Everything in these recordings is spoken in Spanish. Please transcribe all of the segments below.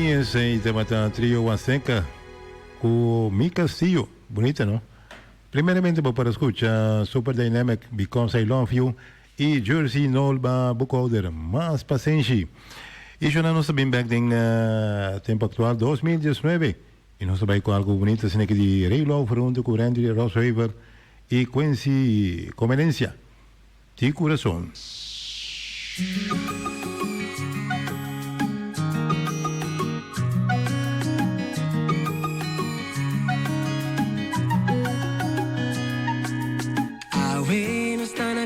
ese tema trio Huasteca con Mi Castillo. Bonita, ¿no? Primeramente para escuchar Super Dynamic Because I Love You y Jersey Nolba Bookholder Más Paciencia. Y yo no nos bien back en tiempo actual 2019 y nos va con algo bonito sin que de Ray Love junto con Randy Ross River y Quincy Conveniencia. Ti corazón.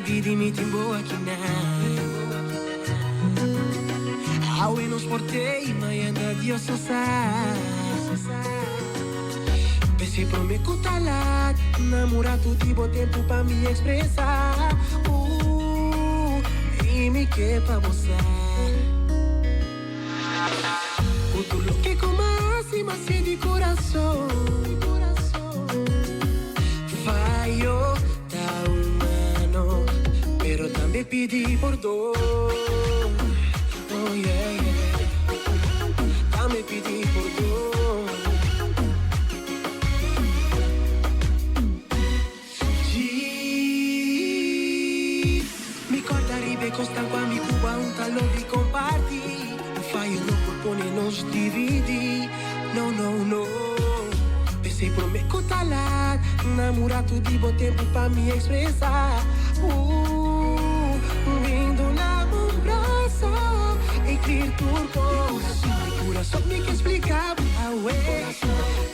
Vidi mi timbo aqui na Aue nos portei, mas ainda Dios só sabe Pensei pra me cutalar Namorado tipo tempo pra me expressar E me que pra você O tudo que comasse, mas sem de coração Falhou Pero también pedí perdón, oh yeah, yeah. También pedí perdón. Mi corta ribe costan qua mi cuba un talo di comparti. Fai un colpone non si dividi, no, no, no. Pensei pro me cotalar, namorato di bo tempo pra me expressar. Vindo na mão braço e turco Mi coração me que explicava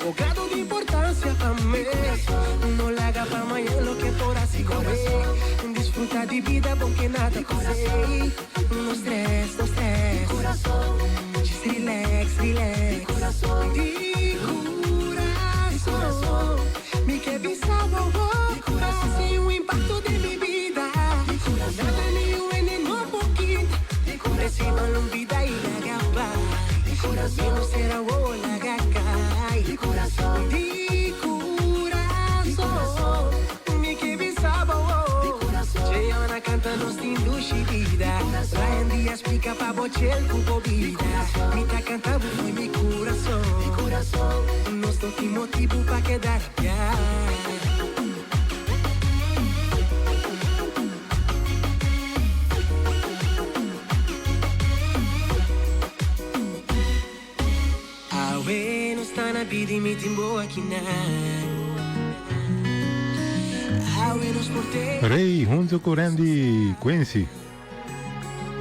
O grado de importância pra mim Não larga pra amanhã lo que por assim comer Desfruta de vida bom que nada passei No stress, no stress Just relax, relax De coração Me que pensava Sem o impacto de mi vida Nada nenhum é nem um pouquinho Reciba vida e la gaba E não será o la gacai De coração Me que pensava Cheyana canta nos tindos de vida Brian Díaz explica pra bochel cubo vida Me tá cantando foi mi coração Nos toque motivo pra quedar ya Não está na vida e me timbo aqui na Ray junto con Randy Quincy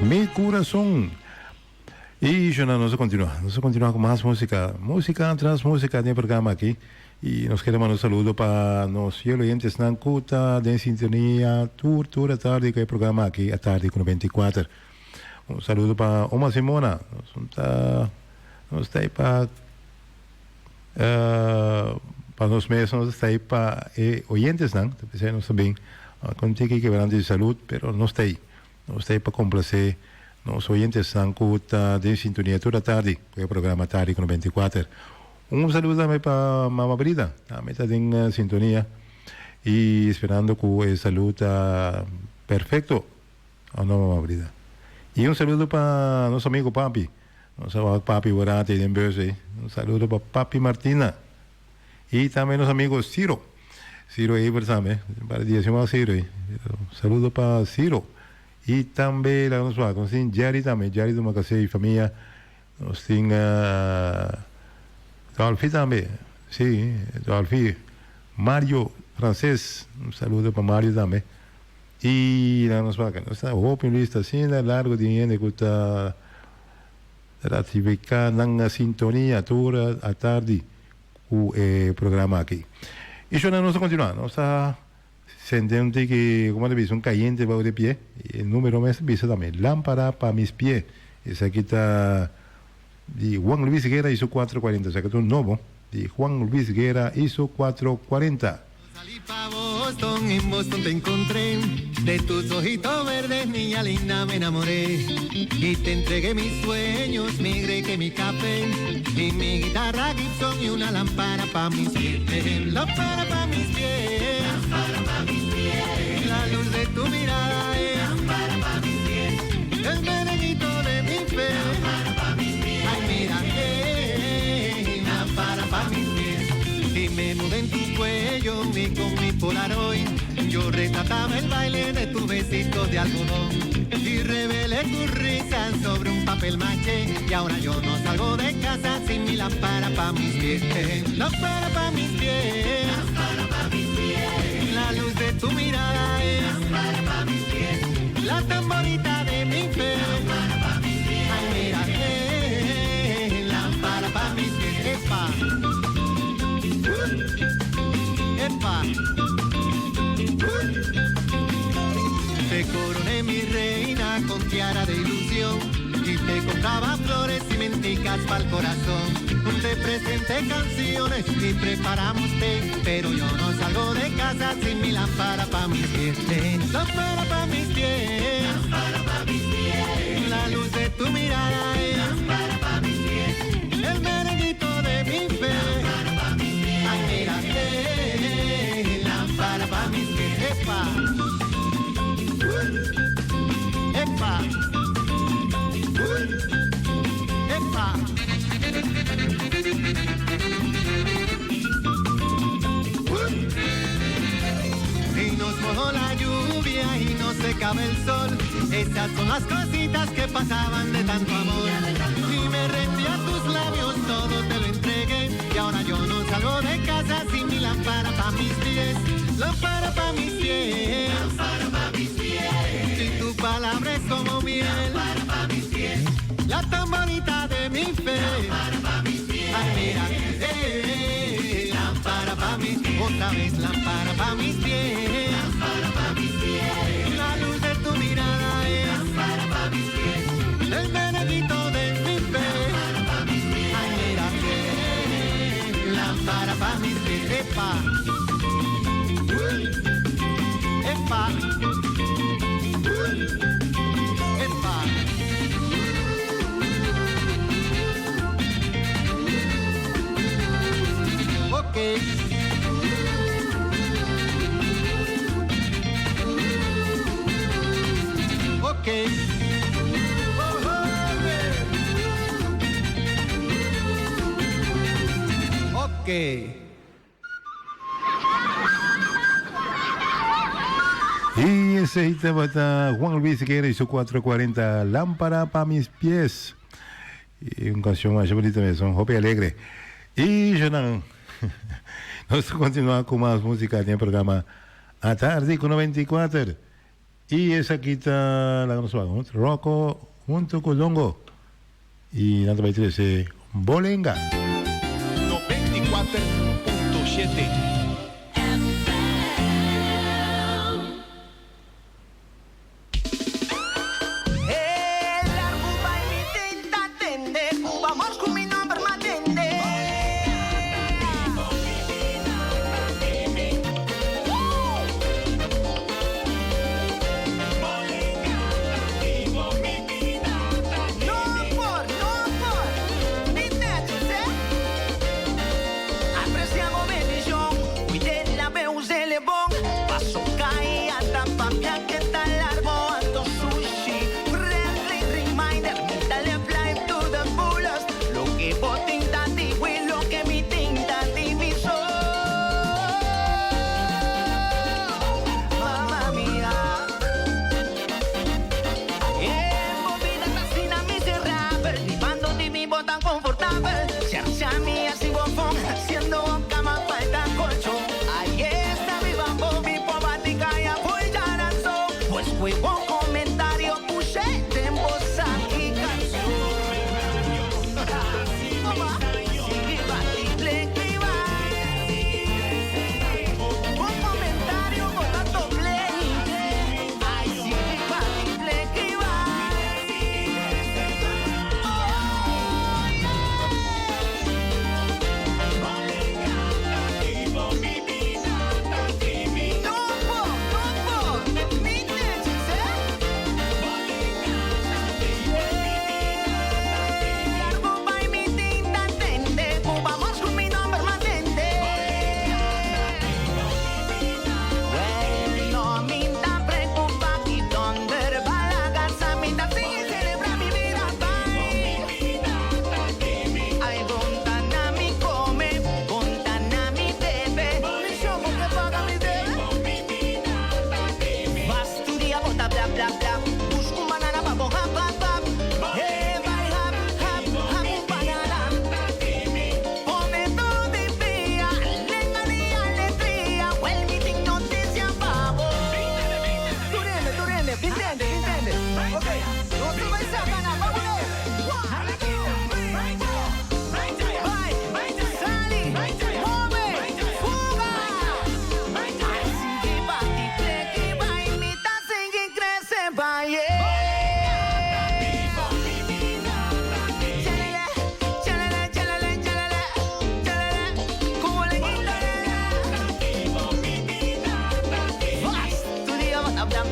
Mi corazón. Y yo no se continúa con más música tras música en el programa aquí. Y nos queremos un saludo para los oyentes Nancuta de sintonía Turtura tarde que el programa aquí a tarde con 24. Un saludo para Oma Simona. Nos está ahí para los meses, nos está ahí para oyentes, ¿no? No saben, contigo que verán de salud, pero no está ahí para complacer los oyentes Nancuta de sintonía toda tarde, que el programa tarde con 24. Un saludo también para Mamá Brida, también está en sintonía y esperando que el salud perfecto, ¿o no, Mamá Brida? Y un saludo para nuestro amigo Papi. Papi Borate de Enverse. Un saludo para Papi Martina. Y también los amigos Ciro Eber también. Para el día se llama Ciro. Un saludo para Ciro. Y también la nos va con Jerry también. Jerry de Macasé y familia. Nos tiene Dolphy también. Sí, Dolphy. Mario Francés. Un saludo para Mario también. Y la nos va con esta open lista sin largo de gusta ratificar la sintonía toda a tarde el programa aquí. Y yo no nos continúa, no está sentente que como te dice un caliente bajo de pie y el número me dice también lámpara para mis pies. Esa aquí está de Juan Luis Guerra hizo 440, o sea que es un nuevo de Juan Luis Guerra hizo 440. Salí pa' Boston, en Boston te encontré, de tus ojitos verdes, niña linda, me enamoré. Y te entregué mis sueños, migré que mi café, y mi guitarra Gibson y una lámpara pa' mis pies. Lámpara pa' mis pies, lámpara pa' mis pies. La luz de tu mirada es lámpara pa' mis pies. El merenguito de mi fe, lámpara pa' mis pies. Ay, mira que Polaroid. Yo retrataba el baile de tu besito de algodón y revelé tus risas sobre un papel maché. Y ahora yo no salgo de casa sin mi lámpara pa' mis pies. Lámpara pa' mis pies. Lámpara pa' mis pies. La luz de tu mirada es lámpara pa' mis pies. La tan bonita de mi fe. Lámpara pa' mis pies. Ay, mira, lámpara pa' mis pies. Epa. Epa. Te coroné mi reina con tiara de ilusión y te compraba flores y menticas pa'l corazón. Te presenté canciones y preparamos té, pero yo no salgo de casa sin mi lámpara pa' mis pies. Lámpara pa' mis pies. Lámpara pa' mis pies. La luz de tu mirada es lámpara pa' mis pies. El merenguito de mi fe. Lámpara pa' mis pies. Ay, mira, lámpara pa' mis pies. Epa. Epa. Epa. Y nos mojó la lluvia y nos secaba el sol. Esas son las cositas que pasaban de tanto amor. Y me rendí a tus labios, todo te lo entregué. Y ahora yo no salgo de casa sin mi lámpara pa' mis pies. Lámpara pa' mis pies. Lámpara pa' mis pies. Y tu palabra es como miel. Lámpara pa' mis pies. La tan bonita de mi fe. Lámpara pa' mis pies. Ay, mira, lámpara pa' mis pies. Otra vez lámpara pa' mis pies. Lámpara pa' mis pies. La luz de tu mirada es lámpara pa' mis pies. El merenguito de mi fe. Lámpara pa' mis pies. Ay, mira, lámpara pa' mis pies. Epa. Epa. Epa. Ok. Ok. Ok. Y ese bata Juan Luis Guerra y su 440 Lámpara pa' mis pies. Y una canción más bonita mesmo, Hope Alegre. Y Jonan, nós continuamos com mais música no programa A Tarde com 94. E essa aqui está lá no seu Rocco junto com Longo. E nada vai ter esse Bolenga. 94.7 Apreciamos bendición.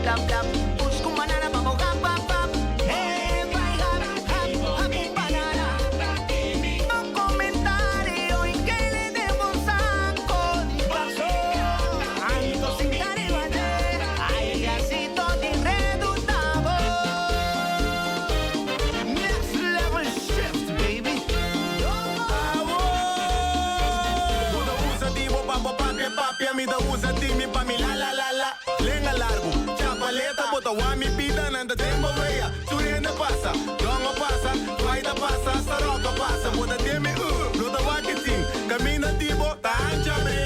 dap dap. Push kung banana vamos hap hap hap. Hey, vai hap hap hap kung banana. Un comentario y que le demos saco de paso. Ando sin taribate, ay gasito de redutavo. Next level shift, baby. Uno usa tipo papi, a mí te usa timi pa' mi la la la la. Lenga largo, chapaleta, bota wami pita, nanda tembo veia. Surienda pasa, dongo pasa, guaida pasa, saroca pasa, bota temi luta wakitim, camina tipo, ta ancha bre.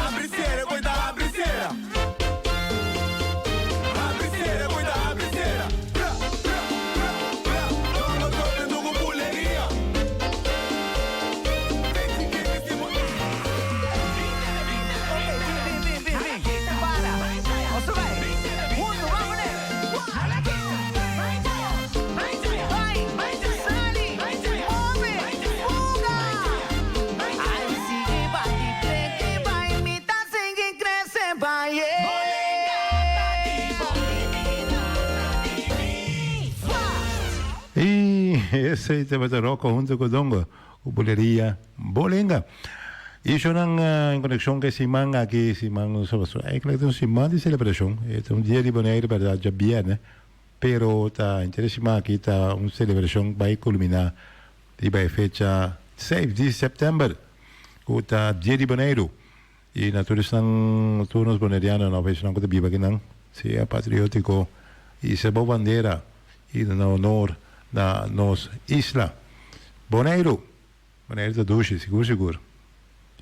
Abre cera, coita, abre cera. Abre cera, coita, abre cera. Bra, bra, bra, bra. Dongo tope, dongo puleria. Para, osso vai. Uno, vamos nele. Vai, sali, homem, fuga. Ai, sigue, bate, prete, vai, imita, sigue, cresce, vai. Y ese tema de rock junto con Dongo, Bulería Bolenga. Y yo en conexión que Simán aquí, Simán, eigenlijk un Simán de celebración. Es un día de Bonaire, verdad, ya bien, pero está interesante aquí, está una celebración va a culminar y va a fecha 6 de septiembre, que está día de Bonaire. Y naturalmente, todos los bonaireanos, no veis, no que viva aquí, sea patriótico y se va bandera y en honor da nos isla. Bonaire, Bonaire de douche, seguro.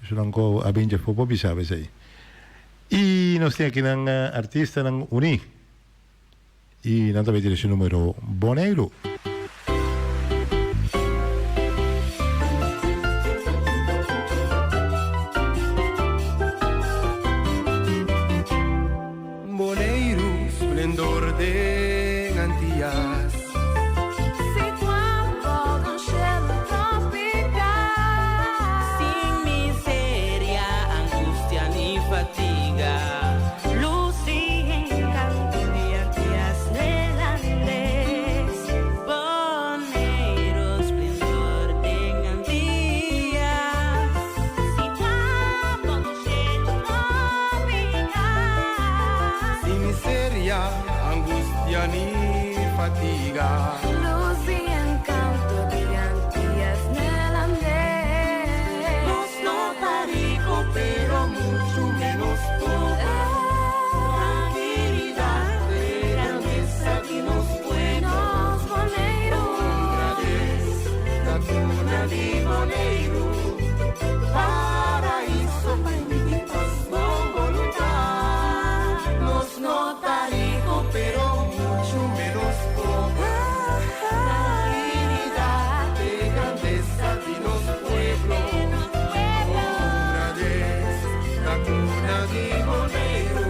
Dus dan ko abin je voor Bobby sabe sei. Y nos tiene aquí un artista ng uni. Y nanta vedere su numero Bonaire. Bonaire, splendor de Antillas. Situado no cielo tropical, Sin miseria, angustia ni fatiga. luz y encanto de artías del Andrés. Bonaire, esplendor de Antillas. Situado no cielo tropical, Sin miseria, angustia ni fatiga. luz y encanto de Antillas del Andrés. Nos nota rico, pero mucho menos pobre. Tranquilidad de grandeza que nos pueblos. Nos boneiros, La cuna de Bonaire, paraíso bendito con voluntad. Nos nota rico, pero mucho menos pobre. Tranquilidad de grandeza de los pueblos. Una vez, la cuna de Bonaire,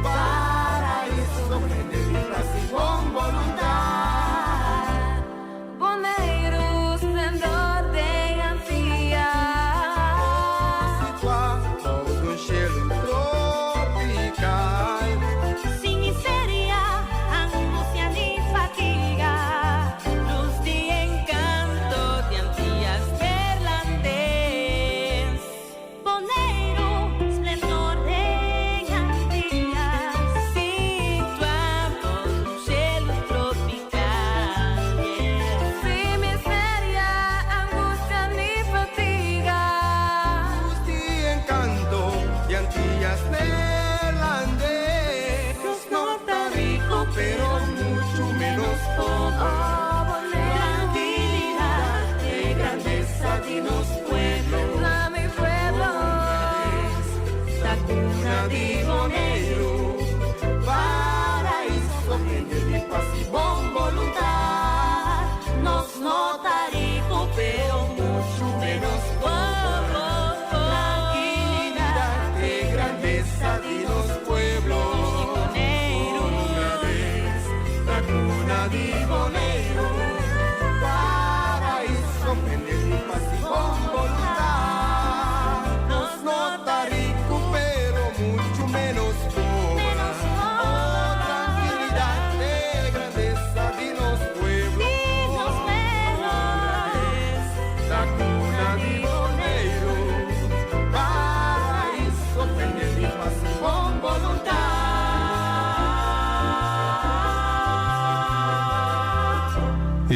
paraíso bendito con voluntad. Bonaire, esplendor de Antillas. Situado no cielo tropical. Sin miseria, angustia ni fatiga, Luz de encanto de Antillas neerlandés. Bonaire, esplendor de Antillas. Situado no cielo tropical. Sin miseria, angustia ni fatiga, Luz y encanto de Antillas neerlandés. Nos nota rico, pero mucho menos pobre. oh Bonaire, Tranquilidad de grandeza de los pueblos. la mi pueblo. La cuna de Bonaire, paraíso lleno de paz y bon voluntad. Nos nota rico, pero mucho menos pobre. Tranquilidad de grandeza de los pueblos. Una vez, la cuna de Bonaire, paraíso lleno de paz y bon voluntad. Nos nota rico, Pero mucho menos pobre.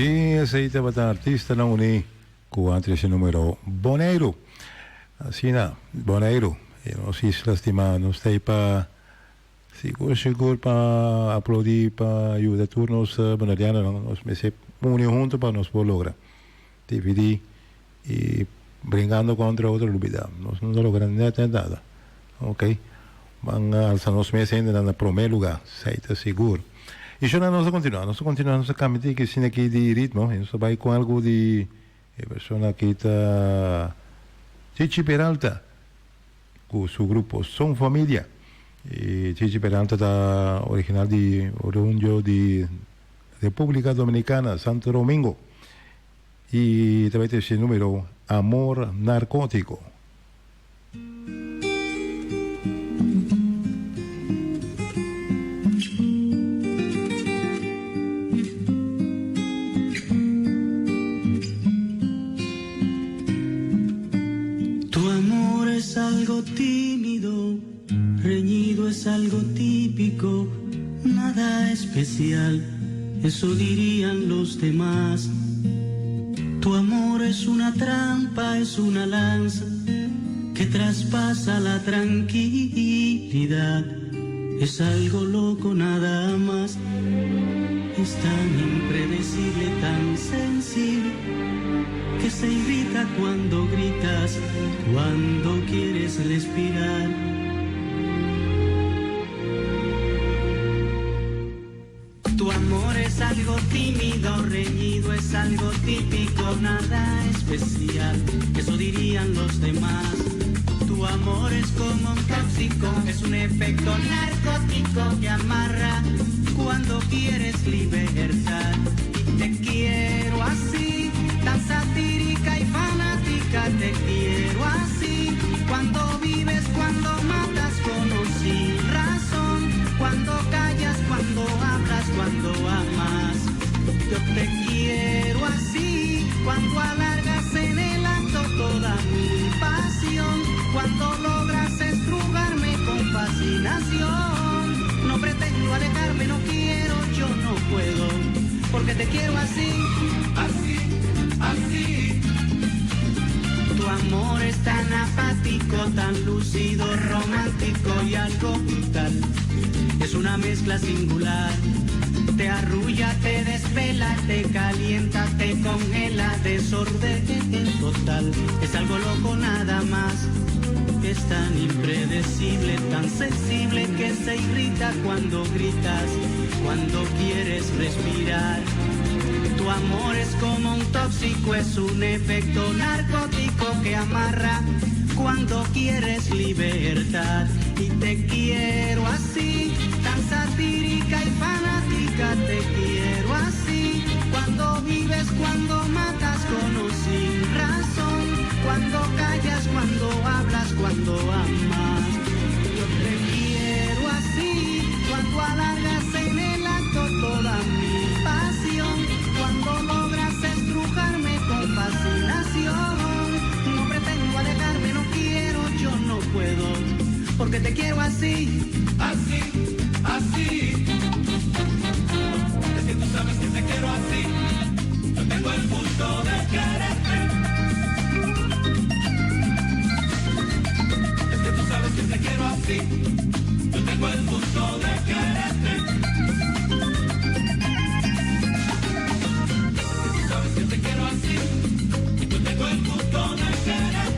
Y aceite para artista na uni kuha ese número Boneiro. Así na, Boneiro. Nos islas tima nos está pa seguro para aplaudir para ayudar turnos banadiana nos mese uni junto para nos lograr. Dividir y brincando contra otro lubida. Nos no logran nada. Ok. Van alzar nos meses ainda na primeiro lugar, aceite seguro. E já nós continuamos nossa caminhada que sim aqui de ritmo, nós vai com algo de pessoa que está Chichi Peralta com seu grupo Som Família. E Chichi Peralta está original de oriundo de República Dominicana, Santo Domingo. E também tem esse número Amor Narcótico. Algo tímido, reñido es algo típico, nada especial, eso dirían los demás. Tu amor es una trampa, es una lanza que traspasa la tranquilidad, es algo loco nada más, es tan impredecible, tan sensible, que se irrita cuando gritas, cuando quieres respirar. Tu amor es algo tímido, reñido, es algo típico, nada especial, eso dirían los demás. Tu amor es como un tóxico, es un efecto narcótico que amarra cuando quieres libertad. Y te quiero así, tan satírica y fanática, te quiero así. Cuando vives, cuando matas con o sin razón, cuando callas, cuando hablas, cuando amas. Yo te quiero así, cuando alargas en el acto toda mi pasión, cuando logras estrugarme con fascinación. No pretendo alejarme, no quiero, yo no puedo, porque te quiero así, así, así. Tu amor es tan apático, tan lúcido, romántico y algo brutal. Es una mezcla singular. Te arrulla, te desvela, te calienta, te congela, desorden total. Es algo loco nada más. Es tan impredecible, tan sensible que se irrita cuando gritas, cuando quieres respirar. Tu amor es como un tóxico, es un efecto narcótico que amarra cuando quieres libertad. Y te quiero así, tan satírica y fanática, te quiero así. Cuando vives, cuando matas con o sin razón, cuando callas, cuando hablas, cuando amas. Yo te quiero así, cuando alargas en el acto toda mi pasión, cuando logras estrujarme con fascinación. No pretendo alejarme, no quiero, yo no puedo, porque te quiero así, así, así. Es que tú sabes que te quiero así, yo tengo el gusto de quererte. Es que tú sabes que te quiero así, yo tengo el gusto de quererte.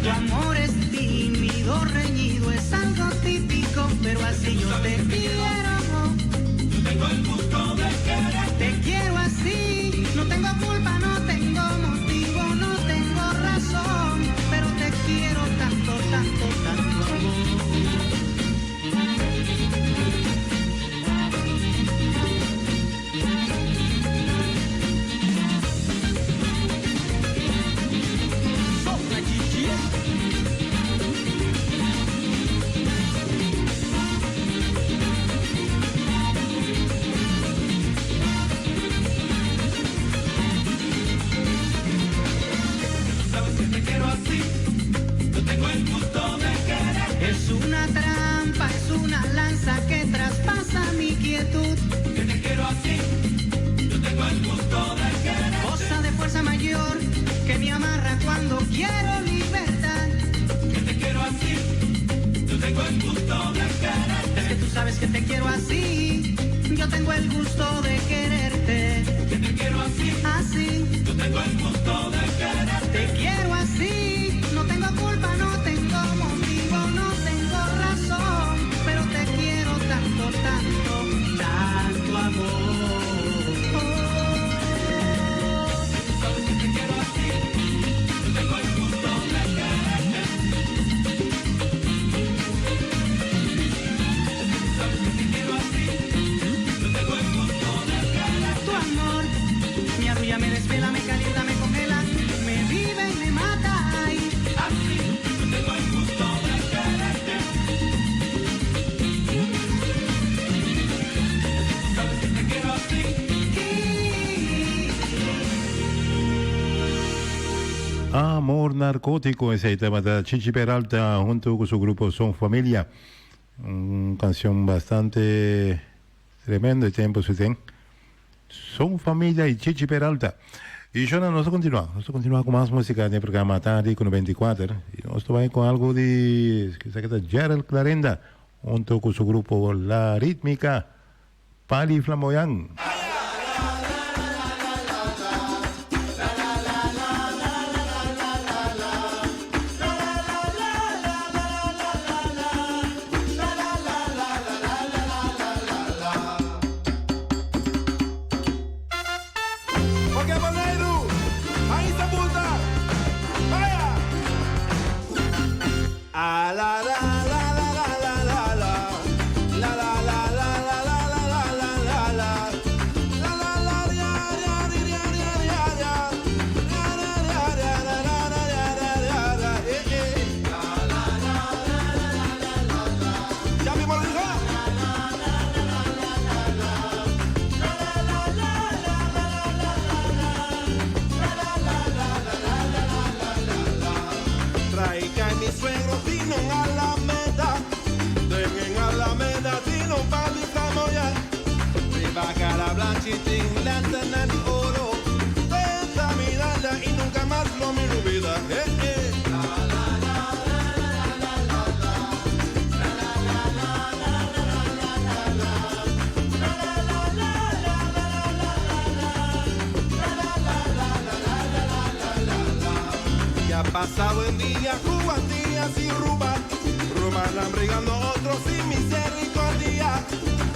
Tu amor es tímido, reñido, es algo típico, pero así yo te quiero. Yo tengo el gusto de querer. Te quiero así, no tengo culpa, no tengo motivo, no tengo razón, pero te quiero tanto, tanto, tanto amor. Es una trampa, es una lanza que traspasa mi quietud. Que te quiero así, yo tengo el gusto de querer. tengo el gusto de quererte. Que te quiero así, así. Yo tengo el gusto de quererte. Te quiero así. No tengo culpa, no tengo motivo, no tengo razón, pero te quiero tanto, tanto, tanto amor. Sabes que te quiero así. Yo tengo el gusto de quererte. Sabes que te quiero así. Yo tengo el gusto de quererte. Tu amor me arrulla, me desvela, me calienta, me congela, me vive y me mata. Ay, así, yo tengo el gusto de quererte. Sabes que te quiero así. Amor narcótico, ese tema de Chichi Peralta junto con su grupo Son Familia. Una canción bastante tremenda de tiempo su ten. Son Familia y Chichi Peralta. Y Jonah, nosotros continuamos con más música en el programa Tarde con 24. Y nosotros vamos con algo de Gerald Clarenda junto con su grupo La Rítmica, Pali Flamboyant. Porque Boneiro, ahí se puta. Vaya. Ah, la la la la la la la la. La la la la la la la la la la la. La la la ya ya ya ya ya ya. Ya ya ya ya ya ya ya. La la la la la la la. Ya mismo lo dijo. Traigan mi suegro, Tino en Alameda. En Alameda, Tino Pali Flamboyant. Riva cara blanchitín, lantana de oro. Esta mirada y nunca más lo miro vida. Ya pasado el día, cubantías y ruba. Ruban brigando otros sin misericordia.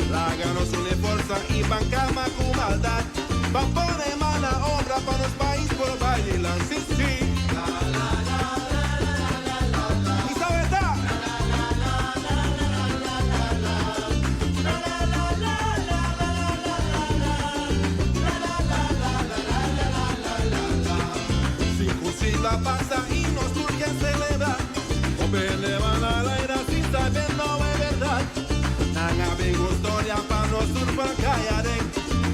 Tráganos una fuerza y van calma con maldad. Van poner mala obra para los países por bailar. Sí, sí. ¿Y sabes está? La pasa y nos surge celebrar. O pelean al aire sin saber no es verdad. Nanga vengo historia para nos surfar callaré.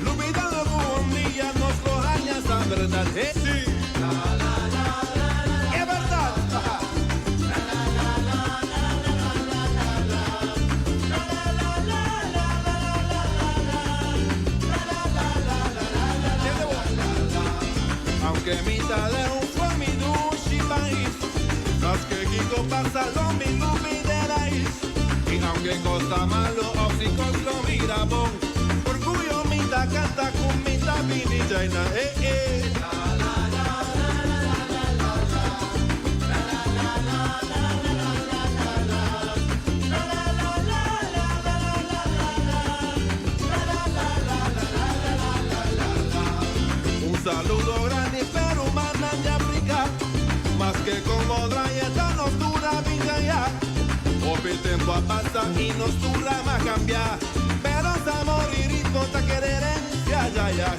Lo cuidado con un día nos lo hañas a verdad. Sí. Es verdad. Aunque mi talento fue mi dushi país, las que Kiko pasa lo mi luminerais. Y aunque cosa malo, o si costo mira bon, orgullo mi ta canta con mi ta vinitaina, Un saludo grande pero mandan de África, más que como drayeta nos dura vida ya. Opi tempo a pasa y nos dura más cambiar, pero sa morir y ta querer ya ya ya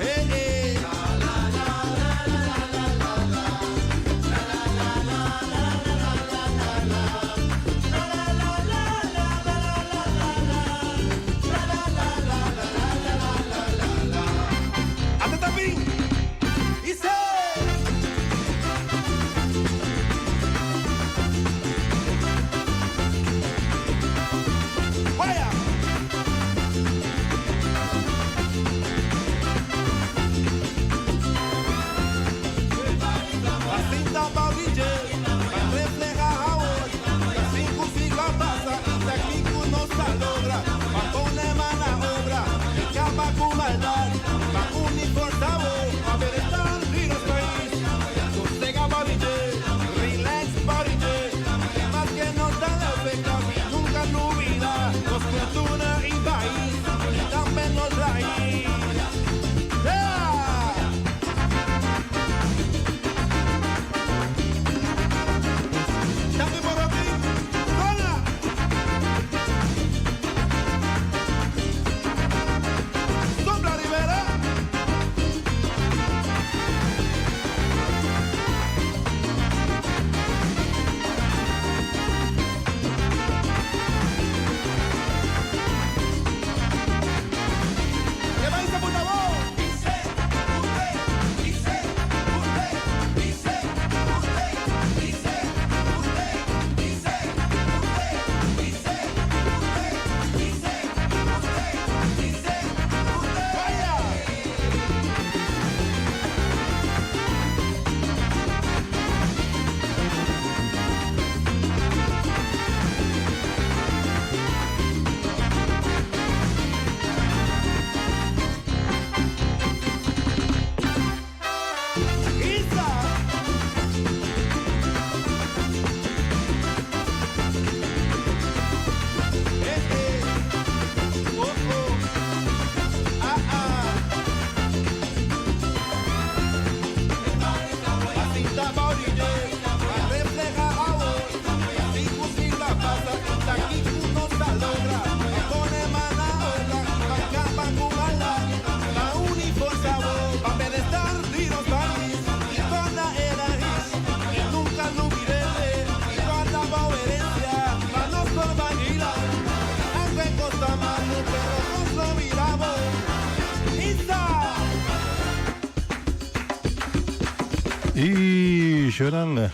Y Shoran,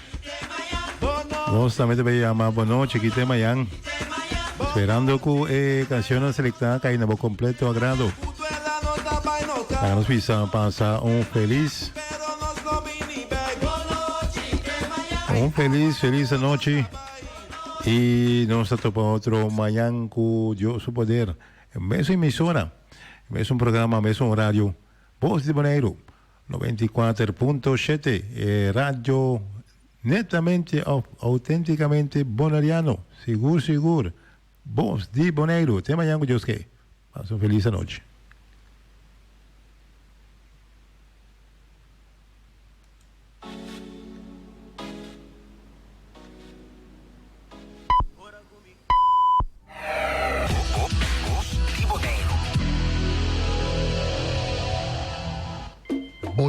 vos también te voy a llamar bueno, chiquite Mayan. Esperando que canciones seleccionadas caen en completo agrado. Para nos pasar un feliz noche. Y nos topa otro Mayan cuyo su poder. En vez de emisora, en vez de un programa, en vez de un horario. Voz de Bonaire, 94.7, radio netamente, auténticamente bonariano. Seguro. Voz de Bonaire, tema Mayan cuyo que. Pasa una feliz noche.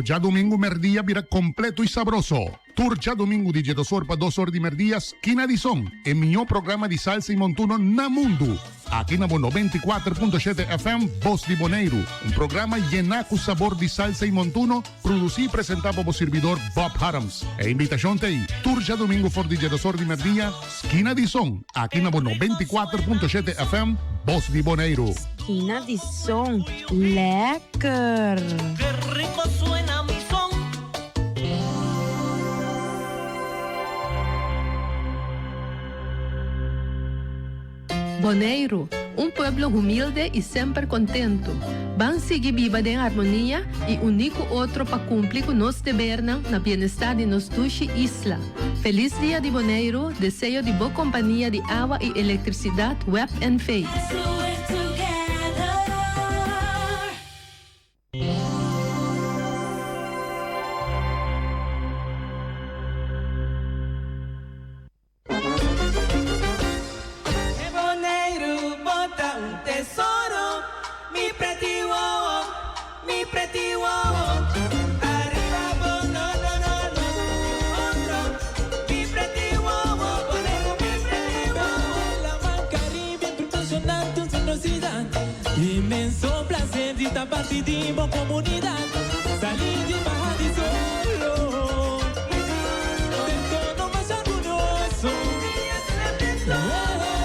Ya domingo merdia vira completo e sabroso. Tour já domingo de dia para 2 horas de merdia, esquina de som. É melhor programa de salsa e montuno na mundo. Aqui na 94.7 FM, Voz de Bonaire. Programa llenar com sabor de salsa e montuno, produzido e apresentado por servidor Bob Harams. A invitação tem Tour já domingo for dia 2 horas de merdia, esquina de som. Aqui na 94.7 FM, Voz de Bonaire. Esquina de som. Lekker. Qué rico suena mi son. Bonaire, um pueblo humilde e sempre contento. Van seguir viva em harmonia e único outro para cumprir com nos deveres na bem-estar de nos duas isla. Feliz dia de Bonaire, desejo de boa companhia de água e eletricidade, web and face. Inmenso placer de estar partindo en comunidad. Salir de baja de solo. De todo más orgulloso.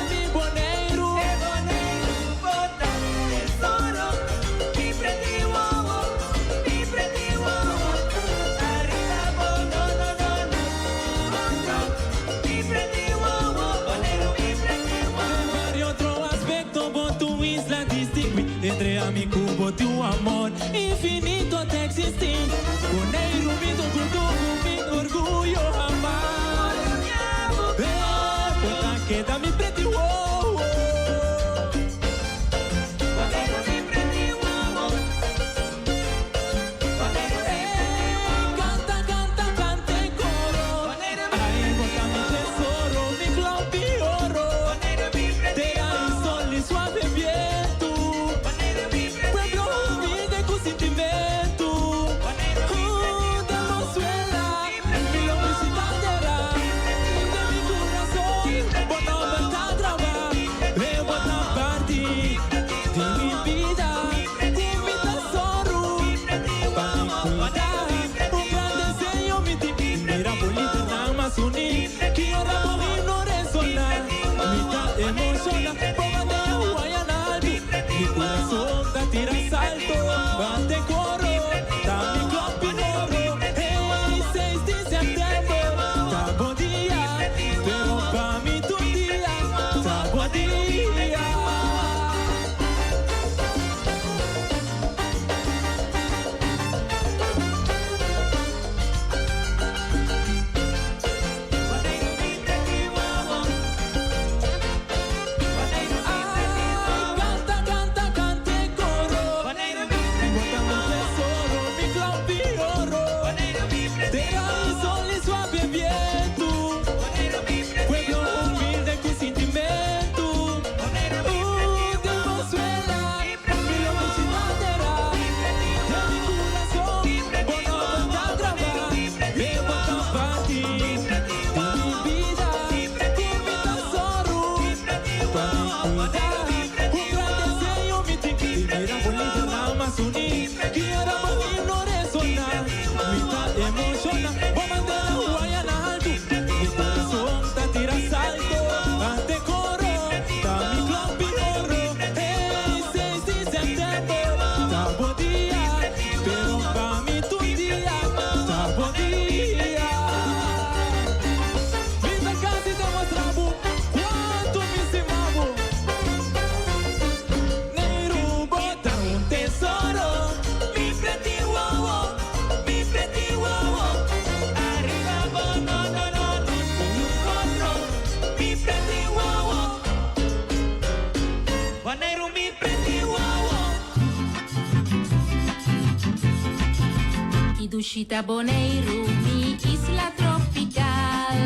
Mi Bonaire. Bota tesoro. Mi pretty wow. Mi pretty wow. Arriba, no. Mi pretty wow. Bonaire, mi pretty wow. Hay otro aspecto por tu isla distingue. Entre amigos, bote un amor infinito até existir. Bonaire, unido com mi orgulho amar. Bota queda mi pretty wow. Bonaire, mi pretty wow. Canta en coro. Ahí bota mi tesoro, mi globo y oro. Te hay sol y suave viento. Pueblo humilde con sentimento. Kidushita Bonaire, mi isla tropical.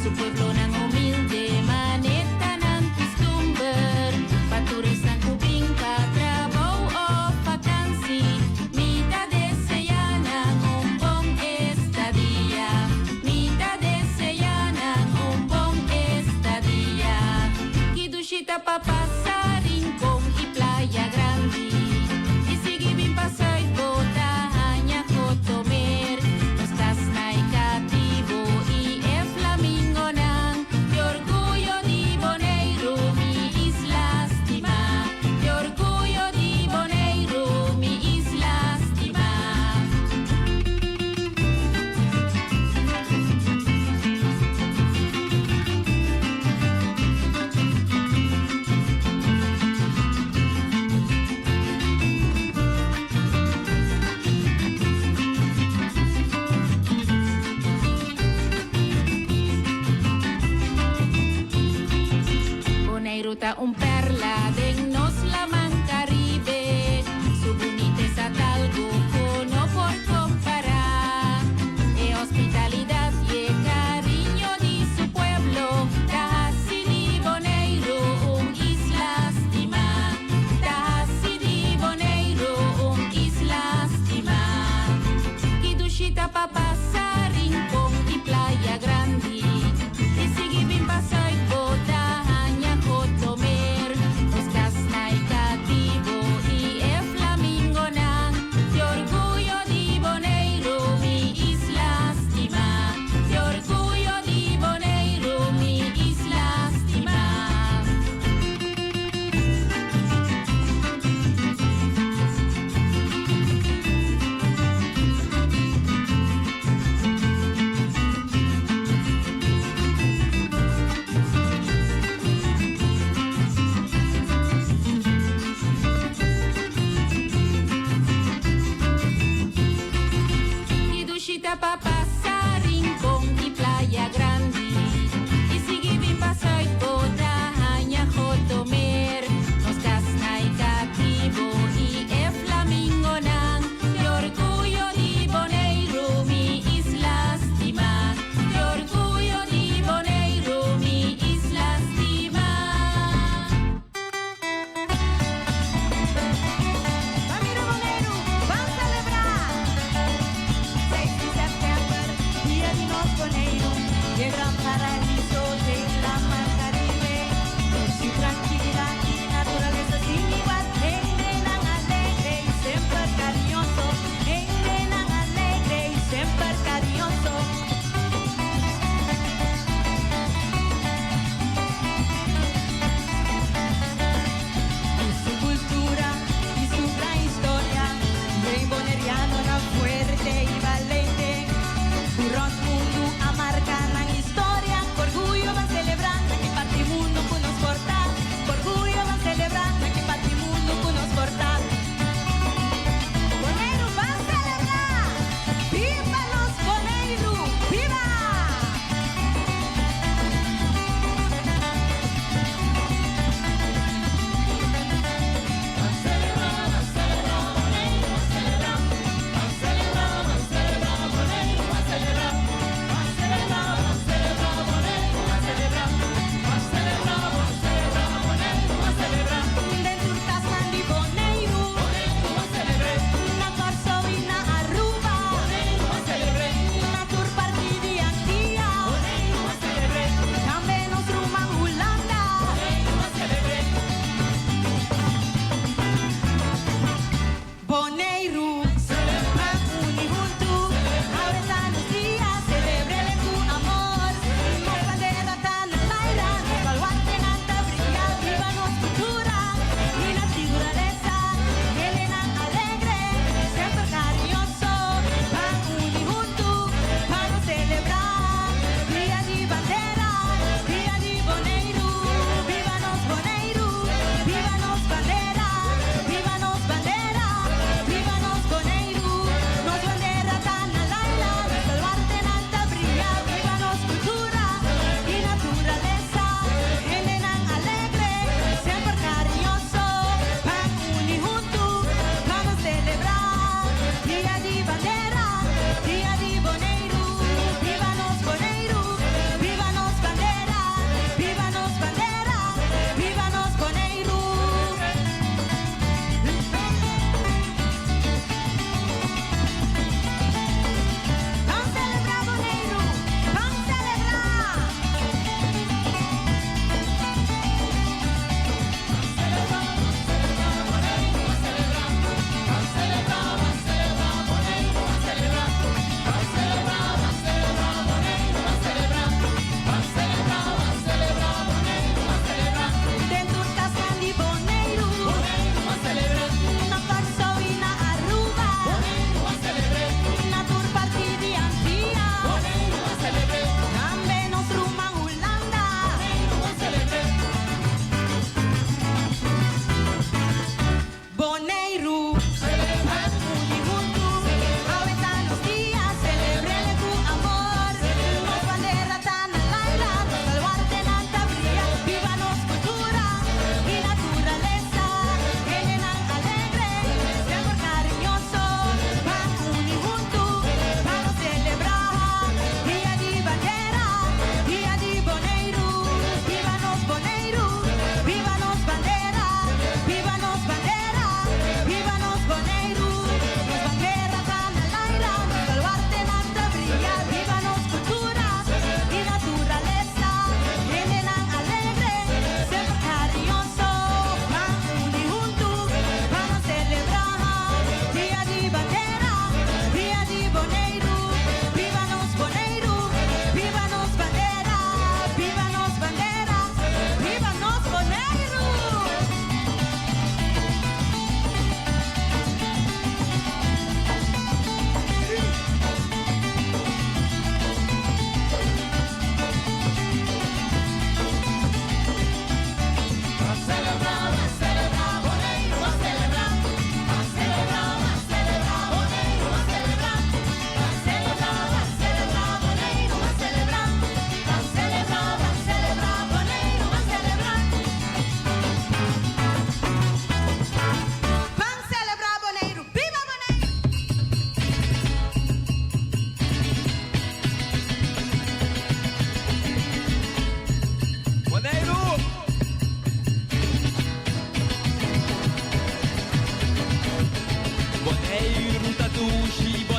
Su pueblo nan humilde, maneta nan costumber. Pa turistan kubing, pa trabaho o vakansi. Mita deseyana un bong estadía. Mita deseyana un bong estadía. Kidushita pa pasar rincón y playa grande. Y sigue bien pasar y bota hanya cotomer. Los casnay cativo y el flamingo nan. De orgullo de Bonaire, mi isla estima. De orgullo de Bonaire, mi isla estima. Bonaire ta un perla de nos la man Caribe. Su boniteza talgo no por comparar. E hospitalidad y cariño de su pueblo. Casi de Bonaire, un isla estima. Casi de Bonaire, un isla estima. Kidushita pa pasar rincón y playa grande. Y sigue bien pasar y bota hanya cotomer. Los casnay cativo y el flamingo nan. De orgullo de Bonaire, mi isla estima. De orgullo de Bonaire, mi isla estima. Kidushita pa pasar rincón y playa grande. Y sigue bien pasar y bota hanya cotomer. Los casnay cativo y el flamingo nan. De orgullo de Bonaire, mi isla estima. De orgullo de Bonaire, mi isla estima. Ramiro Bonaire, vamos celebrar 6 de setembro.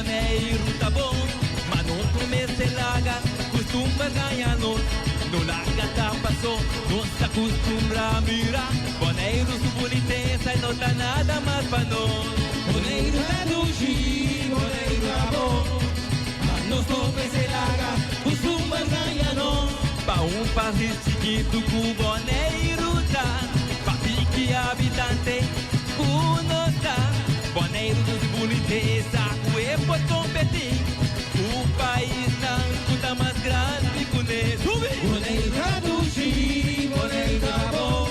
Boneiro tá bom, mas não comece larga, costuma ganhar no larga tá passou, não se acostumbra a mirar. Boneiro su boniteza e não dá nada mais pra nós. Boneiro é do G, boneiro é bom, mas não comece larga, costuma ganhar no. Pa país chiquito com boneiro tá, pa pique habitante, uno tá. Boneiro de boniteza, o pode competir. O país não tá mais grande que o nesse. Boneiro do G, boneiro tá bom,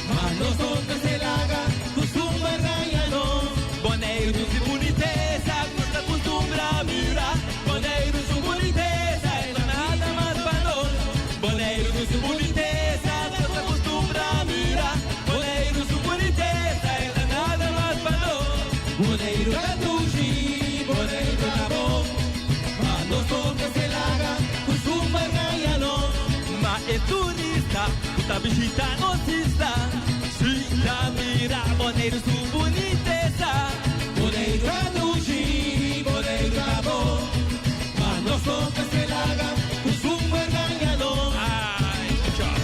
mas nós somos se larga, costuma ganhar não. Boneiro de boniteza, não se acostumbra a mirar. Boneiro de boniteza, não é nada mais pra nós. Boneiro de boniteza, não se acostumbra a mirar. Boneiro de boniteza, não é nada mais pra nós. Boneiro do G, boneiro tá bom, mas nós somos se larga, costuma ganhar não. Mas é turista, puta bichita notista, se tá mira, boneiro de boniteza. Boneiro do G, boneiro tá bom, mas nós somos se larga, costuma ganhar não. Ai, tchau.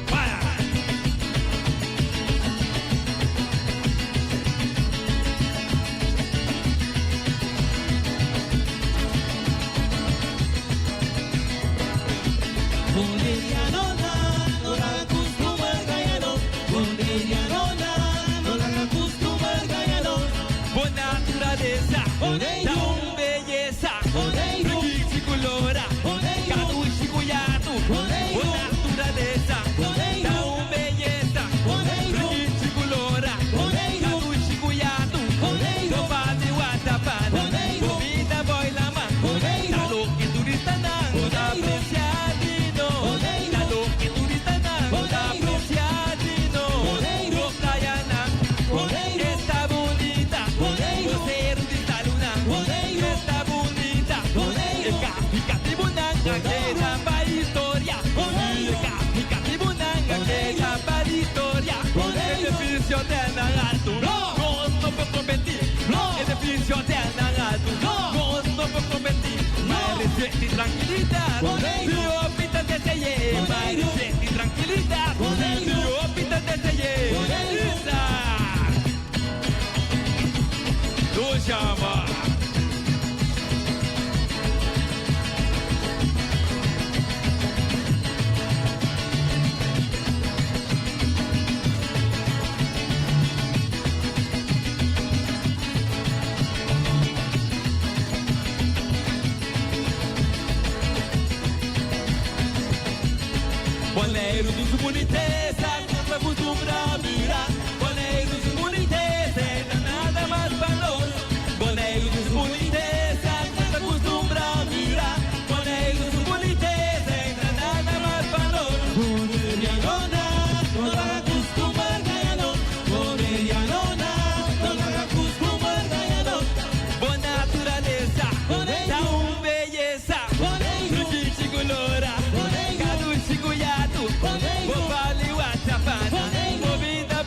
Vai! No la costuma ganhar no. No la costuma ganhar no. Boa natureza, da beleza, riquíssimo colora, cadu e chicoiato. Boa natureza, da beleza, riquíssimo colora, cadu e chicoiato. Do padre Guatapana, comida boy lama, tá louco e turista não, tá apreciado. Tá louco e turista não, tá apreciado. No praia não, está bonita, roceiro de saluna, está bonita, fica tribunanga, que já para história, fica tribunanga, que já para história. É difícil de alto, gosto por competir, é difícil de alto, gosto por competir, mas resiste tranquilidade, se opita de ser, mas resiste tranquilidade, se opita de ser, do chama. Boneiro dos boniteza, não se acostumbra a mirar. Boneiro dos boniteza, não nada mais pra nós. Boneiro dos boniteza, não se acostumbra a mirar. Boneiro dos boniteza, não nada mais pra nós. Bonerianona, não la costuma ganhar não. Bonerianona, não la costuma ganhar não. Boa natureza, da beleza, riquíssimo colora, cadu e chicoiato. Vou vale o atapana, vou vida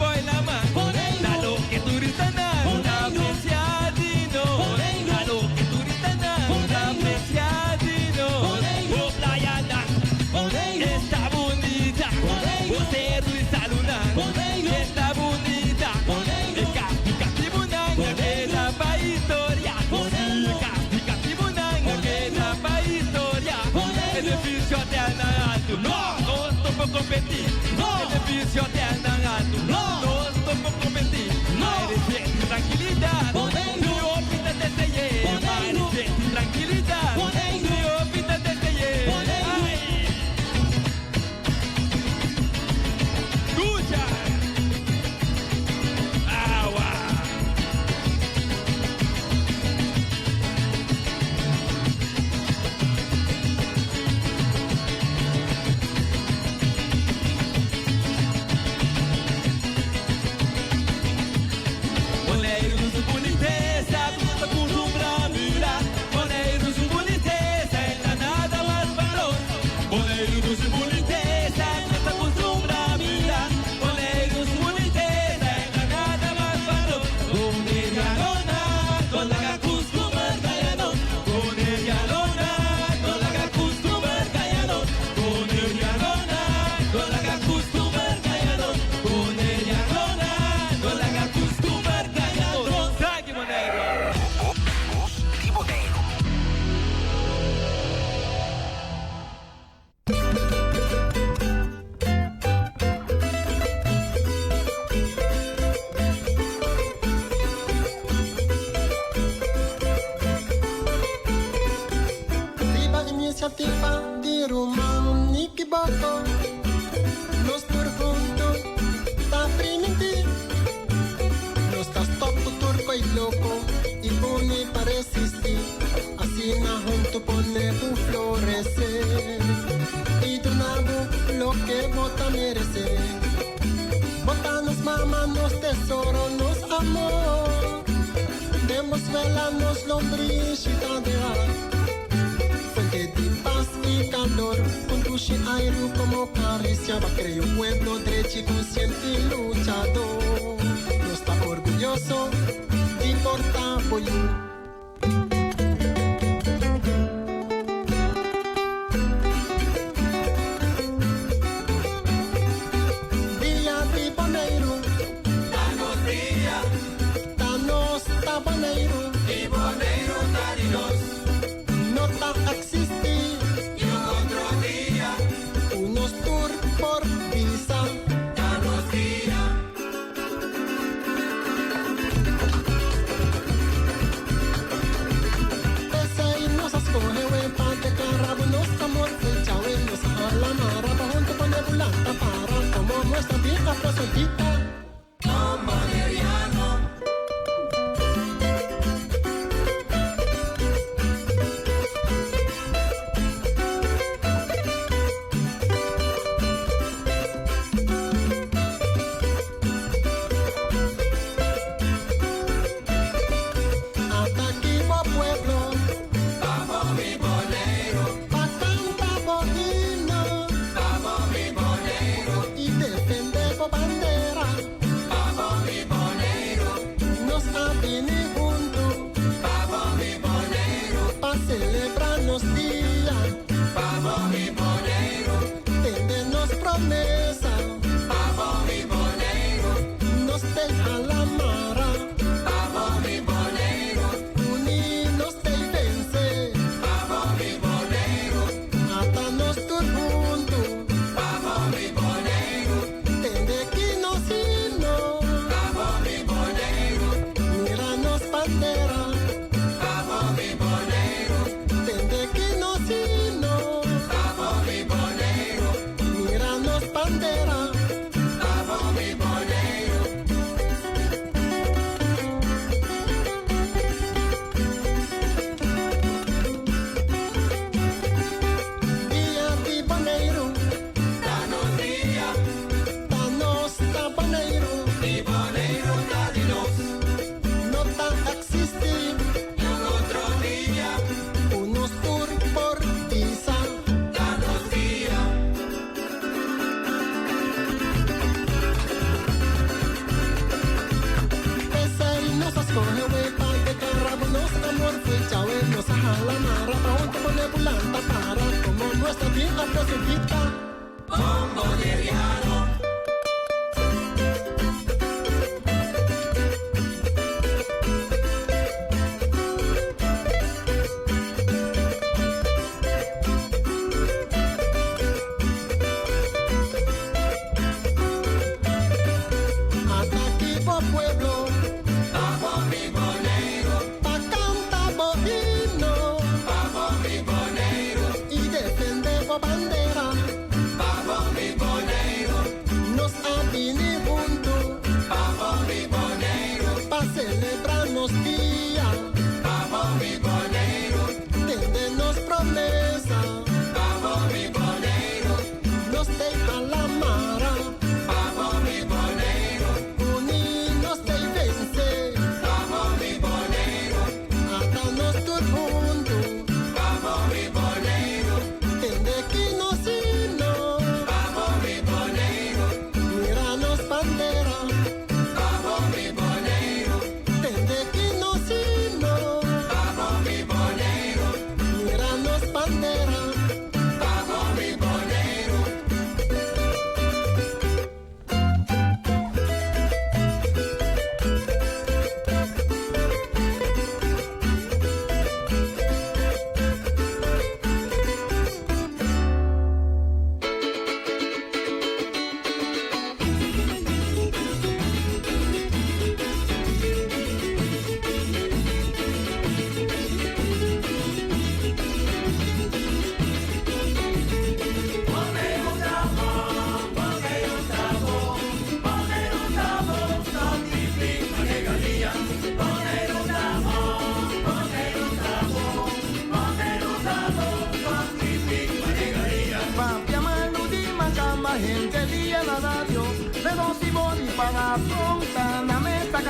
festival di Roma, Niki Boko. Nos tur juntos, ta primiti. Nos tas topo turco y loco, y pone para resistir. Así na junto pone un florecer. Y tu nabo lo que vota merece. Botanos mamá, nos tesoro, nos amor. Demos vela, nos lombrichita de ar. Fuente de paz y calor. Con tu airu como cariciaba. Creo pueblo derecho y consciente y luchador. No está orgulloso de portar pollo.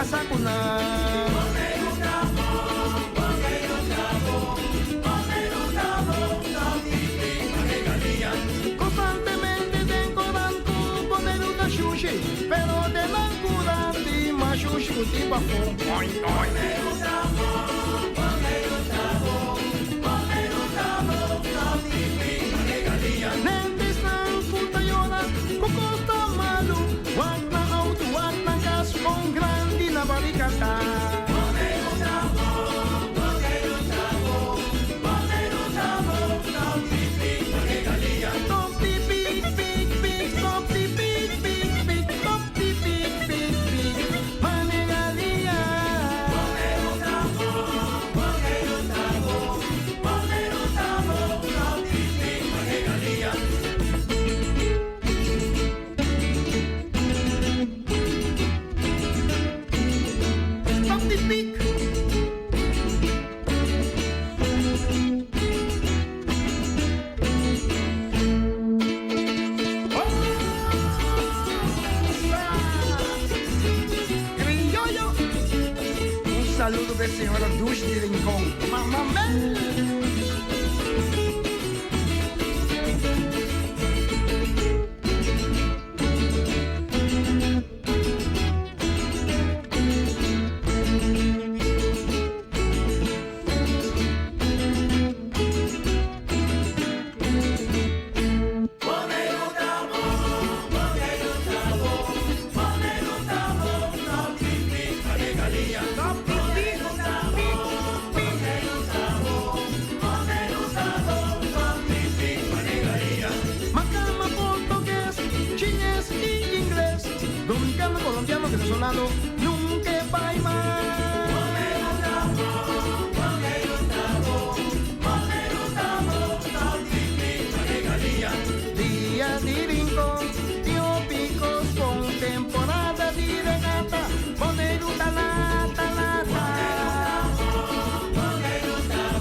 sakuna. Constantemente tengo banco poner una sushi, pero de lancura di ma sushi kuti bafo. Nentes ng putayola, kukosta malu, wag na auto, wag na gas, kung grandi na barikata. Saludo da senhora Dulce de Rincón. Mamãe! Dominicano, colombiano, venezolano, nunca va más. Día de rincón, tío picos con temporada de regata, bonero talata,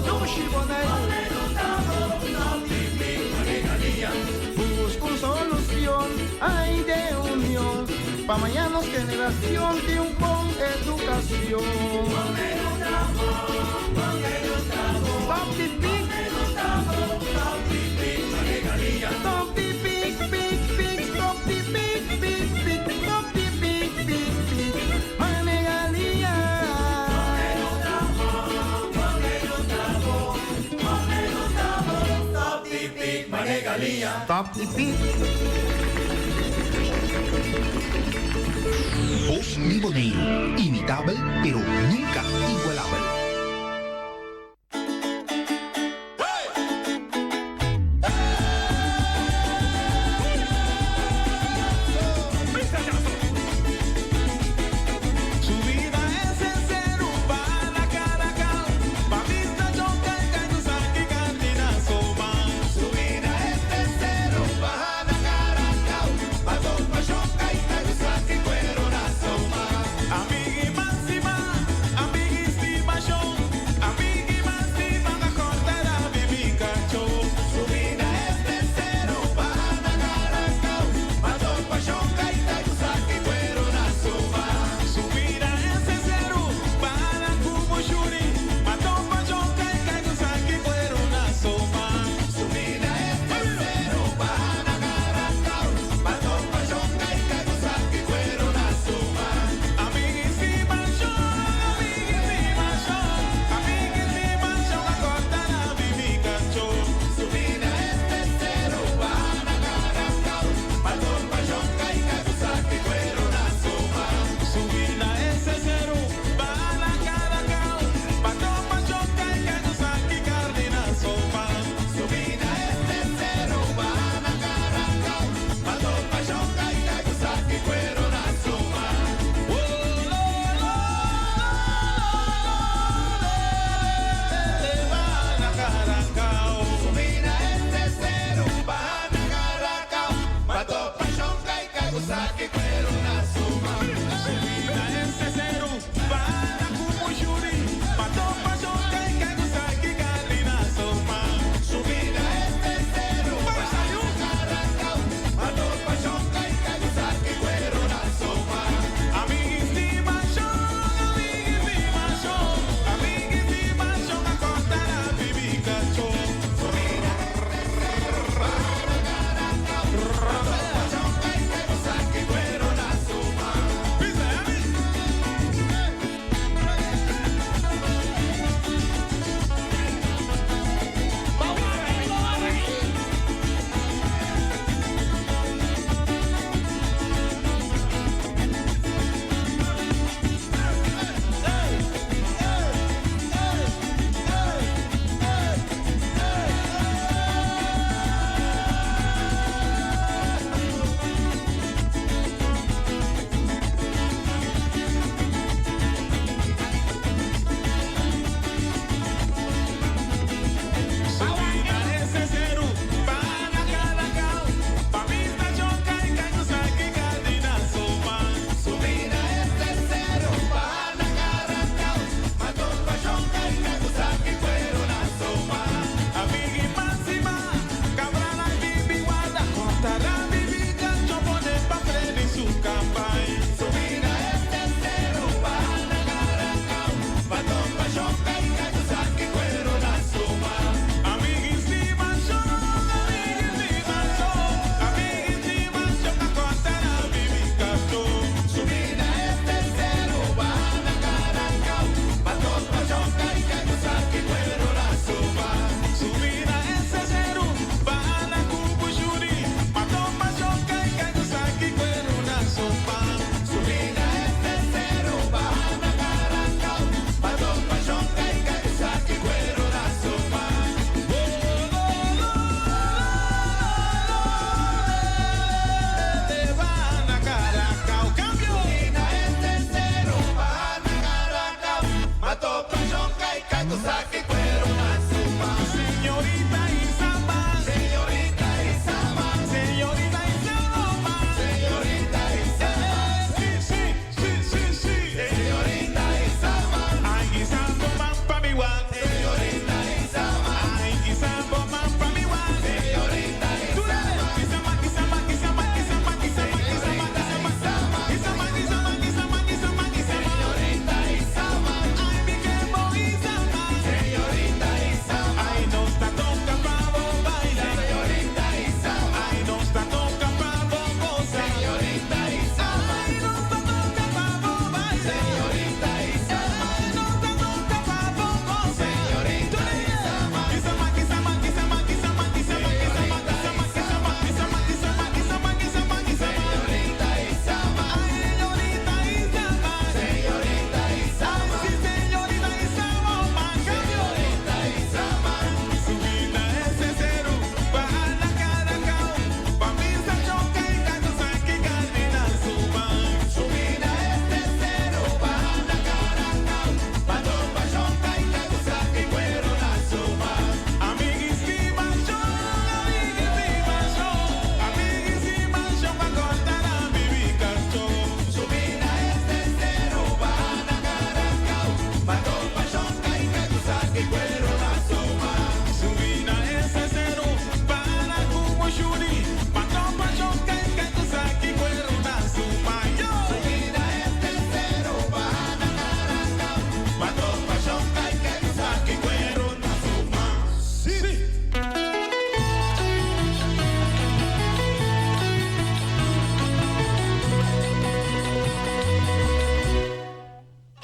Dushi bonero, busco solución, hay de unión. Pa' mañana generación de un con educación. Stop the big, stop the big, big, big, stop the big, big, big, stop the big, big, big. Manegalía. Stop the big, Manegalía. Stop the big. Voz Liboneiro, imitable pero nunca igualable. Máxima, amiguis,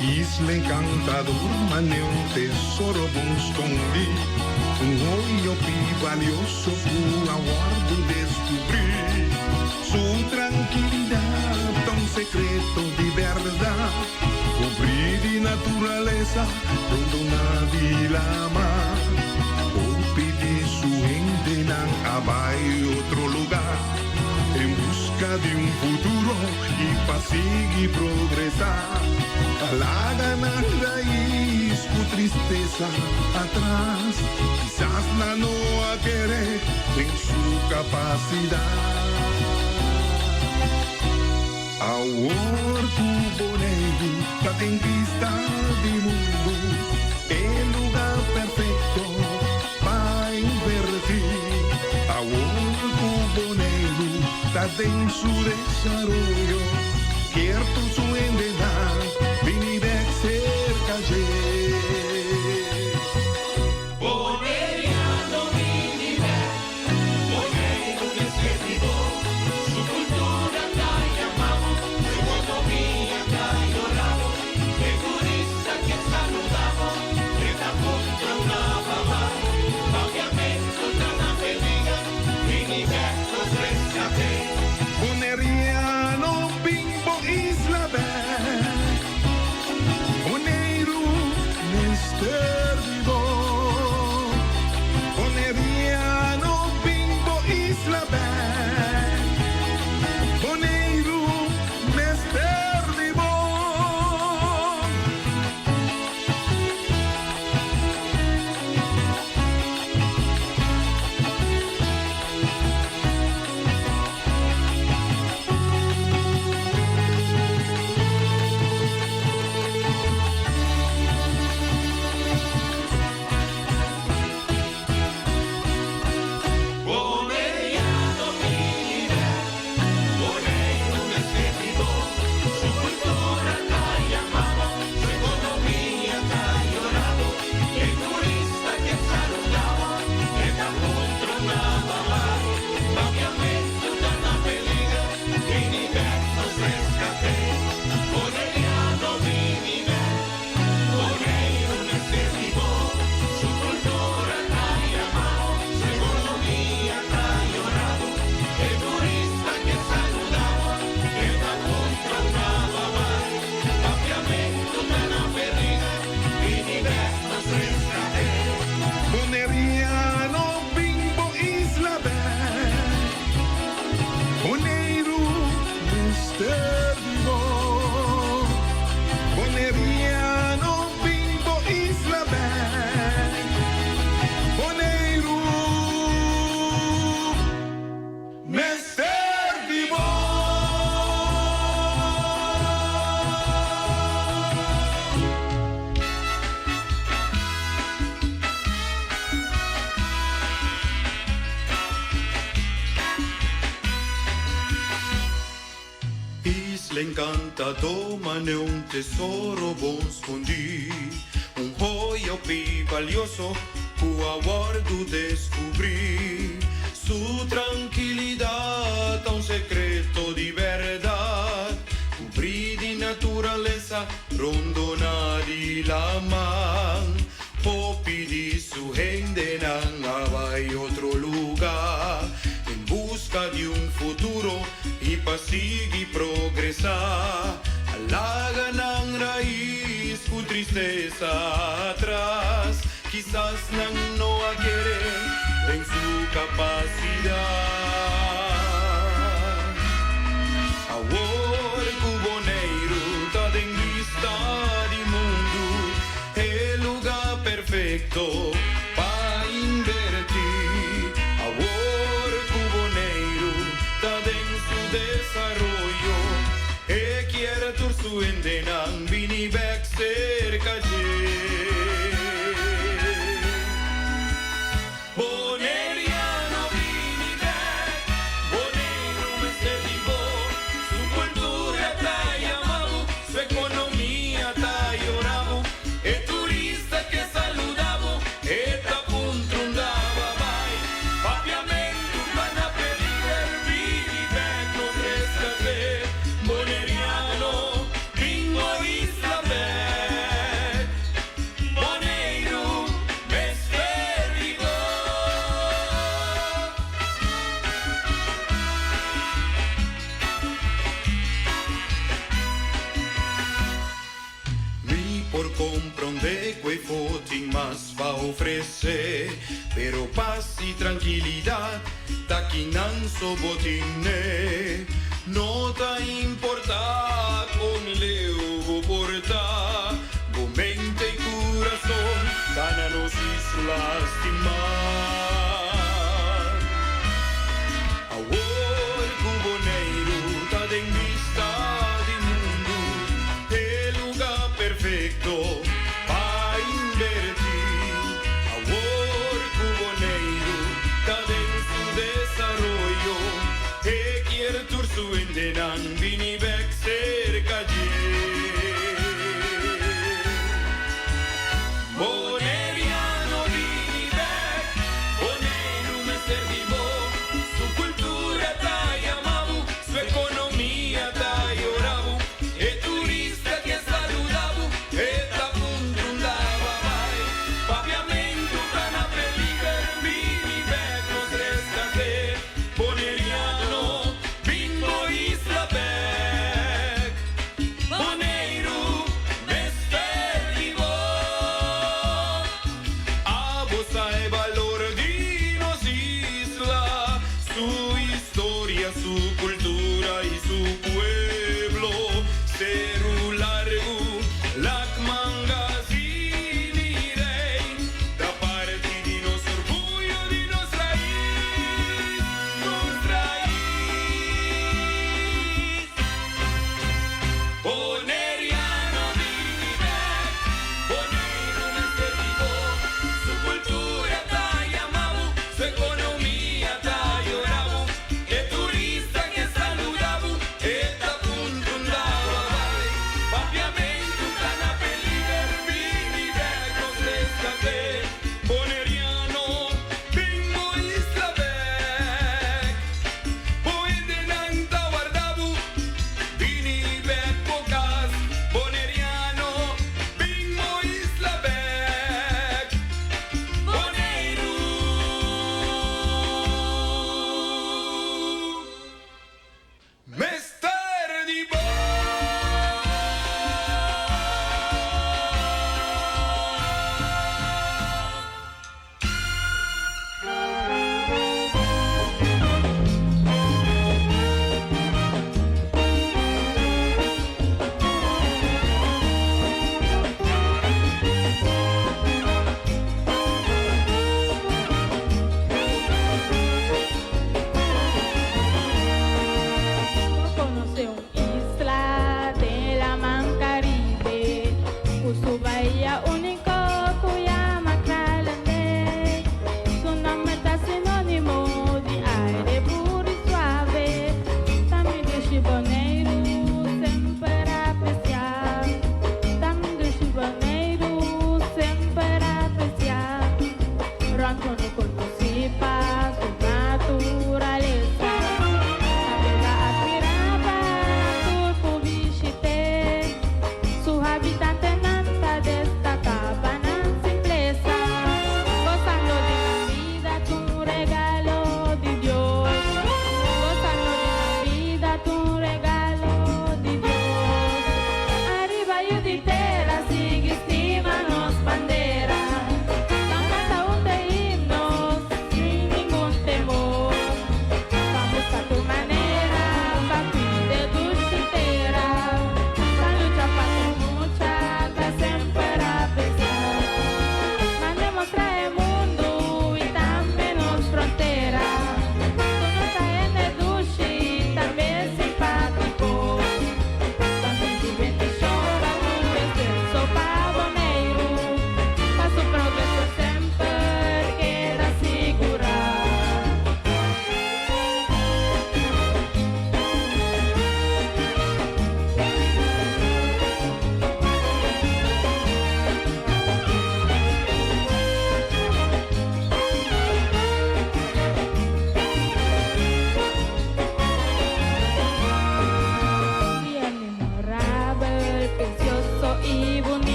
Isla encantador, mané un tesoro bom escondi. Olho valioso, aguardo descobrir. Su tranquilidad, un secreto de verdad. Cubrir de naturaleza, donde nadie la ama. O pedir su gente a otro lugar. En busca de un futuro y para seguir progresar. La ganar raíz, su tristeza atrás. Quizás la no a querer en su capacidad. Ahora tu boneiro, la conquista del mundo. El lugar perfecto para invertir. Ahora tu boneiro, está en su desarrollo. Cierto su endenar, venir de cerca Boneriano vive, boneiro descredido, su cultura la llamamos, su economía la lloramos, de turista que saludamos, que da contra una mamá, obviamente una feliga, viniversos rescate. Boneriano, Bimbo, Isla Bell, Boneiro, Mister Vivo. Boneriano, Bimbo, Isla Bell, Boneiro, Mister Vivo. Boneriano vive, boneiro descredido, su cultura la llamamos, su economía la lloramos, el turista que saludamos, que da contra una mamá, obviamente una feliga, viniversos rescate. Boneriano vive, boneiro descredido, su cultura la llamamos, su economía la lloramos, el turista que saludamos, que da contra una mamá, obviamente una feliga, viniversos rescate. Boneriano, Bimbo, Isla Bell, Boneiro, Mister Vivo. Boneriano, Bimbo, Isla Bell, Boneiro, Mister Vivo. Isla encantador, mané un tesoro bom escondi. Joia valioso, aguardo descobrir. Su tranquilidad, un secreto de verdad. Cubrir de naturaleza, rondona de la man. O pedir su gente a otro lugar. En busca de un futuro y para seguir progresar. La ganan raíz, su tristeza atrás. Quizás no a querer en su capacidad. Ahora cuboneiro está en vista del mundo. El lugar perfecto para invertir. Ahora cuboneiro está en su desarrollo. Quiere tur su endenan vini back cerca Boneriano vini back, boneiro este vivo, su cultura está llamado, su economía está llorado, el turista que saludamos, está punto andaba vai, papiamento van a pedir vini back nos rescate, Boneriano, bingo Isla Bell. paz y tranquilidad, taquinan sobotine. No te importa con leo porta, go mente y corazón, dánanos lastimar. Ahora cuboneiro, ta den vista de mundo, el lugar perfecto para invertir. Ahora cuboneiro, ta den su desarrollo, e quiere tur su endenan, vini back cerca de. Boneriano vini back,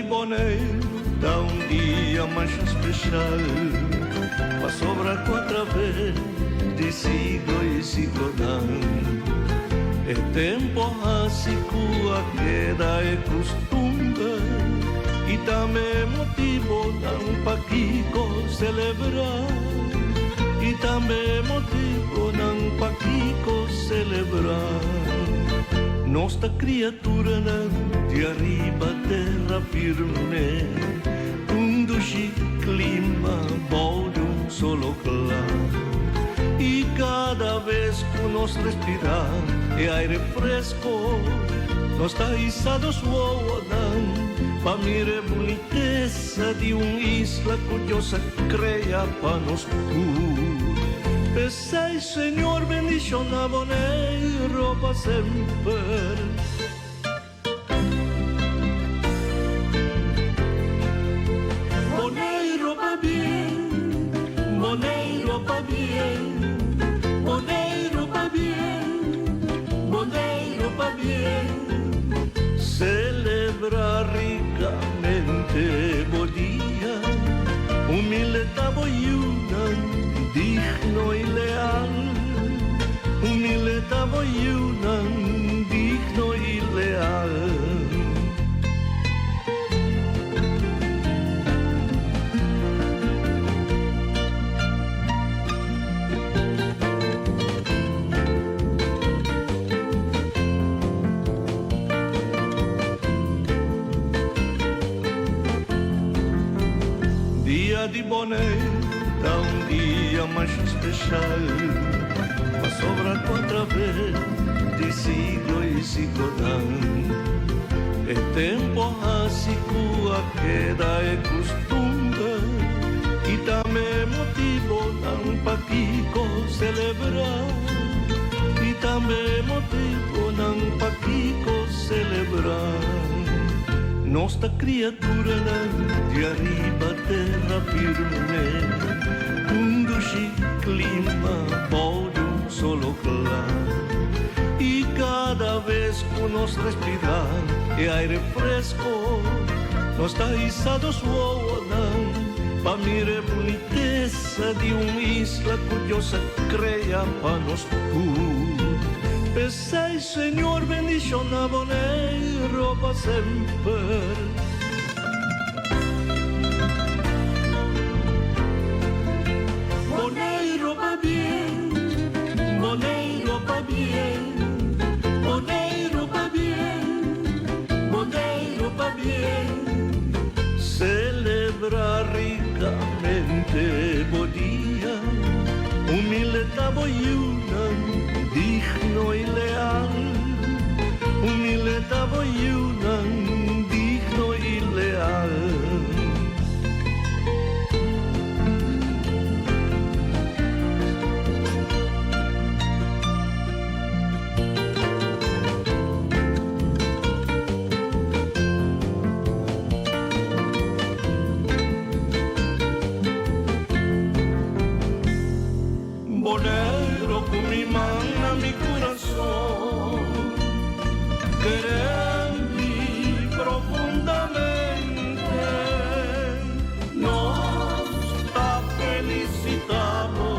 Boneiro dá dia mais especial, para sobrar outra vez de siglo e siglo não. É tempo assim que a queda é costume, e também motivo não para Kiko celebrar, e também motivo não para Kiko celebrar. Nossa criatura de arriba terra firme, doce clima bom de solo claro. E cada vez que nós respirar é aire fresco, nós tá içados voando para mirar a boniteza de isla curiosa crea para nós. Pensai, Senhor, bendición a Boneiro para sempre. Boneiro va bien, Boneiro va bien, Boneiro va bien, Boneiro va bien. Celebra ricamente Bodía, humilde taboyuna, digno y leal, humilde taboyuna, digno y leal. Dia de Boneiro dá dia mais especial, para sobrar outra vez de siglo e siglo não. É tempo assim que a queda é costume, e também motivo não para Kiko celebrar, e também motivo não para Kiko celebrar. Nossa criatura de arriba terra firme, doce clima bom de solo claro. E cada vez que nós respirar é aire fresco, nós tá içados voando para mirar a boniteza de isla curiosa crea para nós. Pensai, Senhor, bendición a Boneiro para sempre. Boneiro va bien, Boneiro va bien, Boneiro va bien, Boneiro va bien. Celebra ricamente Bodía, humilde taboyuna, digno y leal, humilde taboyuna, digno y leal. Boneiro con mi mano a mi corazón, querendo profundamente, nos está felicitamos.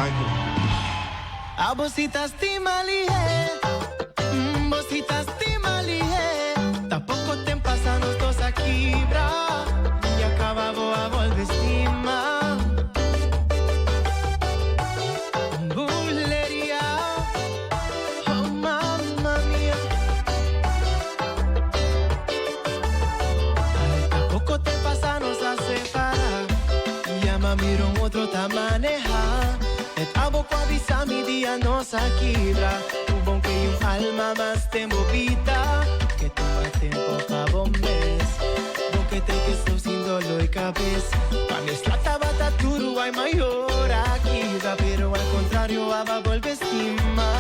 años. A vosita estimali, vosita estimali, tampoco te pasan los dos aquí, bra, y acabamos a volver estima. Bulería, oh mamma mía. Ay, tampoco te pasanos a separar, llama miro otro ta manejar. Et abo kwa avisa mi día nos aquibra. Tu bon que un alma más te movita. Que toma tiempo pa bon mes. Bon que te que estoy sin dolor y cabeza. Pa mi eslata bata turu hay mayor aquibra. Pero al contrario aba vuelve estima.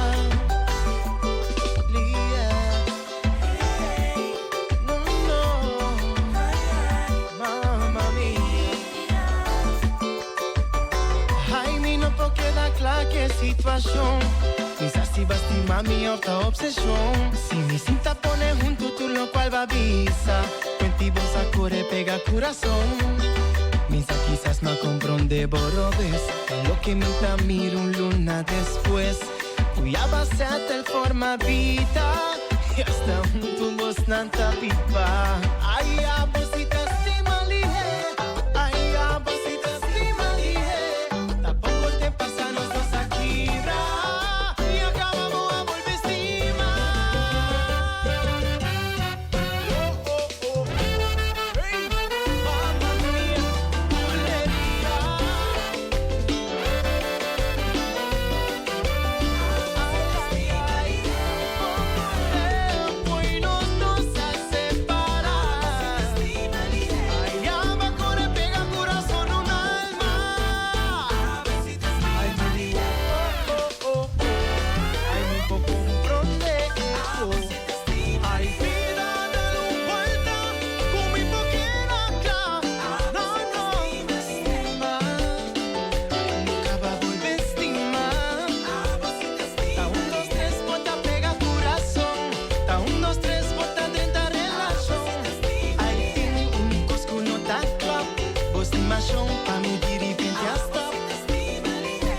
Que situación, quizás si va a estimar mi otra obsesión. Si mi cinta pone junto tú lo cual va a avisar. Contigo corre pega corazón. Misa quizás no comprende borobes. Lo que me miro un luna después. Cuya base hasta el forma vida. Y hasta junto vos nanta pipa. Ay, a vosita estima lige. Ay, a vosita estima lige. Tampoco te pasa los dos aquí, bra. Y acabamos a volver estima. Hey, mamma mía, bulería. Ay, ay, poco tiempo y nos dos a separar. Ay, llama, corre, pega corazón, un alma. Ay, mi ay, mi poco comprende. Ay, vida, dale un vuelta, con mi poquita acá. No, no, estima. Nunca va a volver estima. Ta un, dos, tres, bota, pega corazón. Ta un, dos, tres, bota, 30 relación. Ay, tiene únicos que no ta club. Vos estimación, pa' mi dirigente hasta.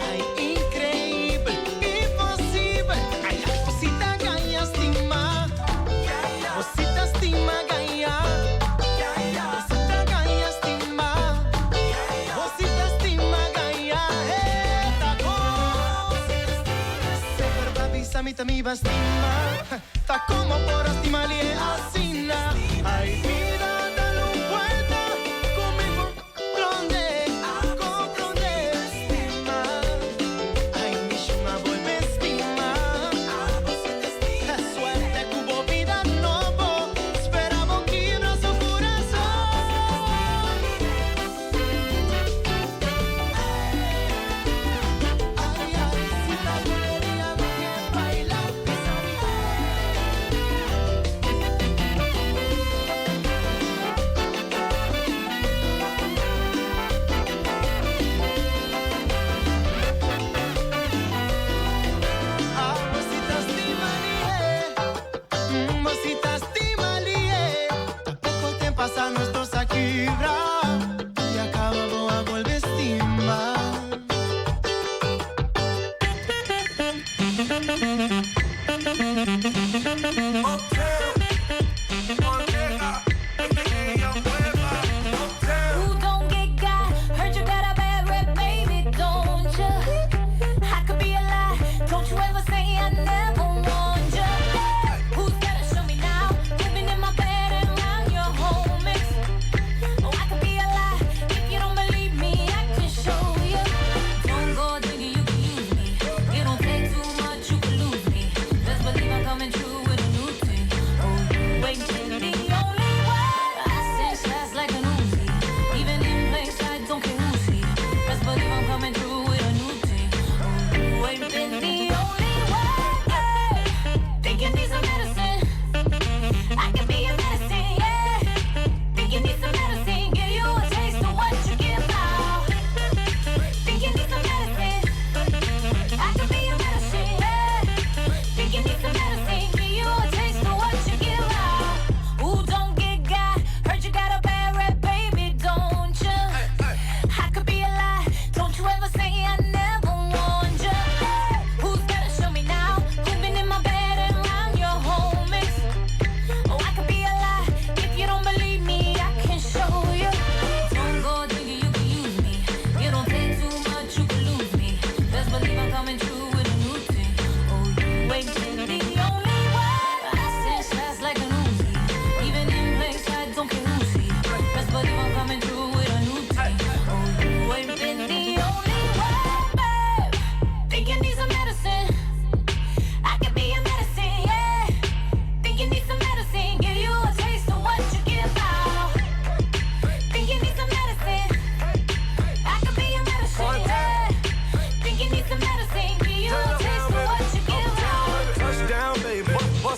Ay, increíble, imposible. Ay, la cosita gaya estima. Cosita estima gaya. Cosita gaya estima. Cosita estima gaya. Taco. Se verbaliza mi tamiba estima. Ta como por estimar y asina. Ay, vida, dale un vuelta. Conmigo, comprende. Comprende, estima. Ay, mi chuma vuelve estima. La suerte cubo vida novo. Esperaba que nuestro corazón. Ay, ay, si la gloria viene baila, pisa mi.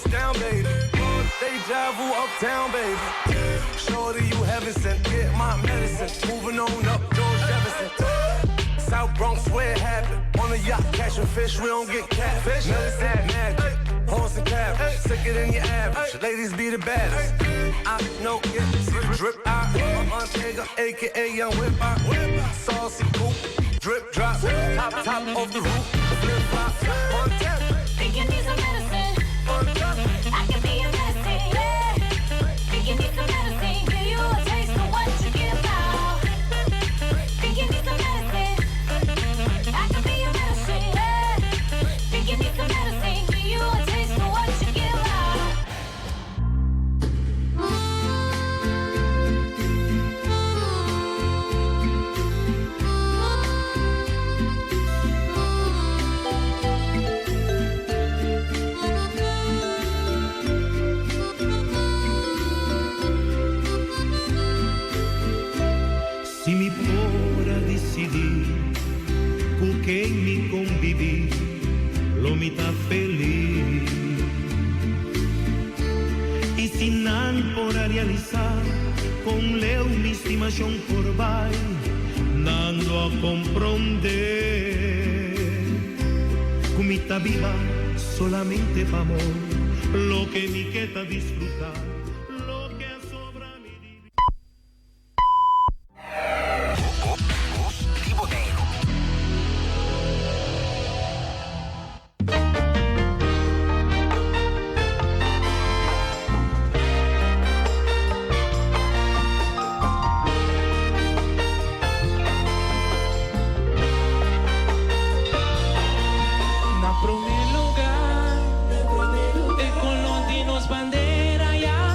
down, baby. Deja vu uptown, baby. Shorty, you heaven sent. Get my medicine. Moving on up, George Jefferson. South Bronx, where it happened. On a yacht, catching fish, we don't get catfish. Medicine, magic. Horse and carriage, sicker than your average. Ladies be the baddest. I know it. See the drip out. My Ortega, aka Young Whip out. Saucy coupe, drip drop. Top off the roof. Flip flop. On tap. Think you need some medicine? I can be your medicine. Yeah. Think you need some medicine? Give you a taste of what you give out. Think you need some medicine? I can be your medicine. Yeah. Think you need some medicine? Give you a taste of what you give out. Se me for a decidir com quem me convivi, lo me tá feliz. E se não for a realizar com leu minha estimação por vai, dando a compreender que me tá viva solamente pa' amor, lo que me queda disfrutar. Na primeiro lugar, de colontinos bandeira ya.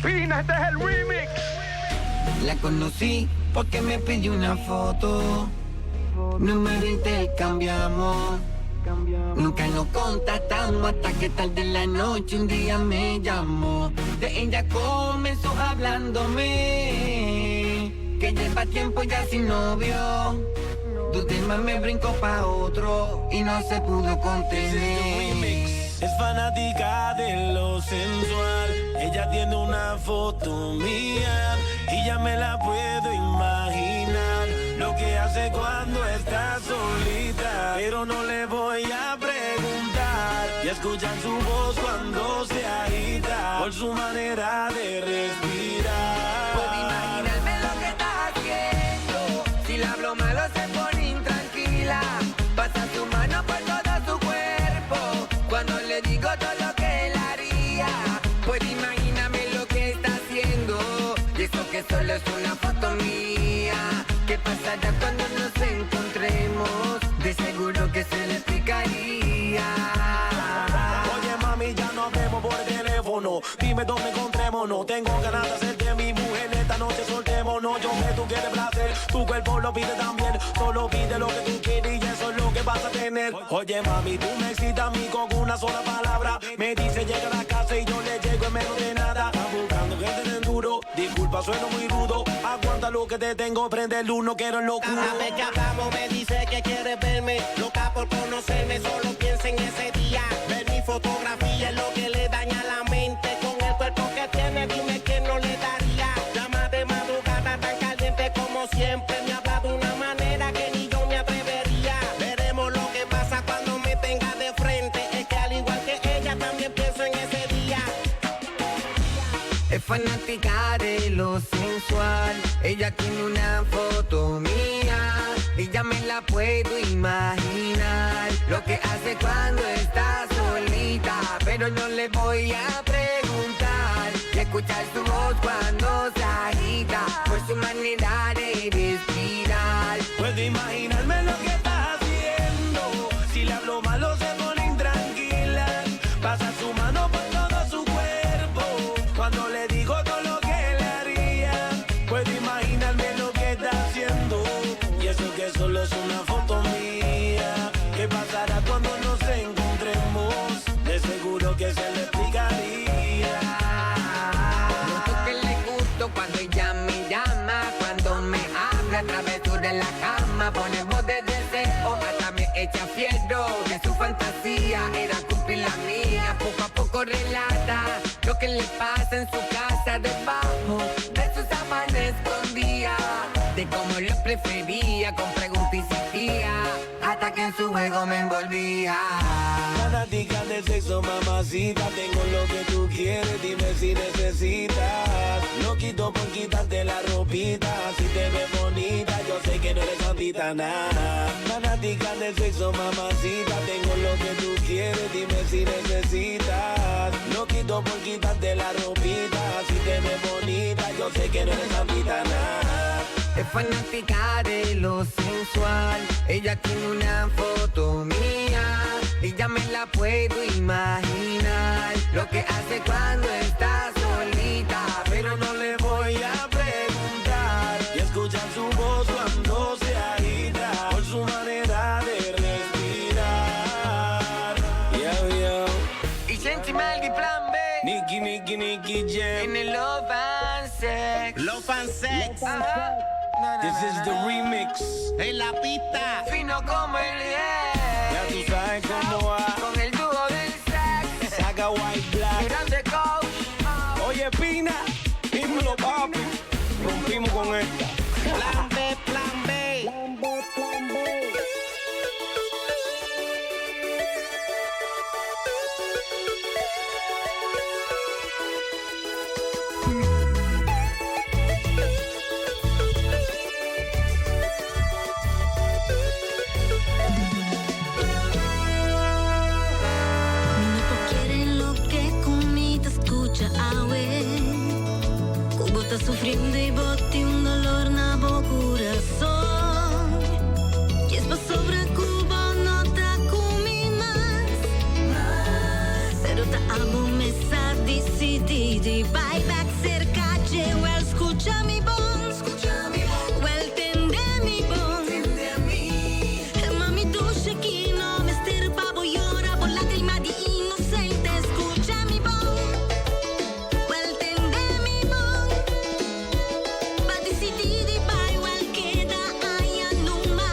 Pina, este es el remix. La conocí porque me pidió una foto. Número intercambiamos. Nunca nos contactamos hasta que tarde en la noche un día me llamó. De ella comenzó hablándome que lleva tiempo ya sin novio. Tu tema me brincó pa' otro y no se pudo contener. Es fanática de lo sensual. Ella tiene una foto mía y ya me la puedo imaginar. Lo que hace cuando está solita, pero no le voy a preguntar. Y escuchan su voz cuando se agita por su manera de respirar. Puedo imaginarme lo que está haciendo. Si le hablo malo se pone intranquila. Pasa su mano por todo su cuerpo cuando le digo todo lo que él haría. Puedo imaginarme lo que está haciendo. Y eso que solo es una foto mía. ¿Qué pasará cuando nos encontremos? De seguro que se le explicaría. Oye mami, ya no hablemos por teléfono. Dime dónde encontrémonos. Tengo ganas de hacerte mi mujer. Esta noche soltémonos. Yo sé tú quieres placer. Tu cuerpo lo pide también. Solo pide lo que tú quieres y eso es lo que vas a tener. Oye mami, tú me excitas a mí con una sola palabra. Me dice llega a la casa y yo le llego en menos de nada. Estás buscando que te den duro. Disculpa, sueno muy rudo. Aguanta lo que te tengo, prende el uno, quiero el locuro. Cada vez que hablamos me dice que quiere verme. Loca por conocerme, solo piensa en ese día. Ver mi fotografía es lo que le daña la mente. Con el cuerpo que tiene, dime que no le daría. Llama de madrugada tan caliente como siempre. Me habla de una manera que ni yo me atrevería. Veremos lo que pasa cuando me tenga de frente. Es que al igual que ella también pienso en ese día. Es fanática de lo sensual. Ella tiene una foto mía y ya me la puedo imaginar. Lo que hace cuando está solita, pero no le voy a preguntar. Y escuchar su voz cuando se agita por su manera de respirar. Puedo imaginarme lo que está haciendo. Si le hablo malo se pone intranquila. Pasa su mano por todo su cuerpo cuando le digo todo lo que le haría. Puedo imaginarme lo que está haciendo. Y eso que solo es una foto mía. ¿Qué pasará cuando nos encontremos? De seguro que se le explicaría. Noto que le gusto cuando ella me llama, cuando me habla a través de la cama. Pone voz de deseo, hasta me echa fierro. Que su fantasía era cumplir la mía. Poco a poco relata lo que le pasa en su casa, debajo de sus sábanas escondía. De cómo lo prefería, con preguntas insistía, hasta que en su juego me envolvía. Fanática de sexo, mamacita. Tengo lo que tú quieres, dime si necesitas. No quito por quitarte la ropita. Si te ves bonita, yo sé que no eres santita, nada. Fanática de sexo, mamacita. Tengo lo que tú quieres, dime si necesitas. No quito por quitarte la ropita. Si te ves bonita, yo sé que no eres santita, nada. Es fanática de lo sensual. Ella tiene una foto mía y ya me la puedo imaginar. Lo que hace cuando está solita, pero no le voy a preguntar. Y escuchar su voz cuando se agita por su manera de respirar. Yo, yo. Y Sentimental y Plan B. Nicky Jam. En el Love and Sex. Love and Sex. This is the remix. En la pista. Fino como el Ya tú sabes cómo va. con el dúo del sex. Saga White Black. Grande coach. Oye, Pina, dímelo, papi. Rompimos con esta. Plan B, plan B. Está sufriendo y bote un dolor na bo corazón. Y es pa' sobre Cuba no te comí más. Pero te amo me sabe decididi, vai back cercace, well, escúchame bon, well, tendemi bon, mami tu que no me estirpa, voy llora por lágrima di inocente, escúchame bon, well, tendemi bon, va decididi, vai, well, queda allá numa,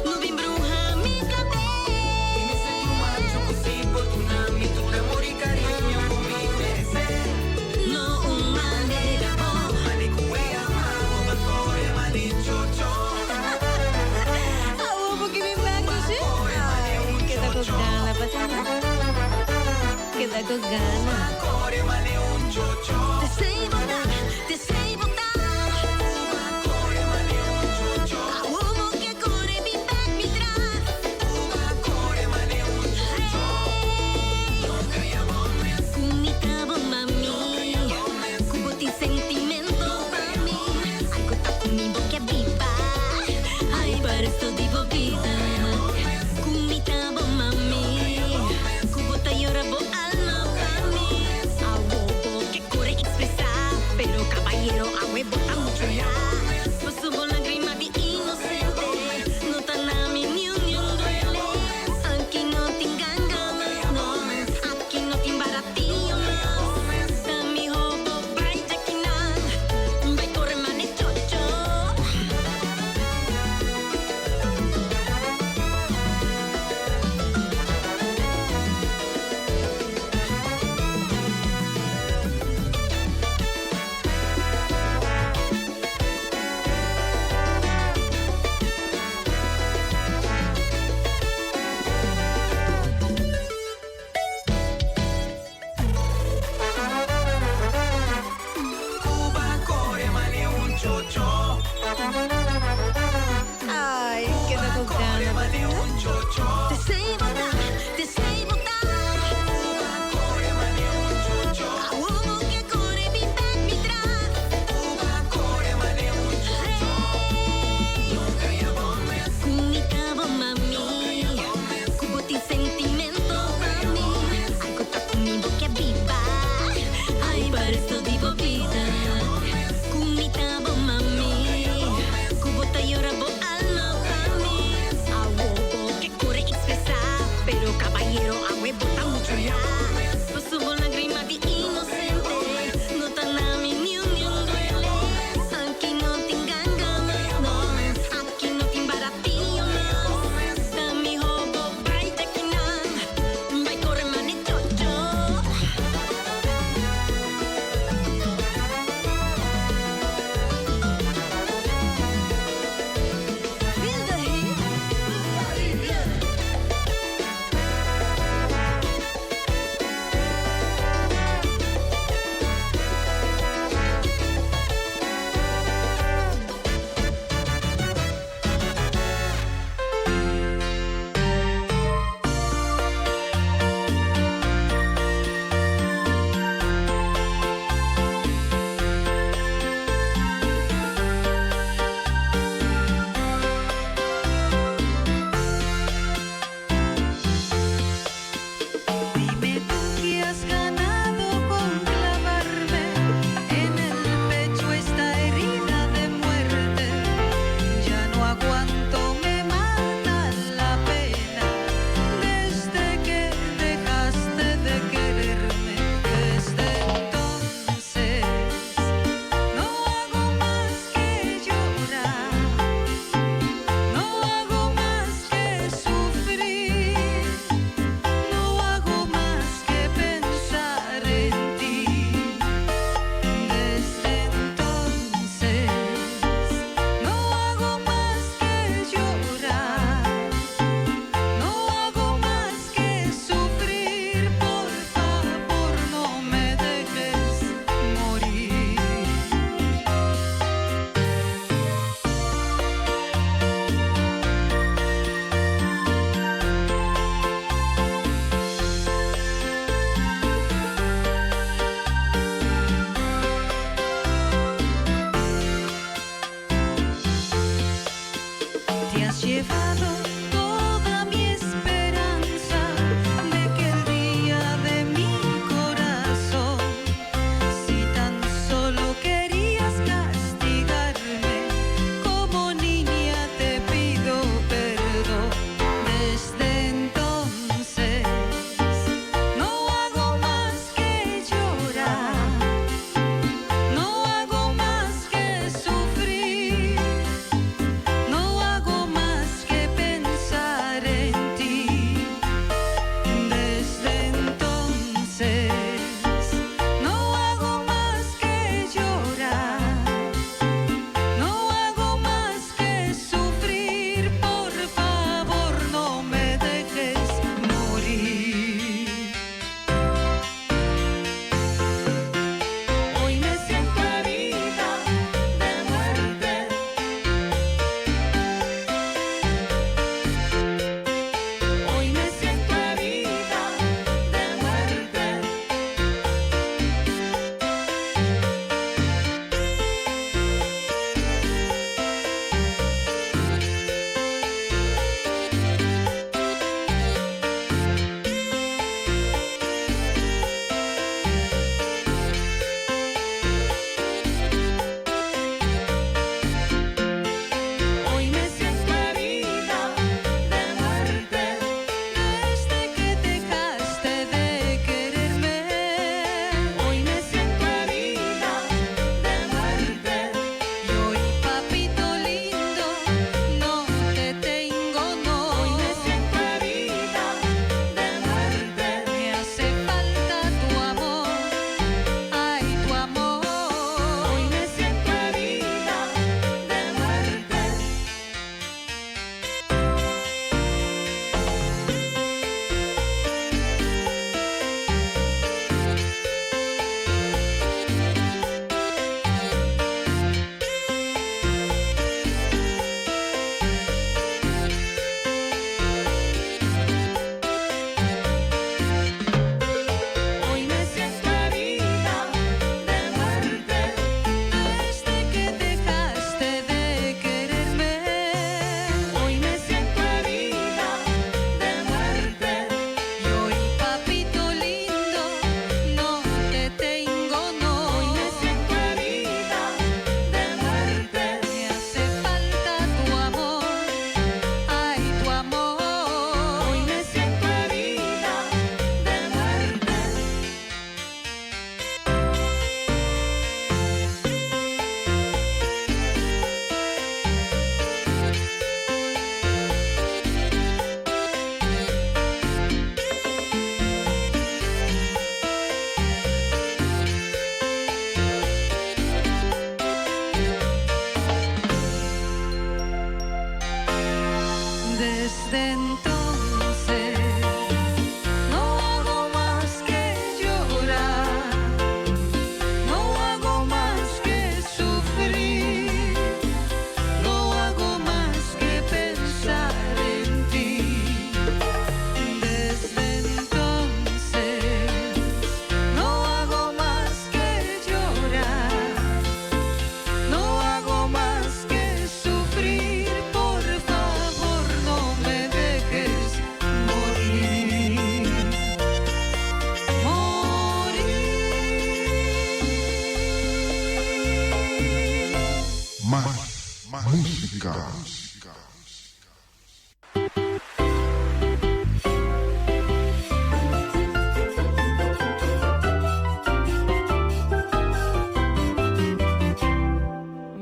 no vi bruja mi cabello. Dime se tu macho così por una mitura, amor y cariño con mi merece. No una manera bon, Mani cue amavo, ma cuore mani chocho. ah, porque mi bago sí, ay, queda con gana, patrona, queda con gana. Cuore mani un chocho. Te sei botar, te sei botar. Cuore mani un chocho. A uomo che corre mi back mi tra. Cuore mani un chocho. Nunca llamame así. Comunicavo mami, cubo ti sentimento para mí. Ay, conta conmigo que viva. Ay, para esto digo vida. Comunicavo mami, cubo te llorabo alma para mí. A uomo que corre expresar, pero caballero a huevo está mucho ya. Paso por lágrima de inocente, no tan a mi ni un duele. Aquí no te engañas, no, aquí no te embaratillo, no. Da mi hobo, vai jaquina, vai corre mane chocho. Cuba, cuore mani un chocho. Ay, queda con Cuore gana, mani un chocho. te sei botar, te sei botar. Cuore mani un chocho. A uomo che corre mi back mi tra. Cuore mani un chocho. Nunca llamame así. Comunicavo mami, cubo ti sentimento para mí. Ay, conta conmigo que viva. Ay, para esto digo vida. Comunicavo mami, cubo te llorabo alma para mí. A huevo que corre expresar, pero caballero a huevo está mucho ya. Paso por lágrima de inocente, no tan a mí ni un duele. Aquí no te engañas, no, aquí no te embaratillo, no. Da mi hobo, vai jaquina, vai corre mane chocho. Feel the heat.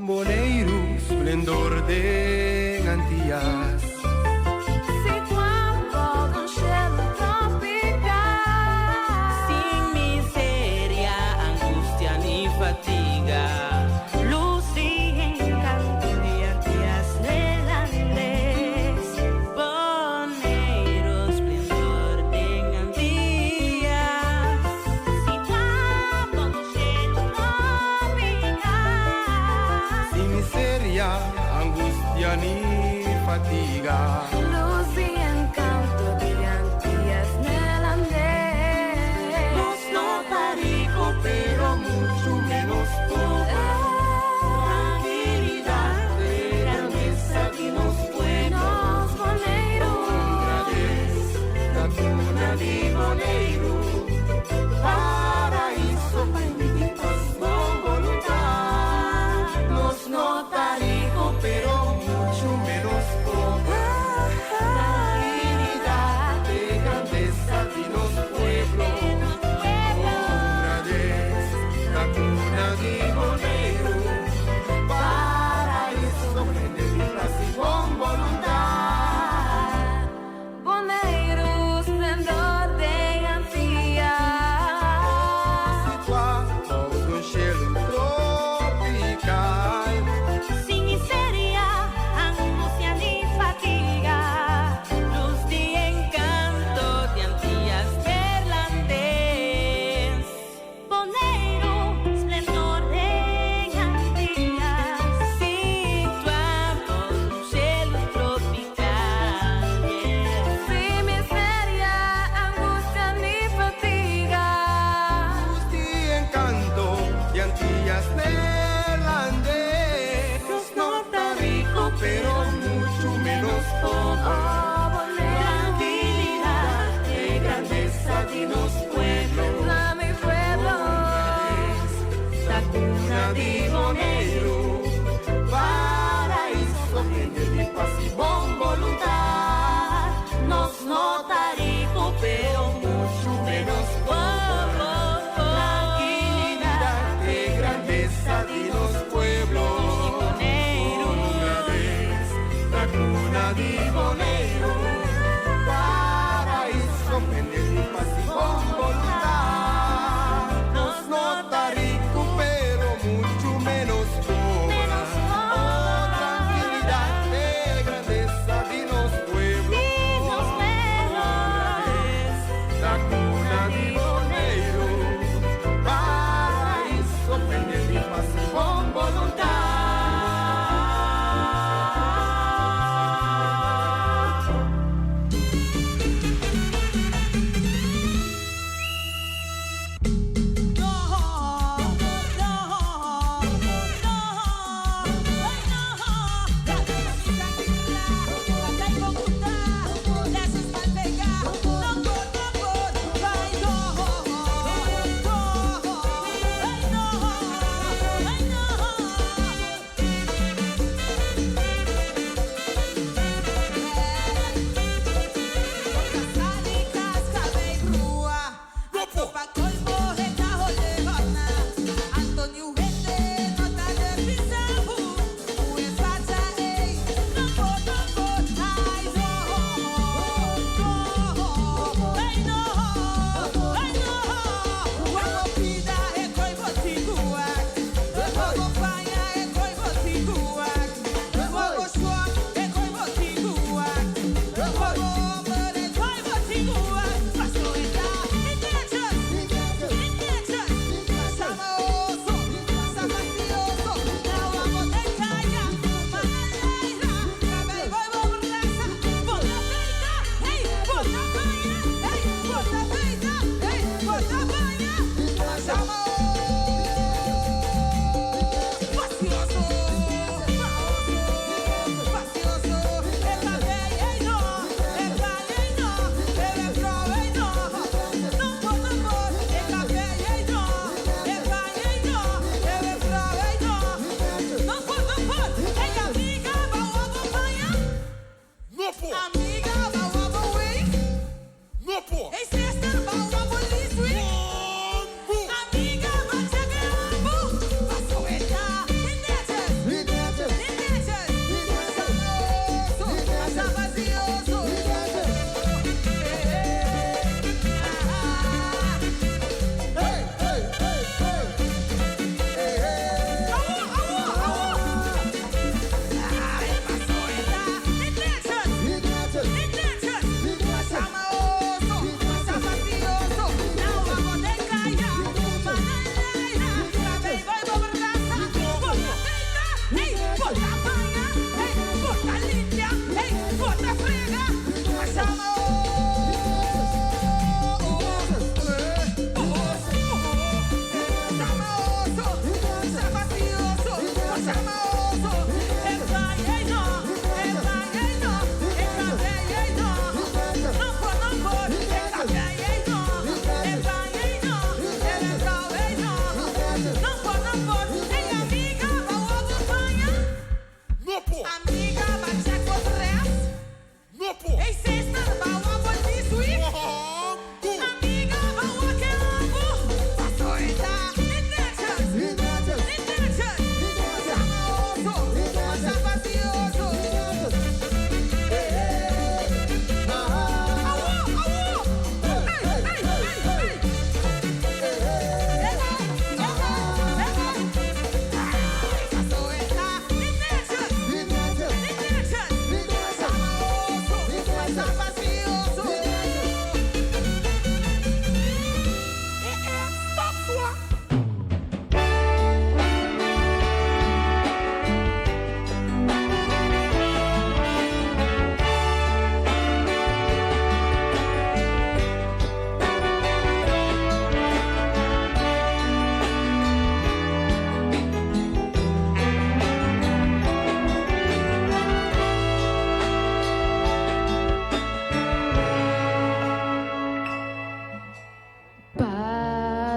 Boleiro, esplendor de Antillas. Sin miseria, angustia ni fatiga. Luz y encanto de Antillas.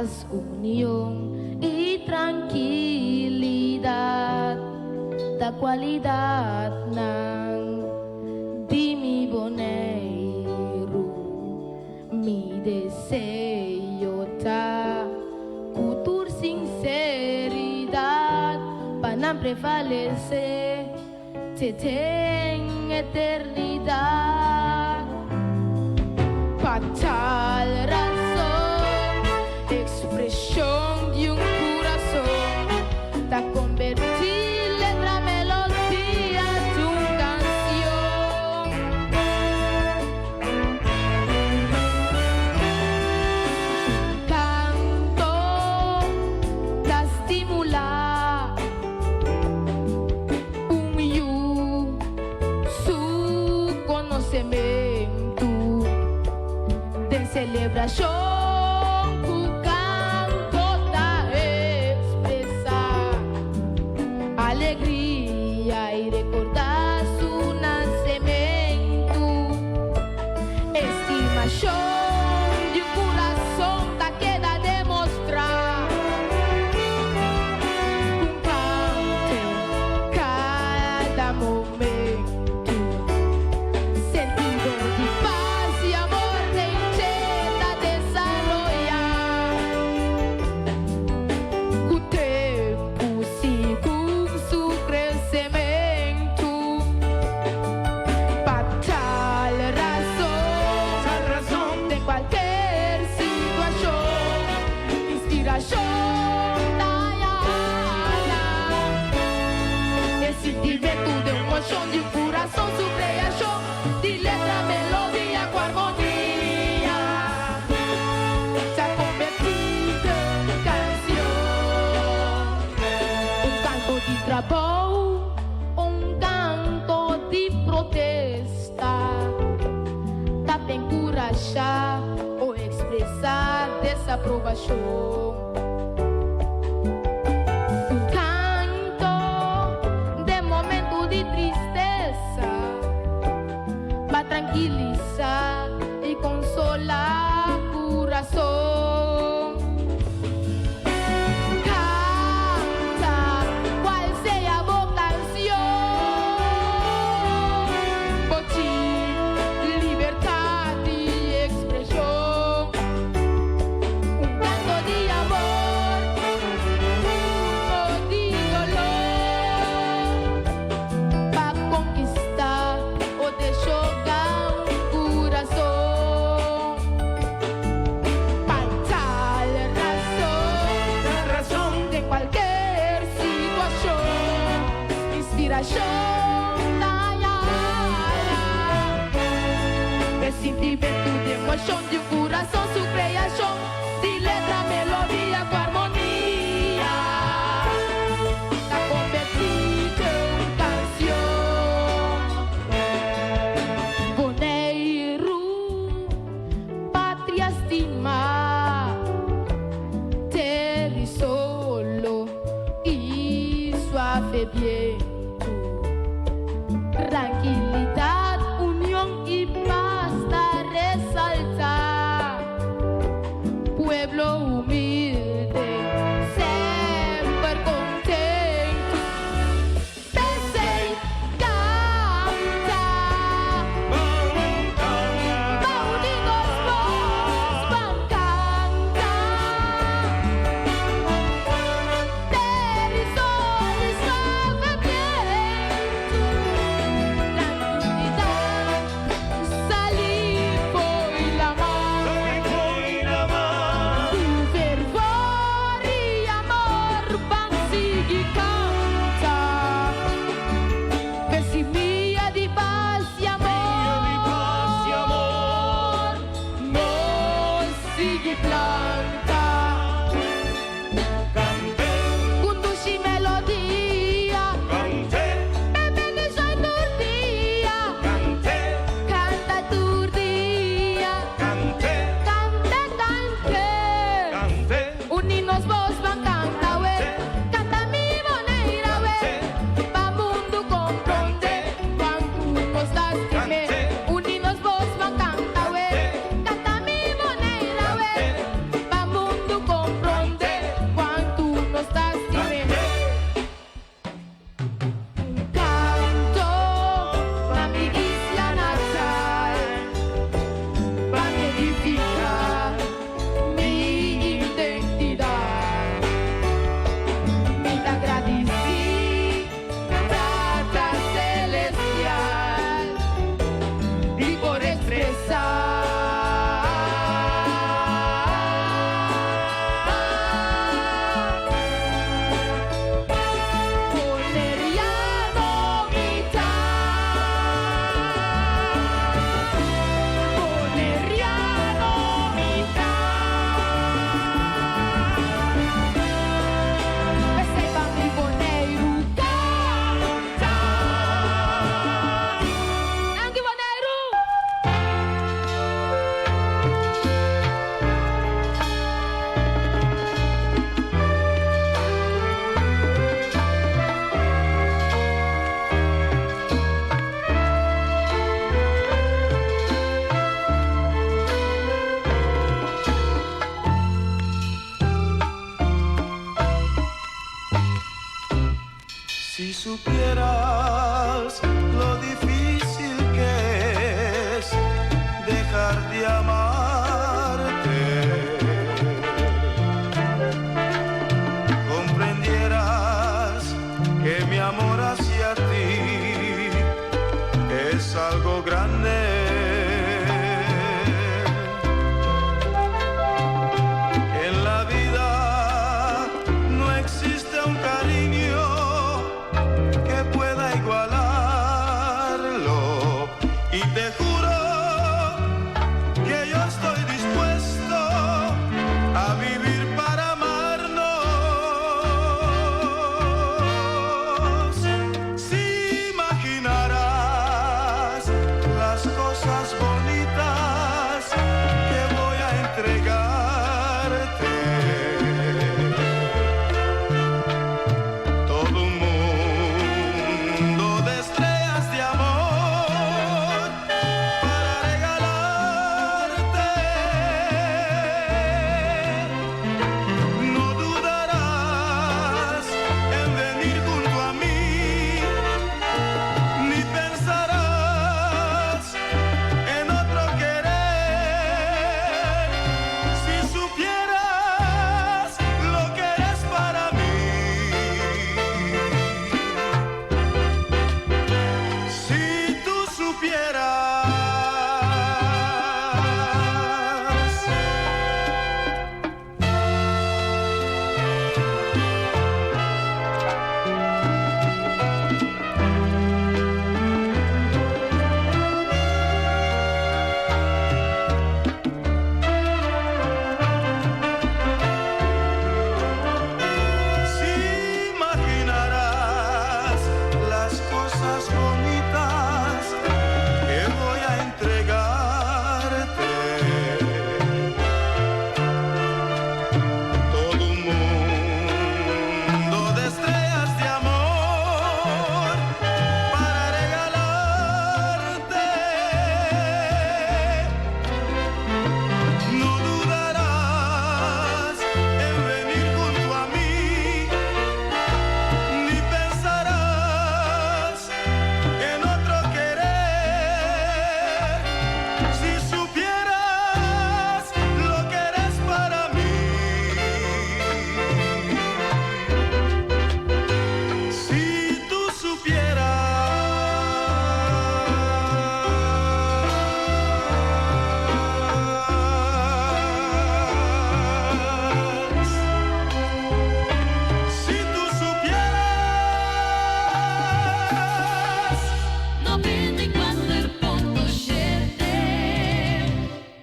paz, unión y tranquilidad, da qualidad ng di mi boneiro, mi deseo ta cultura sinceridad para prevalecer te ten eternidad. Fatal razón, expresión de un corazón, ta convertir letra melodía de una canción. Canto ta estimular su conocimiento de celebración, tu canto da expresar alegría y recordar su nacimiento, estimación de un corazón da queda demostrar un canto cada momento, sentido de paz y amor de intenta desarrollar. O tempo sigue su crecimiento, para tal razón de cualquier situación, inspiración tallada, el sentimento de emoción de un corazón, su creación de letra, melodía con armonía, se ha convertido en canción, un canto de trabajo, un canto de protesta, para encorajar ou expressar desaprovação. Um canto de momento de tristeza, para tranquilizar e consolar o coração. Canta qual seja a vocação, bote liberdade e expressão. Um canto de amor ou de dolor, para conquistar ou de jogar um coração. Para tal razão, de qualquer situação, inspiração tallada, el sentimento de emoção de um coração, su creação de letra, melodia com harmonia, está convertido em canção. Boneiro, pátria estimar, ter solo e suave viento, tranquilidad, unión y paz da resaltar. Pueblo humilde, siempre contento. Pensei, canta, Baudinos vos van cantar. Ter sol e suave viento, tranquilidad, salivo y la mar, tu fervor y amor van seguir cantar. Pessimia de paz e amor, nos sigue planta. Conduce melodia, bebe de soy turdia, canta turdia, cante, uninos vos van canta we, canta mi boneira we, pa mundo comprender, quanto gostas de me, uninos vos van canta we, canta mi boneira we, pa mundo Si supieras lo difícil que es dejar de amarte, comprendieras que mi amor hacia ti es algo grande. En la vida no existe un cariño que pueda igualarlo, y te juro que yo estoy dispuesto a vivir para amarnos. Si imaginarás las cosas bonitas que voy a entregarte, todo un mundo de estrellas de amor para regalarte, no dudarás en venir junto a mí, ni pensarás en otro querer. Si supieras lo que eres para mí, si tú supieras. Si imaginarás las cosas bonitas que voy a entregarte, todo un mundo de estrellas de amor para regalarte, no dudarás en venir junto a mí, ni pensarás en otro querer. Si supieras lo que eres para mí, si tú supieras, si tú supieras. 94.7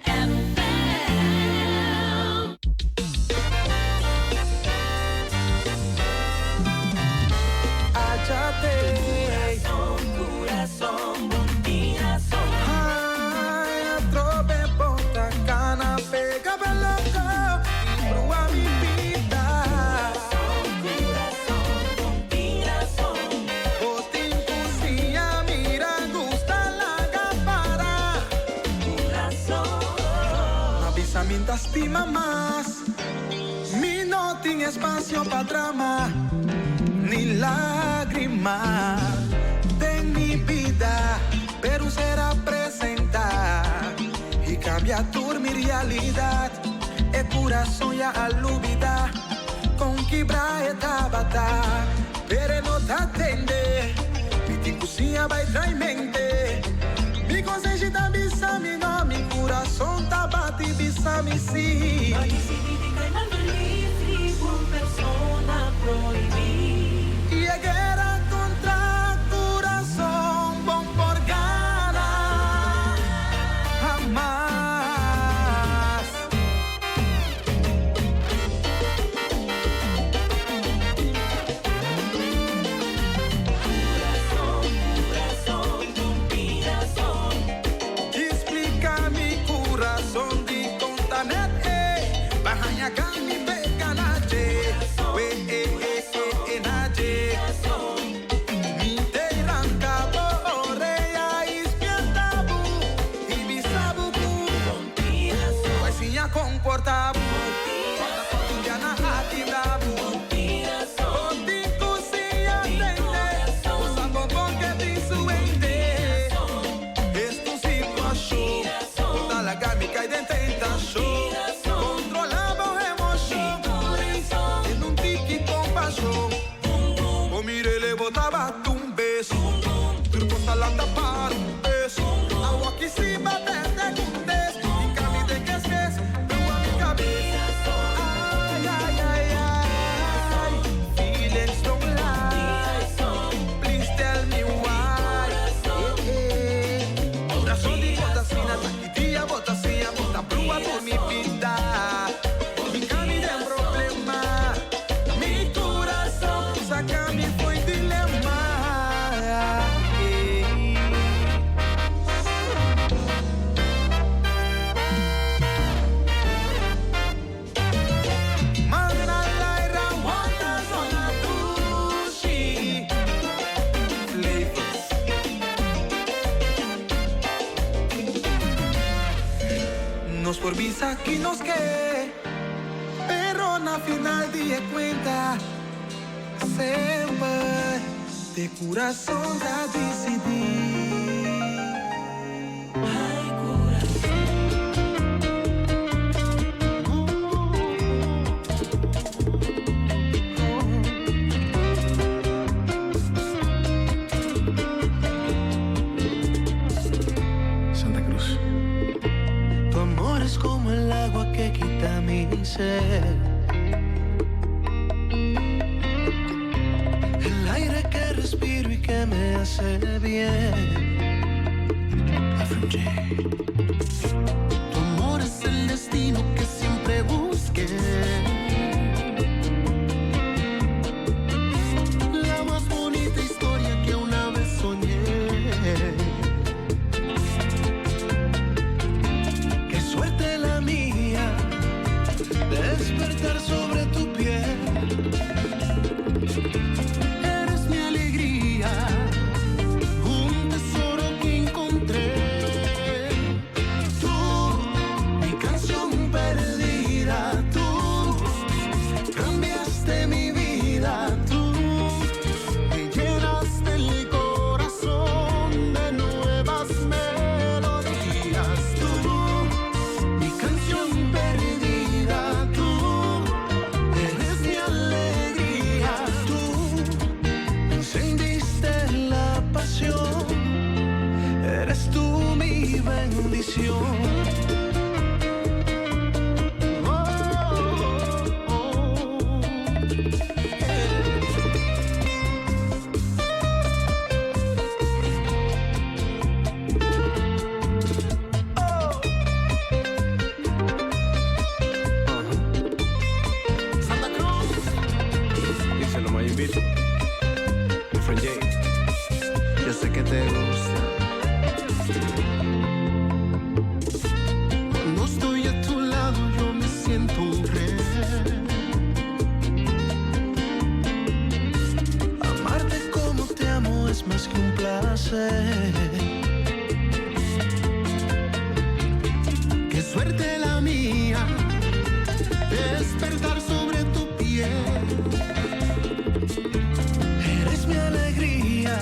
FM. Áchate, Corazón, corazón. ay, atrope ponta cana, pega bel loco y brua mi vida. Corazón, Botín cocina, mira, gusta la capara. corazón. Avisamiento estima más, mi no tiene espacio para drama, ni lágrimas de mi vida, pero será presentar y cambia tu mi realidad. El corazón ya alubida, con quebra etabata, pero no te atende, mi tincucia va y trae mente. Mi consejo ta bisa mi no, mi corazón ta bate bisa mi si. Y guerra contra corazón, bom por gana, jamás. Explica mi corazón de contanet, bahaya kami bekanaje, we naje. Mi teirangka borea ispiantabu, ibisabuku, vai sinha comportabu, quando a cotidiana atidabu. Botico se atende, pensa que nos quer, pero na final dia cuenta sempre de coração já decidir. Como el agua que quita mi sed, el aire que respiro y que me hace bien. Tu amor es el destino que siempre busqué, la más bonita historia que una vez soñé. Despertar sobre tu piel, eres mi alegría, un tesoro que encontré. Tú, mi canción perdida, tú cambiaste mi vida, tú me llenaste el corazón de nuevas melodías. Tú, mi canción perdida, eres tú mi bendición. Santa Cruz, díselo Mayimito, mi friend Jay, yo sé que te gusta. Cuando estoy a tu lado yo me siento un rey. Amarte como te amo es más que un placer. Qué suerte la mía, despertar sobre tu piel. Eres mi alegría,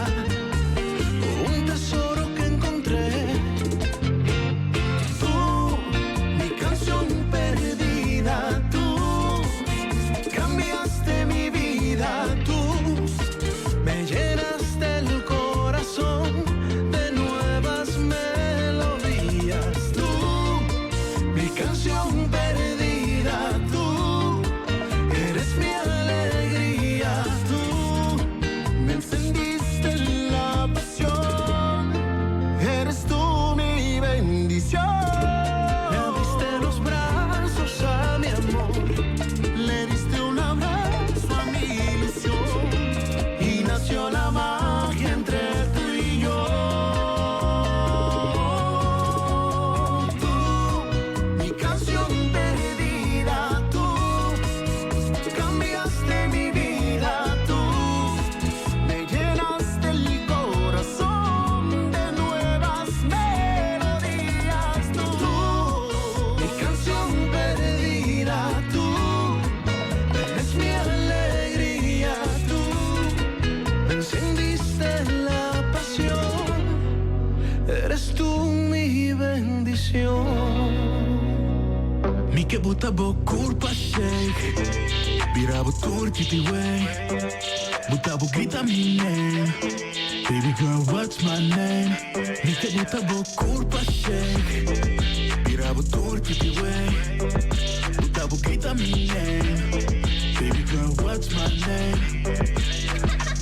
un tesoro que encontré. Tú, mi canción perdida, tú cambiaste mi vida, tú me llenaste el corazón de nuevas melodías. Tú, mi canción perdida, tú eres mi alegría, tú me encendiste la pasión. Eres tú mi bendición. Me abriste los brazos a mi amor, le diste un abrazo a mi ilusión y nació la magia entre tú y yo. Tú, mi canción perdida, tú cambiaste mi vida, tú me llenaste el corazón de nuevas melodías. Tú, mi canción perdida, tú eres mi alegría, tú me encendiste la pasión. Eres tú mi bendición. Mi que buta bo culpa shake, viravo turki ti way, buta bo grita mi name. Baby girl, what's my name? Mi que buta bo culpa shake, viravo turki ti way, buta bo grita mi name. Baby girl, what's my name?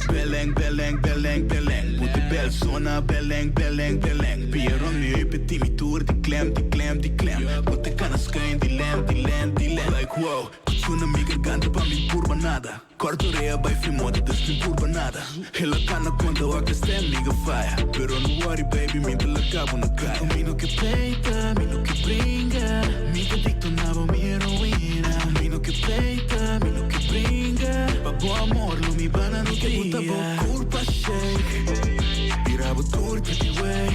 Beleng, beleng, beleng, beleng. Moet de bel zona, beleng, beleng, beleng. Piero nu petit mi tour, die klem, die klem, die klem. Moet de canas kein, die lamp, die lamp, die lamp. Like wow, kuna mi garganta pa mi curva nada. Cortorea by fimoda, dus mi curva nada. Hela cana quando a que stem nigga fire. Pero no worry baby, mi te la cabo no cae. Mi no que peita, mi no que bringa. Mi te dicto nabo mi heroína. Mi no que peita, mi no que bringa. Papo amor, lo mi bana no que buta bo culpa shake. Viravo turki ti way,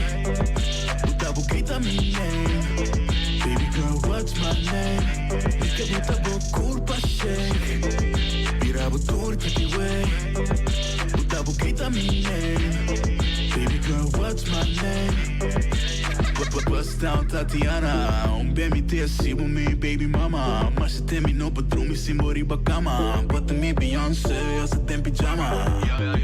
buta bo grita mi name. Baby girl, what's my name. Mikä buta bo kulpa shake. Pira bo turkiti way. Buta bo kita mi name. Baby girl, what's my name? Bust down Tatiana. Bemi te asibo me baby mama. Mas se temi no patrumi simbori bakama. Bota me Beyoncé, eu se tem pijama. Yeah.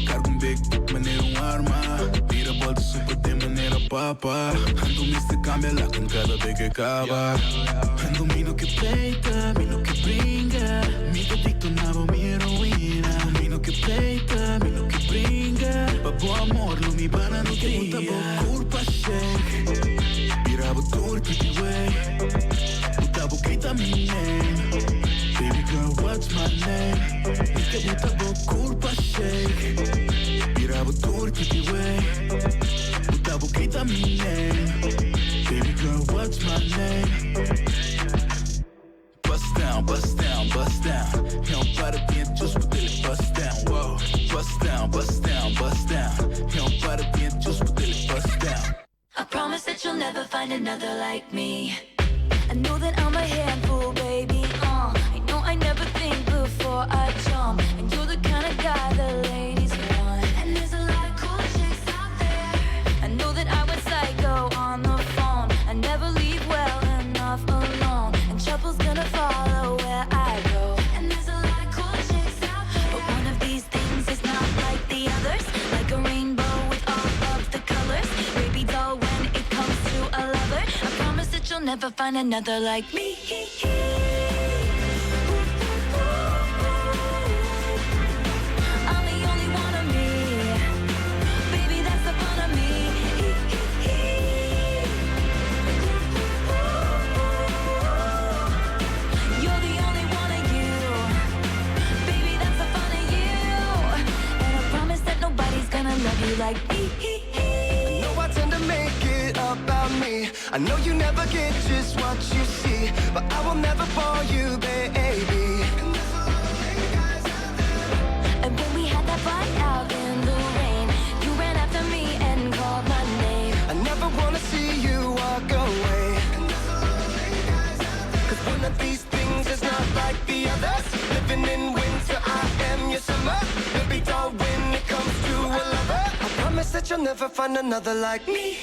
Cargo big maneira arma. Tira volta super de maneira papa. Ando Mr. Cambela com cada vez que acaba. Ando mino que peita, mino que brinca. Mi adicto nabo mi heroína. Mino que peita, mino que brinca. Papo amor, lo mi bana no te puta bo culpa shake. Pirabo turkey way. Puta bo kita mi name. Baby girl, what's my name? Mikä buta bo culpa shake. Pirabo turkey way. Puta bo kita mi name. Baby girl, what's my name? Bust down, bust down, bust down. Não para dentro, just put it bust down. Whoa, bust down, bust down, bust down. Não para dentro, just put it bust down. I promise that you'll never find another like me. I know that I'm a handful, baby. I know I never think before I jump. And you're the kind of guy the ladies want. And there's a lot of cool chicks out there. I know that I went psycho on the phone. I never leave well enough alone. And trouble's gonna follow where I go. And there's a lot of cool chicks out there. But one of these things is not like the others. Like a rainbow with all of the colors. Baby doll, when it comes to a lover, I promise that you'll never find another like me. I'm the only one of me. Baby, that's the fun of me. You're the only one of you. Baby, that's the fun of you. And I promise that nobody's gonna love you like me. I know I tend to make it about me. I know you never get just what you see, but I will never fall you, baby. And when we had that fight out in the rain, you ran after me and called my name. I never wanna see you walk away. Cause one of these things is not like the others. Living in winter, I am your summer. Baby doll, when it comes to a lover, I promise that you'll never find another like me.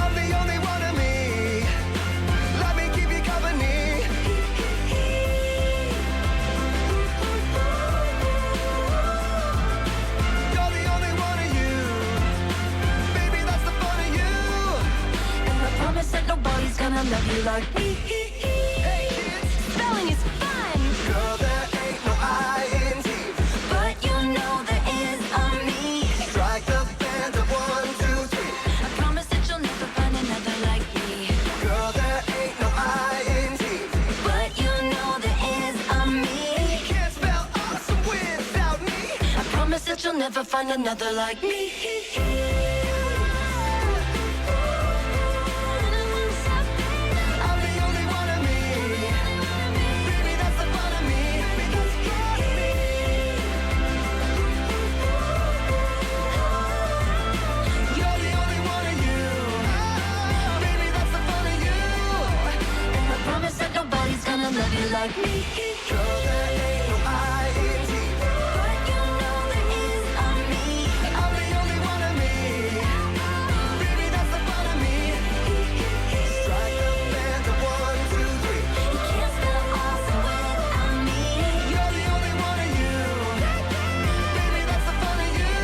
I'm the only one of me. Let me keep you company. You're the only one of you. Baby, that's the fun of you. And I promise that nobody's gonna love you like me. Hey kids, Spelling is fun, girl, there ain't no I-N-T. but you know there is a me. Strike the band of 1, 2, 3. I promise that you'll never find another like me. Girl, there ain't no I-N-T. But you know there is a me. Can't spell awesome without me. I promise that you'll never find another like me. I'm the only one of me. Baby, that's the fun of me. Because you're me. You're the only one of you. Baby, that's the fun of you. And I promise that nobody's gonna love you like me. Girl, there ain't no I-N-T. But you know there is a me. I'm the only one of me. Baby, that's the fun of me. Strike the band of 1, 2, 3. You can't spell awesome without me. You're the only one of you. Baby, that's the fun of you.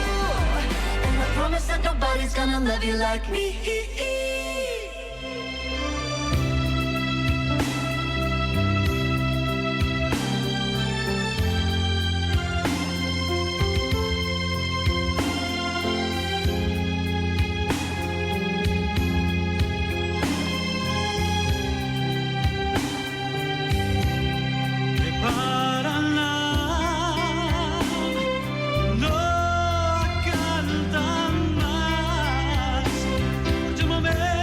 And I promise that nobody's gonna love you like me. Prepárala, no canta más. Último momento.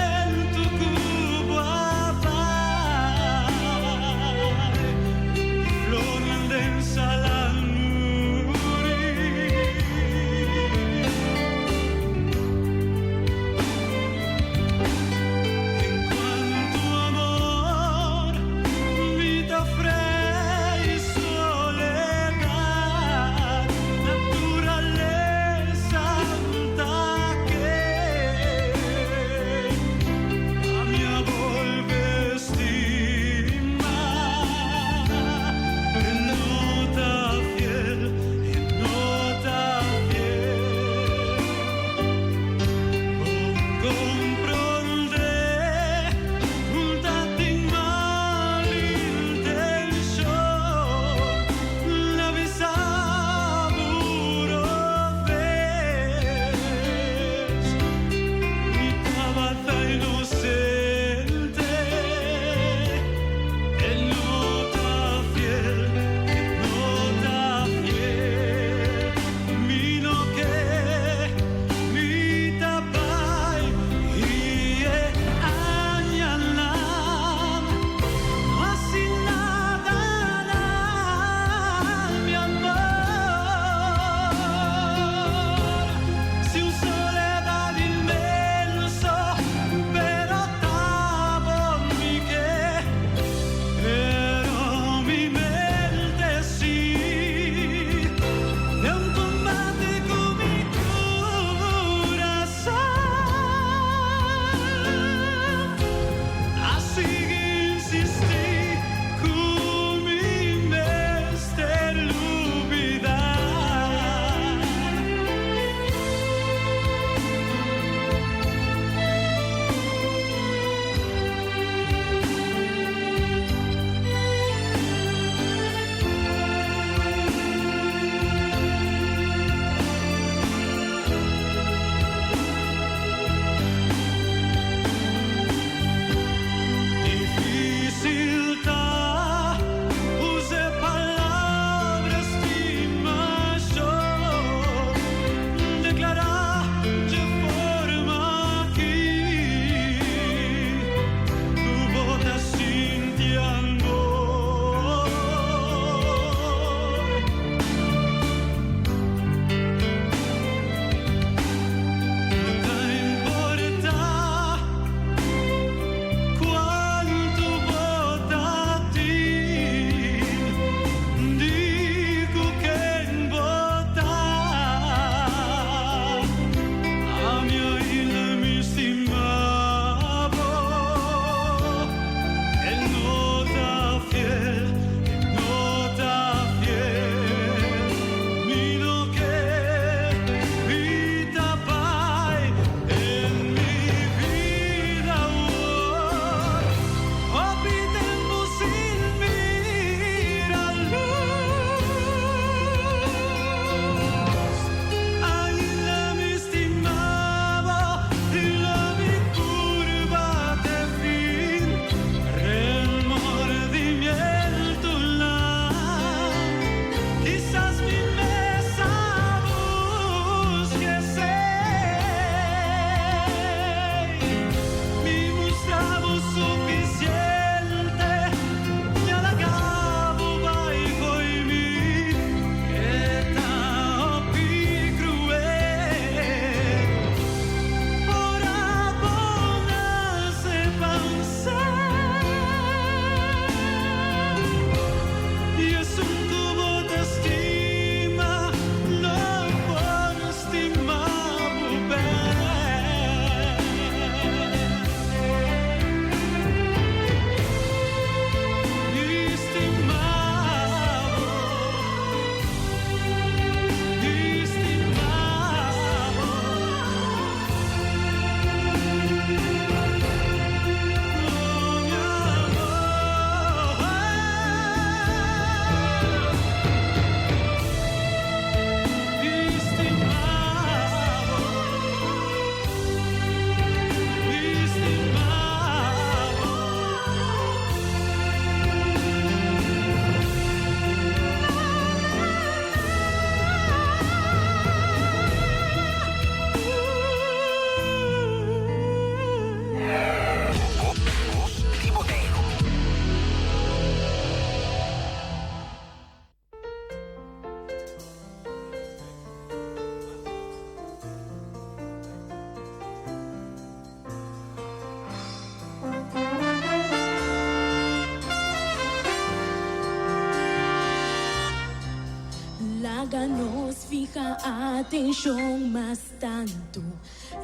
nunca nos fija atención más tanto.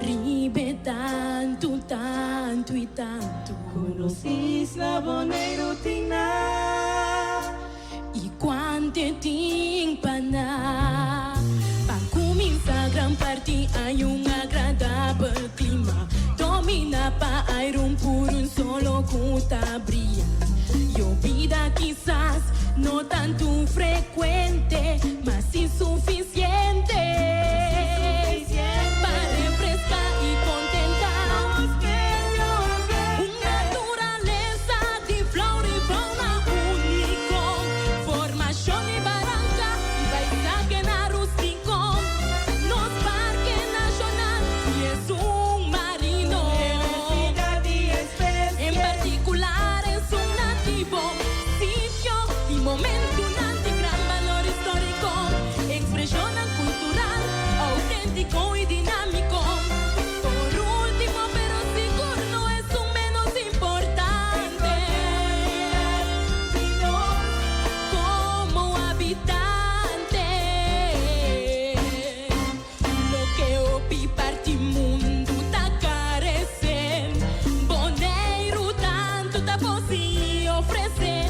Ribe tanto, tanto y tanto. Conocís la Bonaire Tina. Y quante timpana. Pa' comienzar gran parte hay un agradable clima. Domina pa' aire por un solo gota brilla. Llovida quizás no tanto frecuente, mas insuficiente. Momento un anti-gran valor histórico, expresión cultural, auténtico y dinámico. Por último, pero seguro no es un menos importante, como habitante, lo que opi parte mundo ta carecen, Bonaire tanto ta posi ofrecer.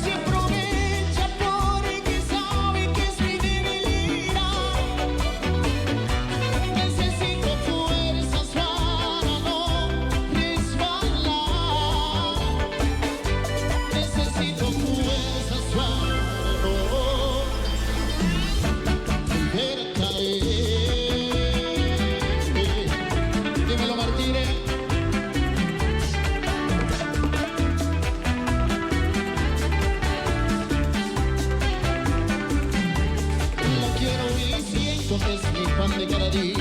Se aprovecha porque sabe que es mi debilidad. de cada día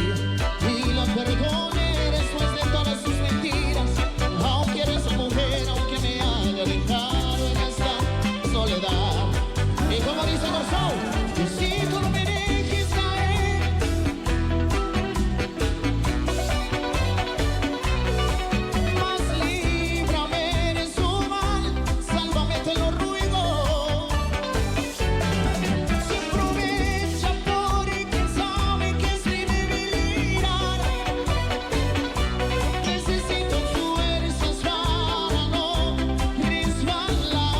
y la perdone después de todas sus mentiras. Aunque eres mujer, aunque me haya dejado en esta soledad. Y como dice Garzón, si tú no me dejes caer, mas líbrame de su mal, sálvame te lo ruego. Se aprovecha por y quien sabe que es mi debilidad. Necesito fuerzas para no resbalar.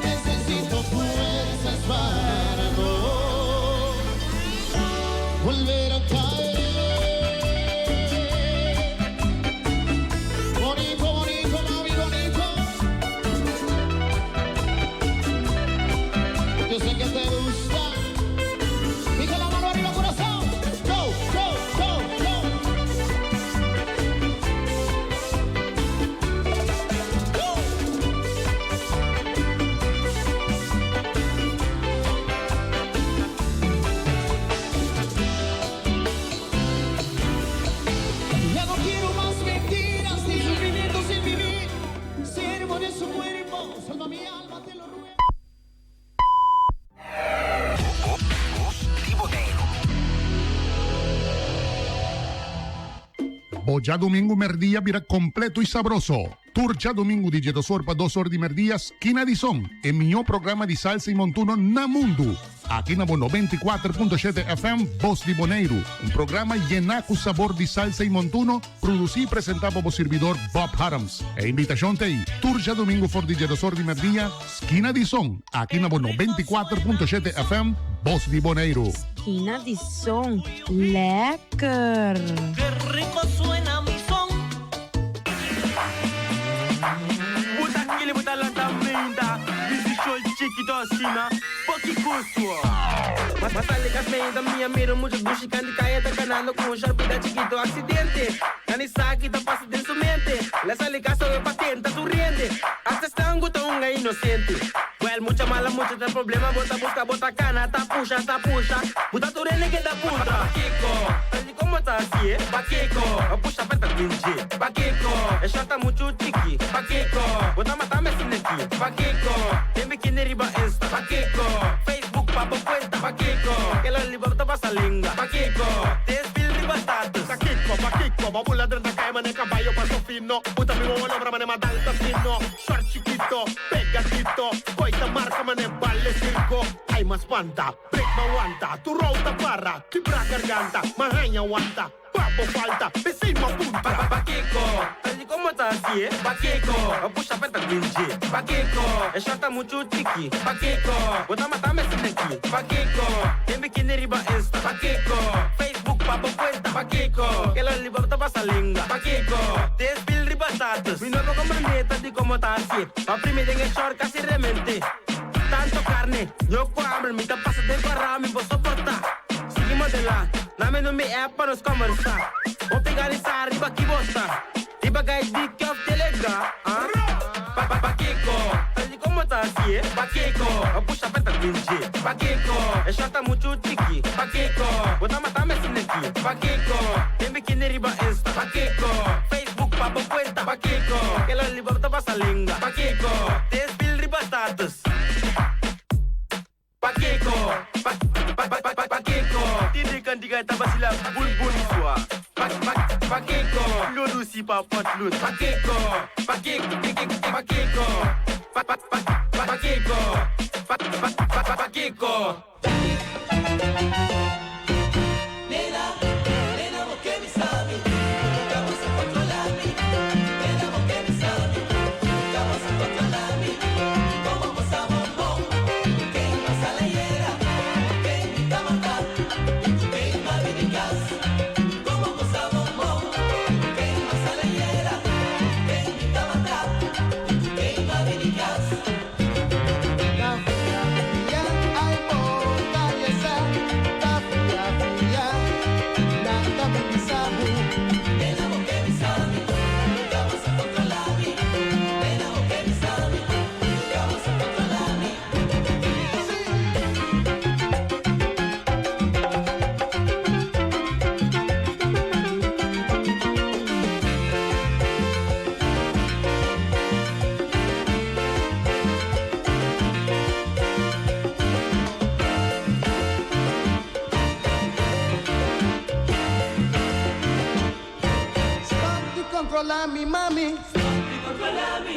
Necesito fuerzas para no volver a caer. Bonito, bonito, mami, bonito. Yo sé que te gusta. Y con la mano arriba, corazón. Go, go, go, go. Ya no quiero más mentiras ni sufrimiento sin vivir. Siervo de su cuerpo, salva mi alma, te lo ruego. Hoje domingo merdia vira completo e sabroso. Turcia domingo di Jetosor para 2 horas de merdias, Kina di Son, el mejor programa de salsa y montuno na mundo. Aqui na 94.7 FM, Voz de Boneiro. Um programa lleno com sabor de salsa e montuno, produzido e apresentado por servidor Bob Adams. A invitação tem Turcia domingo for de Jetosor de merdia, Kina di Son, aqui na 94.7 FM, Voz de Boneiro. Esquina de Som, lekker. Qué rico suena mi son. Puta que le puta la tamenda. Busy show chiquito asina. Poki kuswa. Mas sale casmenda minha miro muchos bushi candy caia tá canando com um sharpida chiquito accidente. Nani saque tá passa de su mente. La sale caso de patenta tu riende. Hasta están gusta un inocente. Well, mucha mala, mucho del problema. Bota busca, bota cana, ta puxa. Puta tu rene que da puta. Paqueco, ¿cómo está así, eh? Paqueco, puxa peta pinche. Paqueco, es chata mucho chiqui. Paqueco, bota matame sin aquí. Paqueco, en bikini riba insta. Paqueco, Facebook papo cuenta. Paqueco, que la libertad pasa linga. Paqueco, desfil riba status. Paqueco, babula de cae mane caballo paso fino. Puta mi bola obra mane madalta fino. Short chiquito, pegadito. Coita marca mane vale circo. Hay más panta, break ma aguanta. Tu rota parra, fibra garganta. Majaña aguanta, papo falta. Vecino punta. Paqueco, ¿cómo está así, eh? Paqueco, puxa peta pinche. Paqueco, es chata mucho chiqui. Paqueco, bota matame sin aquí. Paqueco, en bikini riba insta. Paqueco, Facebook papo cuenta. Paqueco, que la libertad pasa linga. Paqueco, desfil riba status. Mi nuevo comandante di cómo está así. Pa' primero en el short casi remente. Tanto carne, yo hambre, mi pasa de barra, mi voy soportar. Seguimos de la, dame no mi app para nos conversar. Vou pegar essa riba que bosta. Riba gai di que of telega. Paqueco, como tá assim, eh? Paqueco, puxa peta pinche. Paqueco, é chata muito chiqui. Paqueco, bota matame sin aqui. Paqueco, tem bikini riba insta. Paqueco, Facebook papo cuenta. Paqueco, que la libertad pasa linga. Paqueco, desfil riba status. Paqueco, Paqueco, tini kan diga tabasila bun sua. Paqueco, lodu si pa potlut. Paqueco, Paqueco, Paqueco, Paqueco. Nena, vos que me sabe, vamos a controlarme. Nena, vos que me sabe, vamos a controlarme. Como vos a bombón, que más a la hiera, que mi camata, que más dedicas. Como vos a bombón, que más a la hiera, que mi camata, que más dedicas. Ay, boy. controlar mi mami.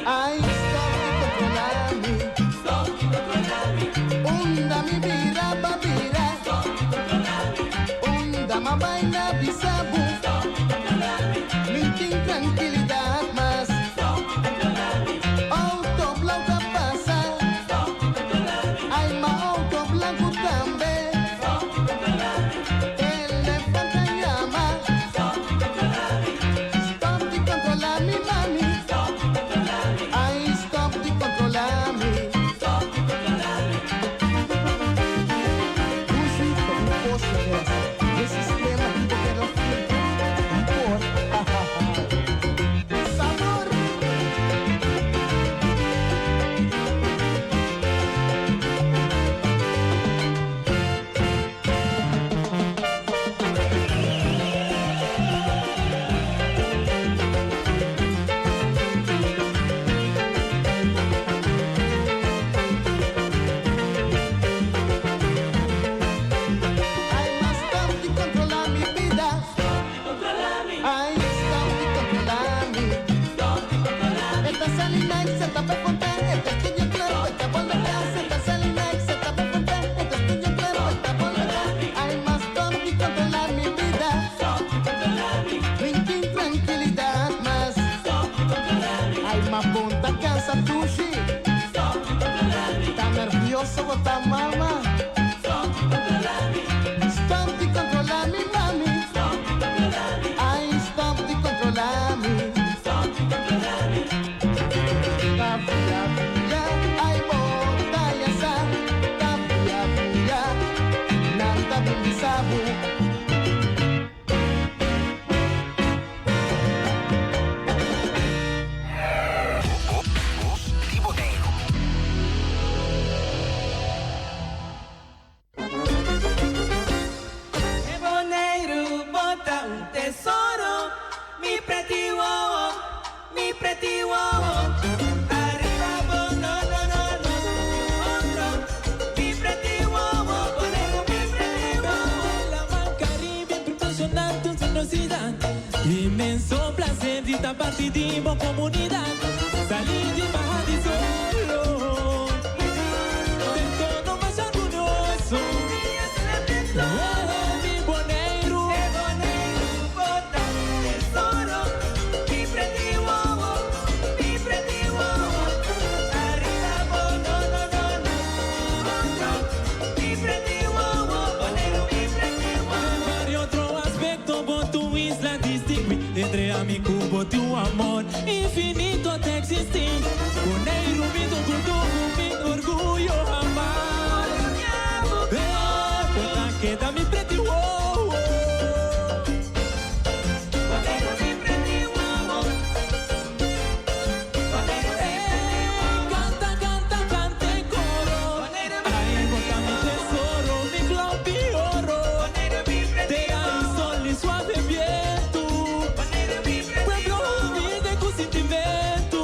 Ay, stop y controlar mi. Unda mi vira babira. Unda ma vaina bisabu. Minting tranquilidad más. Auto blanco pasa. Ay, ma auto blanco también. Elefante llama. Stop y controlar mi mami. Ay, stop y controlar mi. Puxi como cosas. Esse sistema que eu quero impor. Sabor. Ay, mas stop y controlar mi vida. Ay, stop y controlar mi. Esta salina y se tapa ponte. Esta estudio claro, esta por detrás. Esta salina y se tapa ponte. Esta estudio claro, esta por detrás. Ay, mas stop y controlar mi vida. Linkin tranquilidad más. Ay, más punta cansa tushi. Está nervioso o está mama. Stop y controlar mi mami. Ay, stop y controlar mi. Tapia, pia, ay, bota ya sa. Tapia, pia, nanta bimbisabu. Boneiro bota tesoro, mi pretty wow, mi pretty wow. Arriba, no, no, no, no, otro, mi pretty wow, Boneiro, mi pretty wow. La mar Caribe proporcionar tu generosidad, inmenso placer de estar partido comunidad, salir de baja de solo, del todo más orgulloso. Mi boneiro, bota tesoro, mi pretty wow, mi pretty wow. Arriba, no, no, no, no, otro, mi pretty wow, boneiro, mi pretty wow. Vario otro aspecto, por tu isla distingue, entre amigo, por tu amor, infinito até existir. Boneiro, mi orgulho, amar. Bota queda mi pretty wow. Boneiro, mi pretty wow. Canta, canta, canta en coro. Ay, bota mi tesoro, mi globi oro. Te hay sol y suave viento. Pueblo humilde con sentimento.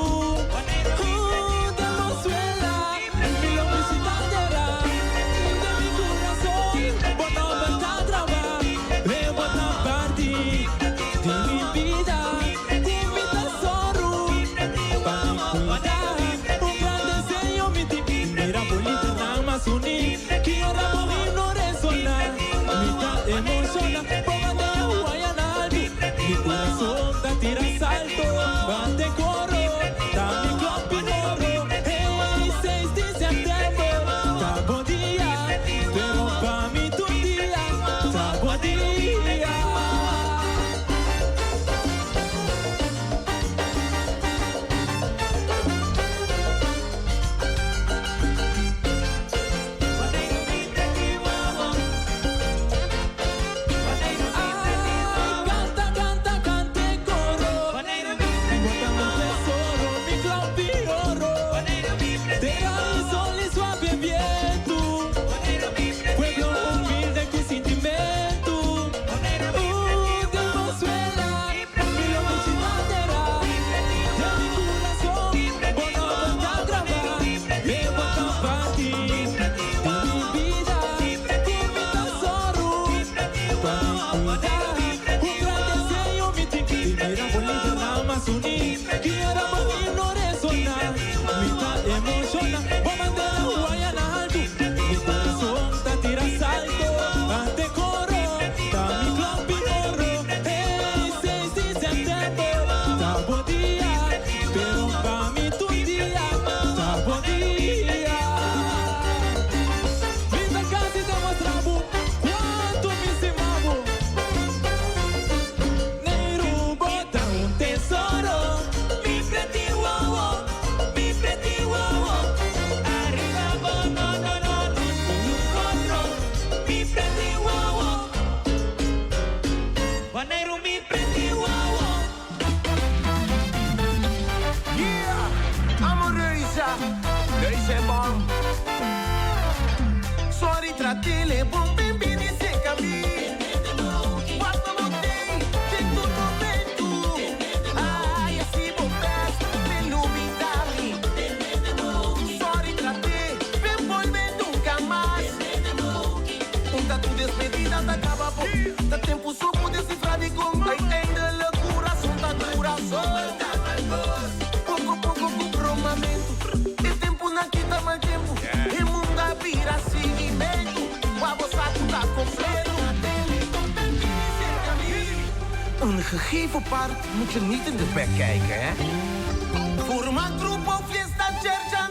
tele, bom, bem, bem, nesse caminho. Guarda no tem todo momento. Ai, assim, bom, peço, me ilumina-me. Sorry, tratei, bem, bom, bem, nunca mais. Da tu despedida, da acaba bom. Da tempo só por decifrar de como. Ai, ainda loucura, só da duração. Pouco, pouco, comprometimento. E tempo na quinta, mal tempo. E mundo a vira seguimento. O avançado tá completo. Een gegeven part moet je niet in de bek kijken, hè? Voor een groep of fiesta, chercha,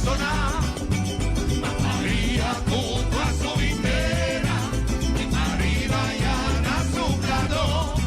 sonar. María junto a su vitera, arriba ya nace un prado.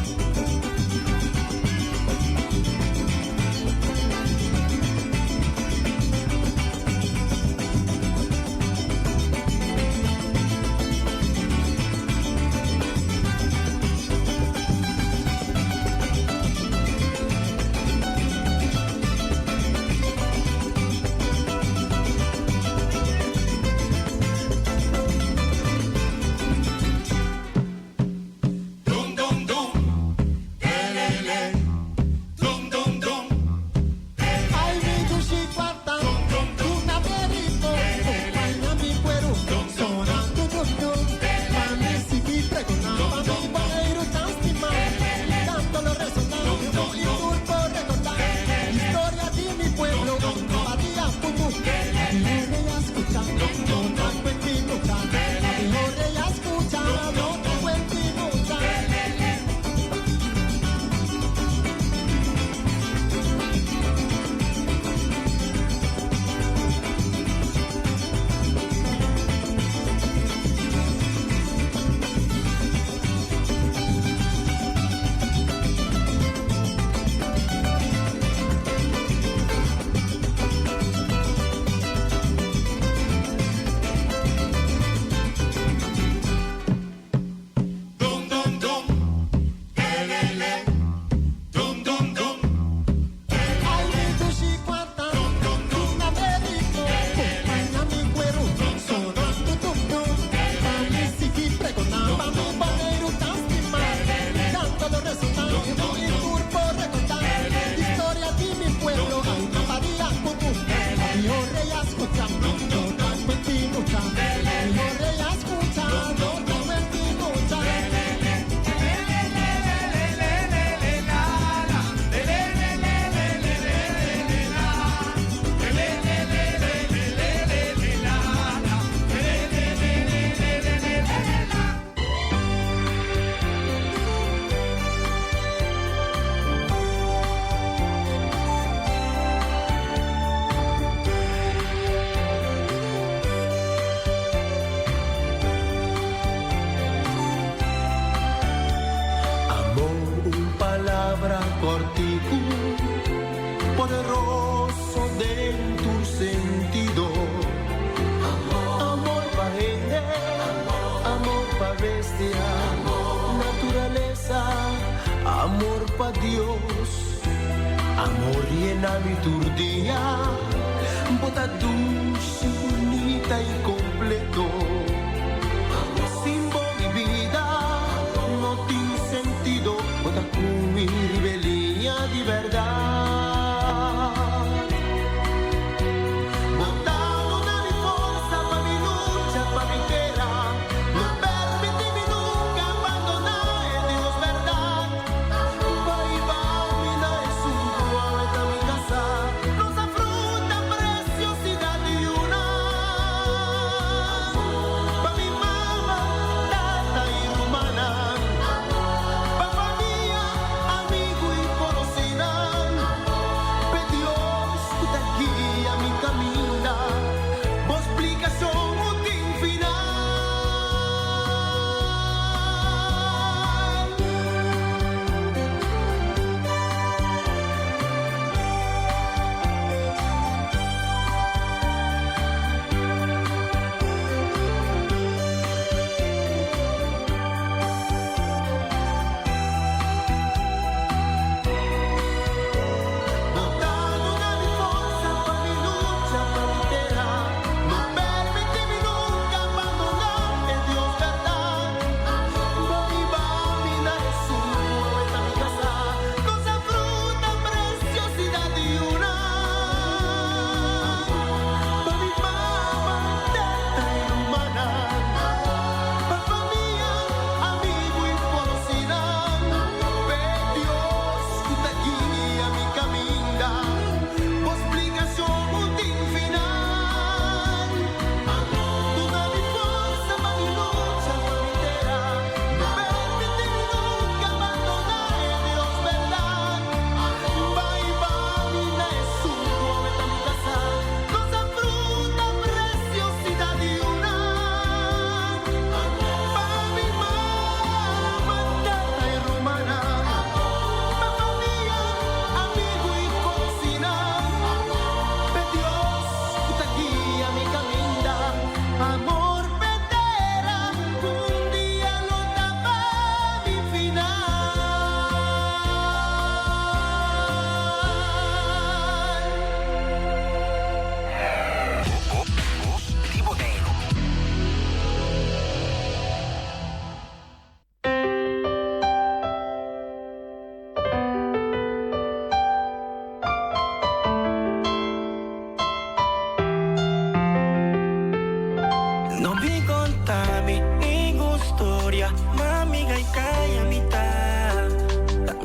Non mi contami ninguna storia, mami gai kaya mita.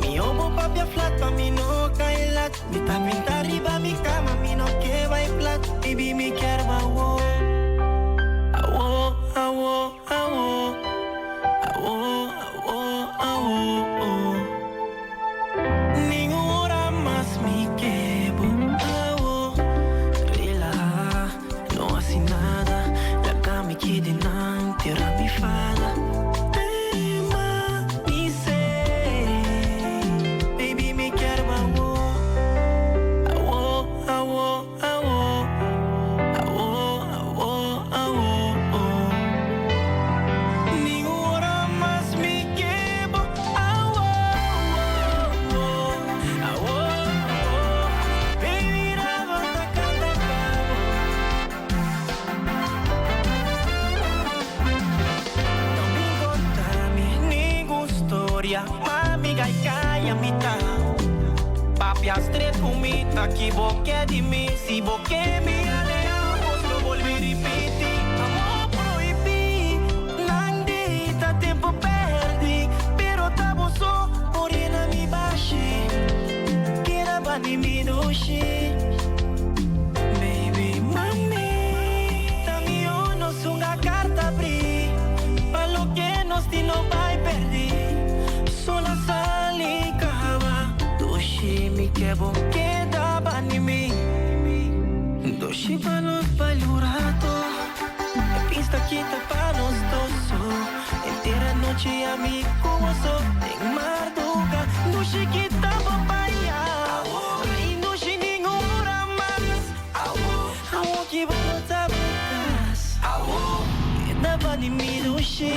Mi omo papi a flat, pa mi no kaya lat. Mi ta pinta riba mi cama, mi no que va plat. Baby mi quiero awo, awo, awo, awo, awo, awo, awo. Ninguna más mi quebo, awo. Relaja, no hace nada. La cama quiere nan, tierra mi fada. Mami gai kaya mita. Papi a street kumita. Que boque de mim. Si boque me aleamos no volver repetir. Amor proibi. Não deita tempo perdi. Pero tamo só morena mi baixi. Quera bani mi doshi. Baby mami. Tamio no sunga carta abri. Pa lo que nos di no vai perder. Sola sali cava, doshi mi quebo queda banimi. Doshi pa nos palurato, pista quita pa nos doso. Entera noche a mi como so, en marduca. Doshi quita papaya, y doshi ninguna más. Awo que vamos a bocas, queda banimi doshi.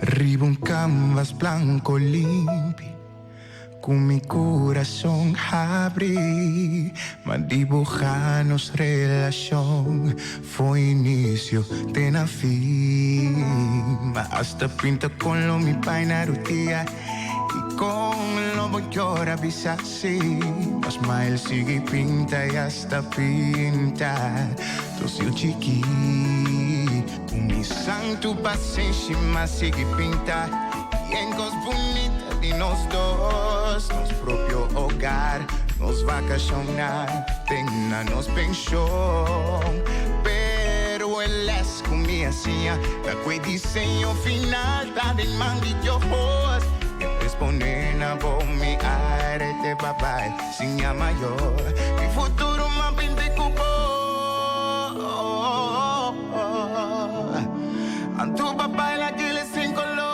Arriba un canvas blanco limpio, con mi corazón abrí, mas dibujamos relación, fue inicio de na fin, hasta pinta con lo mi paina rutia, y con lo voy a avisar así, mas mael sigue pinta y hasta pinta, tu chiqui. Mi santo paciencia más sigue pinta y en cosas bonitas de nos dos, nos propio hogar, nos vacacionar, tenga nos pensión, pero él es con mi hacía, la que diseño final, ta de manguillos, y responden a vos mi arete papá, sin mayor, mi futuro más pinte cupo. Tu papá en la que le sin color,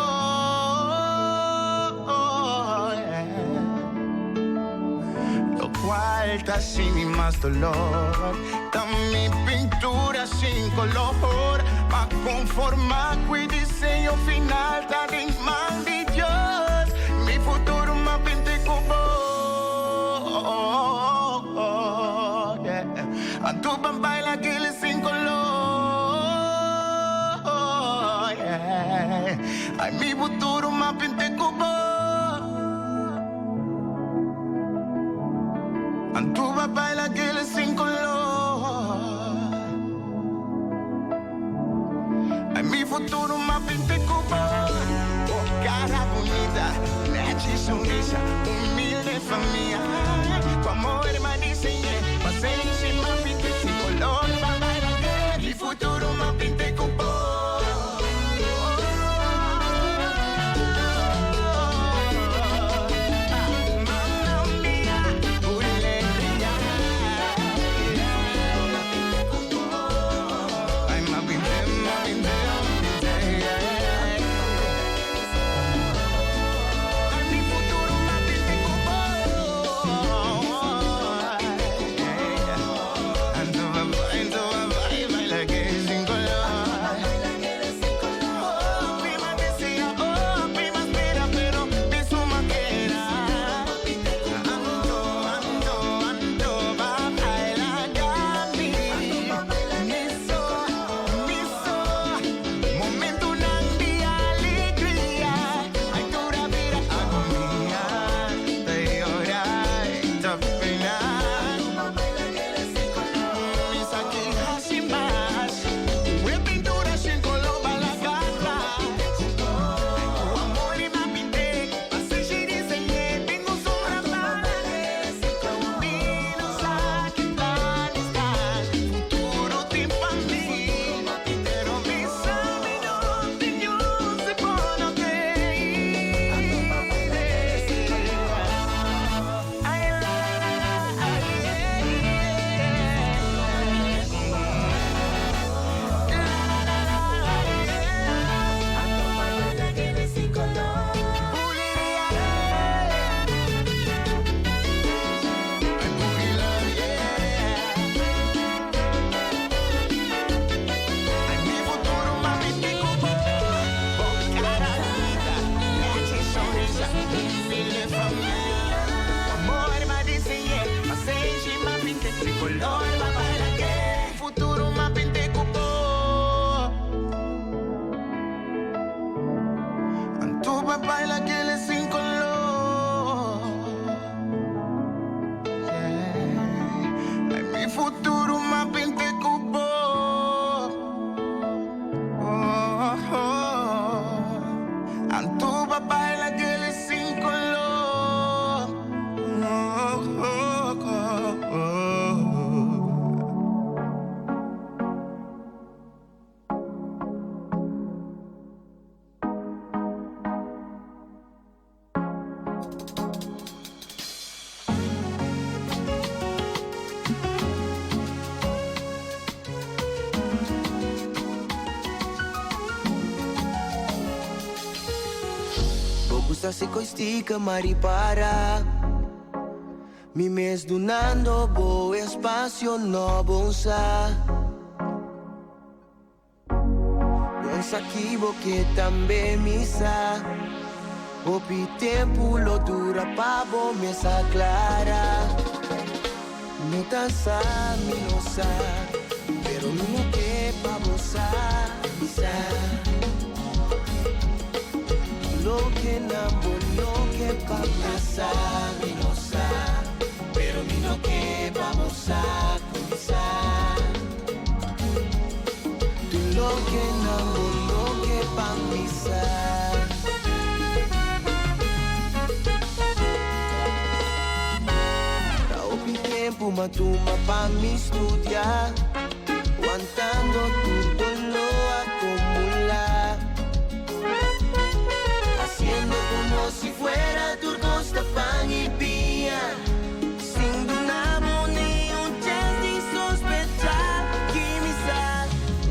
lo cual está sin mi mano. más dolor. Dame pintura sin color pa' conformar con el diseño final. Dale man de Dios, mi futuro más pinte como yeah. A tu papá la que le sin color yeah. Ay, mi futuro más pinte como tu papá y la que le sin color. Ay, mi futuro más pinte cubo. Oh, cara bonita, leche y sonrisa, humilde familia. Tu amor me diseñé, pasé encima pinte sin color. Papá y la que mi futuro más pinte cubo. Se coistica maripara mi mes donando bo espacio no bonsa bonsa kibo que também misa opi tempo lo dura pabo mesa clara no tansa mi no sa pero no que pabo sa lo que nambo, lo que pasa, mi no sa, pero mi no que vamos a comenzar. Tú lo que nambo, lo que pasa. Da opi tempo matuma pa mi estudiar, aguantando todo lo acumular. Como si fuera tu costa pan y pía, sin donamo ni un chance de sospechar que mi sal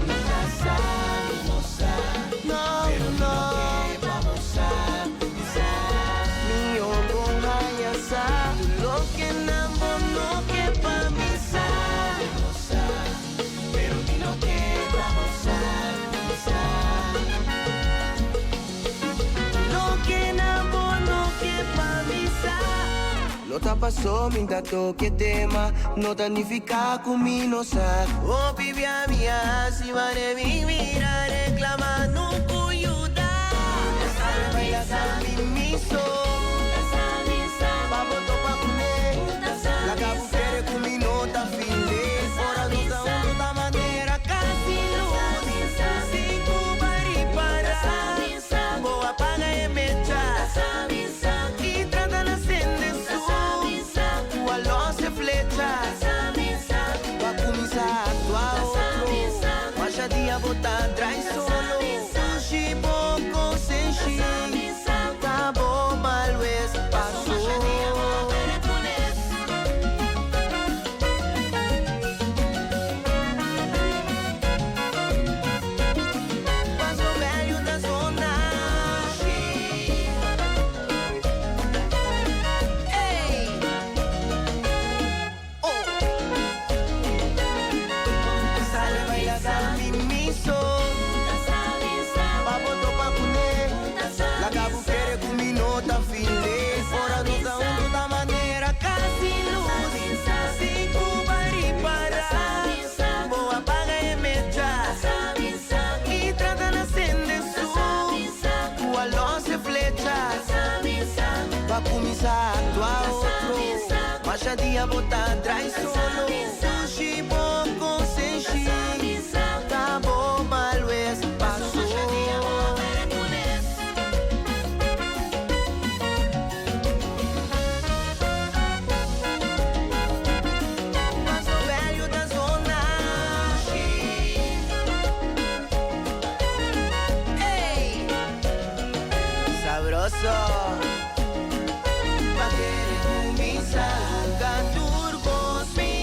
no sabe, no sabe, no, pero no que vamos a pisar. Mi hongo vaya a lo que nambo no que pa' mi passou, minta toque tema. Não danificar comigo, não sabe. Oh, baby, a minha, se vai me mirar, reclamar, não cuida. Baila essa mimiso. Vamos topar com ele. La cabo quer comigo, não tá feliz. Fora do saúde, da maneira, casi luz. Cinco bari para. Boa paga e mecha. E trata na sende sul. A luz e flecha. Va começar a tua outro. Baixa dia, botar atrás solo. Sushi, pouco, sem chi. Tá bom, mal, esse passou. Va começar a tua outro. Baixa dia, botar atrás solo. Sushi, pouco, sem chi. Tá bom, mal, esse passou. Mas o velho da zona. Ei, sabroso. Turcos, mi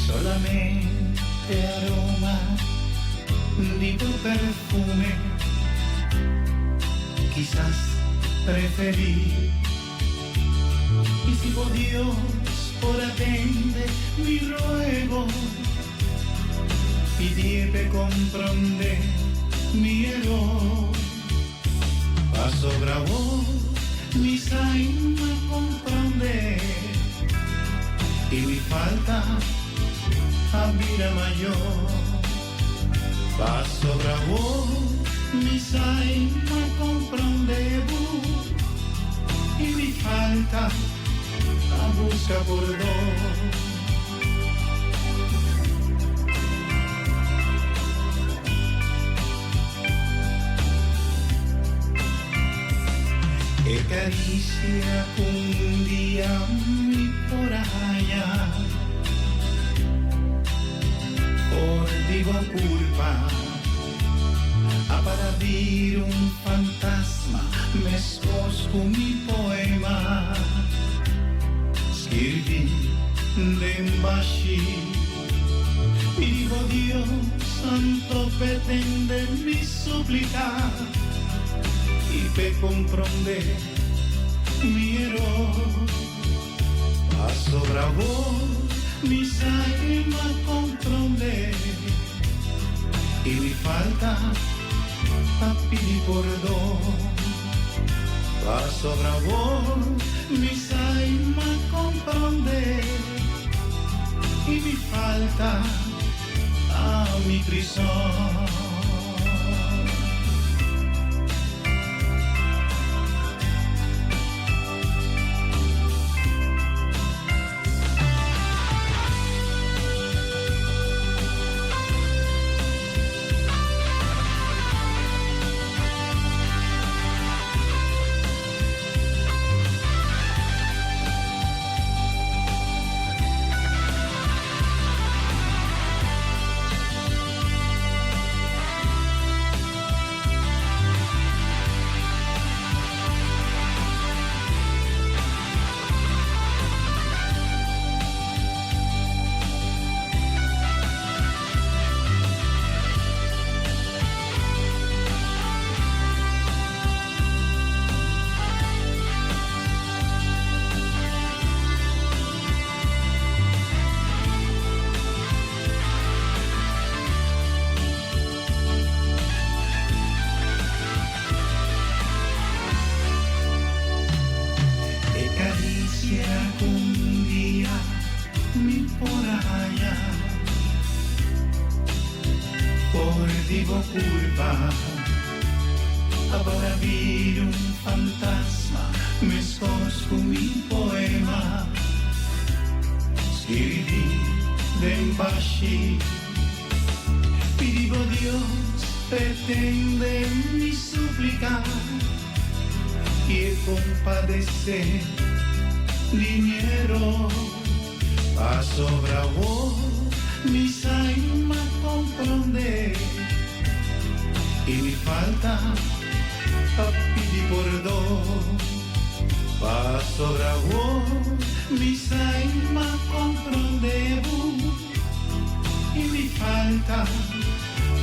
solamente aroma di tu perfume. Quizás preferí, y si por Dios por atender mi ruego, pidiepe comprender mi error. Paso bravo, mi saima comprender, y mi falta a vida mayor. Paso bravo, mi saima comprender, y mi falta a busca por dos. Que caricia un día mi por allá, por digo culpa, a para dir un fantasma, me escosto mi poema, scrivi d'embasci, y digo Dios santo pretende mi suplicar, y pe comprender mi error. Paso bravo, mi saima comprender, y mi falta a pedir perdón. Paso bravo, mi saima comprender, y mi falta a mi prisión. Curva, para vir un fantasma, me escosto mi poema, scrivi d'embasci, pidivo Dios pretende mi suplicar, y compadecer dinero, paso bravo, mi saima comprender, y mi falta a pedir perdón. Paso bravo, mi saima comprender, y mi falta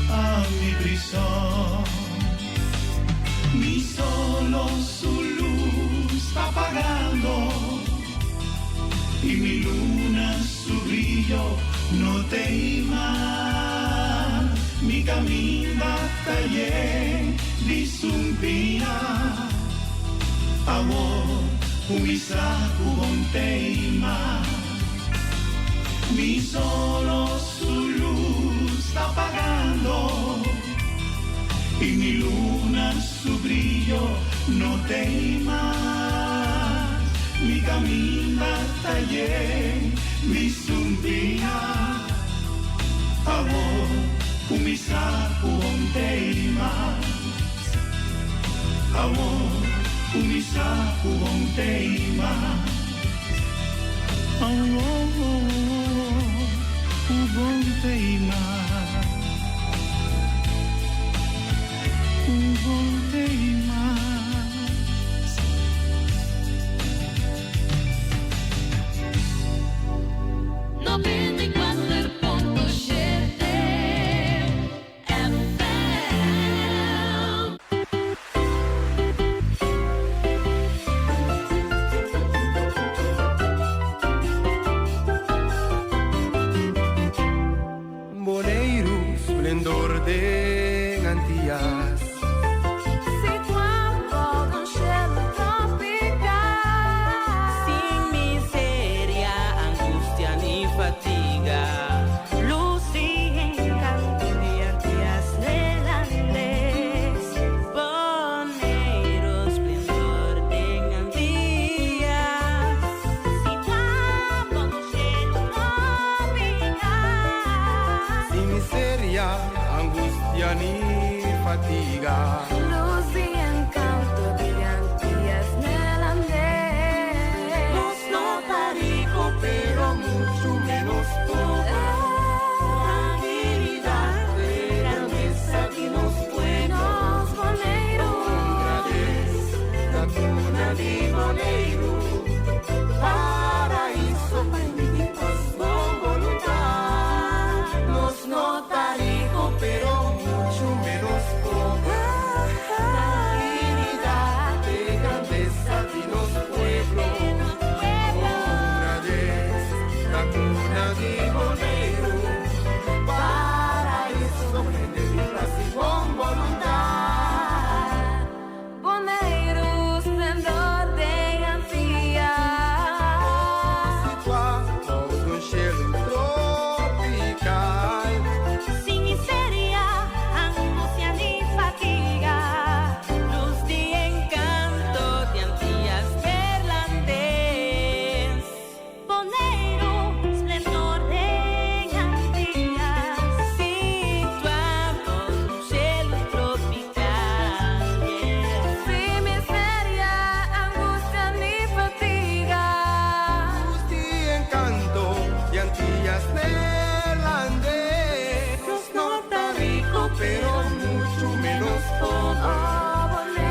a mi prisión. Mi solo su luz está apagando, y mi luna su brillo no te ima. Mi camina talle di sumpina, amor, umisa kubonteima. Mi solo su luz está apagando, y mi luna su brillo no te ima. Mi camina talle di sumpina, amor, umisa kubonteima, amor, umisa kubonteima, amor, kubonteima, kubonteima. 94 fatiga. Luz y encanto de Antillas neerlandés. Nos nota rico, pero mucho menos pobre. Tranquilidad de grandeza que nos buenos boneiros. La cuna de boneiro. Paraíso para mi paz con voluntad. Nos nota rico, pero mucho menos pobre. Tranquilidad de grandeza de los pueblos. La cuna de boneiro. Paraíso para mi paz con voluntad. Boneiro, esplendor de Antillas. Situado no gelo tropical. Sin miseria, angustia ni fatiga. Luz de encanto de Antillas neerlandés. Boneiro, esplendor de Antillas. Situado no gelo tropical. Sin miseria, angustia ni fatiga. Luz de encanto de Antillas neerlandés. Nos nota rico, pero mucho menos pobre.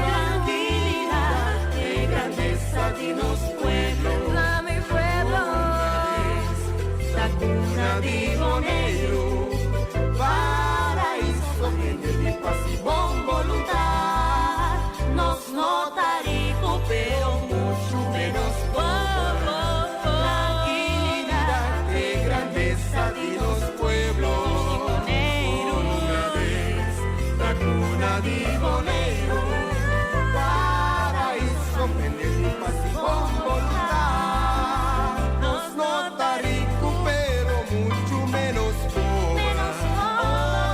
Tranquilidad de grandeza de los pueblos. La mi pueblo. La cuna de boneiro. Paraíso de paz y con voluntad. Nos nota rico, pero mucho menos pobre. Tranquilidad de grandeza de los pueblos. La cuna de boneiro. Paraíso de paz y con voluntad. Nos nota rico, pero mucho menos pobre.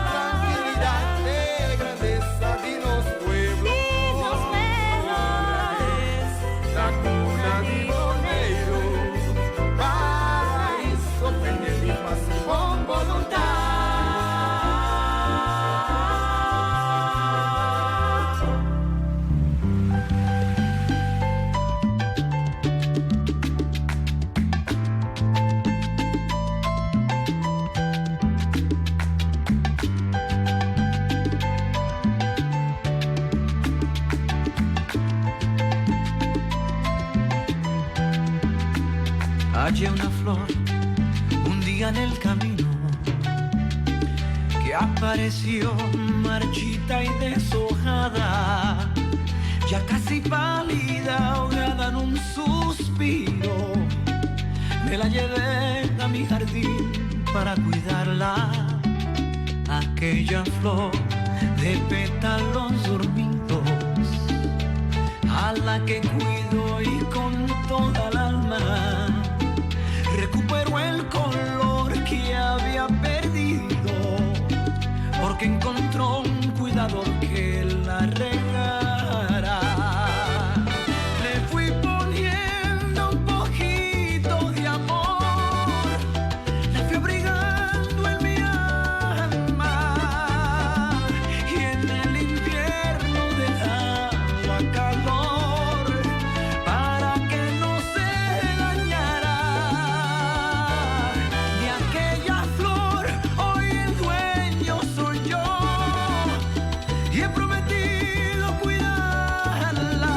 Tranquilidad de grandeza de los pueblos. La cuna de boneiro. Paraíso de paz y con voluntad. Hallé una flor un día en el camino que apareció marchita y deshojada, ya casi pálida, ahogada en un suspiro. Me la llevé a mi jardín para cuidarla, aquella flor de pétalos dormidos, a la que cuido y con toda el alma recuperó el color que había perdido, porque encontró un cuidador que la regara. Le fui poniendo un poquito de amor, la fui abrigando en mi alma, y en el invierno dejaba calor para que no se dañara. De aquella flor hoy el dueño soy yo, y he prometido cuidarla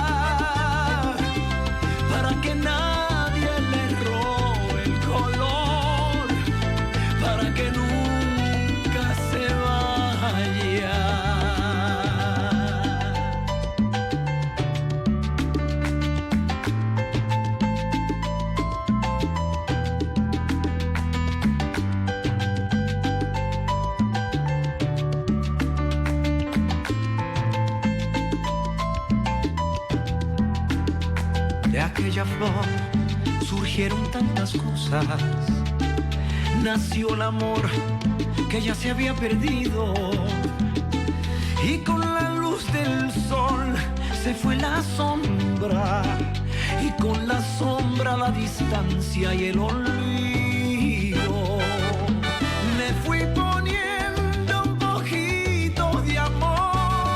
para que nadie le robe el color, para que nunca se vaya. De aquella flor surgieron tantas cosas, nació el amor que ya se había perdido, y con la luz del sol se fue la sombra, y con la sombra la distancia y el olvido. Me fui poniendo un poquito de amor,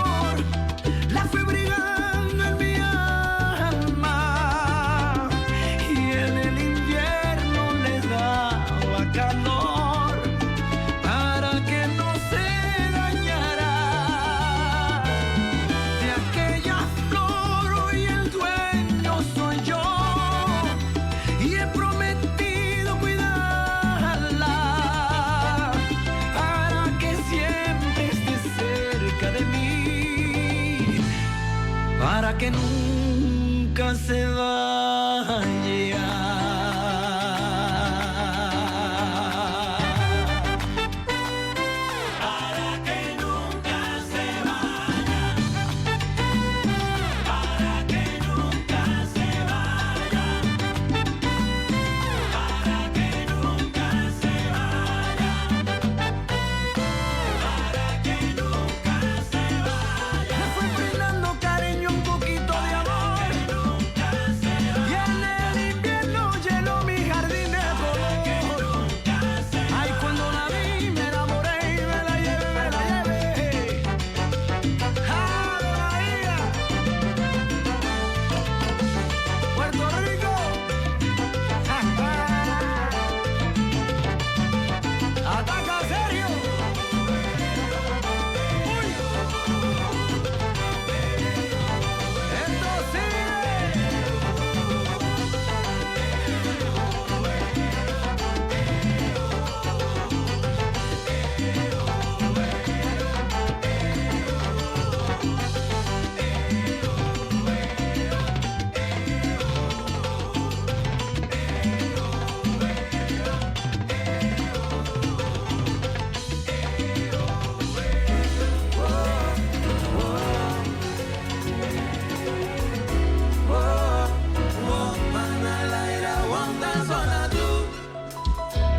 que nunca se vaya. Para que nunca se vaya. Para que nunca se vaya. Para que nunca se vaya. Para que nunca se vaya. Me fui brindando cariño, un poquito de amor. Y en el invierno llenó mi jardín de color. Ay, cuando la vi me enamoré y me la llevé, me la llevé. ¡Ave María! Puerto Rico. Ataca serio. Esto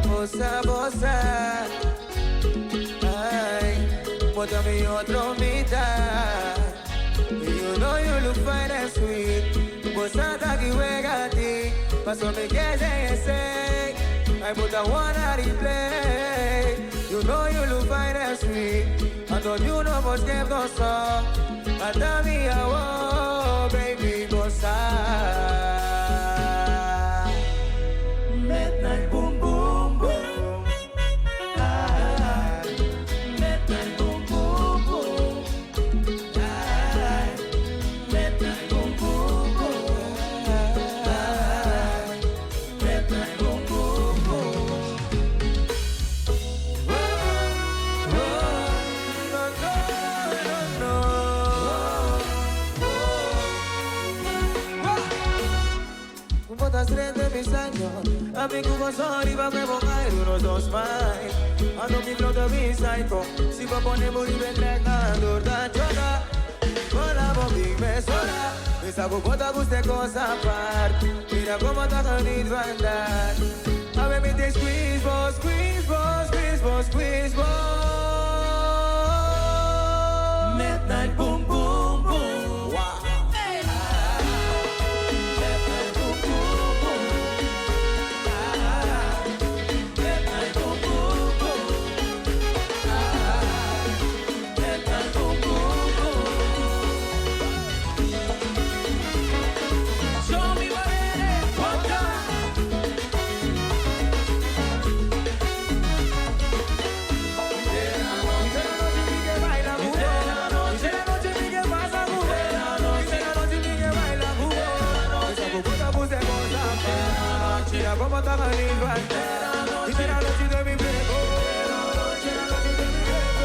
Bossa, bossa, ay, bótame otro mitad. You know you look fine and sweet. Bossa, taki wega ti. Paso me say. I put a one at the play. You know you look fine and sweet. I told you no was kept no song. I tell me I want, baby, bossa. Midnight boom boom boom. Ah, midnight boom boom boom. Ah, midnight boom boom boom. Ah, midnight boom boom boom. Oh, no, no, no. Botas de mis años, a mi cubo sorry, va a provocar unos dos más. Ando mi flota mi psycho, si va a poner muy bien entregando da chona. Hola, Bobby, me sola, me saco bota guste cosa aparte. Mira cómo está bonito andar. A ver, me te squeeze, boss, squeeze, boss, squeeze, boss, squeeze, boss. Midnight boom, boom, boom. Wow. Como estaba lindo y será la noche de mi bebé. Será la noche de mi bebé.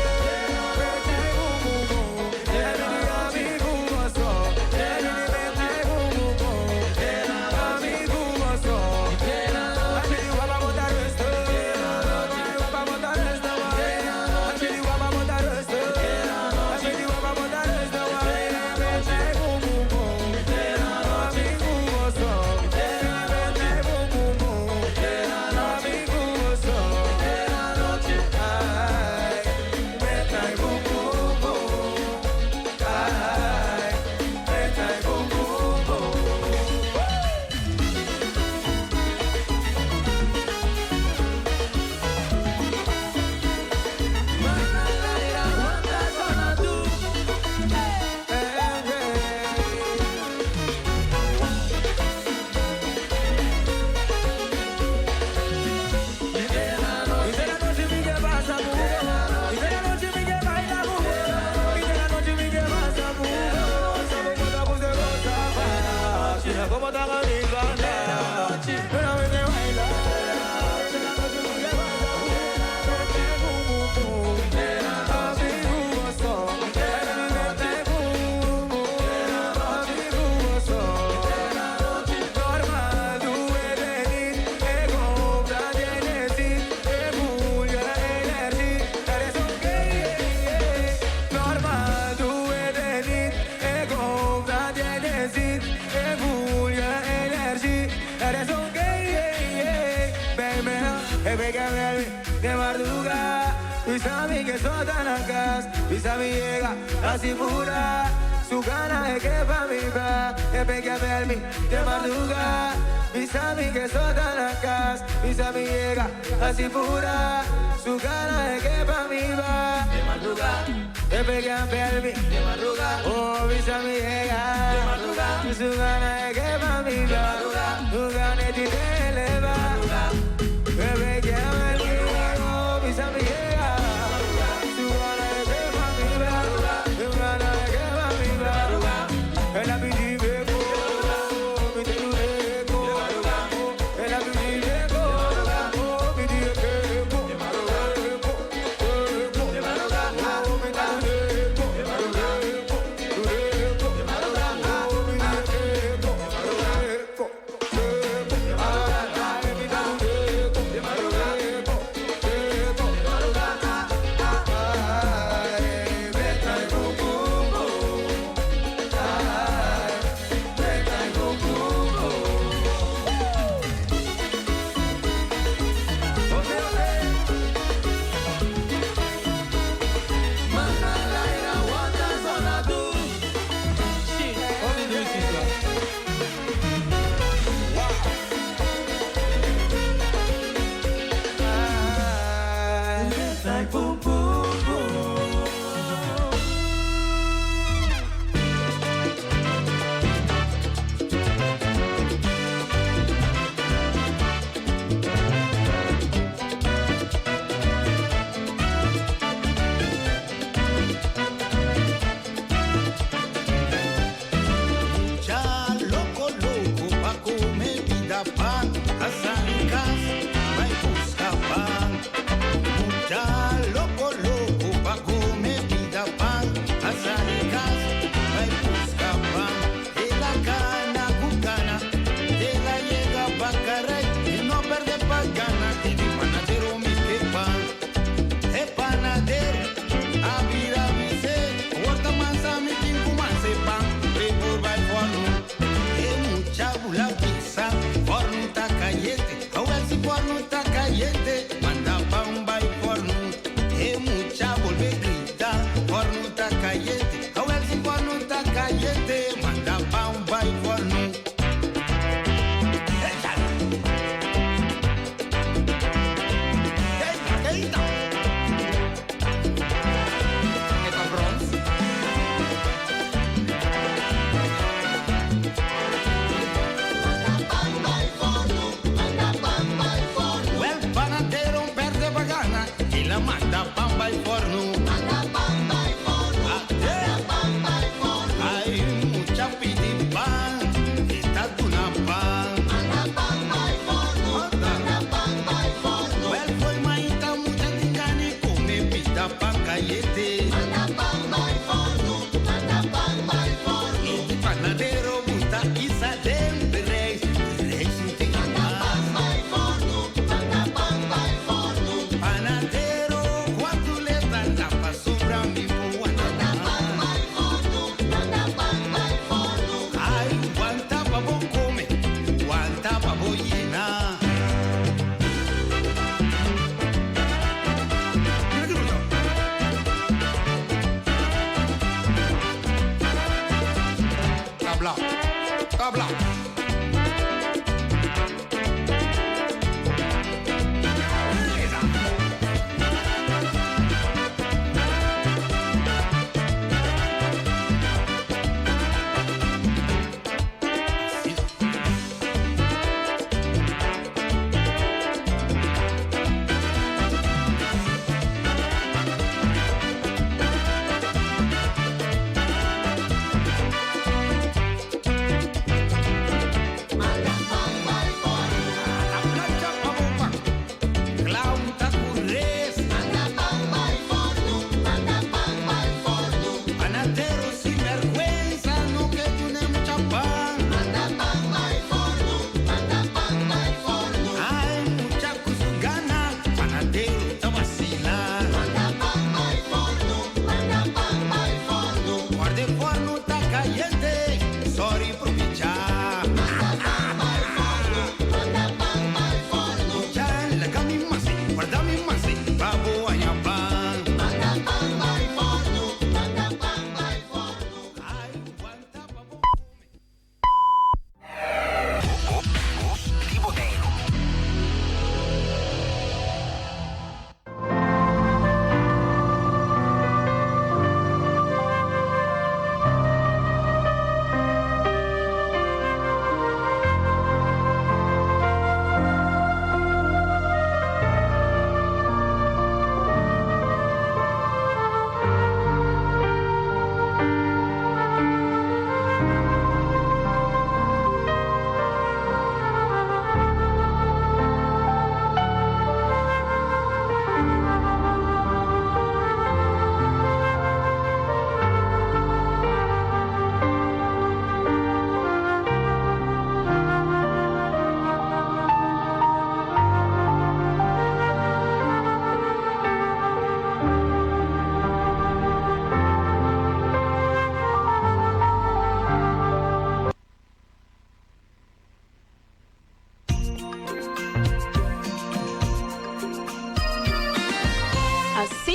Pégame de madrugada, mis amigas son tan acá, mis amigas así pura, su gana de que pa' mi va. Pégame de madrugada, mis amigas son tan acá, mis amigas así pura, su gana de que pa' mi va. De madrugada, pégame de madrugada, oh mis amigas, de madrugada, su gana de que pa' mi va, su gana de que te eleva. Bebé, que me digo, mis amigas, su gana de que pa' mi va, su gana de que pa' mi va. El apiti bebo, mi te luego, el apiti bebo, mi te bebo, mi te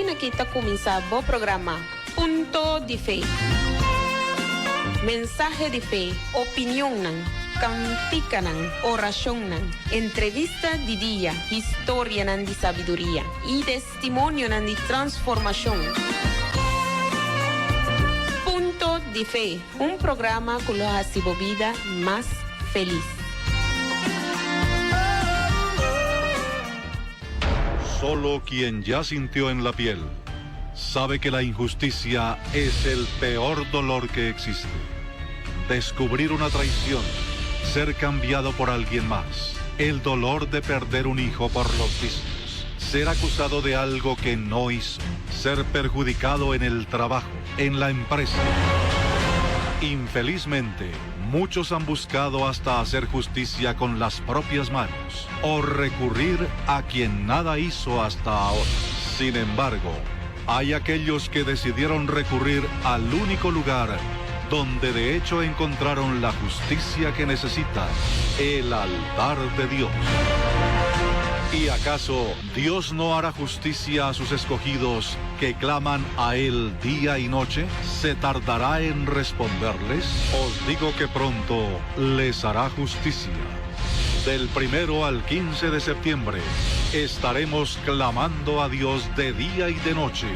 na kita começar o programa Punto de Fé. Mensaje de fé, opinião nan, cantica nan, oração nan, entrevista de dia, história nan de sabedoria e testemunho nan de transformação. Punto de Fé, programa que lo hace tu vida más feliz. Solo quien ya sintió en la piel sabe que la injusticia es el peor dolor que existe. Descubrir una traición, ser cambiado por alguien más, el dolor de perder un hijo por los vicios, ser acusado de algo que no hizo, ser perjudicado en el trabajo, en la empresa. Infelizmente, muchos han buscado hasta hacer justicia con las propias manos o recurrir a quien nada hizo hasta ahora. Sin embargo, hay aquellos que decidieron recurrir al único lugar donde de hecho encontraron la justicia que necesitan, el altar de Dios. ¿Y acaso Dios no hará justicia a sus escogidos que claman a Él día y noche? ¿Se tardará en responderles? Os digo que pronto les hará justicia. Del 1 al 15 de septiembre estaremos clamando a Dios de día y de noche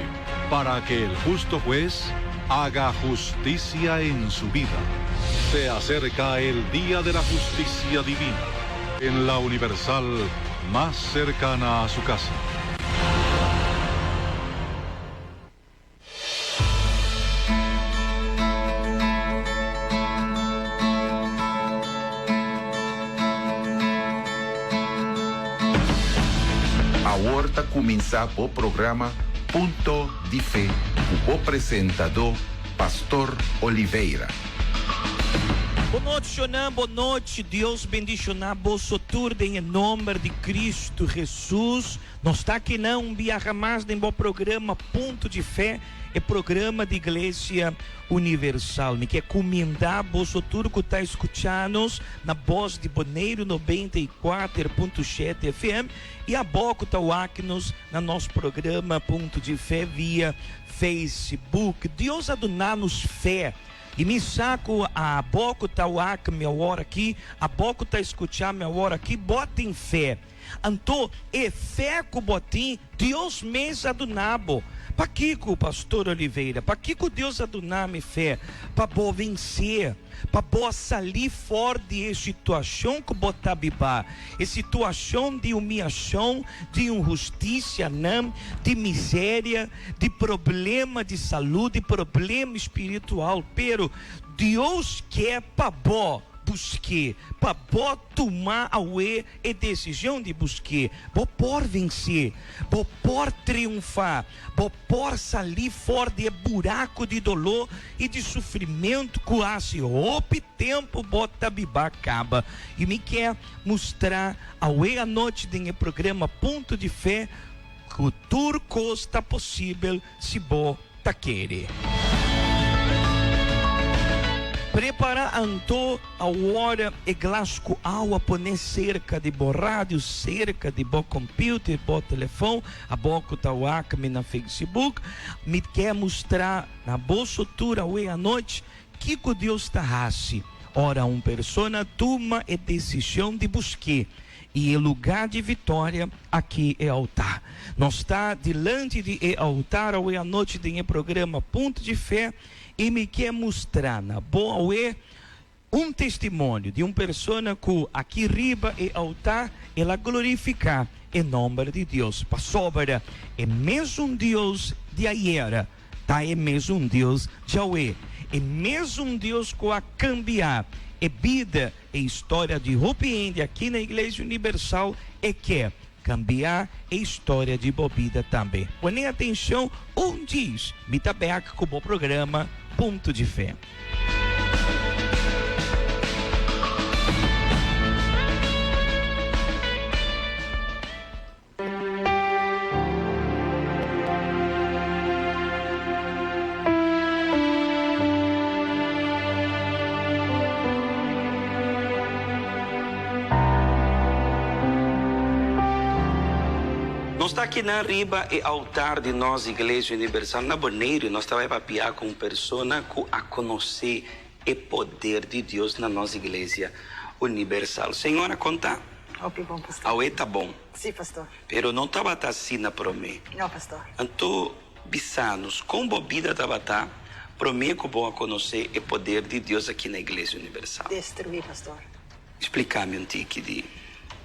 para que el justo juez haga justicia en su vida. Se acerca el día de la justicia divina en la Universal más cercana a su casa. Agora começar o programa Punto de Fé, o apresentador Pastor Oliveira. Boa noite, Shonan, boa noite. Deus bendicionar vosso turno em nome de Cristo Jesus. Nós está aqui não viaja mais em bom programa Ponto de Fé, é programa de Igreja Universal. Me quer comendar vosso turno que está escutando na voz de Boneiro 94.7 FM e a boca está nos na nosso programa Ponto de Fé via Facebook. Deus a donar-nos fé. E me saco a boca tá o ac minha hora aqui, a boca tá escutar minha hora aqui, botem fé. Então, é fé que botem, Deus mesmo adunabo. Para que o Pastor Oliveira? Para que Deus aduname fé? Para bo vencer, para bo sair fora de situação que botar bibá, é situação de humilhação, de injustiça, não, de miséria, de problema de saúde, de problema espiritual. Pero Deus quer para bo busque, para bo tomar a decisão de busque, bo por vencer, bo por triunfar, bo por sair fora de buraco de dolor e de sofrimento que hace o tempo bota bibá acaba. E me quer mostrar a noite do programa Ponto de Fé que o turco está possível se bo tá querer. Prepara anto a hora e glasco água poner cerca de bo rádio, cerca de bo computer, bo telefone, a boca tá o acme na Facebook, me quer mostrar na bolsa tura hoje à noite que Deus tá raci. Ora, persona toma a decisão de buscar e o lugar de vitória aqui é altar. Nós está diante de altar hoje à noite tem programa Ponto de Fé. E me quer mostrar na boa testemunho de persona que aqui riba e altar ela glorificar em nome de Deus. Passobra é mesmo Deus de ayer, tá? É mesmo Deus de hoje. É mesmo Deus que a cambiar é vida e história de arrepende aqui na Igreja Universal é que cambiar a história de bobida também. Põe atenção, diz, me tá bem com o bom programa Ponto de Fé. está aqui na riba e altar de nós, Igreja Universal, na Boneiro, nós estamos para piar com persona que a conhecer o poder de Deus na nossa Igreja Universal. Senhora, conta. Ok, bom, pastor. Auê tá bom. Sim, pastor. Pero não estava assim na promê. Não, pastor. Então, bisanos, com bobida estava tá, promê que vão conhecer o poder de Deus aqui na Igreja Universal. Destruir, pastor. Explica-me um tique de...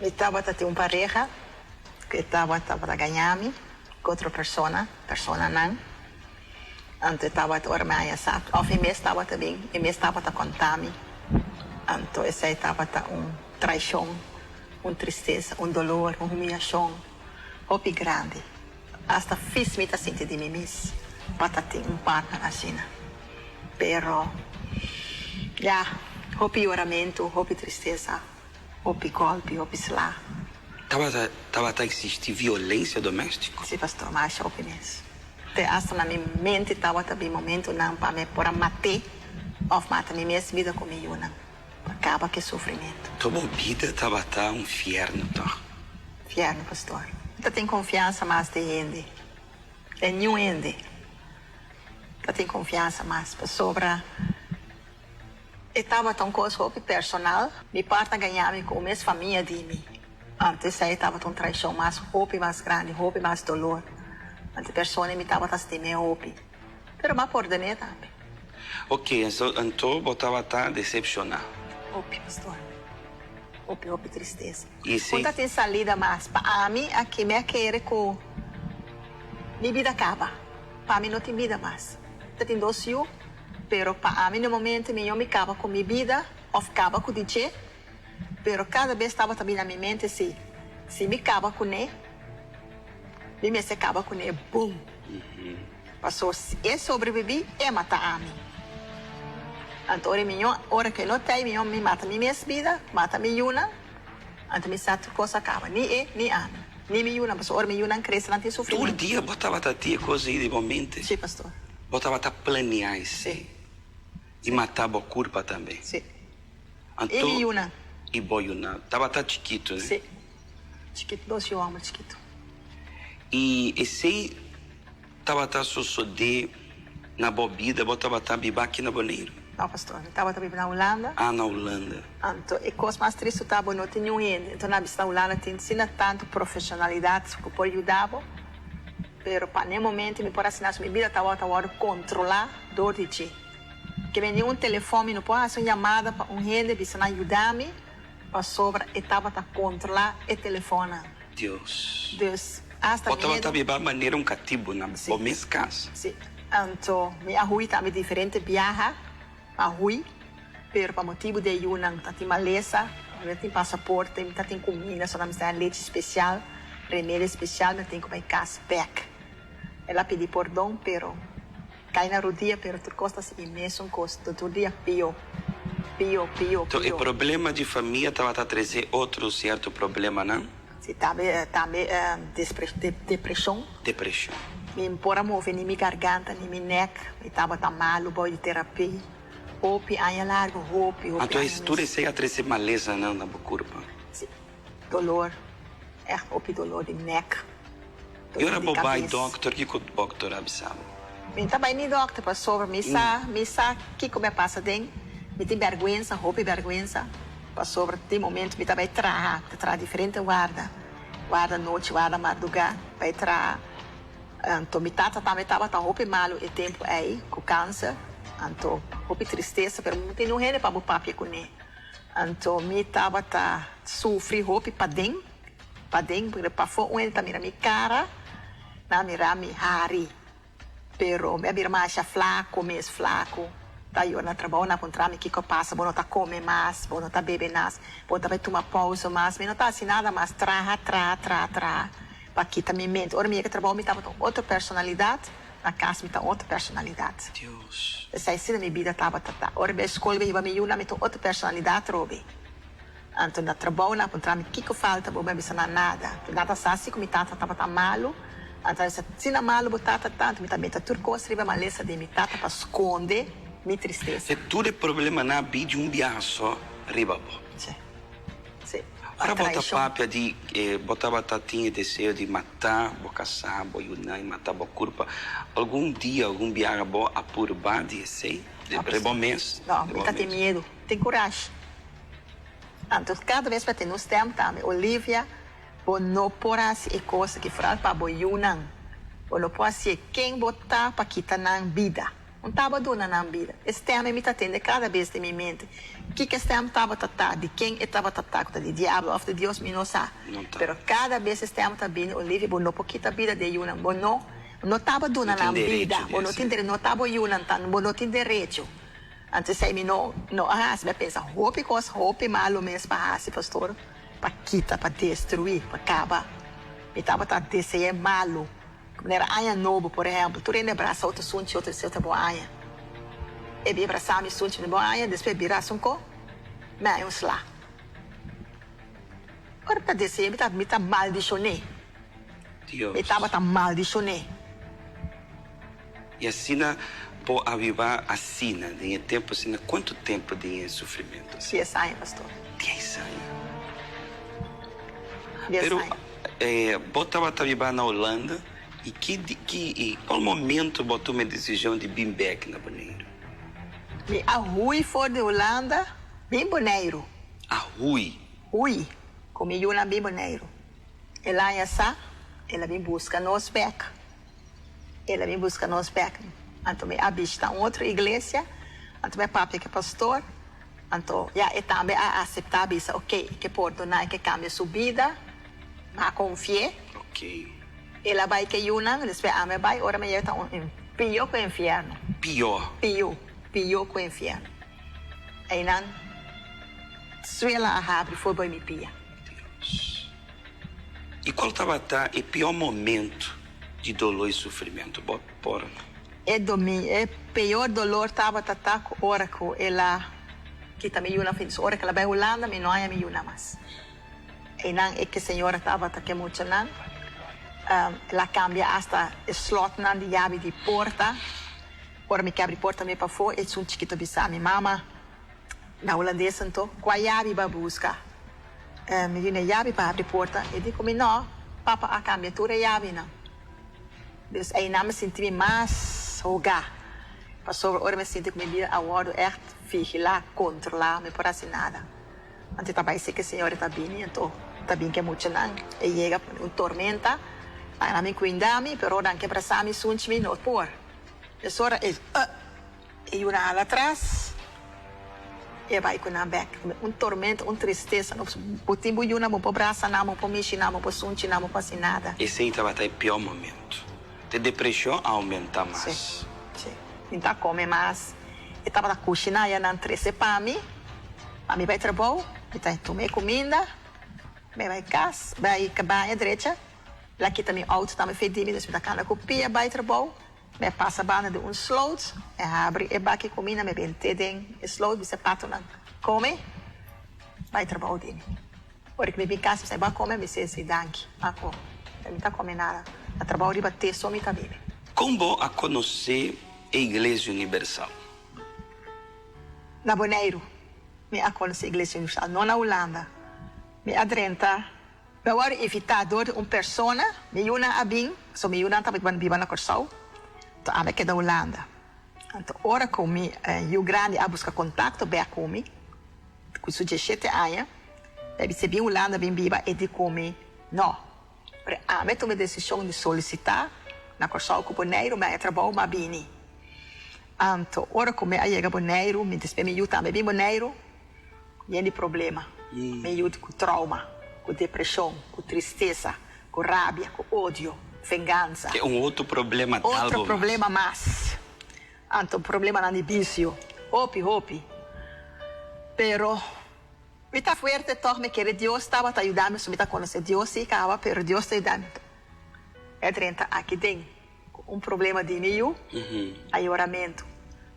Eu estava a ter uma pareja que estava a ganhar-me com outra pessoa não. Então, estava a dormir, sabe? Ao fim do mês estava também, e mês estava a contar-me. Então, esse aí estava traição, uma tristeza, dolor, uma humilhação, roupa grande. Hasta fiz-me sentir de mim mesmo, para ter partner assim. Pero, já, roupa oramento, roupa tristeza, roupa golpe, roupa slá. Estava a existir violência doméstica? Sim, pastor, mas roupa mesmo. Hasta na minha mente estava também momento não para me por matar, ou matar minha mesma vida comigo não. Acaba que sofrimento. Tua vida estava um inferno, tá? Inferno, pastor. Eu tenho confiança mais de ende. É nenhum ende. Eu tenho confiança mais sobre. Eu estava tão coisa personal. Me parte ganhar-me com a mesma família de mim. Antes aí estava tão traição mais, roupa mais grande, roupa mais dolor. Antes a pessoa me estava testando roupa. Pero mais por dentro também. Ok, então botava tá decepcionar. Roupa, pastor. Roupa tristeza. E se... Quando tem salida mais, para mim aqui me quer que minha vida acaba. Para mim não tem vida mais. Eu tenho 2 filhos, pero para mim no momento eu me acaba com minha vida, ou acaba com o DJ. Pero cada vez estava também na minha mente se me acaba com ele, me se acaba com ele, boom. Passou, e sobrevivi e matar a mim. Então, hora que não tem, me mata a minha vida, mata a minha una, então me sabe que coisa acaba, nem a mim. Nem me una, mas hora me una cresce, não tem sofrimento. Todo dia botava a tia coisa aí de momento? Sim, pastor. Botava a planear isso. Sim. E matava a culpa também? Sim. Então, e me una. E boiuna. Estava chiquito, né? Sim. Chiquito, 2 anos, chiquito. E esse estava suceder na bebida, botava bibar aqui na Boneiro? Não, pastor. Eu estava também na Holanda. Ah, na Holanda. Então, e coisa mais triste, eu não tinha ninguém. Então, na Holanda, tem ensina tanto profissionalidade que pode ajudar. Pero, para nenhum momento, me pode assinar minha vida, estava a controlar dor de ti. Que vem um telefone, não pode fazer uma chamada para gente, precisa ajudar-me. Para sobre, estava a controlar o telefone. Deus. Hasta botava a bibar maneira cativo na mesma casa. Sim. Então, minha rua também diferente, viaja. A rua, pero para motivo de Yunnan, tem maleza, tem passaporte, tem comida, só não tem leite especial, remédio especial, não tem como ir cashback. Ela pediu perdão, pero cai na rodilha, pero tu custa assim mesmo custo, todo dia pior. Então, o problema de família estava a trazer outro certo problema, não? Sim, também depressão. Depressão. Me pôr a mover nem minha garganta, nem minha neck, estava tão malo, boa de terapia. Roupa, anha largo, roupa. Então, tudo isso aí a trazer maleza, não, na corpo? Sim. Dolor. É roupa dolor de neck. E ora, bobai, doctor, que o doctor abisava? Eu também nem doctor, para sobre, me sabe que como é passa dentro. Me tem vergonha, roupa e vergonha. Para sobre, tem momento, me também traz diferente guarda. Guarda noite, guarda madrugada, para entrar. Então, me tata também estava tão roupa malo e tempo aí, com câncer. Então, roupa tristeza, mas não tem ninguém para botar papel com ele. Então, me estava sofrendo roupa para dentro, porque para fora, ele também minha cara, na minha hari. Pero, minha irmã acha flaco, mesmo flaco. Tá eu na trabalho, na contra me que passa, bom não tá comer mais, bom não tá beber mais, bom também tomar pausa mais, mas não tá assim nada mais, tra. Para aqui também mente. Ora, minha trabalho me tava com outra personalidade, na casa me tá outra personalidade. Deus. Essa aí na minha vida tava Ora, minha escola me me me tô outra personalidade, Robi. Então, na trabalho, na contra me que falta, bom, mas não nada. Nada assim como me tava tão malo. Então, se na malo botar tanto, me também tá turco, se riba maleza de me tata para esconder minha tristeza. Se tudo é problema na vida de viagem só, riba. Sim. Sim. Ora bota Traição. papia de botava tinha desejo de matar, bo caçar, bo yunai, matar bo curpa. Algum dia, algum biara bo apurba de sei, de brebo mês. Não, tá tem medo, tem coragem. Então, cada vez que tem nos tempos também, Olivia, bo não por assim é coisa que fala para bo yunan. Bo não pode ser quem botar para quitar na vida. Não estava dando na vida. Esse tema me está tendo cada vez em minha mente. O que esse tema estava tratando? De quem estava tratando? De diabo ou de Deus? Me não sabe. Mas cada vez esse tema está vindo, Olivia, bo não pode quitar a vida de yunan. Bo não estava dando na vida. Bo não tem direito, não estava yunan, bo não tem direito. Antes aí, não, você vai pensar, roupa malo mesmo para pastor, para quitar, para destruir, para acabar. E estava tratando de é malo. Como era anha novo, por exemplo, tu ainda abraça outro sunte, outro seu tá boa anha. E bem abraçar me sunte de boa anha, depois virar sunco, mas uns lá. Ora para descer, me tá maldicioné. Deus. Me tá maldicioné. E assim por avivar assim, em tempo assim, quanto tempo de sofrimento? 10 anos, pastor. 10 anos. 10 Pero anos. botava avivar na Holanda. E qual momento botou uma decisão de vir back na Bonaire? A Rui foi de Holanda, bem Bonaire. A Rui? Rui, comigo na bem Bonaire. Ela é essa, ela vem buscar nos back. Ela vem buscar nos back. Então, a bicha outra igreja, então, meu papai que é pastor, então, e também a aceitar a bicha, ok, que por donar, que cambia sua vida, a confiar. Ok. Ela vai que Yunnan, depois a me vai, ora me está pior que o inferno. Pior? Pior que o inferno. Aí não, se ela abre, foi para me pia. Deus. E qual estava o pior momento de dolor e sofrimento? Por É pior dolor estava com hora que ela que também Yunnan fez, hora que ela vai Holanda, me não é me Yunnan mais. Aí não é que a senhora estava que muito não. Ela cambia hasta o slot na de chave de porta. Ora me abre porta me para fora, é um chiquito bisa minha mama na holandesa então, com a chave para buscar. Me deu a chave para abrir porta e digo me não, papa a cambia toda a chave não. Dus aí não me senti mais rogar. Passou ora me senti que me vira a hora echt vigilar, controlar, me por assim nada. Antes estava aí que a senhora está bem, então está bem que é muito não. E chega tormenta. Ela me cuidava, pero dan que abraçar-me, sunte-me, não por. A senhora e uma lá atrás, e vai com a back. Tormento, tristeza, não pode ir não pode abraçar, não pode mexer, não pode sunte, não pode fazer nada. Esse aí estava o pior momento. A depressão aumenta mais. Sim. Então, come mais. Eu estava na cozinha, eu não trouxe para mim. A mim vai trabalhar, eu tomei comida, vai casa, vai cabanha direita. Lá aqui também auto também fedido, depois da cana copia, vai trabalhar, me passa a banda de slot, abre e bate comida, me bente den slot, você pato não come, vai trabalhar dele. Ora que me vem casa, você vai comer, me se danke, ako, não tá comendo nada, a trabalhar de bater só me tá vivo. Como a conhecer a Igreja Universal? Na Bonaire, me a conhecer a Igreja Universal, não na Holanda, me adrenta. Eu era evitador de uma pessoa, me una a bem, so me una também quando viva na Corsau, então a que da Holanda. Então, ora comi, eu grande a buscar contato bem comi, com isso de 7 anos, deve ser bem Holanda bem viva e de comi, não. A me tomei a decisão de solicitar na Corsau com o Bonaire, mas eu trabalho mais bem. Então, ora comi a chega Bonaire, me despedi me também bem Bonaire, e é problema, me com trauma. Com depressão, com tristeza, com rabia, com ódio, vingança. É outro problema. Outro problema mais. Então, problema não é vício. Hopi. Pero, me está forte, torme que Deus estava te ajudando, me está conhecendo Deus, sim, cara, pero Deus te ajudando. É 30 aqui tem problema de meio, aí oramento,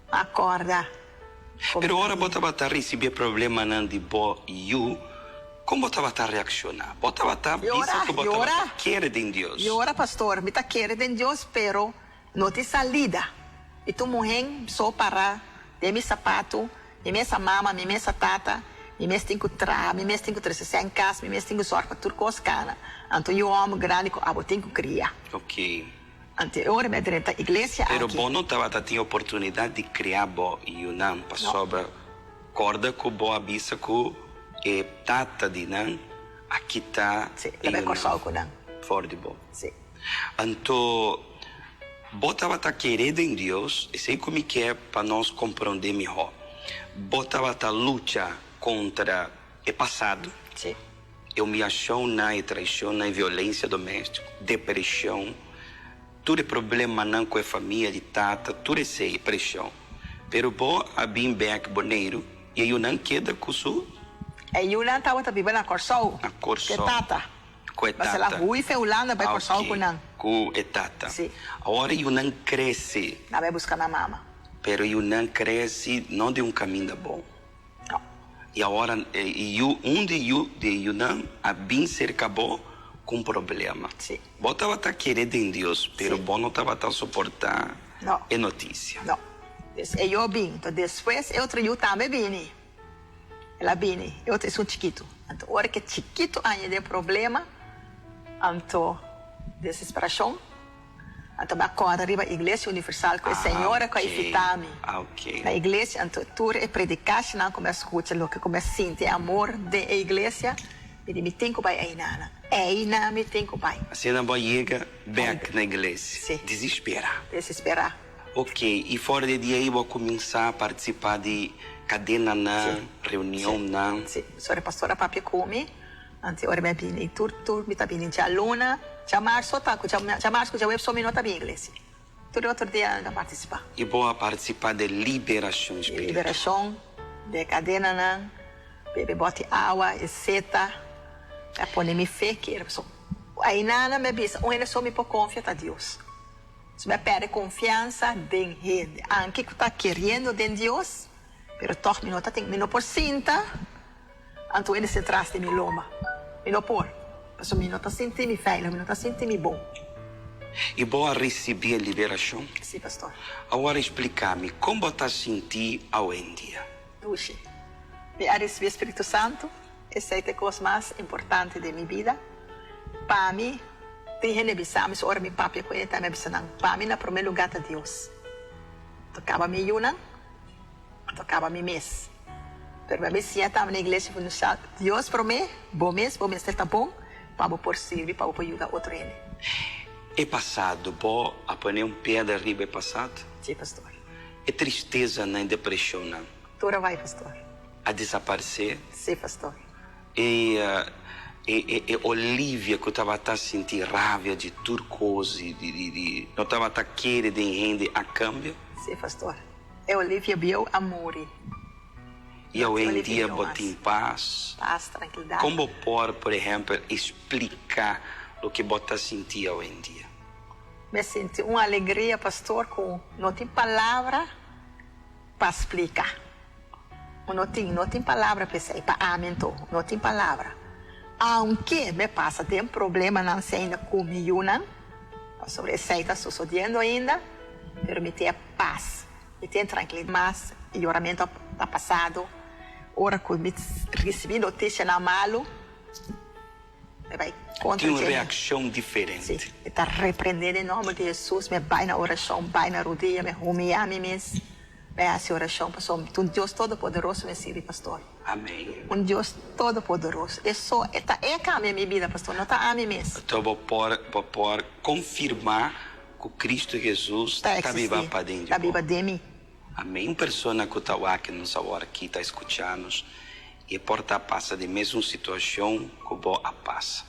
acorda. Pero ora bota receber problema não de bo you. Como você vai reaccionar? Você vai querer de Deus. E ora, pastor, me está querendo de Deus, pero não tem salida. E tu morrer só para de meu sapato, de minha mama, de minha tata, Mi mes tenho tra, mi mes tenho 360 em casa, mi mes tenho sorte para tudo coscana. Então eu amo grande com abo tenho criar. Ok. Então eu me direita igreja Pero aqui. bom não estava tendo oportunidade de criar bo e o não para sobre corda com boa abissa com e tata de não aqui tá. Sim, também corsal com não. Fora de bom. Sim. Então botava tá querendo em Deus e sei como que é para nós compreender melhor. Botava tá luta contra o passado. Sim. Humilhação, na traição, na violência doméstica, depressão, tudo é problema não com a família de tata, tudo é sei, pressão. Pero bom, a bem back boneiro e eu não queda com isso. E eu não estava vivendo na corsal. Na corsal. Que tata. Com a Mas ela rui feulanda vai corsal com não. Com a tata. Sim. Agora eu não cresce. Não vai buscar na mama. Pero eu não cresce não de caminho bom. E agora, onde eu não, a bem ser acabou com problema. Sim. Botava tá querendo em Deus, pero bom não estava tá suportar não. É notícia. Não. Eu vim, então depois eu também vim. Ela vim, eu sou chiquito. Então, hora que chiquito ainda tem problema, então desesperação. Então, me acorda arriba a Igreja Universal com a Senhora com a Ifitami. Ok. Na igreja, então, tu é predicar, não começa a escutar, que começa a sentir amor da igreja, e me tem que vai aí, nana. Aí, não me tem que vai. Assim, não vai chegar back na igreja. Sim. Desesperar. Desesperar. Ok. E fora de dia, eu vou começar a participar de cadena, não, reunião, não. Sim. Sou a pastora Papi Come. Ante ora me bini, tur mi tabini já aluna, já março tá, já março já web só me nota bem inglês. Tudo outro dia não participar. E vou participar de liberação espiritual. Liberação de cadena não, bebe bote água, etc. A pôr me fé que era só. Aí nada me bisa, ainda só me por confiar a Deus. Se me perde confiança em Ele, anche que está querendo de Deus, pero toch me nota tem me não por cinta. Então ele se traz de minha loma. Me não por. Mas me não está sentindo me feio, me não está sentindo me bom. E vou receber a liberação? Sim, pastor. Agora explicar-me como está sentir hoje em dia. Duxe. Me a receber o Espírito Santo. Essa é a coisa mais importante de minha vida. Para mim, tem gente que sabe, se ora me papi com ele, também me para mim, na primeiro lugar é Deus. Tocava me yuna, tocava me mês. Pero a veces ya estaba en la iglesia, Dios por mí, bom mês está bom, para por servir, para por ajudar outro ele. É passado, vou apanhar pedra arriba, é passado? Sim, pastor. É tristeza, não é depressão, não? Toda vai, pastor. A desaparecer? Sim, pastor. E Olivia, que eu estava a sentir raiva de tudo coisa, não estava a querer de rende a câmbio? Sim, pastor. É Olivia viu amor. E hoje em dia, botem paz. Paz, tranquilidade. Como pode, por exemplo, explicar o que você sentir hoje em dia? Me senti uma alegria, pastor, com não tem palavra para explicar. Não tem palavra para dizer, para amentar. Não tem palavra. Aunque me passa, tem problema não sei ainda comigo, não? Sobre isso está sucedendo ainda, mas me tem paz, me tem tranquilidade, mas o oramento está passado. Ora que me recebi notícia na malo, vai contra tem uma reação diferente. Sim, está repreendendo em nome de Jesus, me vai na oração, vai na rodilha, me humilhar me mesmo, vai essa oração, pastor, um Deus todo-poderoso me sirve, pastor. Amém. Um Deus todo-poderoso. Isso é cambia minha vida, pastor, não está a mim mesmo. Então vou poder confirmar que Cristo Jesus está vivo para dentro. Está vivo de mim. Amém. Uma pessoa que está aqui nos agora aqui está escutando e porta passa de mesma situação que boa passa.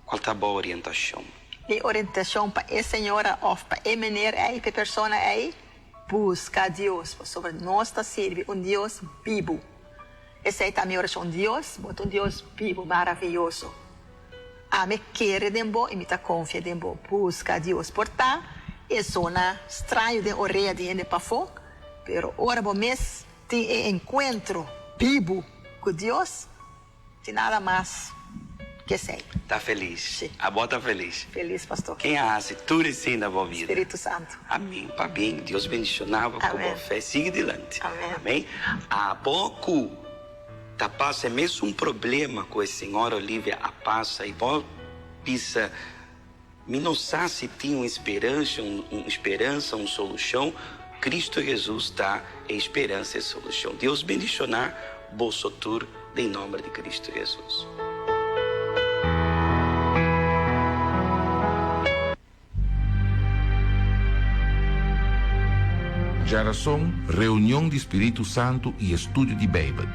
Qual é a boa orientação? A orientação para a senhora ou para a menina aí, para a pessoa aí, busca Deus, sobre nós está serve Deus vivo. Essa é a minha oração, Deus, bota Deus vivo, maravilhoso. A me querer de bom e me confia de bom, busca Deus. Portanto, é zona estranho de orelha de gente para fora. Pero ora bom mês tem encontro vivo com Deus, tem nada mais que sei. Está feliz? Sim. A boa está feliz? Feliz, pastor. Quem hace tudo assim na boa vida? Espírito Santo. Amém. Para bem, Deus bendicionava com boa fé. Siga adiante. Amém. Amém. A pouco tá passa é mesmo um problema com a senhora Olívia a passa e bom pisa me não sabe se tem uma esperança, uma solução. Cristo Jesus dá esperança e solução. Deus bendicionar bolso tour em nome de Cristo Jesus. Geração, reunião de Espírito Santo e estudo de Bíblia.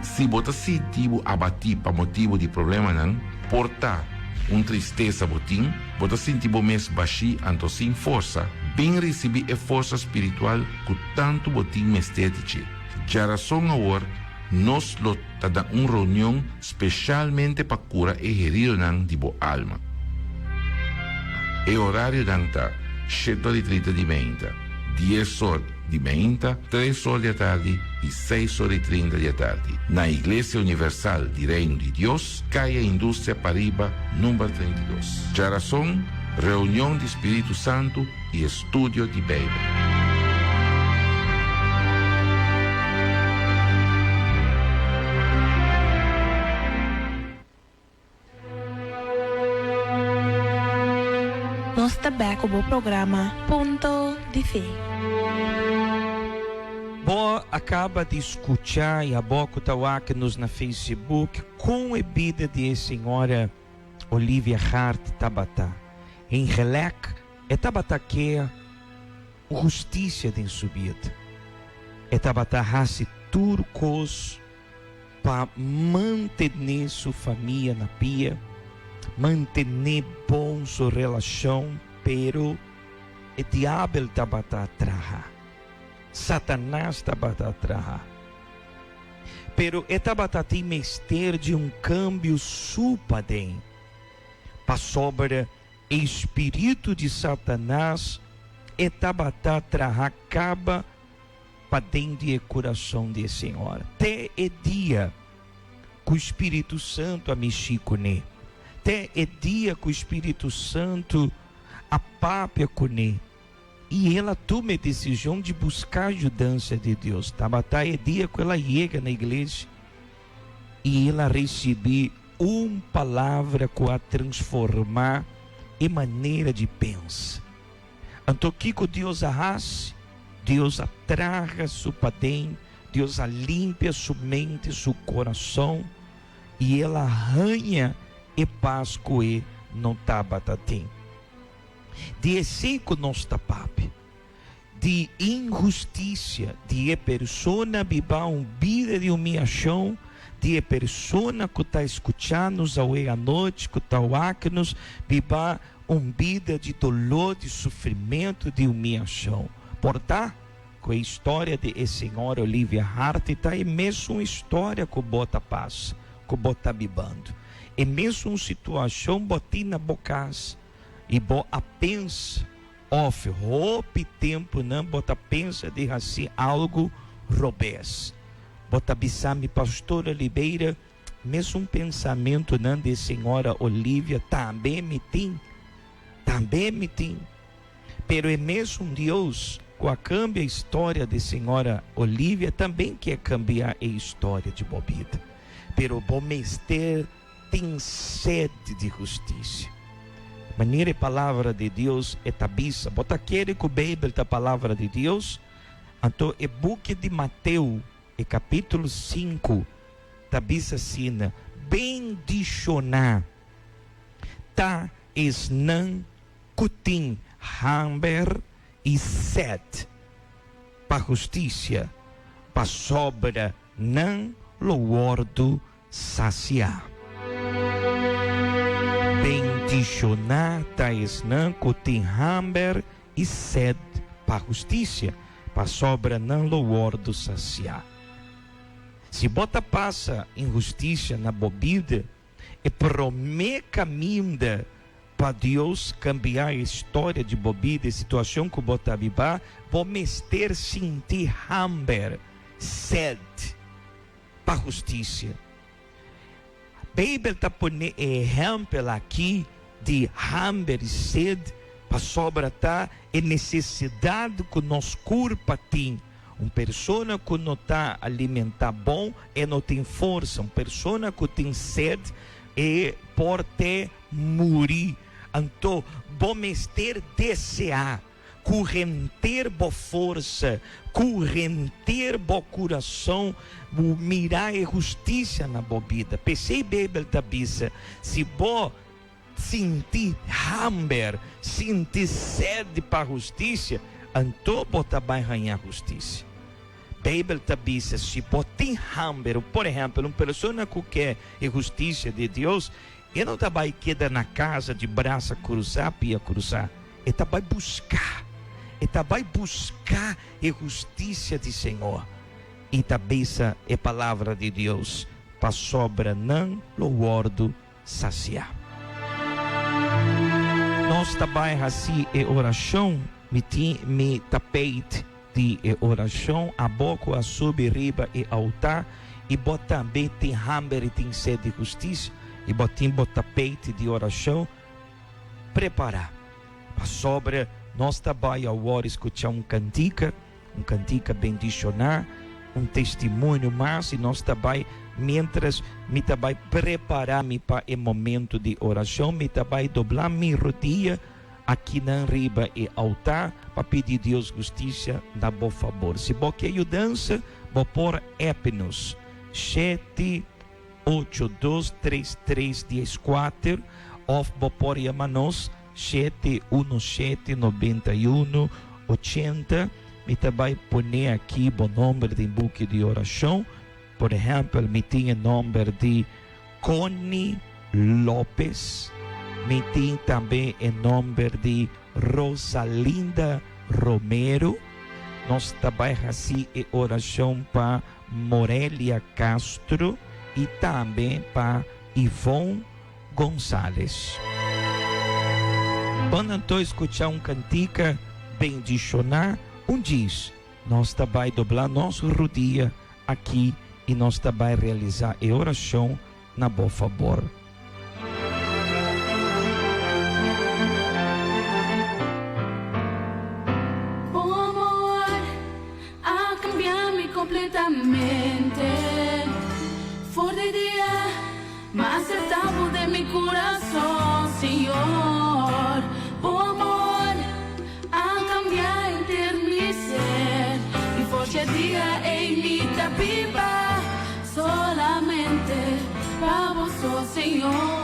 Se você se tiver abatido por motivo de problema, não, portar tristeza botim, você sentir mesmo baixo, então sem força, bem receber a força espiritual que tanto botim mestedice. Geração agora, nós está dando uma reunião especialmente para curar e herir de boa alma. E horário danta 7:30 di venta, 10 horas di venta, 3 horas da tarde e 6:30 da tarde. Na Igreja Universal de Reino de Deus, Caia Indústria Pariba, número 32. Geração, reunião de Espírito Santo e estúdio de Bíblia. Nós também com o programa Ponto de Fé. Bo acaba de escutar e a boca está aqui nos na Facebook com a vida de senhora Olívia Hart Tabata. Em relec é Tabata que é justiça de subida. É Tabata raça turcos para manter sua família na pia. Manter bom sua relação, pero o diabo está atrás, Satanás está atrás. Pero está tem mister de câmbio supadem para sobre o espírito de Satanás está atrás acaba para dentro do coração de Senhora. Até o dia que o Espírito Santo a mexer com ele. Até é dia que o Espírito Santo apapia com ele. E ela toma a decisão de buscar a ajudança de Deus. Tabata é dia que ela chega na igreja e ela recebe uma palavra que a transformar em maneira de pensar. Então, o que Deus faz? Deus atraga seu padém, Deus a limpa sua mente, seu coração, e ela arranha e paz que ele não Tabata tem. De assim que nós tapamos, de injustiça, de pessoa viver uma vida de humilhação, de pessoa que está escutando hoje à noite, que está aqui nos viver uma vida de dolor, de sofrimento, de humilhação. Portanto, com a história de senhora Olívia Hart, está é mesmo uma história que bota paz, que bota vivendo. É mesmo uma situação botina bocas e bo a pensa of roupa tempo não bota pensa de assim algo robês bota bisame pastor Oliveira mesmo um pensamento não de senhora Olívia também me tem pero é mesmo Deus com a cambia a história de senhora Olívia também quer cambiar a história de bobida pero bom mester tem sede de justiça. Maneira e palavra de Deus é tabissa. Bota querer que o Bíblia da palavra de Deus. Então, é book de Mateus, é capítulo 5, tabissa sina. Bendicionar. Ta esnan kutin hamber e set. Para justiça. Para sobra não loordo saciar. Bendicionar tais não cotem hamber e sed para justiça, para sobra não loor do saciar. Se bota passa injustiça na bobida, e promê caminho para Deus cambiar a história de bobida, a situação que bota viver, vou mester sentir hamber, sed para justiça. A Bíblia está ponendo exemplo aqui de hamber e sede para sobratar a necessidade que o nosso corpo tem, Uma pessoa que não está alimentada bom e não tem força. Uma pessoa que tem sede e pode morrer. Então, vamos ter desejar, correnter boa força, correnter bom coração, mirar a justiça na boa vida. Pensei Bíblia da bisa, se vou sentir hambre, sentir sede para a justiça, então vou também ganhar justiça. Bíblia da bisa, se vou ter hambre, por exemplo, uma pessoa que quer a justiça de Deus, ele não vai quedar na casa de braço cruzar, pia cruzar, ele vai buscar. E vai buscar a justiça do Senhor. E também é a palavra de Deus para sobra não lo guardo saciar. Nós também assim é oração, me tapete de oração, a boca a subir riba e altar, e bota também tem hambre e tem sede de justiça, e botim tapete de oração, preparar para sobra. Nós também agora escutar um cantica bendicionar, um testemunho mais, e nós também, mientras me também preparar-me para o momento de oração, me também dobrar minha rodilha aqui na riba e altar, para pedir a Deus justiça, na bom favor. Se você quer ajudança, vou pôr épinos, 7823314, ou vou pôr nós, 717-91-80. Me também põe aqui o nome de book de oração. Por exemplo, me tem o nome de Connie Lopes. Me tem também o nome de Rosalinda Romero. Nós também assim oração para Morelia Castro e também para Ivone Gonçalves. Quando então escutar um cantica bendicionar, diz, nós também dobrar nosso rodilha aqui e nós também realizar a oração na boa favor. O amor a cambiar-me completamente. For de dia, mas el tabu de mi corazón, Señor. O amor a cambiar mi ser y forse día en mi viva solamente para vos, oh Señor.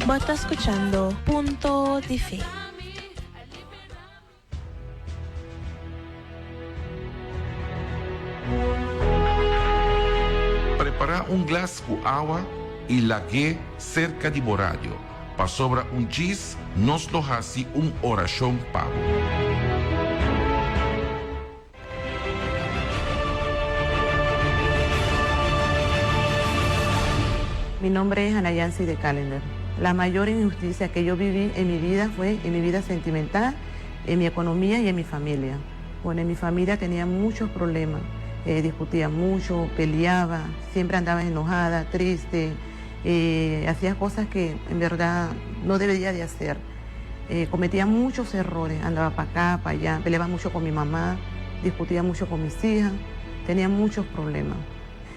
Vos estás escuchando Punto de Fe. Preparar um glass com água y lagué cerca de Boradio. Pa sobra un chis, nos lo hace un oración pago. Mi nombre es Ana Yancy de Calendar. La mayor injusticia que yo viví en mi vida fue en mi vida sentimental, en mi economía y en mi familia. Bueno, en mi familia tenía muchos problemas. Discutía mucho, peleaba, siempre andaba enojada, triste, hacía cosas que en verdad no debería de hacer. Cometía muchos errores, andaba para acá, para allá, peleaba mucho con mi mamá, discutía mucho con mis hijas, tenía muchos problemas.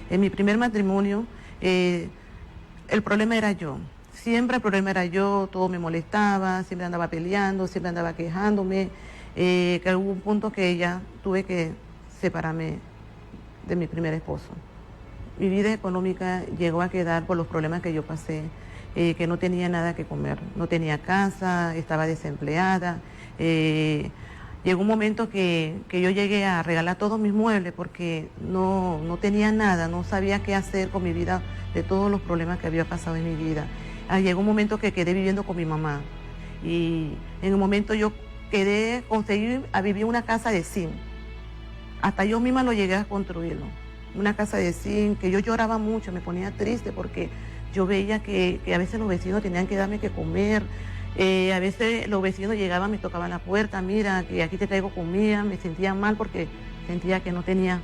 En mi primer matrimonio, el problema era yo. Siempre el problema era yo, todo me molestaba, siempre andaba peleando, siempre andaba quejándome, que hubo un punto que ya tuve que separarme de mi primer esposo. Mi vida económica llegó a quedar por los problemas que yo pasé, que no tenía nada que comer, no tenía casa, estaba desempleada. Llegó un momento que yo llegué a regalar todos mis muebles porque no tenía nada, no sabía qué hacer con mi vida, de todos los problemas que había pasado en mi vida. Llegó un momento que quedé viviendo con mi mamá y en un momento yo conseguí a vivir en una casa de zinc. Hasta yo misma lo llegué a construirlo. Una casa de zinc, que yo lloraba mucho, me ponía triste porque yo veía que a veces los vecinos tenían que darme que comer. A veces los vecinos llegaban, me tocaban la puerta, mira, que aquí te traigo comida. Me sentía mal porque sentía que no tenía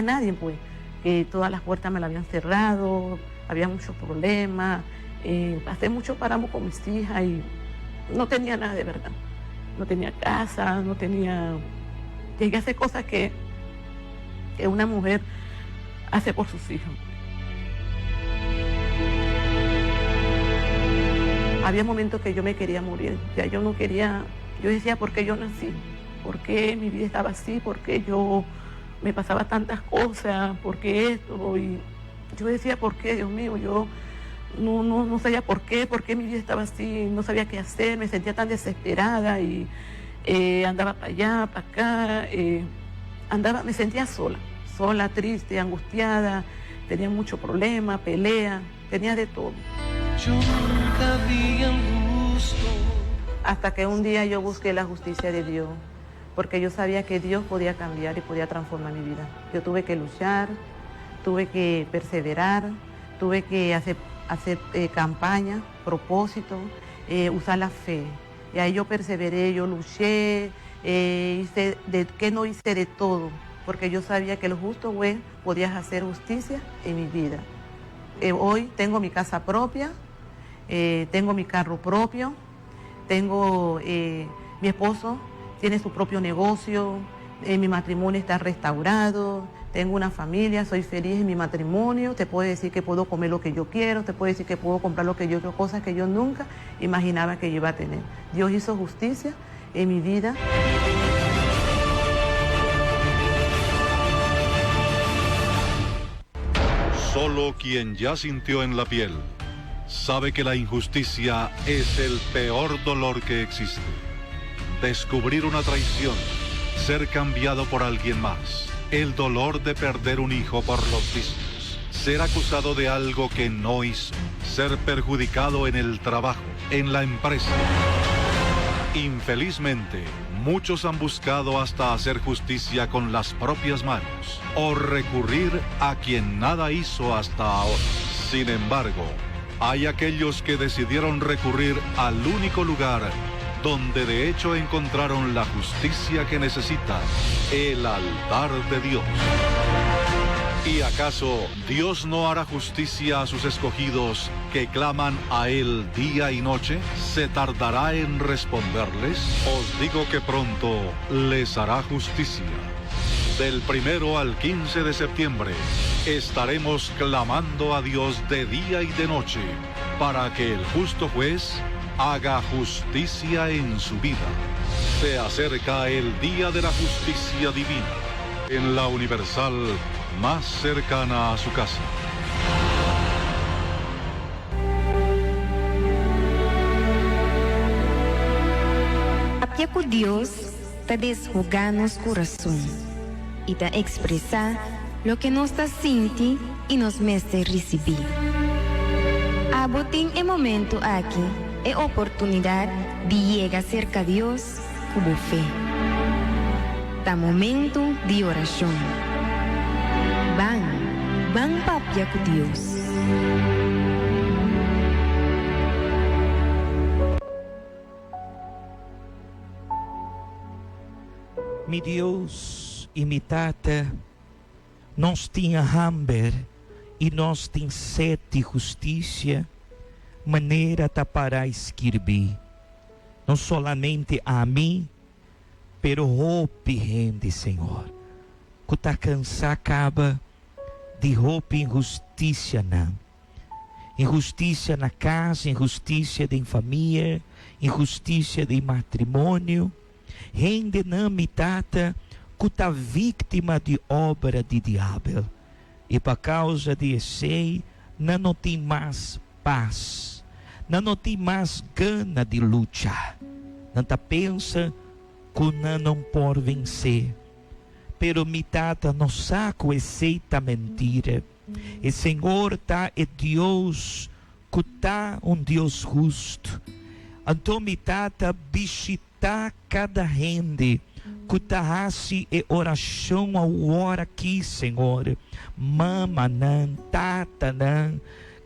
nadie, pues. Que todas las puertas me las habían cerrado, había muchos problemas. Pasé mucho paramo con mis hijas y no tenía nada de verdad. No tenía casa, no tenía... Llegué a hacer cosas que una mujer hace por sus hijos. Había momentos que yo me quería morir, ya yo no quería, yo decía, ¿por qué yo nací? ¿Por qué mi vida estaba así? ¿Por qué yo me pasaba tantas cosas? ¿Por qué esto? Y yo decía, ¿por qué, Dios mío? Yo no sabía por qué mi vida estaba así, no sabía qué hacer, me sentía tan desesperada y andaba para allá, para acá, me sentía sola, triste, angustiada, tenía muchos problemas, pelea, tenía de todo. Yo nunca vi el gusto. Hasta que un día yo busqué la justicia de Dios, porque yo sabía que Dios podía cambiar y podía transformar mi vida. Yo tuve que luchar, tuve que perseverar, tuve que hacer campaña, propósito, usar la fe. Y ahí yo perseveré, yo luché, no hice de todo, porque yo sabía que el justo juez podía hacer justicia en mi vida. Hoy tengo mi casa propia, tengo mi carro propio, tengo mi esposo, tiene su propio negocio, mi matrimonio está restaurado, tengo una familia, soy feliz en mi matrimonio, te puedo decir que puedo comer lo que yo quiero, te puedo decir que puedo comprar lo que yo quiero, cosas que yo nunca imaginaba que yo iba a tener. Dios hizo justicia en mi vida. Solo quien ya sintió en la piel sabe que la injusticia es el peor dolor que existe. Descubrir una traición, ser cambiado por alguien más, el dolor de perder un hijo por los vicios, ser acusado de algo que no hizo, ser perjudicado en el trabajo, en la empresa. Infelizmente, muchos han buscado hasta hacer justicia con las propias manos o recurrir a quien nada hizo hasta ahora. Sin embargo, hay aquellos que decidieron recurrir al único lugar donde de hecho encontraron la justicia que necesitan, el altar de Dios. ¿Y acaso Dios no hará justicia a sus escogidos que claman a Él día y noche? ¿Se tardará en responderles? Os digo que pronto les hará justicia. Del 1 al 15 de septiembre estaremos clamando a Dios de día y de noche para que el justo juez haga justicia en su vida. Se acerca el día de la justicia divina en la Universal más cercana a su casa. Porque com Deus está desrugar nos coração e está expressar lo que nos está sentindo e nos mete receber. Abotín é momento aqui, é oportunidade de llegar cerca a Deus com fé. Tá momento de oração. Bang papia com Deus. Mi Deus e mi Tata, nós tinha hambre e nós tem sede de justiça, maneira tá para escrever, não solamente a mim, pero roupa gente, Senhor, que tá cansado acaba de roupa injustiça não, injustiça na casa, injustiça em família, injustiça de matrimônio, gente não me tata que tá vítima de obra de diabo. E por causa de esse, não tem mais paz, não tem mais gana de lutar. Não tá pensa que não pode vencer. Pero mi tata não sabe essa mentira. O Senhor tá é Deus que tá Deus justo. Então mi tata visita cada gente que tá assim e oração ao hora aqui, Senhor. Mama não, tata não,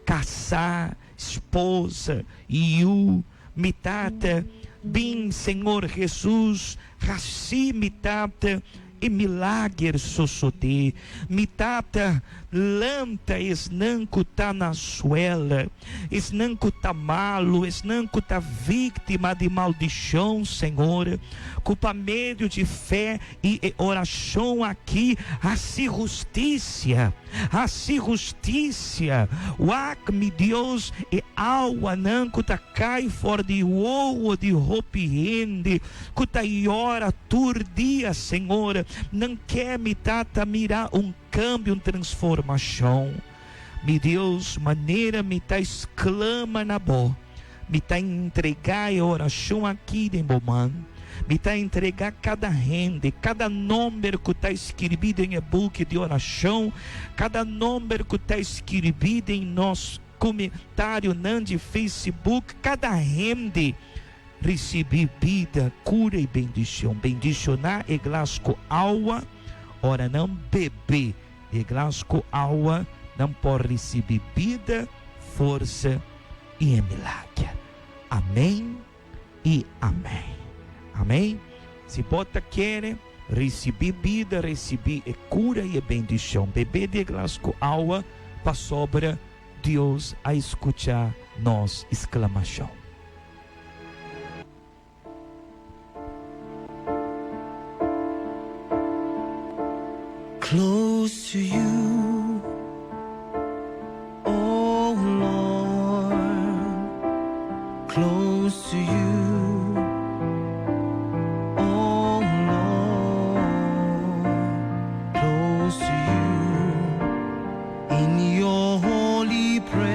casar, esposa, e eu, mi tata, bem, Senhor Jesus, assim mi tata, e milagre sossode, mi tata, lanta es não que tá na suela, es não que tá malo, es não que tá vítima de maldição, Senhor, culpa meio de fé e oração aqui, assim justiça, uac, mi Deus, e alma não que tá cai fora de ovo, de roupiende, que tá e ora tur dia, Senhor, não quer me tata mirar câmbio, uma transformação. Mi Deus, maneira me tá exclama na boa, me tá entregar a oração aqui de Bomã, me tá entregar cada rende, cada número que está escrito em e-book de oração, cada número que está escrito em nosso comentário não de Facebook, cada rende receber vida, cura e bendição. Bendicionar e glasco alma, ora não beber. E glasco alma não pode receber vida, força e milagre. Amém e amém. Amém? Se bota quer receber vida, receber cura e bendição, beber de glasco alma, para sobra Deus a escutar nossa exclamação. Close to you, oh Lord, close to you, oh Lord, close to you, in your holy presence.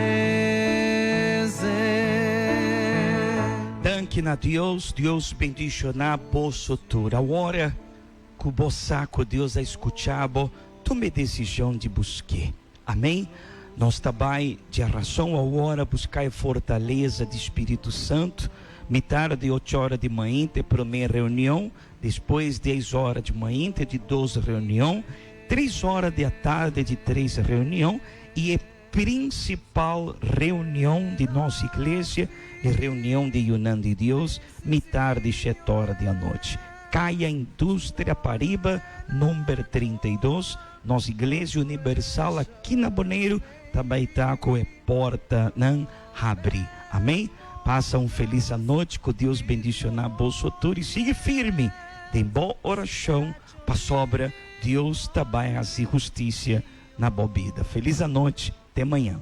Danke na Deus, Deus bendicionar vosso tur. Agora que o saco Deus a escutabo, tome decisão de buscar. Amém? Nós também, de razão a hora, buscar a fortaleza do Espírito Santo. Metade de 8 horas de manhã, tem primeira reunião. Depois, 10 horas de manhã, tem de 12 reunião. 3 horas da tarde, de 3 reunião. E a principal reunião de nossa igreja é reunião de Yunnan de Deus, metade de 7 horas da noite. Caia Indústria Pariba, número 32, nossa Igreja Universal aqui na Boneiro, também está com a porta não abre. Amém? Passa feliz noite, que Deus bendicionar vosso futuro e siga firme. Tem boa oração, para sobra, Deus também a justiça na boa vida. Feliz noite, até amanhã.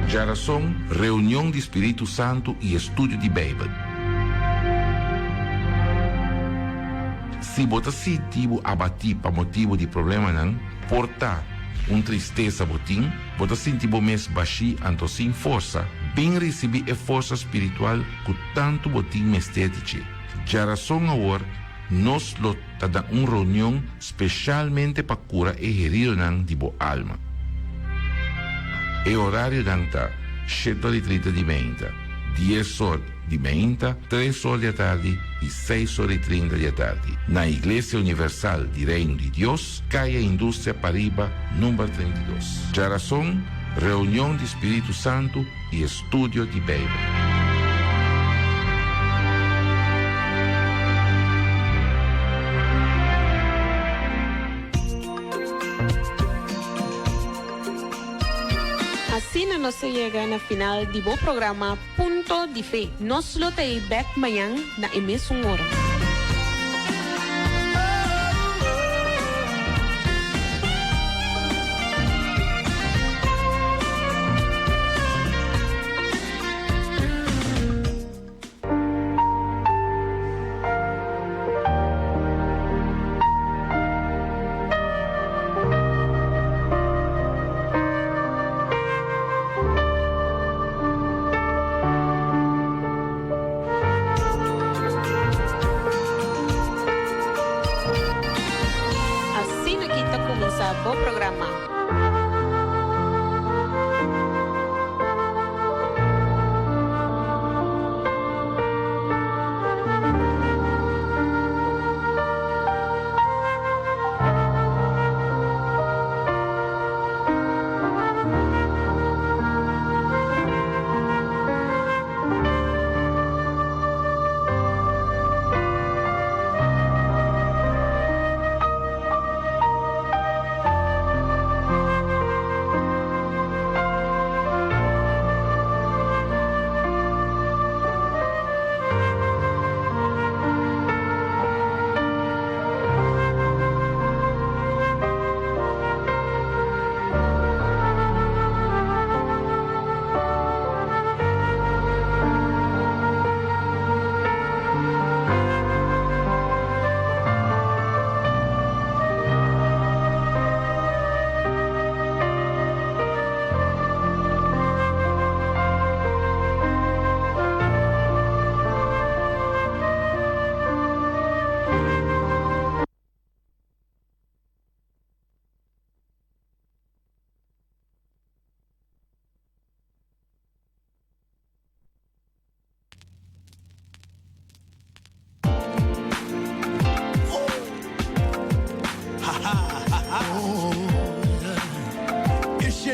Geração, reunião de Espírito Santo e estúdio de Bíblia. Se bota sentido abati para motivo de problema não, porta tristeza botim, bota sentido mes baixi anto sem força, bem receber a força espiritual que tanto botim mestetiche. Já razão agora, nós lotamos reunião especialmente para curar e herido de boa alma. E horário tá 7h30 de manhã, 10h de manhã, 3h da tarde e 6h30 da tarde. Na Igreja Universal de Reino de Deus, Caia Indústria Pariba, número 32. Já razão, reunião de Espírito Santo e estúdio de Bíblia. Assim nós chegamos na final do bom programa Punto de Fé. Nós lotei back amanhã na mesma hora. Bom programa.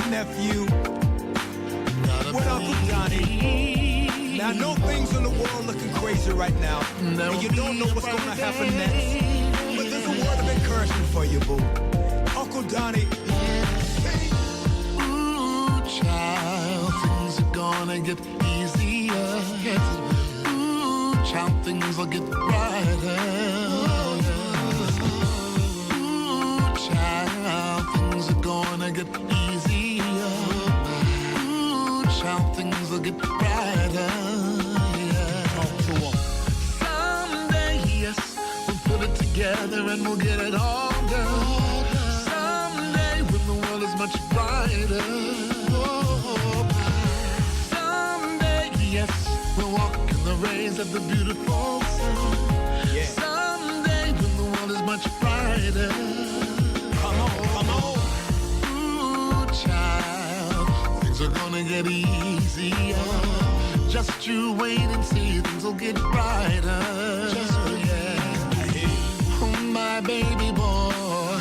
Nephew with Uncle Johnny. Now I know things in the world looking crazy right now, and you don't know what's gonna happen next. But there's a word of encouragement for you, boo. Uncle Donnie. Ooh, child, things are gonna get easier. Ooh, child, things will get brighter. Ooh, child, things are gonna get easier. Child, things will get brighter. Someday, yes, we'll put it together and we'll get it all done. Someday, when the world is much brighter. Someday, yes, we'll walk in the rays of the beautiful sun. Someday, when the world is much brighter. Come on, come on. Ooh, child, things are gonna get easier. Just you wait and see, things will get brighter. Just oh, my baby boy,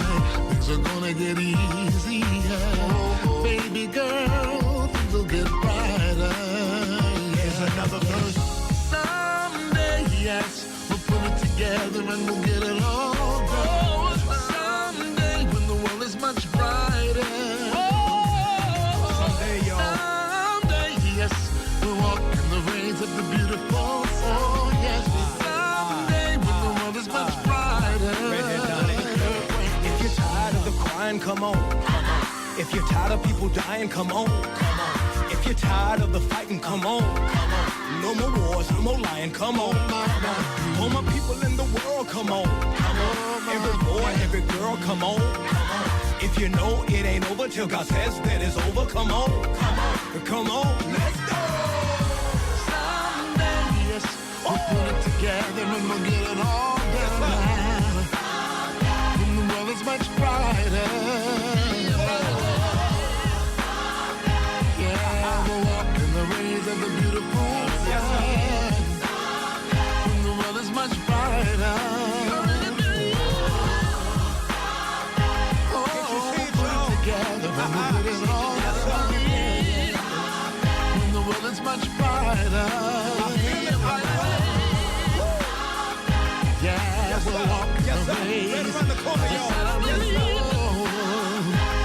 things are gonna get easier. Baby girl, things will get brighter. Here's another verse. Someday, yes, we'll put it together and we'll get it all done. Someday, when the world is much brighter. Of the beautiful, oh yes, someday when the world is much brighter. If you're tired of the crying, come on, come on. If you're tired of people dying, come on, come on. If If you're tired of the fighting, come on, come on. No more wars, no more lying, come on, come on. All my people in the world, come on, come on. Every boy, every girl, come on, come on. If you know it ain't over till God says that it's over, come on, come on, come on, let's go. Someday, yes, we'll put it together and we'll get it all done. When the world is much brighter. Yeah, we'll walk in the rays of the beautiful sun. When the world is much brighter. It's much brighter. Yeah, we'll walk the ways. Right around the corner, y'all.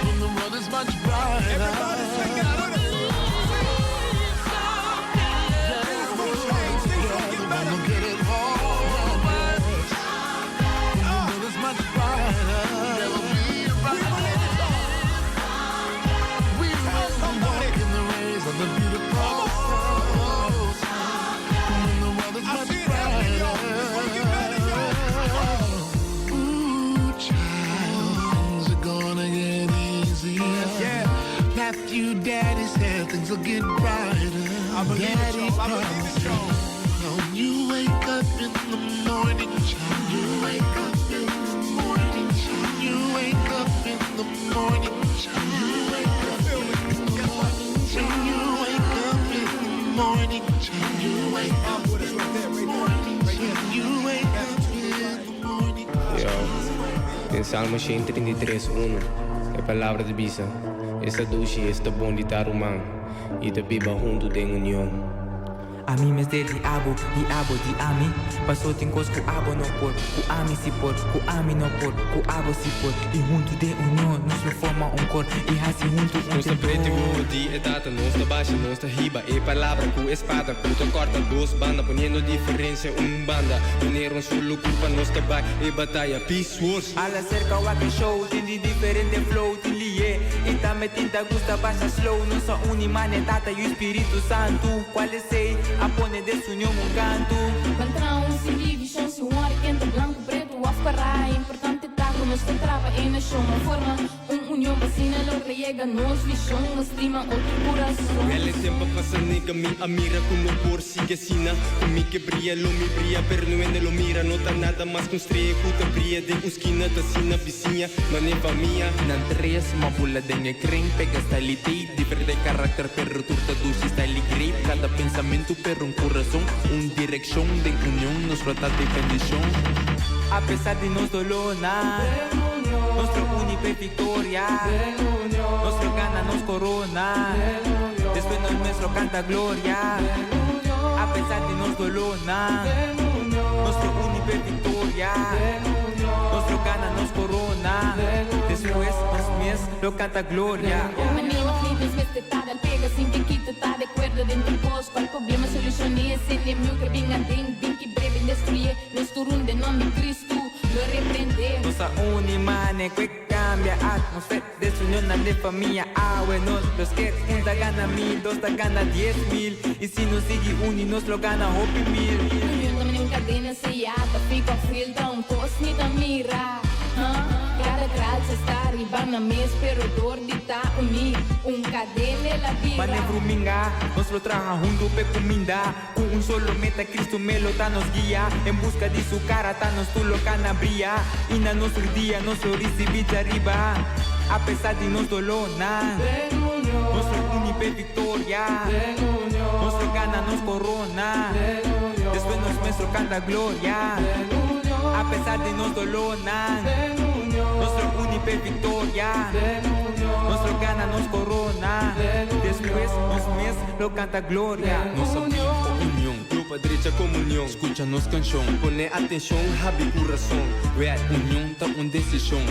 When the world is much brighter. Everybody sing it with us. We'll get it all right. When the world is much brighter. We will walk in the rays of the beautiful. Matthew, Daddy said things will get brighter. I believe Daddy it, y'all. I believe it, y'all. When you wake up in the morning, child. You wake up in the morning, child. You wake up in the morning, child. You wake up in the morning, child. You wake up in the morning, child. You wake up in the morning, child. You wake up in the morning, child. Yo, em Salmo 133:1, a palavra de Bisa. Esta duche, esta bom de tarumang, e da biba junto de união. A mí me de diabo di ami. Passou tem coisa que abo não por, ku ami si por, ku ami não por, ku abo si por. E junto de união, nós forma cor, e assim junto Nossa preta di é data, nossa baixa, nossa riba. E palavra com espada, puta corta duas bandas, ponendo diferença banda. Unir solo culpa, nossa vai e batalha, peace wars. A la cerca o aqui show, tem de diferente flow, tem lié. E também tinta gusta baixa slow, nossa unimane tata e o Espírito Santo. Qual é sei? A pone desunião canto. Contra sem divisão, se um ar quente, branco, preto, a ficar importante tá como se trava e na show uma forma. União vacina, logra llega, nos visão, estima outro coração. Ela tempo passa nega, mi amira como por sigue sina. Comi que brilha, lo me brilha, pero no ende lo mira. Não tá nada mais com estreia, puta brilha de esquina, tá sina vizinha, manefa minha. Nan tres, uma bula de creme, pega stylite, diferente carácter, pero turta dulce, style grape. Cada pensamento, pero coração, direção de união, nos trata de bendição. Apesar de nos dolona, nuestro unipe victoria, nuestro gana, nos corona, después nuestro canta gloria. Apesar de nos dolona, nuestro unipe victoria, nuestro gana, nos corona, después lo canta gloria. Pega sin que quita, tá de acordo dentro do posto. Qual problema solucionei? Sem nem que vinha dentro, que breve destruir. Nos turun de nome Cristo, lo repreender. Nossa unimane que cambia atmosfera, desunião na de família. Nos los que junta gana 1000, dos da gana 10,000. E se nos sigue unidos, lo gana 8,000. União também em cadena se ata, fica filtra costo da mira. Cada graça está arriba na mesa, pero dor de tá unido. Cadena la vida. Pane bruminga, nos lo traja junto pe cominda. Con solo meta, Cristo me lo ta nos guía. En busca de su cara, ta nos tu lo cana brilla. Y na nuestro día, nos lo recibiste arriba. A pesar de nos dolona, nuestro unipe victoria, nuestro gana, nos corona. Después nuestro canta gloria. A pesar de nos dolona, nuestro unipe victoria, nuestro gana, nos corona. Después nos lo canta gloria. Nossa união, grupo derecha comunión. Escúchanos canción, pone atención, habi corazón. Real, unión ta un decisión.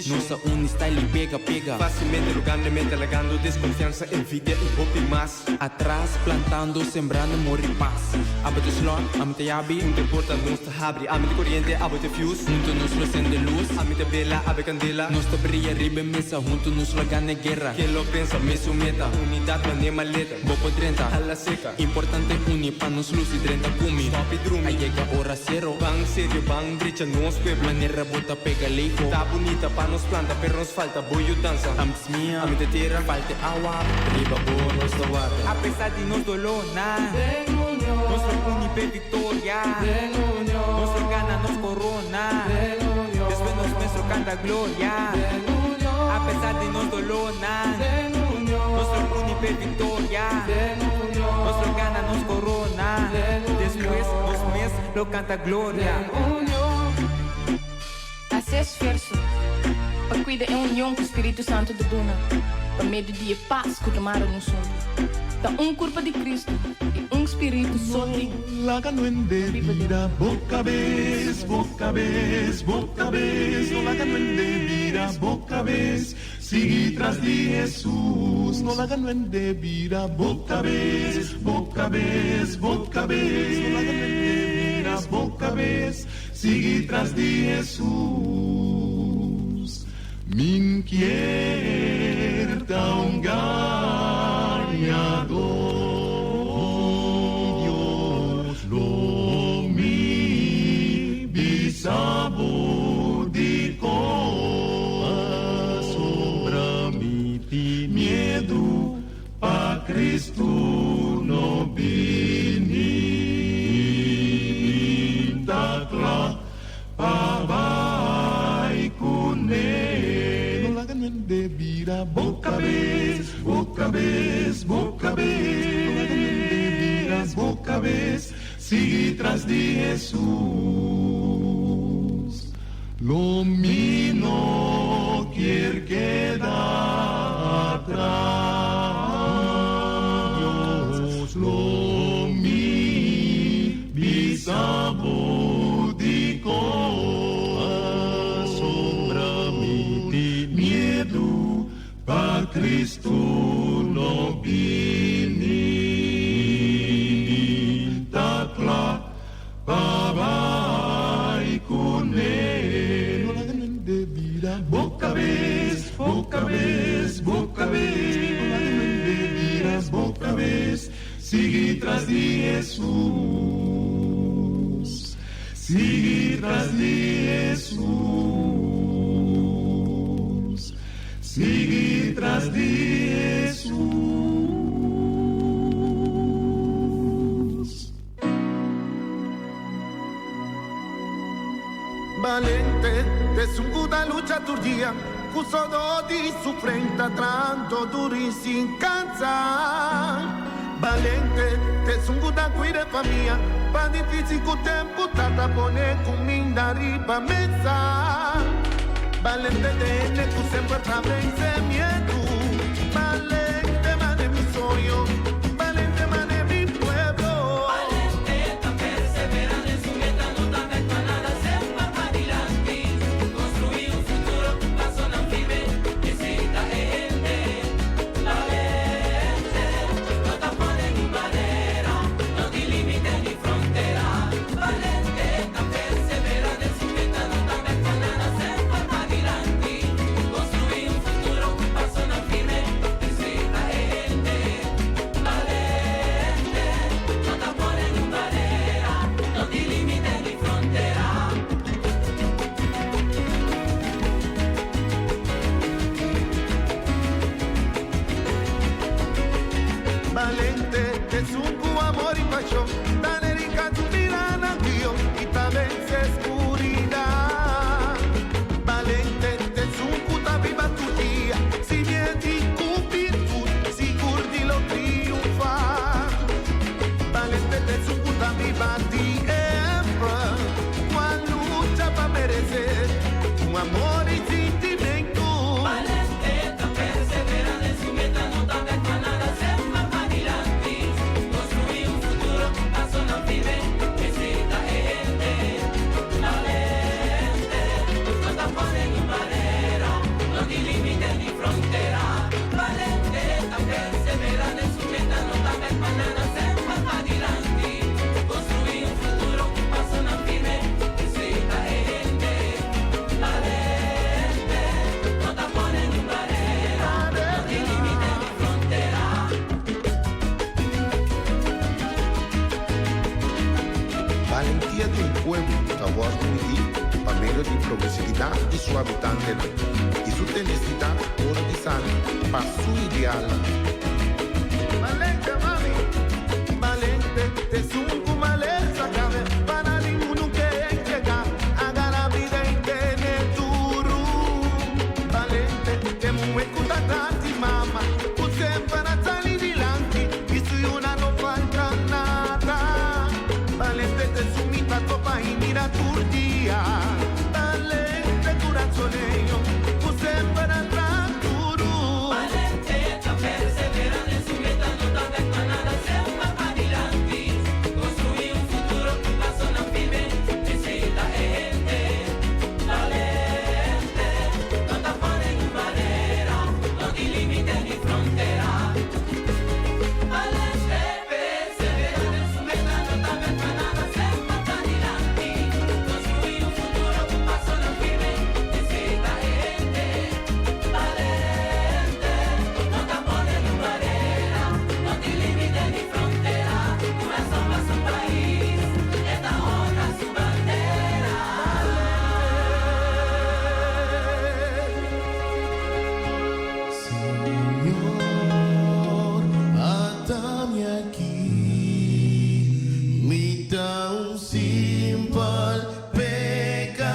Nossa un style pega. Fácilmente lograndemente alegando desconfianza, envidia y hope más. Atrás plantando, sembrando amor y paz. Abate slot, amate yabi. Não te importa, nos te abre, amate corriente, abate fuse. Junto nos lo acende luz, amate vela, abe candela. Nos te brilla ribe mesa, junto nos lo gane guerra. Quem lo pensa, me su meta. Unidade, mané maleta. Bopo 30, a la seca. Importante unir pa nos luz y 30 kumi. Stop e drum. Aí llega hora cero. Bang serio, bang brecha, nos pueblo. Manera bota pega lejos. Tá bonita, pa nos planta, pero nos falta boio dança. Amtes minha, amite tierra, falte agua. Riba boa, nos da water. Apesar de nos dolona, nosso unipe victoria. Nosso gana, nos corona. Después nos nuestro canta gloria. Apesar de nos dolona, nosso unipe victoria. Nosso gana, nos corona. Después nos mes lo canta gloria. Esse esforço para cuidar em união com o Espírito Santo de Duna, para meio de paz que tomaram no som. Da corpo de Cristo e Espírito sozinho. Laga no endevira, boca vez, boca vez, boca vez. No laga no endevira, boca vez. Sigue tras de Jesus. No laga no endevira, boca vez, boca vez, boca vez. No laga no endevira, boca vez. Sigue tras de Jesus. Min quierta un ganhador. Dios lo mi bisabo de sombra mi medo pa Cristo no vini da cla pa vai con ele. No laga no endevira, boca vez, boca vez, boca vez. No laga no endevira, boca vez. Sigue tras de Jesus. Lo mi no quiere quedar atrás. Dios lo mi bisabo de sombra mi medo pa Cristo no vini da cla pa vai con ele. No laga no endevira, boca vez, boca vez, boca vez. No laga no endevira, boca vez. Sigue tras de Jesus. Sigue tras de Jesus. Sigue tras de Jesus. Valente, te da lucha tu dia, custodo di su frente tanto duri sin cansa. Valente, te da cuida famiglia, pa difficile con tempo tata pone comida riba mesa. Valente te tu sempre sabe se miedo. Valente mane mi sueño, valente mane mi pueblo. Valente ta persevera en su meta, no ta meta nada sempre para adelante. Construir un futuro, paso non vive, necesita gente. Valente, no ta pone ni barrera, no ti limite ni frontera. Valente ta persevera en su meta, no ta meta nada sempre para adelante. Construir un futuro, paso valentía de un pueblo que aborda un para medio de progresividad y su habitante y su tenacidad organizada para su ideal. Valente, mami, valente, te sumo maleza, cabe, para ninguno que llega, haga la vida y tener tu rumbo. Valente, te mueve con tati, mamá, usted para salir adelante, y soy una no falta nada. Valente, te sumita copa y mira tu día. Valente, corazoneño, usted para atrás tu rumbo. Valente, te persevera en su meta, no te afecta nada, siempre para adelante. Construir un futuro que paso no vive, necesita gente. Valente, no te ponen en barrera, no te limites ni frontera. Valente, persevera en su meta, no te afecta nada, siempre para adelante. Construir un futuro que paso no vive, necesita gente. Valente, no te ponen en barrera, no te limites ni frontera. Corazón va su país, esta honra su bandera. Señor, atame aquí, mi tan simple pecador,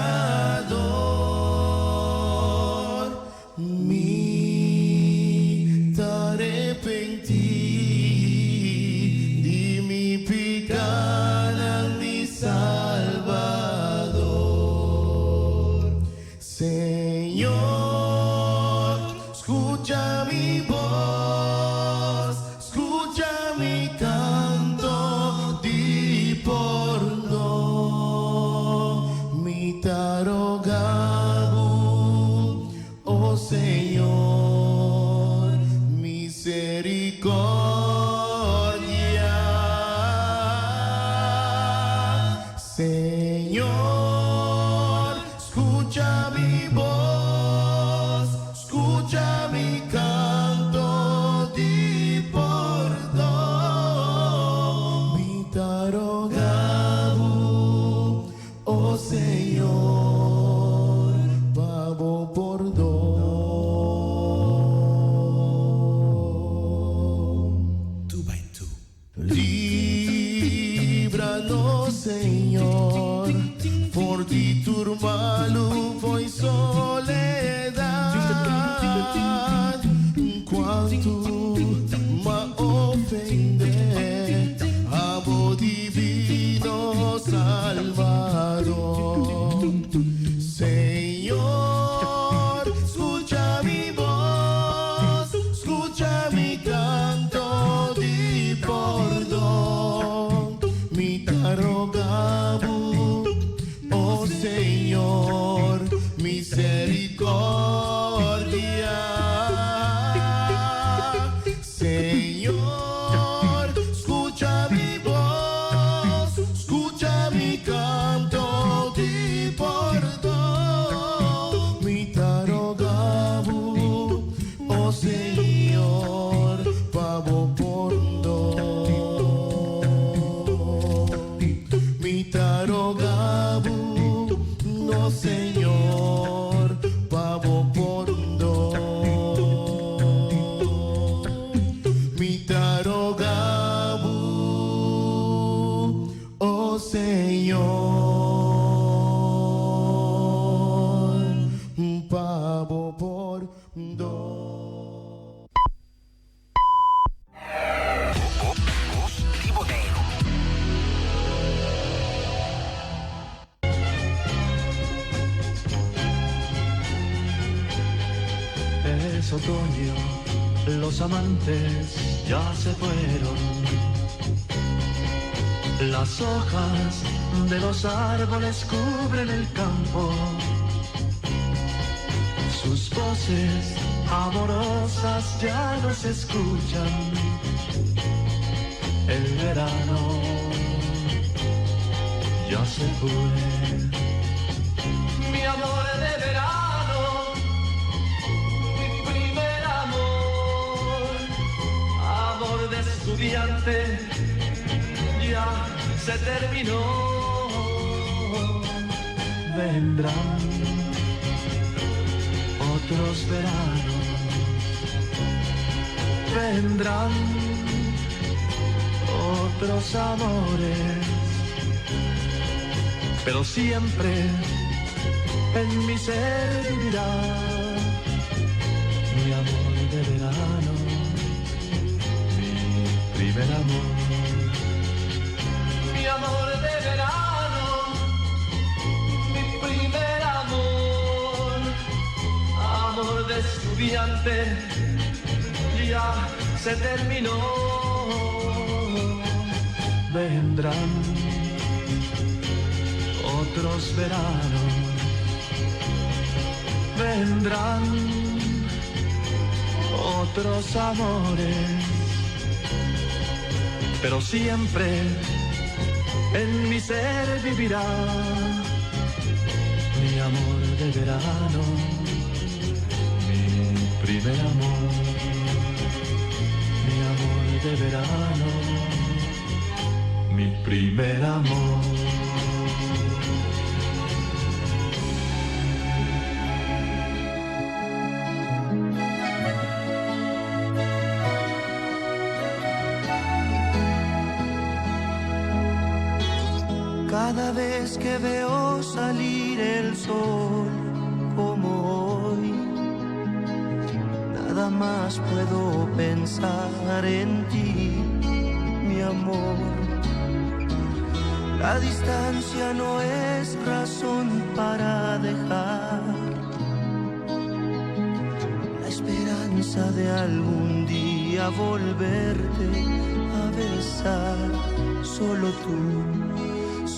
mi te arrepentí de mi pecado, mi Salvador. Señor, escucha mi voz, escucha mi canto de porno, mi tarogabo, oh Señor, misericordia. Señor, escucha mi voz, escucha mi canto de perdón, mi tarogabo, oh Señor, pavo perdón. 2 by 2. Líbranos, Señor, por ti turmalo foi soledad. Quanto me ofende, amo divino Salvador. Señor, escucha mi voz, escucha mi canto de perdón, mi tarogabo, oh Señor, misericordia. Señor, escucha mi voz, escucha mi canto de perdón, mi tarogabo, oh Señor, pavo perdón, mi tarogabo, no Señor, pavo perdón, mi tarogabo, oh Señor, pavo perdón. Es otoño, los amantes ya se fueron. Las hojas de los árboles cubren el campo. Sus voces amorosas ya no se escuchan. El verano ya se fue. Mi amor de verano, mi primer amor, amor de estudiante, ya se terminó. vendrán otros veranos, vendrán otros amores, pero siempre en mi ser vivirá mi amor de verano, mi primer amor. Mi amor de verano, mi primer amor, amor de estudiante, ya se terminó. Vendrán otros veranos, vendrán otros amores, pero siempre en mi ser vivirá mi amor de verano, mi primer amor, mi amor de verano, mi primer amor. Cada vez que veo salir el sol como hoy, nada más puedo pensar en ti, mi amor. La distancia no es razón para dejar la esperanza de algún día volverte a besar.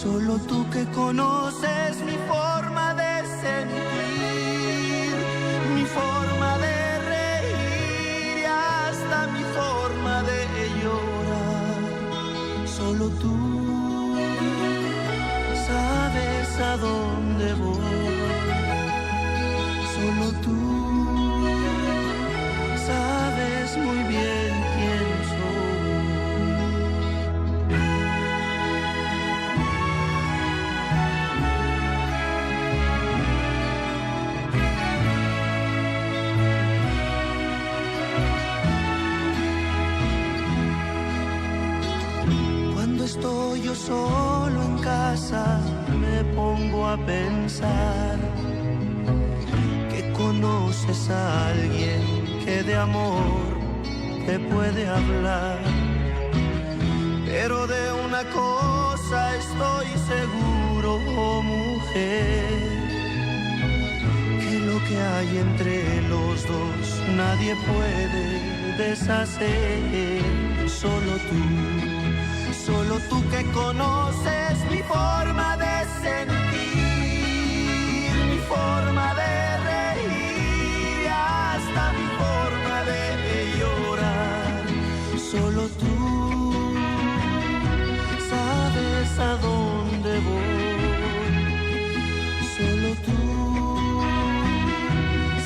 Solo tú que conoces mi forma de sentir, mi forma de reír y hasta mi forma de llorar. Solo tú sabes a dónde voy, solo tú sabes muy bien quién soy. Estoy yo solo en casa, me pongo a pensar que conoces a alguien que de amor te puede hablar. Pero de una cosa estoy seguro, oh mujer, que lo que hay entre los dos nadie puede deshacer. Solo tú que conoces mi forma de sentir, mi forma de reír y hasta mi forma de llorar. Solo tú sabes a dónde voy, solo tú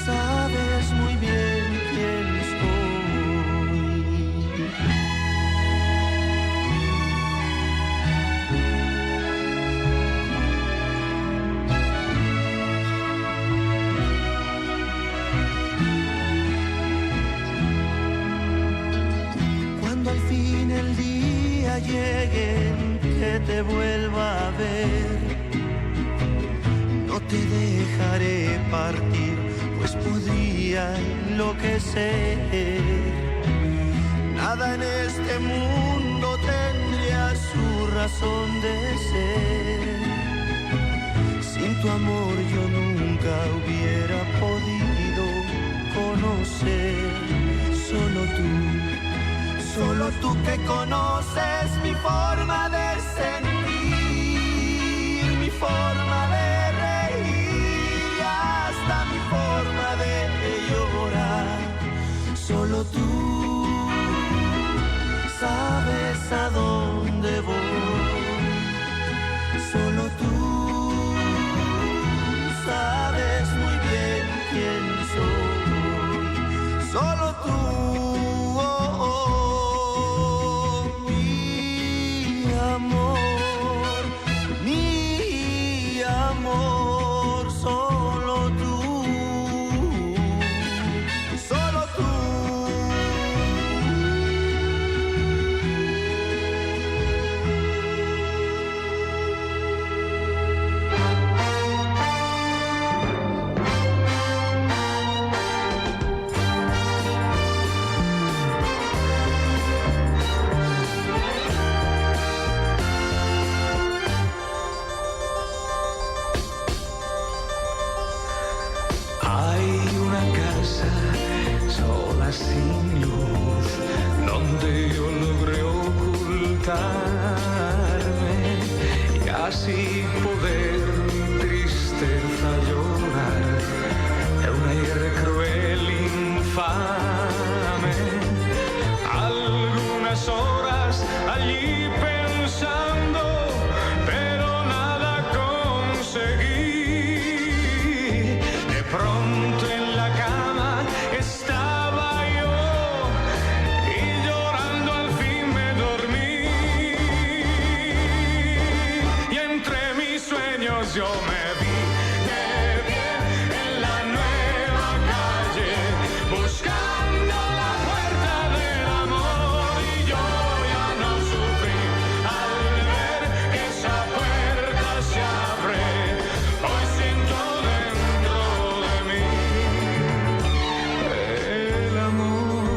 sabes muy bien quién soy. El día llegue que te vuelva a ver, no te dejaré partir, pues podría enloquecer. Nada en este mundo tendría su razón de ser. Sin tu amor yo nunca hubiera podido conocer. Solo tú que conoces mi forma de sentir, mi forma de reír y hasta mi forma de llorar. Solo tú sabes a dónde voy, solo tú sabes muy bien quién soy. Solo tú, oh, oh, mi levantarme y así poder tristeza llorar de una guerra cruel, infame. Algunas horas allí pensando, pero nada conseguí. De pronto en la cama estaba yo y llorando al fin me dormí. Y entre mis sueños yo me vi de pie en la nueva calle, buscando la puerta del amor. Y yo ya no sufrí al ver que esa puerta se abre. Hoy siento dentro de mí el amor.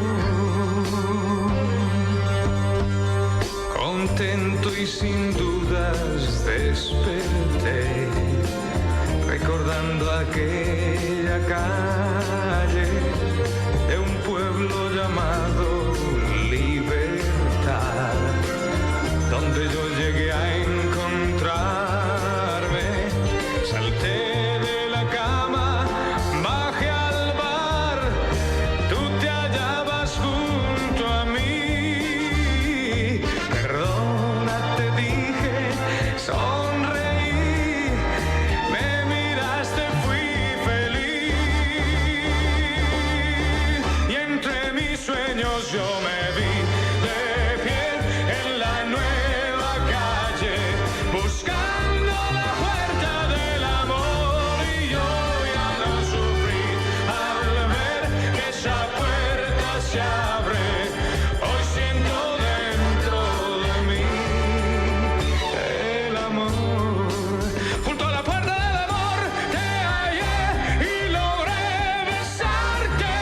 Contento y sin dudas desperté, recordando aquella calle de un pueblo llamado Libertad, donde yo llegué a encontrarme. Salté de la cama, bajé al bar, tú te hallabas junto a mí. Perdona, te dije, sonreí, me miraste, fui feliz. Y entre mis sueños yo me vi de pie en la nueva calle, buscando la puerta del amor. Y yo ya no sufrí al ver que esa puerta se abre. Hoy siento dentro de mí el amor. Junto a la puerta del amor te hallé y logré besarte.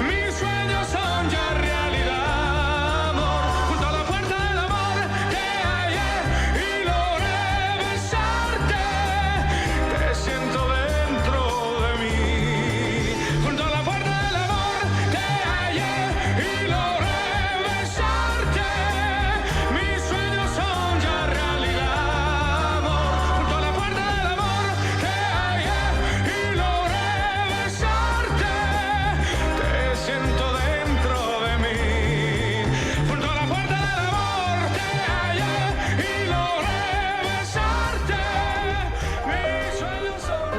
Mis sueños son ya realidad, amor. Junto a la puerta del amor te hallé y logré besarte. Te siento dentro de mí. Junto a la puerta del amor te hallé y logré besarte. Mis sueños son ya realidad, amor. Junto a la puerta del amor te hallé y logré besarte. Te siento dentro de mí. Junto a la puerta del amor te hallé y logré besarte. Mis sueños son...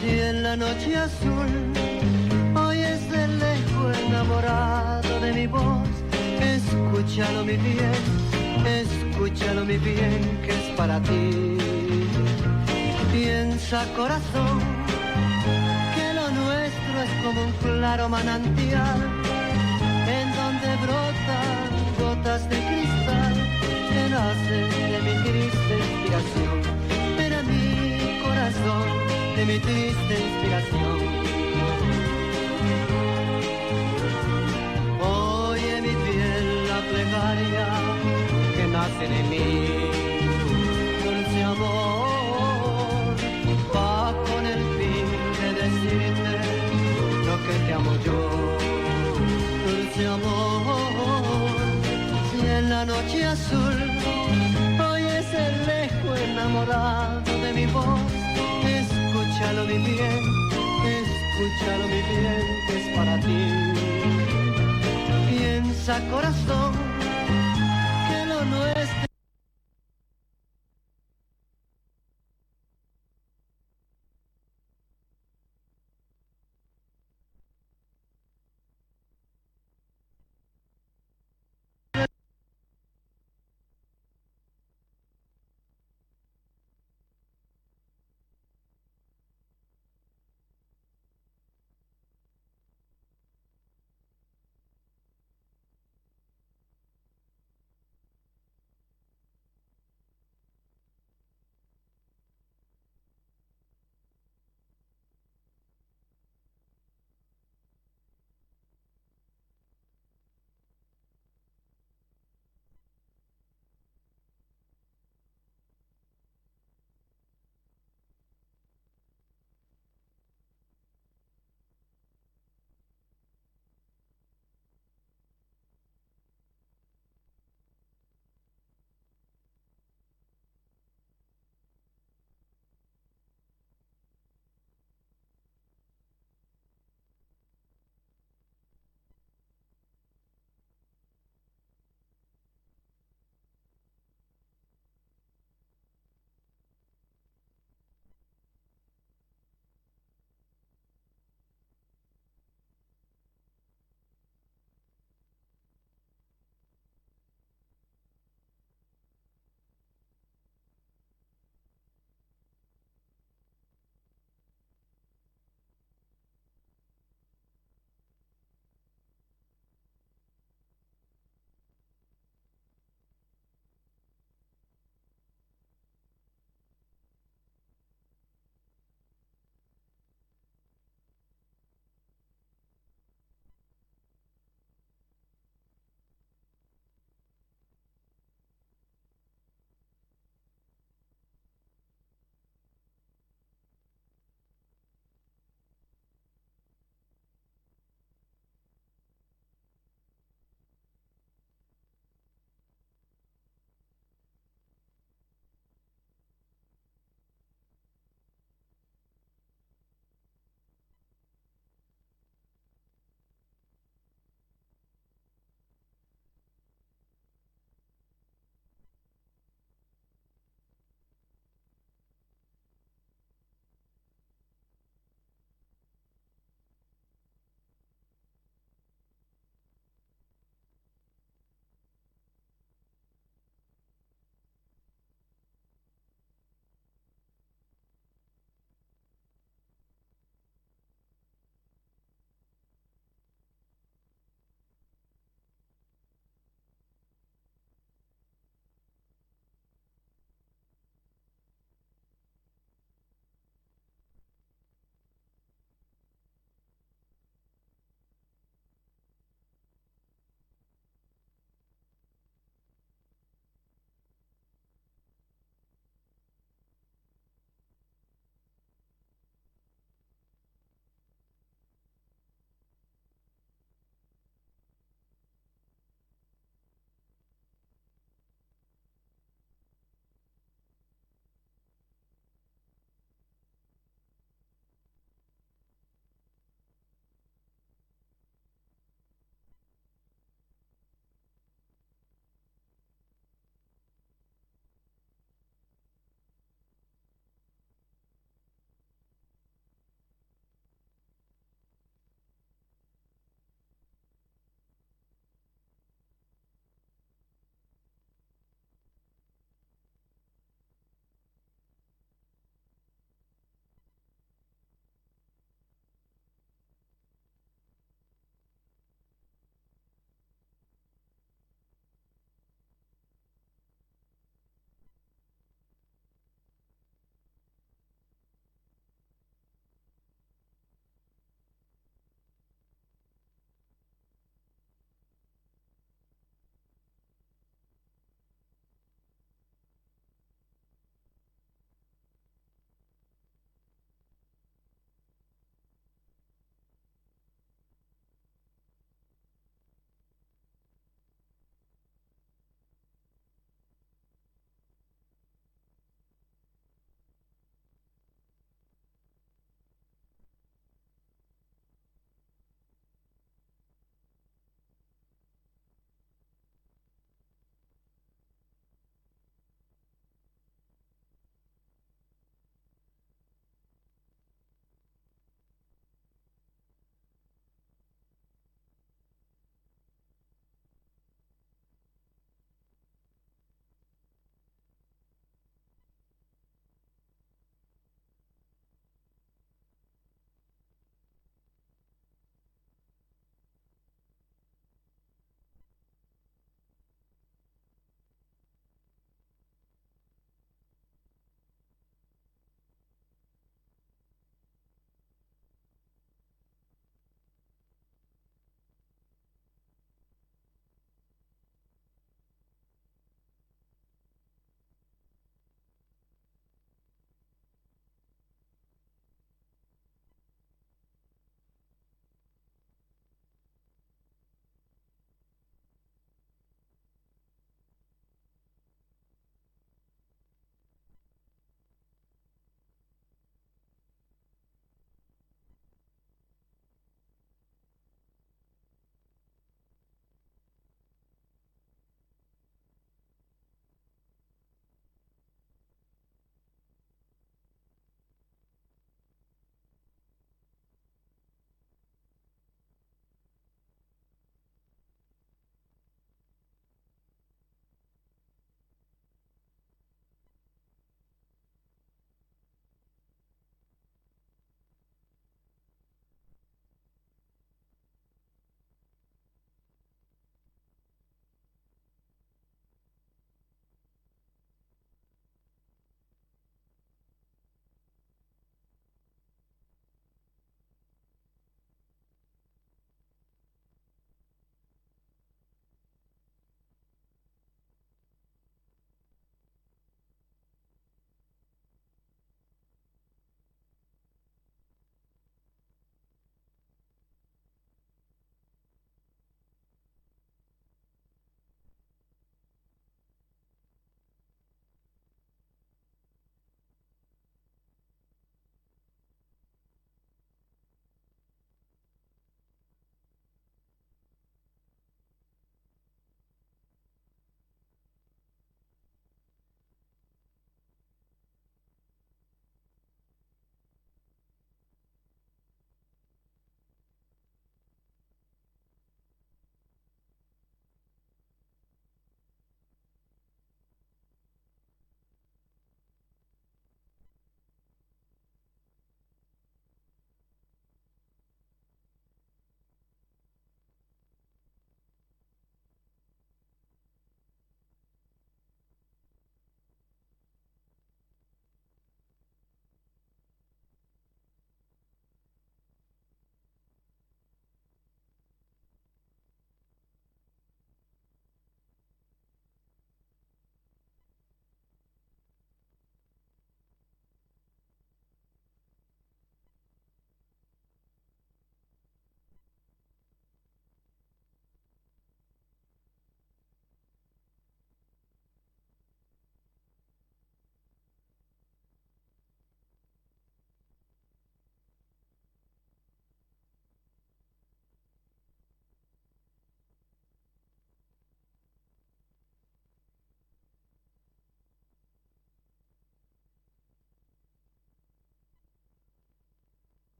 Si en la noche azul oyes de lejos enamorado de mi voz, escúchalo mi bien, que es para ti. Piensa, corazón, que lo nuestro es como un claro manantial, en donde brotan gotas de cristal que nacen de mi triste inspiración. Ven a mi corazón, de mi triste inspiración. Oye mi piel la plegaria que nace de mí. Dulce amor, va con el fin de decirte lo que te amo yo. Dulce amor, si en la noche azul oyes el eco enamorado de mi voz, escúchalo mi bien, que es para ti. Piensa, corazón, que lo nuestro...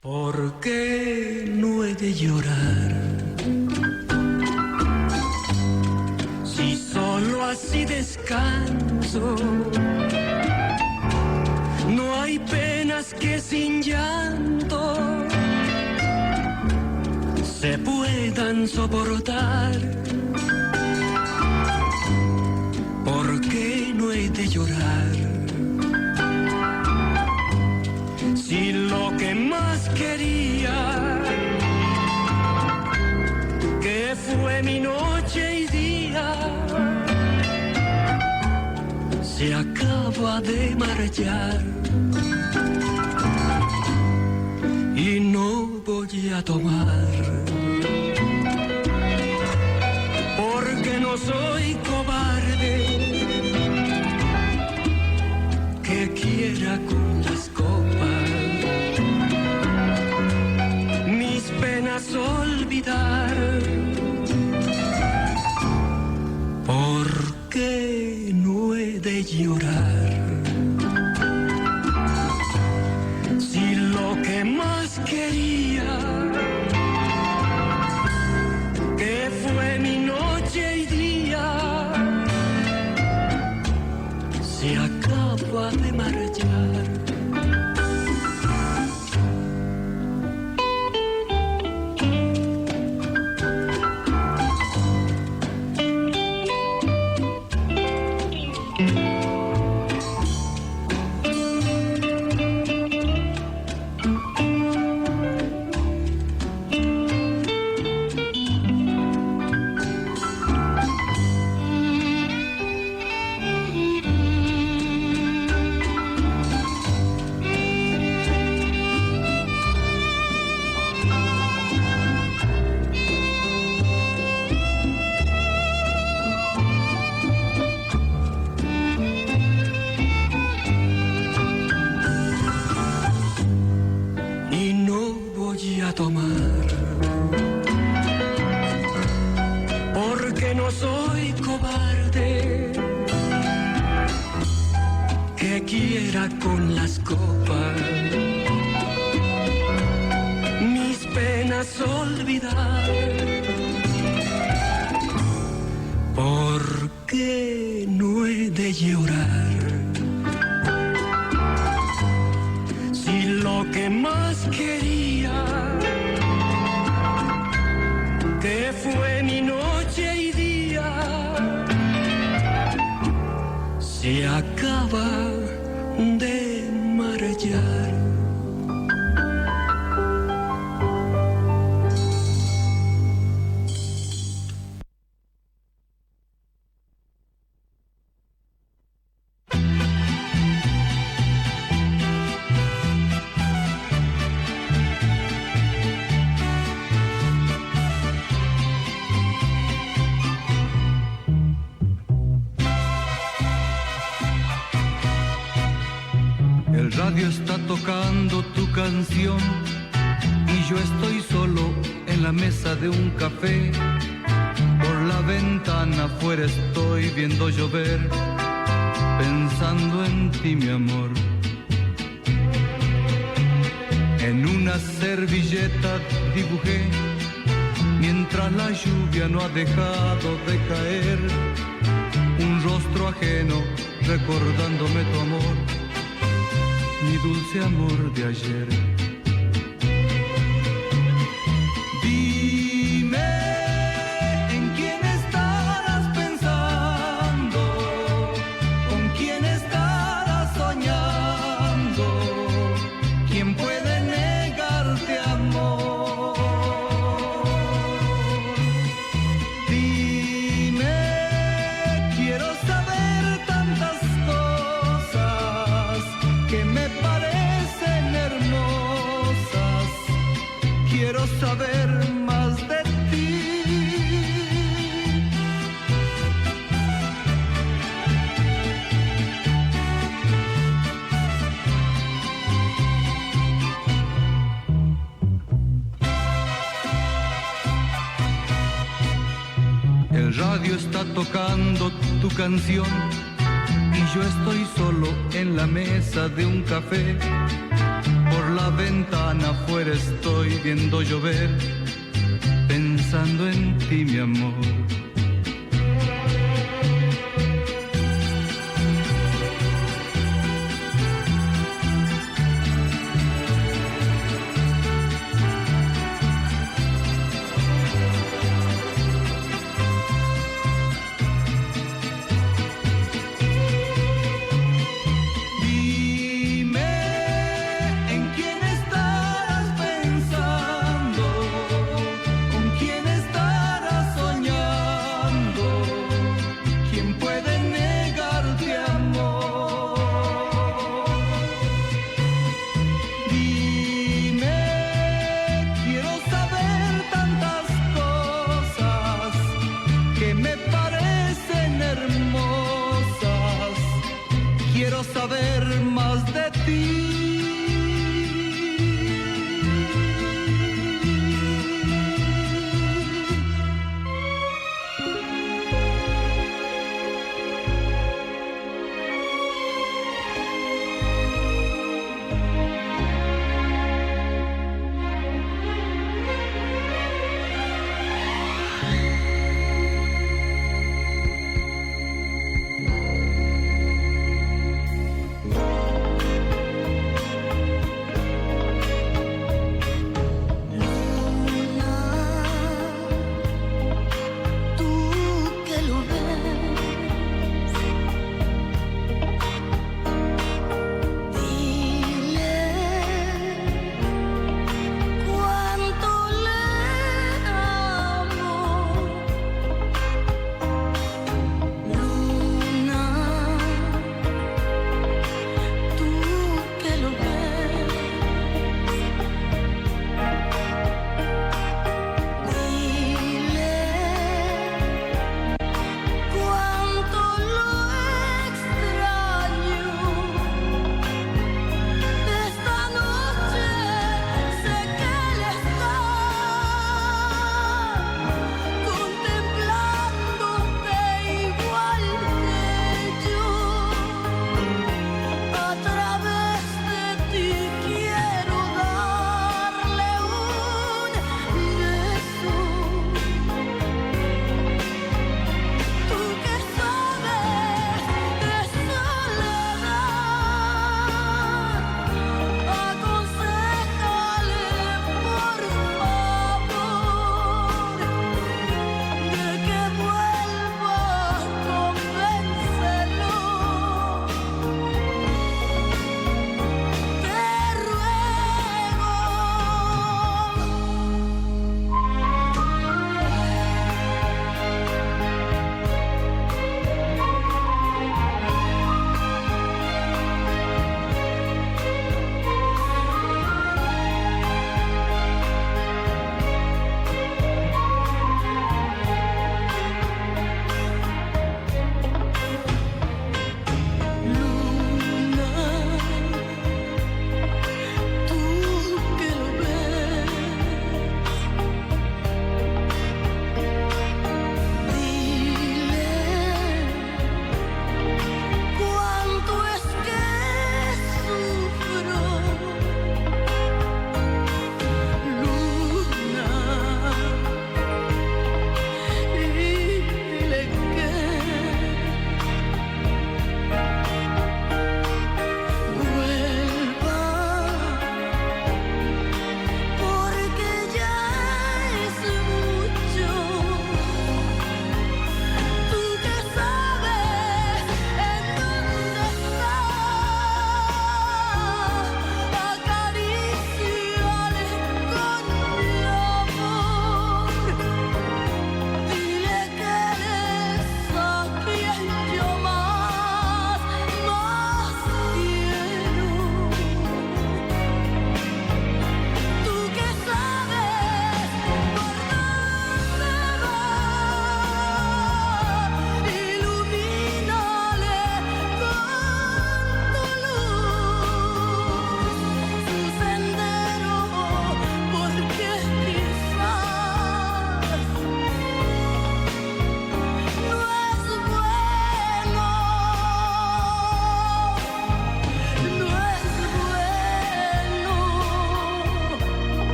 ¿Por qué no he de llorar? Si solo así descanso. No hay penas que sin llanto se puedan soportar. ¿Por qué no he de llorar? Si lo que más quería, que fue mi noche y día, se acaba de marchar. Y no voy a tomar, porque no soy cobarde, que quiera con las copas mis penas olvidar. ¿Por qué no he de llorar? Si lo que más quería, que fue mi noche y día, se acaba de marchar. Con las copas mis penas olvidar. ¿Por qué no he de llorar? Si lo que más quería, que fue mi noche y día, se acaba de marchar. El radio está tocando tu canción y yo estoy solo en la mesa de un café. Por la ventana afuera estoy viendo llover, pensando en ti, mi amor. En una servilleta dibujé, mientras la lluvia no ha dejado de caer, un rostro ajeno recordándome tu amor, mi dulce amor de ayer. Dime, ¿en quién estarás pensando? ¿Con quién estarás soñando? ¿Quién puede negarte amor? Dime, quiero saber tantas cosas que me parecen hermosas, quiero saber más de ti. El radio está tocando tu canción y yo estoy solo en la mesa de un café. Por la ventana afuera estoy viendo llover, pensando en ti, mi amor.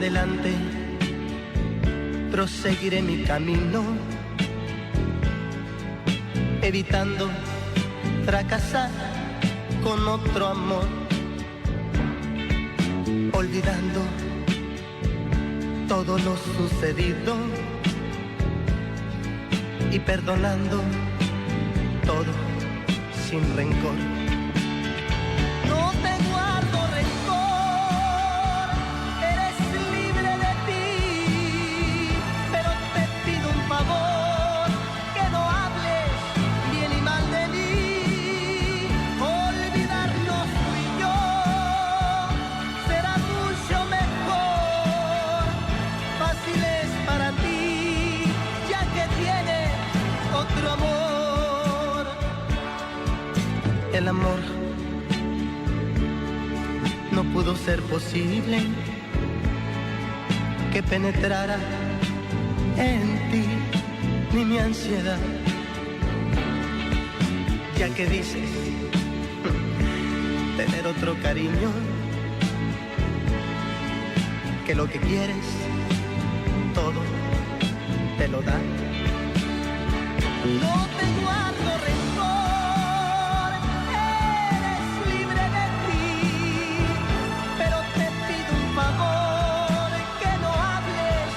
adelante, proseguiré mi camino, evitando fracasar con otro amor, olvidando todo lo sucedido y perdonando todo sin rencor. No te guardo rencor, eres libre de ti, pero te pido un favor, que no hables bien y mal de mí. Olvidarnos tú y yo será mucho mejor, fácil es para ti, ya que tienes otro amor. El amor no pudo ser posible que penetrara en ti ni mi ansiedad, ya que dices tener otro cariño, que lo que quieres todo te lo da. No te guardo rencor, eres libre de ti, pero te pido un favor, que no hables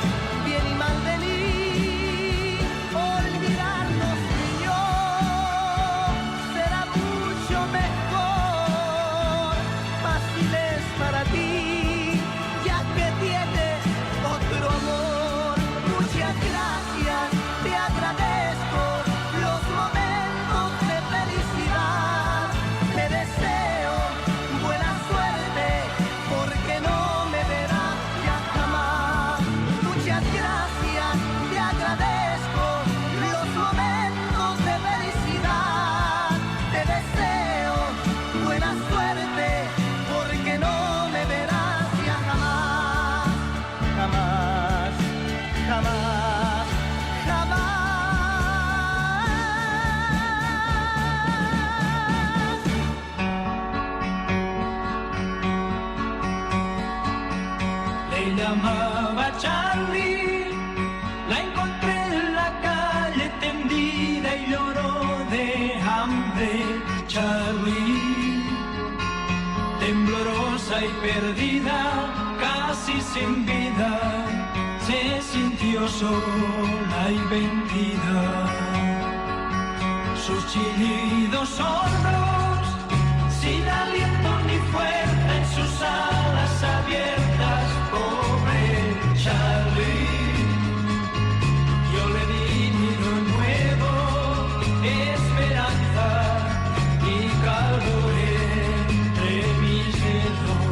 bien y mal de mí. Olvidarnos tú y yo será mucho mejor, fácil es para ti, ya que tienes otro amor. Muchas gracias, te agradezco los momentos de felicidad. Te deseo buena suerte, porque no me verás ya jamás. Muchas gracias, te agradezco los momentos de felicidad. Te deseo buena suerte, porque no me verás ya jamás. Jamás, jamás, jamás. Le llamaba Charlie, la encontré en la calle tendida y lloró de hambre. Charlie, temblorosa y perdida, casi sin vida, se sintió sola y vendida. Sus chillidos sordos, sin aliento ni fuerza en sus alas abiertas, pobre Charlie. Yo le di nido nuevo, esperanza y calor entre mis dedos.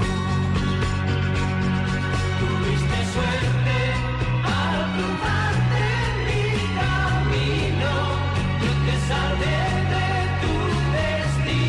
Tuviste suerte al cruzarte en mi camino, yo te salvé de tu destino.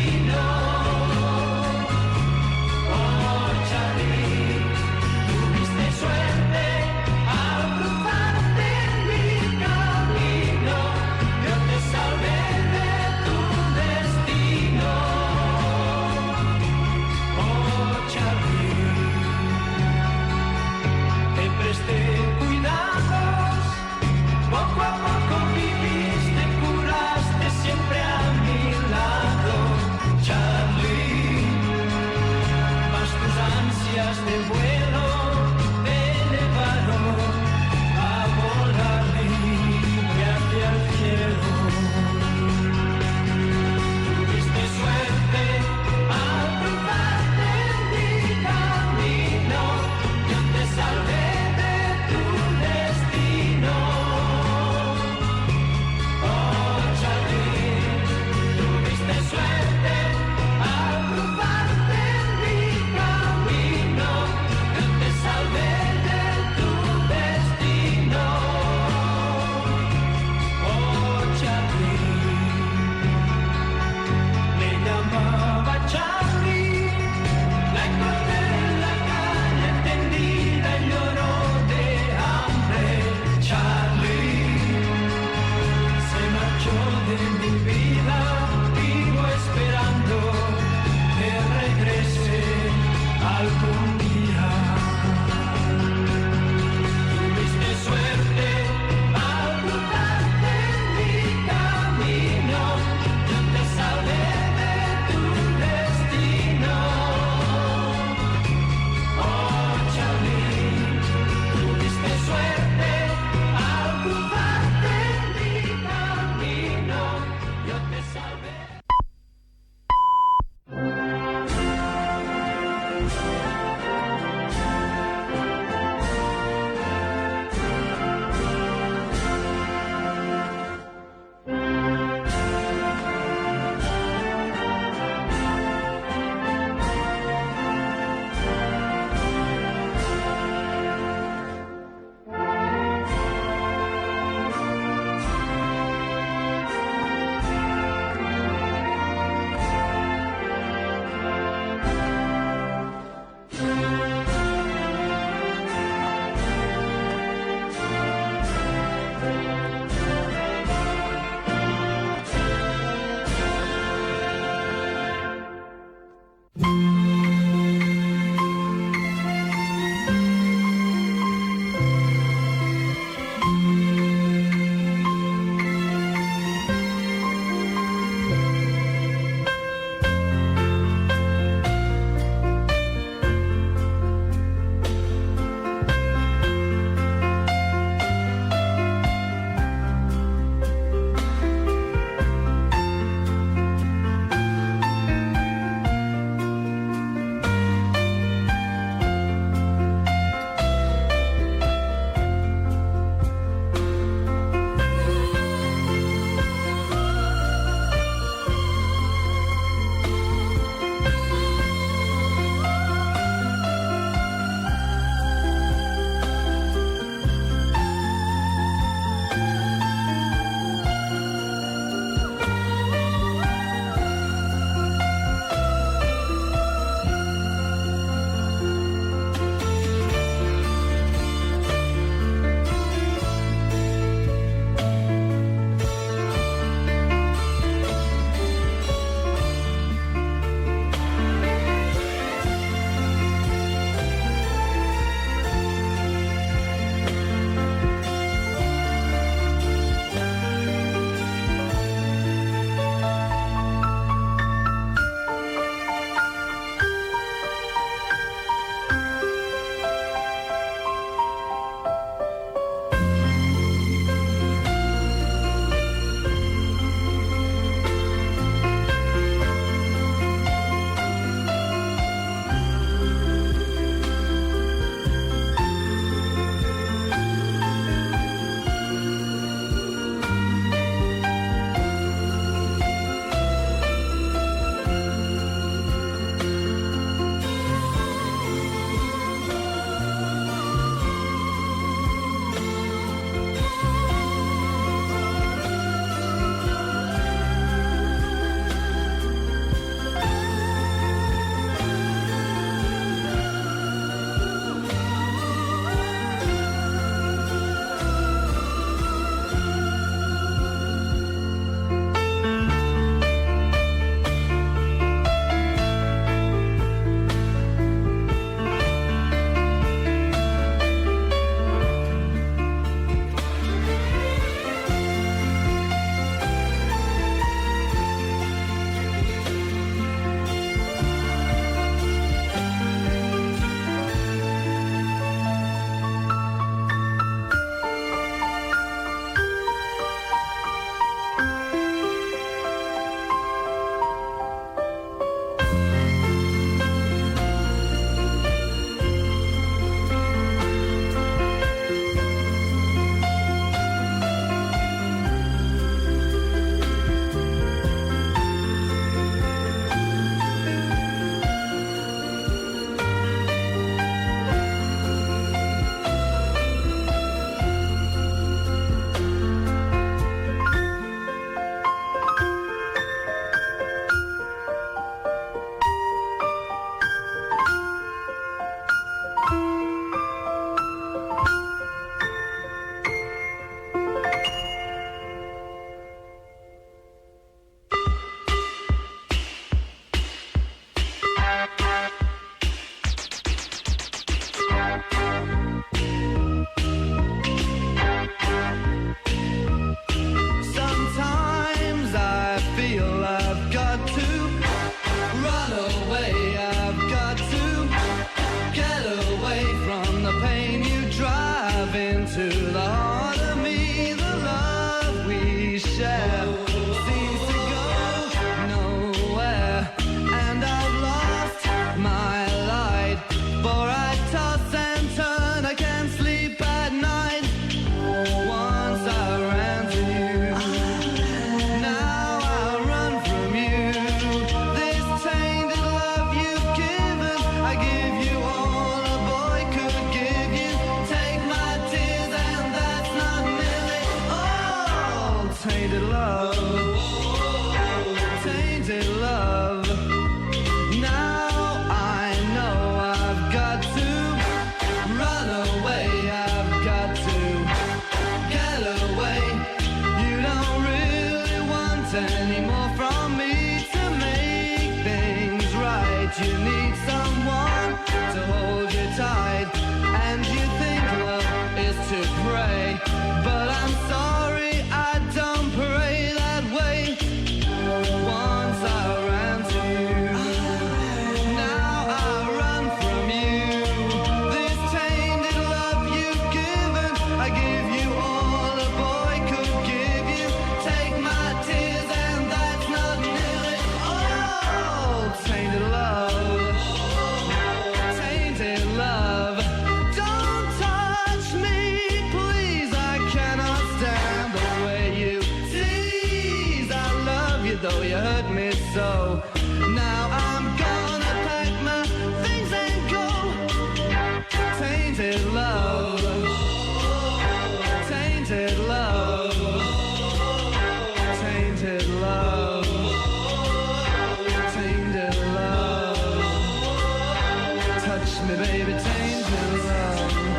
Touch me, baby, tainted love.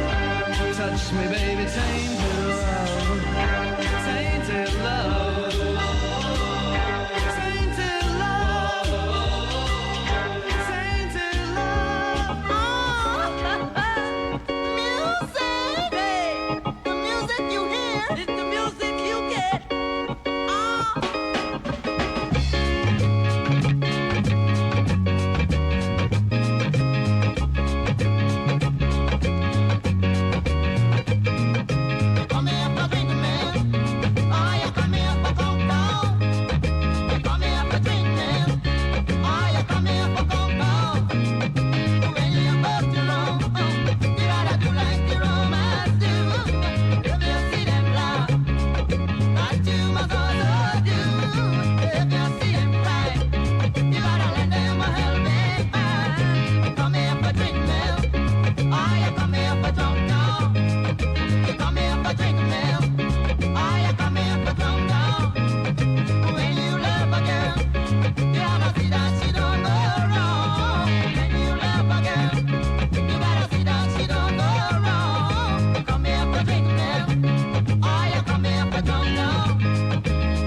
Touch me, baby, tainted love. Tainted love. Tainted love. Tainted love. Music! Hey, the music you hear is the music you get. Come here for drink, man. Oh, you come here for come down. You come here for drink, man. Oh, you come here for come down. When you bust your own, you gotta do like the Romans do. If you see them laugh, that you must also do. If you see them cry, you gotta let them a helping hand. Come here for drink, man. Oh, you come here for drunk down. You come here for drink, man. Oh, you come here for drunk down. When you love a girl, you gotta see that she don't go wrong. When you love a girl, you gotta see that she don't go wrong. Come here for drink, man. Oh, you come here for drunk down.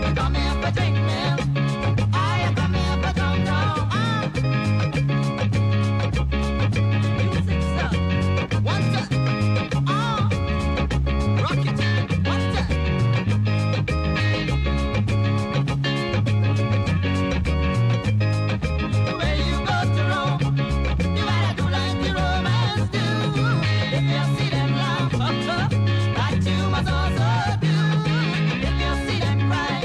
You come here for drink, man. Oh, you come here for drunk down. Music stuff. One time. Rock it. One time. When you go to Rome, you gotta do like the Romans do. If you see them laugh, that you must also do. If you see them cry,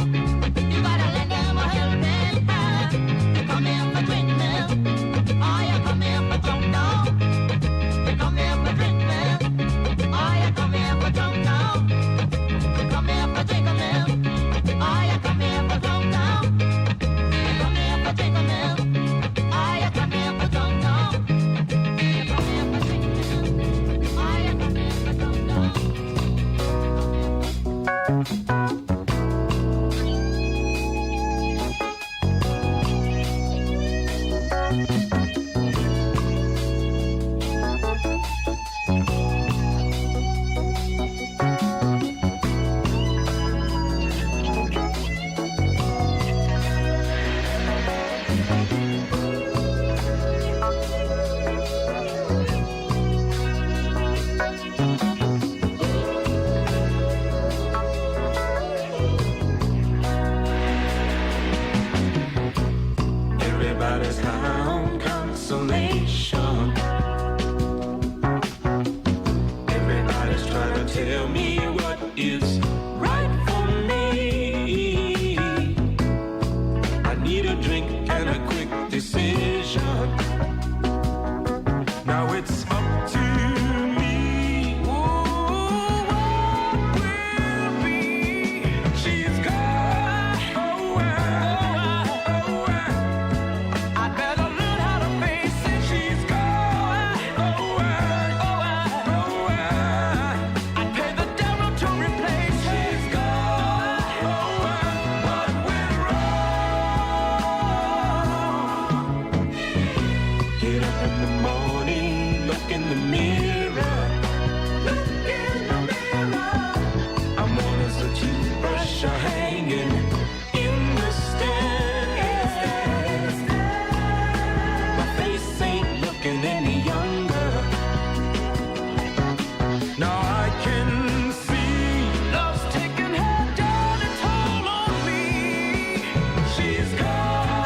you gotta let them a helping hand. You come here for drink, man. Oh, you come here for drunk down. You come here for drink, man. Oh, you come here for drunk down. You come here for drink, man. Oh, you come here for drunk down. You come here for drink, man. Oh, you come here for drunk down. You come here for drink, man. Oh, you come here for drunk down. Everybody's found consolation. Everybody's trying to tell me what is right for me. I need a drink and a quick decision. Now it's up to me. Ooh, what will be? She's gone. Oh, I better learn how to face it. She's gone. I'd pay the devil to replace her. She's gone. What went wrong? Get up in the morning, look in the mirror. Look in the mirror. I'm on as a toothbrush hanging in the stand. My face ain't looking any younger. Now I can see love's taking her down and toll on me. She's gone.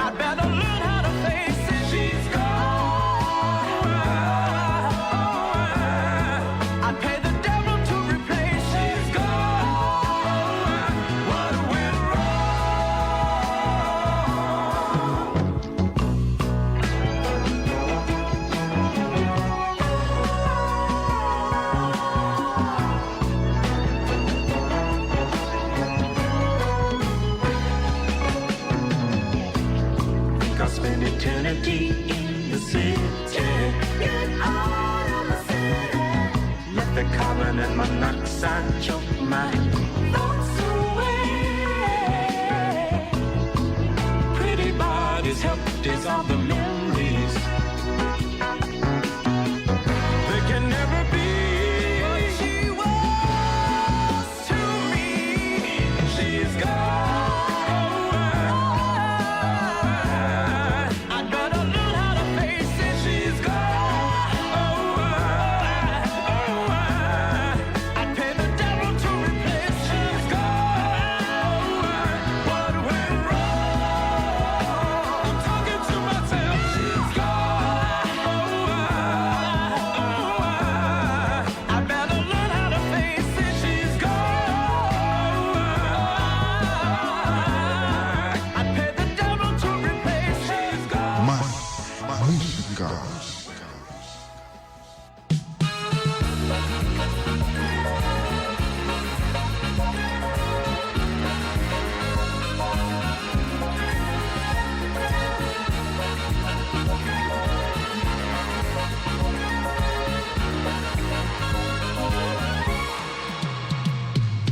I better learn how to face it. She's gone. I'd pay the devil to replace. She's gone. What went Think I'll spend eternity in the city. Get out of the city. Let the carbon and monoxide choke my thoughts away. Pretty boy. Everybody's helped dissolve the memories. They can never be what she was to me. She's gone. I'd better learn how to face it. She's gone. I'd pay the devil to replace. She's gone. What went wrong? I'm talking to myself. She's gone. I better learn how to face it. She's gone. I'd pay the devil to replace. She's gone. Más música.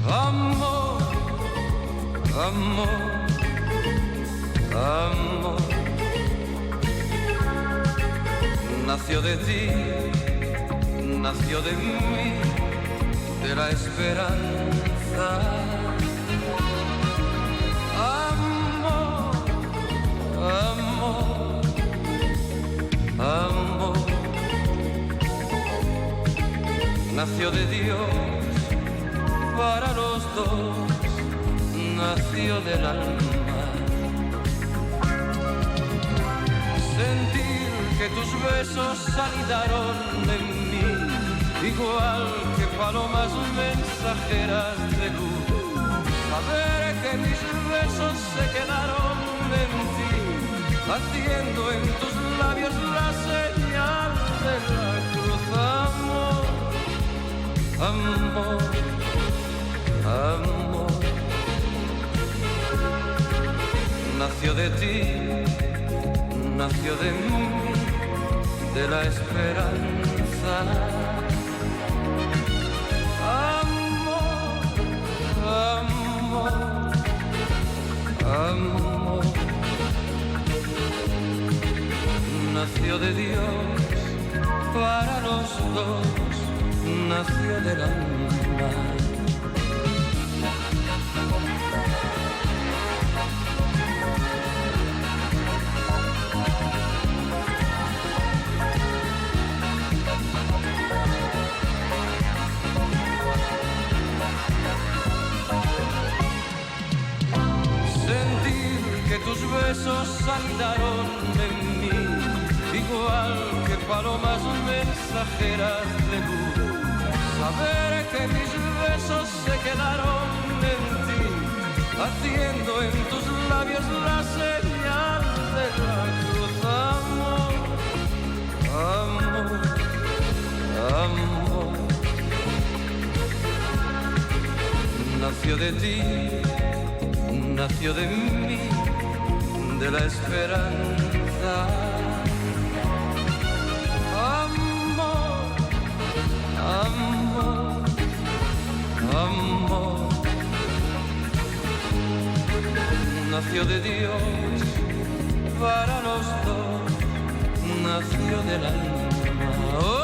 Amor, amor, amor, nació de ti, nació de mí, de la esperanza. Amor, amor, amor, nació de Dios para los dos, nació del alma. Sentir que tus besos anidaron en mí, igual que palomas mensajeras de luz. Saber que mis besos se quedaron en ti, haciendo en tus labios la señal de la cruz. Amor, amor, amor, nació de ti, nació de mí, de la esperanza. Amor, amor, amor, nació de Dios para los dos, nació del alma. Sentir que tus besos anidaron en mí, igual que palomas mensajeras de luz. Saber que mis besos se quedaron en ti, haciendo en tus labios la señal de la cruz. Amor, amor, amor, nació de ti, nació de mí, de la esperanza. Amor, amor, amor, nació de Dios para los dos, nació del alma. ¡Oh!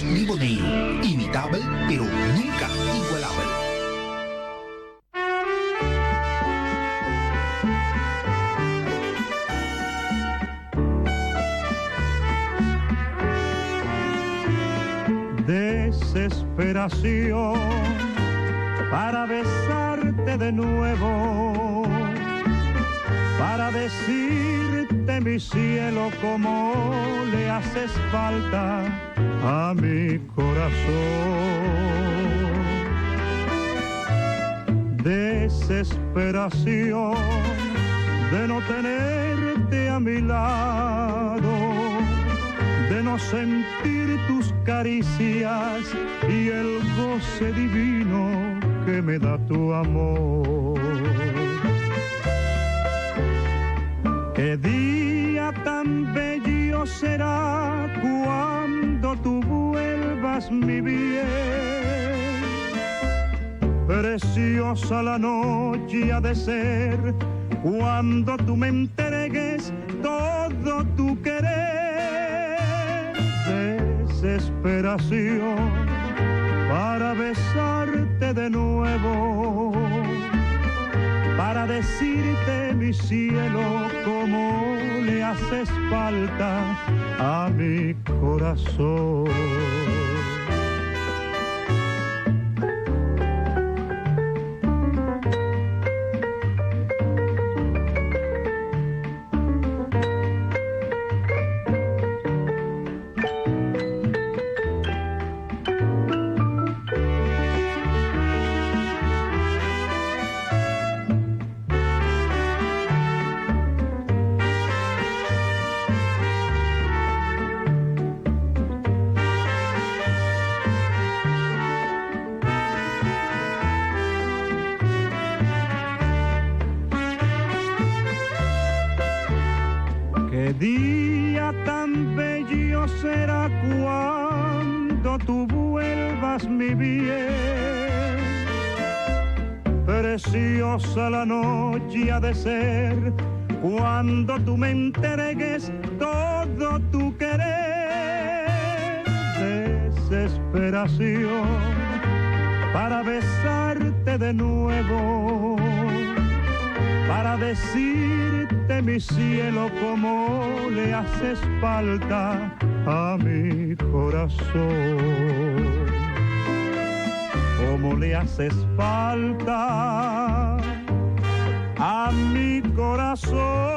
Cindy Boneiro, imitable pero nunca igualable. Desesperación para besarte de nuevo, para decirte mi cielo cómo le haces falta a mi corazón. Desesperación de no tenerte a mi lado, de no sentir tus caricias y el goce divino que me da tu amor. Qué día tan bello será cuando tú vuelvas, mi bien. Preciosa la noche ha de ser cuando tú me entregues todo tu querer. Desesperación para besarte de nuevo, para decirte mi cielo cómo le haces falta a mi corazón. Qué día tan bello será cuando tú vuelvas, mi bien. Preciosa la noche ha de ser cuando tú me entregues todo tu querer. Desesperación para besarte de nuevo, para decirte mi cielo cómo le haces falta a mi corazón. Cómo le haces falta a mi corazón.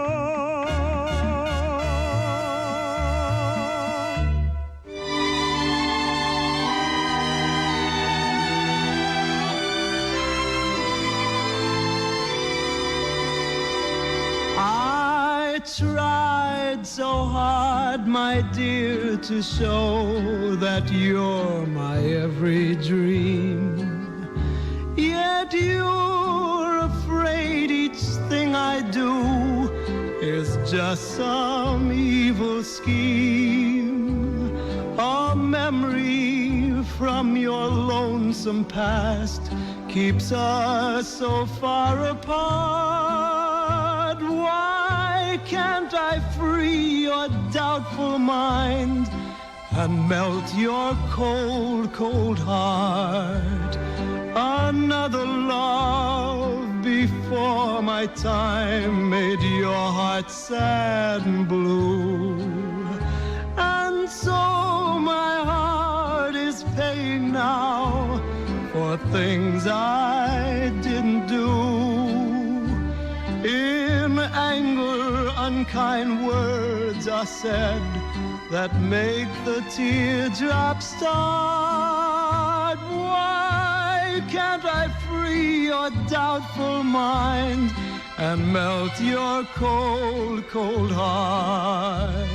I tried so hard, my dear, to show that you're my every dream. Yet you're afraid each thing I do is just some evil scheme. A memory from your lonesome past keeps us so far apart. Why can't I free your doubtful mind and melt your cold, cold heart? Another love before my time made your heart sad and blue. And so my heart is paying now for things I didn't do. In anger, unkind words are said that make the teardrops start. Why can't I free your doubtful mind and melt your cold, cold heart?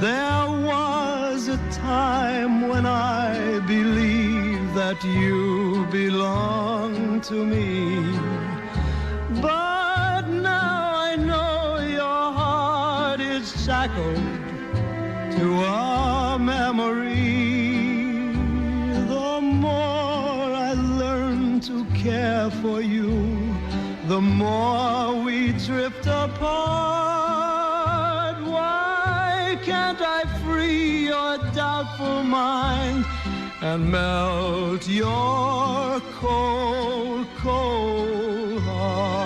There was a time when I believed that you belonged to me, but now I know your heart is shining shackled to a memory. The more I learn to care for you, the more we drift apart. Why can't I free your doubtful mind and melt your cold, cold heart?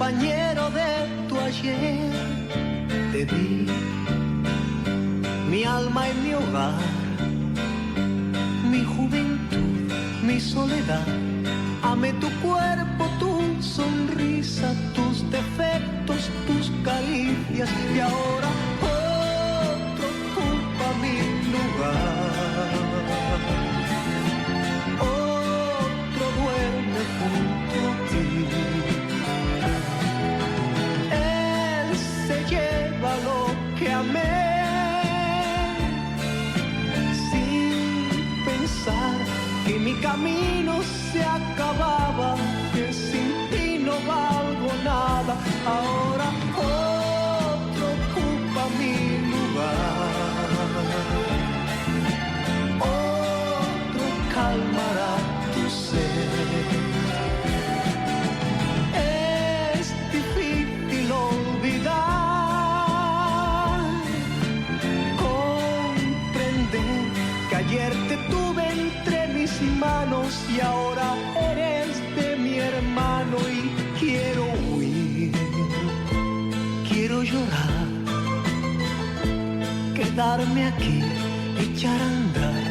compañero de tu ayer. Te di mi alma y mi hogar, mi juventud, mi soledad. Amé tu cuerpo, tu sonrisa, tus defectos, tus caricias, y ahora otro ocupa mi lugar. Otro camino se acababa, que sin ti no valgo nada. Ahora otro ocupa mi lugar, otro calmará tu sed. Es difícil olvidar, comprender que ayer te tuve entre mis manos y ahora eres de mi hermano. Y quiero huir, quiero llorar, quedarme aquí, echar a andar,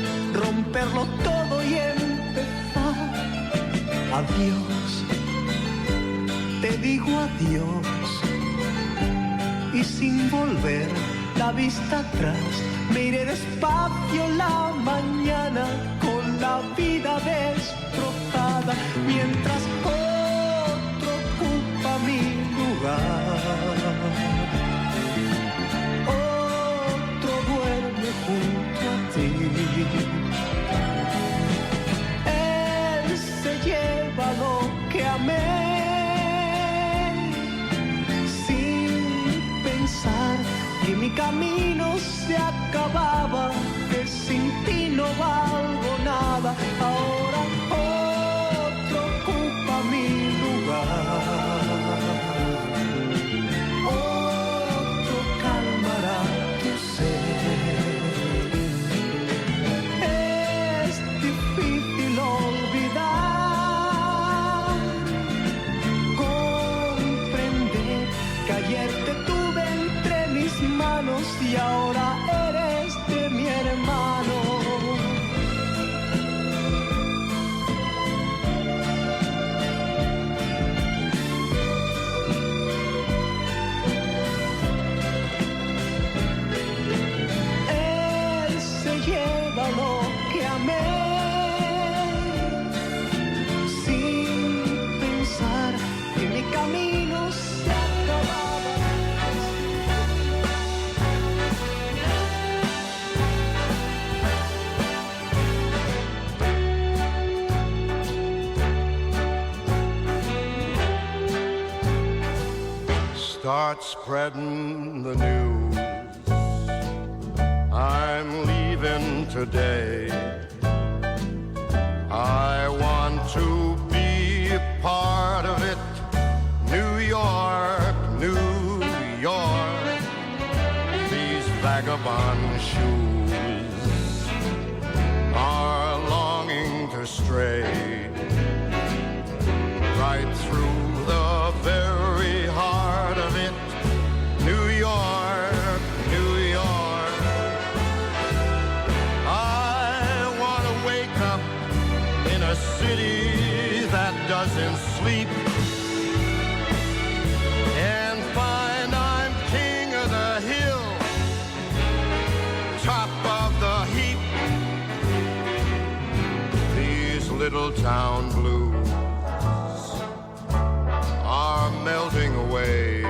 romperlo todo y empezar. Adiós, te digo adiós, y sin volver la vista atrás, miré despacio la mañana con la vida destrozada, mientras otro ocupa mi lugar, otro duerme junto a ti. Él se lleva lo que amé, sin pensar que mi camino se acababa, que sin ti no valgo nada. Ahora otro ocupa mi lugar, otro calmará tu sed. Es difícil olvidar, comprender que ayer te tuve entre mis manos y ahora eres de mi hermano. Él se lleva lo que amé, sin pensar que mi camino se acababa. Start spreading the news. I'm leaving today. I want to be a part of it. New York, New York. These vagabond shoes are longing to stray right through the very heart of it. New York, New York. I want to wake up in a city that doesn't sleep and find I'm king of the hill, top of the heap. These little town blues are melting away.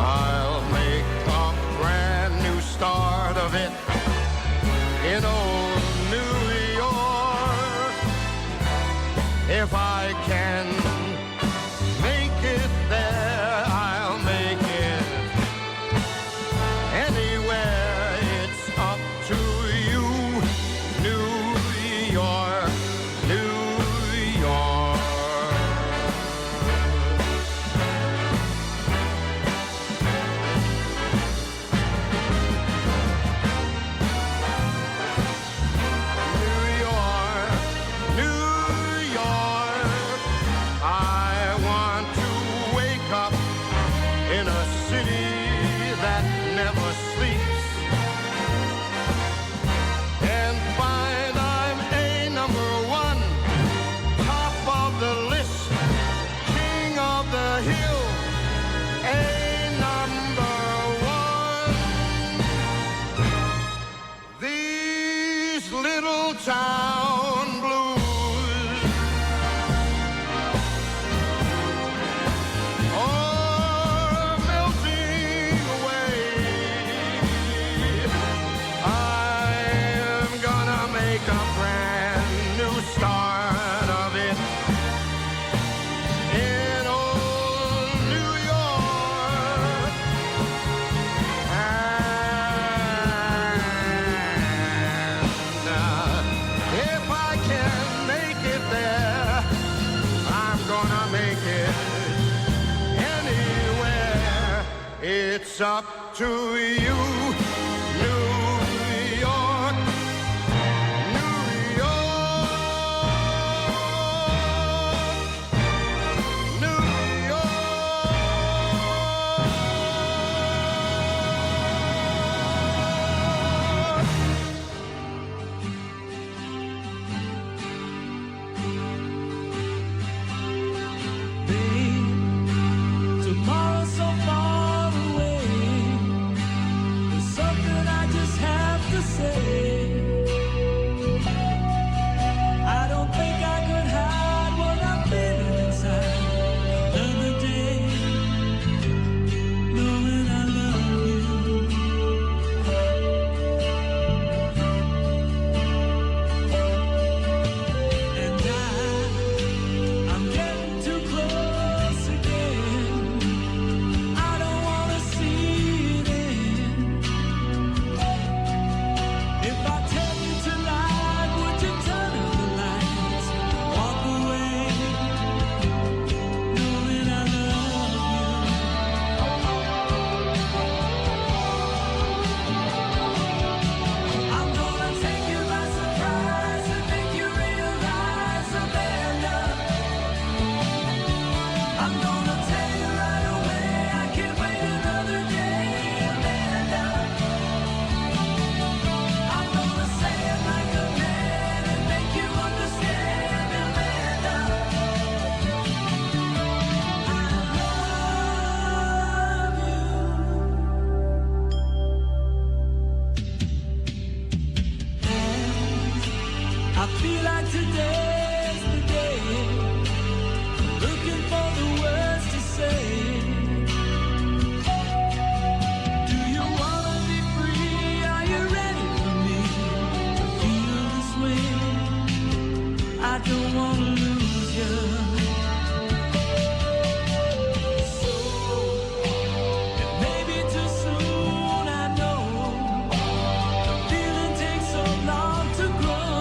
I'll make a brand new start of it in old New York. If I can make it there, I'll make it anywhere. It's up to you, New York, New It's up to you, New York, New York, New York. Tomorrow's so far away. There's something I just have to say. I don't think I could hide what I'm feeling inside. Another day, knowing I love you. And I'm getting too close again. I don't wanna see it end. If I tell you tonight, would you turn out the lights, walk away, knowing I love you? I'm gonna take you by surprise and make you realize, Amanda. I'm gonna tell you right away, I can't wait another day, Amanda. I'm gonna say it like a man and make you understand, Amanda. I feel like today's the day, looking for the words to say. Do you wanna be free? Are you ready for me to feel this way? I don't wanna lose you. So, it may be too soon, I know. The feeling takes so long to grow.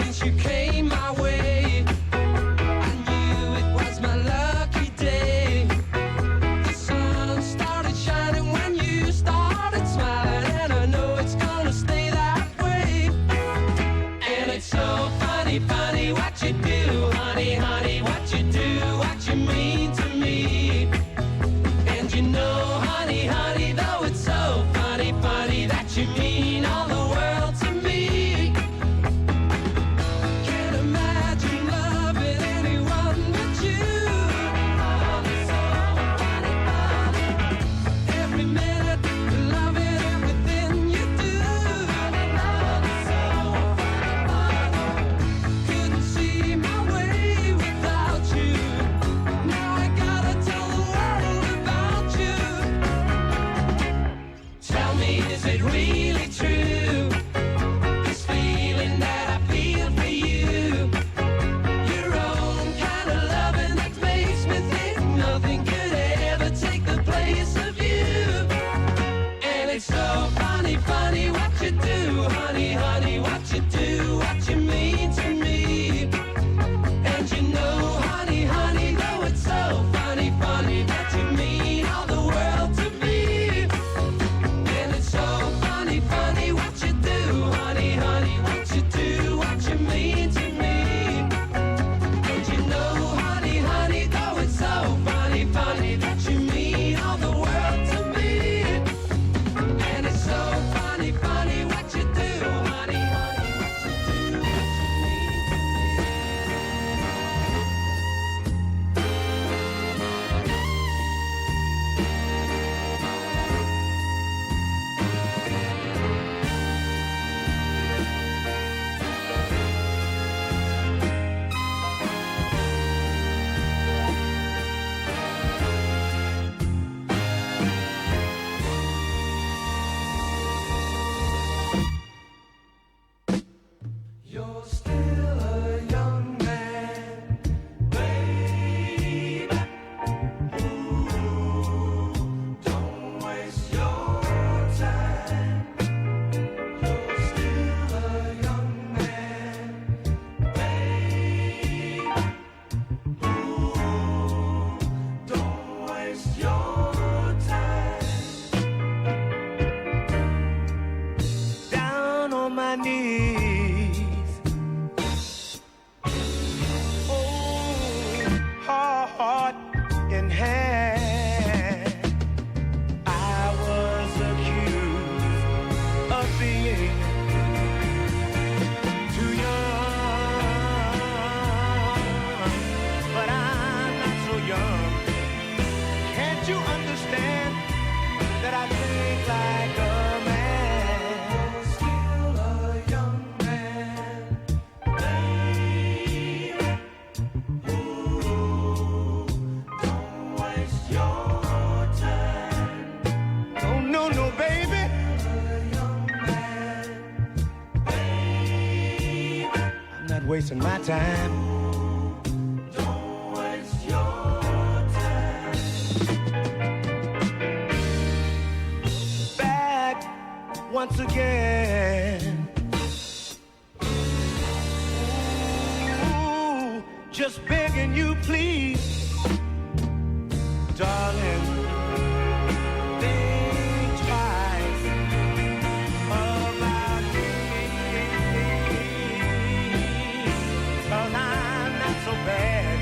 since you came my way. I knew it was my lucky day. The sun started shining when you started smiling, and I know it's gonna stay that way. And it's so funny, funny what you do, honey, honey, what you do, what you mean to me. And you know, honey, honey, though it's so funny, funny that you mean all the world to me. Can't imagine loving anyone but you. Every minute, loving everything you do. Couldn't see my way without you. Now I gotta tell the world about you. Tell me, is it really true? This feeling that I feel for you. Your own kind of loving that makes me think nothing could ever take the place of you. And it's so funny, funny what you do, honey, honey, what you do, what you mean to me. And you know, honey, honey, though it's so funny, funny that you mean all the world to me. And it's so funny, funny what you do, honey, honey, what you do, what you mean to me. And you know, honey, honey, though it's so funny, funny that you mean all the world to me. And it's so funny, funny what you do, honey, honey, what you do, what you mean to me. You're still a young man, baby. Ooh, don't waste your time. You're still a young man, baby. Ooh, don't waste your time. Down on my knees. Heart in hand, I was accused of being too young, but I'm not so young. Can't you understand that I think like a man? Still a young man, baby. Don't waste your time. Oh, no, no, baby. A young man, baby. I'm not wasting my time. Don't waste your time. Back once again. Ooh, just begging you, please, darling, think twice about me. 'Cause I'm not so bad.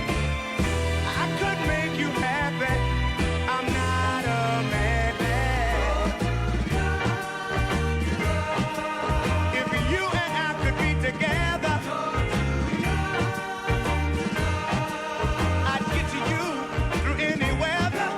I could make you happy. I'm not a madman. If you and I could be together, I'd get to you through any weather.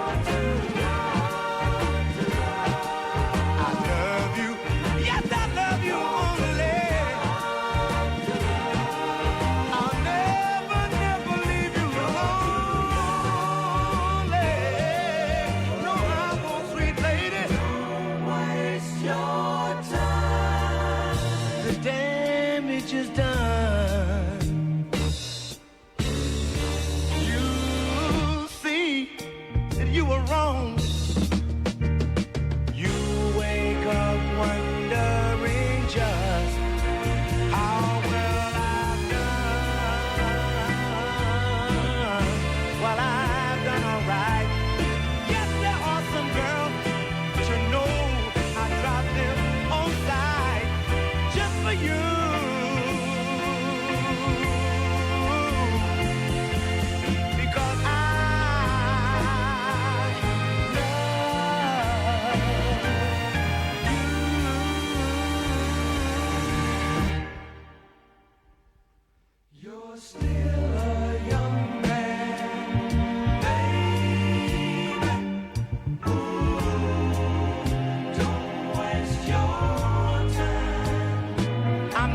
I'm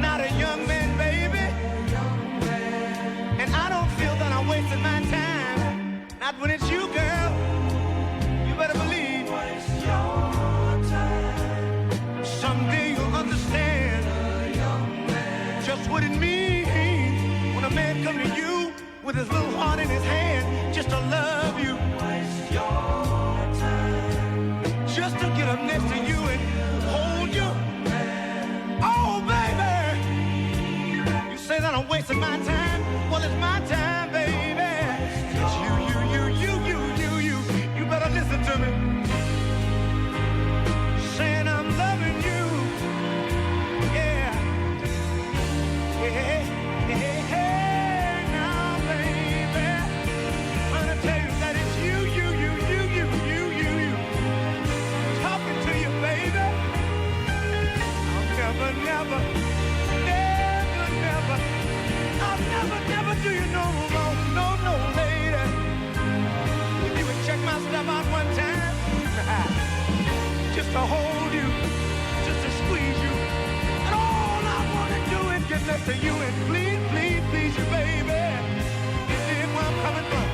not a young man, baby. And I don't feel that I'm wasting my time. Not when it's you, girl. You better believe. Someday you'll understand just what it means when a man comes to you with his little heart in his hand just to love you. Just to get up next to you and hold you. Oh, baby! You say that I'm wasting my time? Well, it's my time, baby. It's you. You better listen to me. Saying I'm loving you. Yeah. Hey, now, baby. I'm gonna tell you that it's you. Talking to you, baby. I'll never do you no wrong, no, lady. If you would check my stuff out one time, just to hold you, just to squeeze you, and all I wanna do is get next to you and please you, baby. You dig where I'm coming from?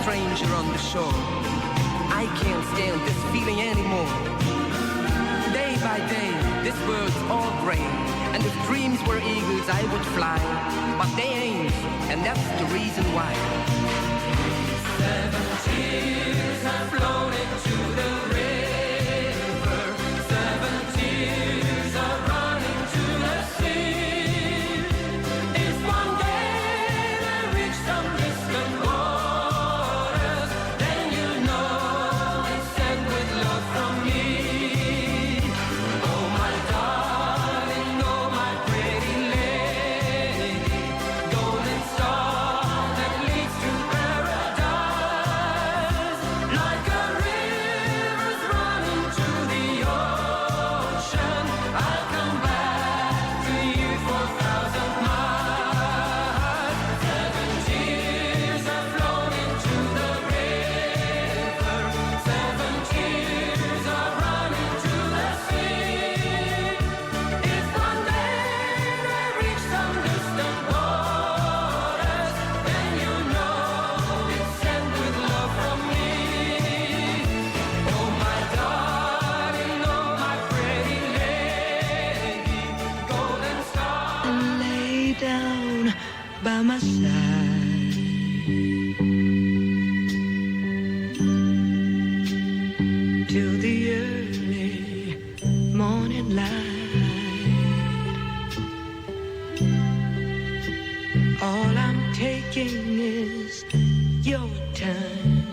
stranger on the shore. I can't stand this feeling anymore. Day by day, this world's all gray. And if dreams were eagles, I would fly. But they ain't, and that's the reason why. 7 tears have flown into the river. 7 tears are running to the sea. If one day they reach some distant waters, then you know it's sent with love from me. Oh my darling, oh my pretty lady, golden star that leads to paradise. Like a side. Till the early morning light. All I'm taking is your time.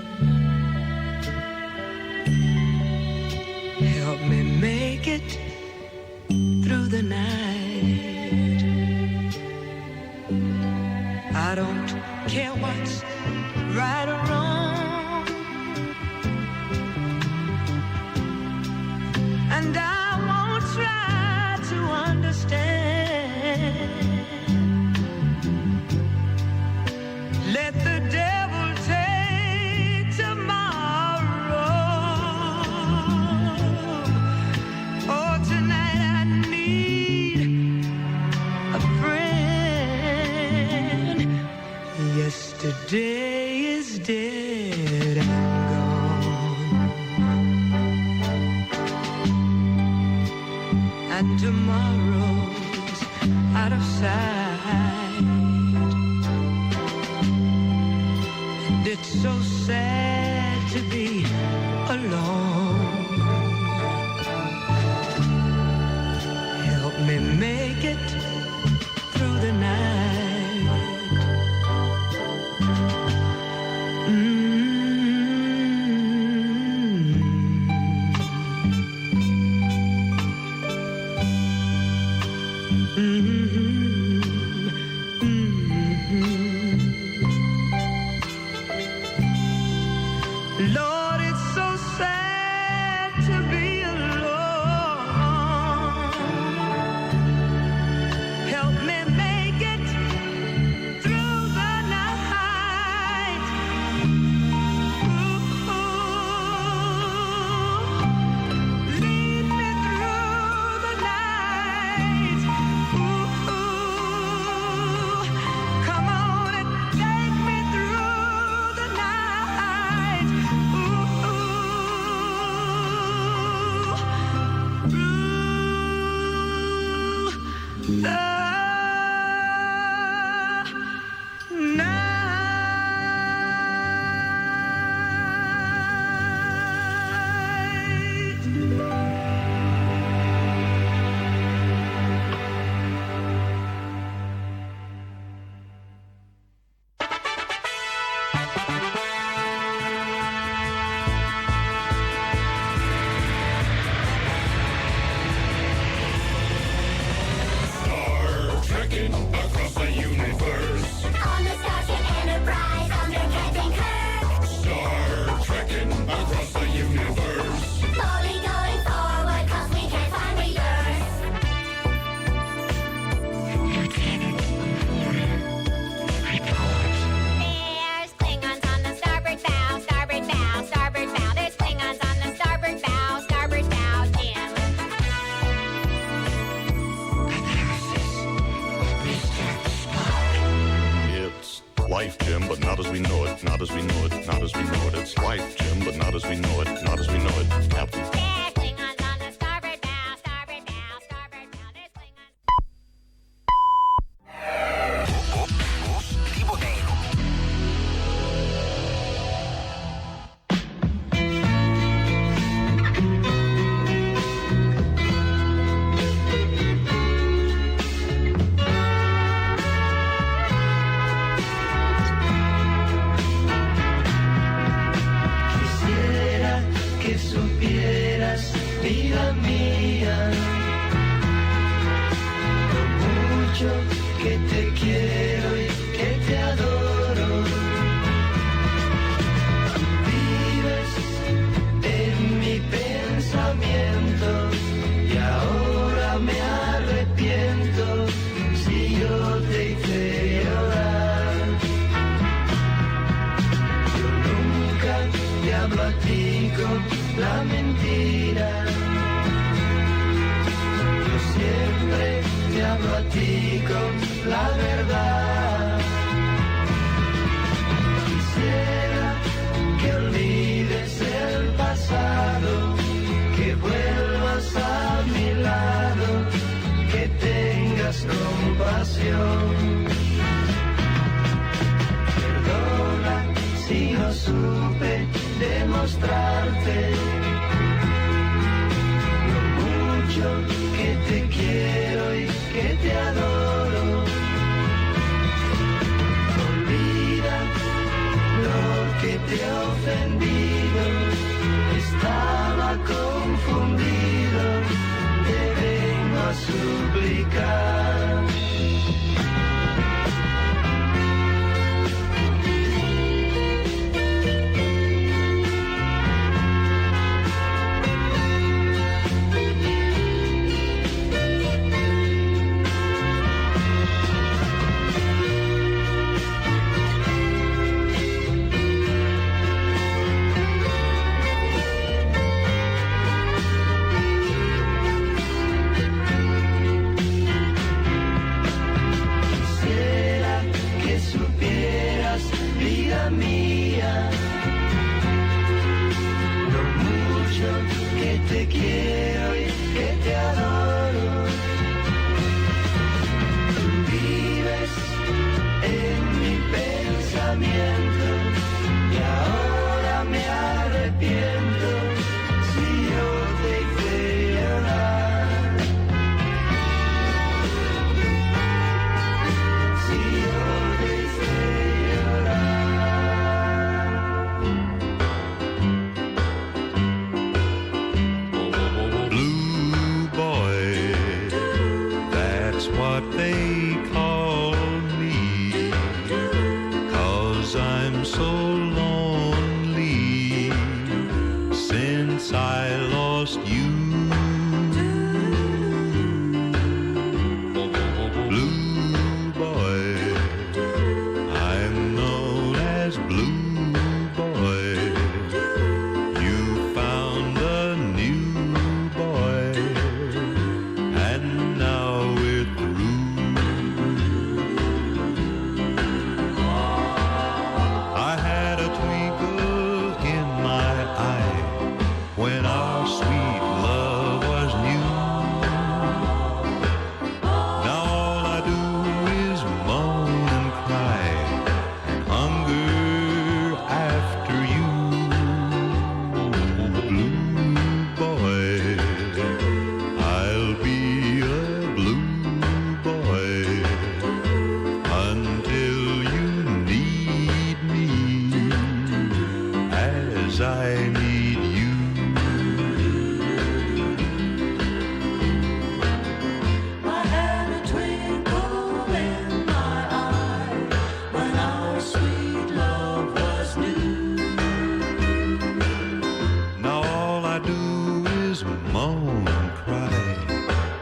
Help me make it through the night. I don't care what's right or wrong, and I won't try to understand. Let the devil take tomorrow. Oh, tonight I need a friend. Yesterday is dead and gone, and tomorrow's out of sight. And it's so sad to be alone. Help me make it through the night. Lord, it's so sad to be alone. Help me make it through the night. Ooh, lead me through the night. Ooh, come on and take me through the night. Trekking across the universe. On the Starship Enterprise under Captain Kirk. Star trekking across the universe. Slowly going forward 'cause we can't find the Earth. Lieutenant, report. There's Klingons on the starboard bow, starboard bow, starboard bow. There's Klingons on the starboard bow, Jim. It's life, Jim, but not as we know it, not as we know it, not as we know it. It's life, Jim, but not as we know it, not as we know it, Captain. There's Klingons on the starboard bow, starboard bow, starboard bow. There's Klingons. Quisiera que supieras, vida mía, lo mucho que te quiero y que te adoro. Vives en mi pensamiento y ahora me arrepiento si yo te hice llorar. Yo nunca te hablo a ti con la mentira. Yo siempre te hablo a ti con la verdad. Quisiera que olvides el pasado, que vuelvas a mi lado, que tengas compasión. supe demostrarte lo mucho que te quiero y que te adoro. Olvida lo que te he ofendido, estaba confundido, te vengo a suplicar. Te quiero y que te adoro. Tú vives en mi pensamiento y ahora me arrepiento si yo te hice llorar. Si yo te hice what they call me, 'cause I'm so lonely since I lost you. Blue boy, I'm known as Blue Boy. You found a new boy, and now we're I had a twinkle in my eye when our sweet love was new. Now all I do is moan and cry and hunger after you. Blue boy, I'll be a blue boy until you need me as I need you. I had a twinkle in my eye when our sweet love was new. Now all I do is moan and cry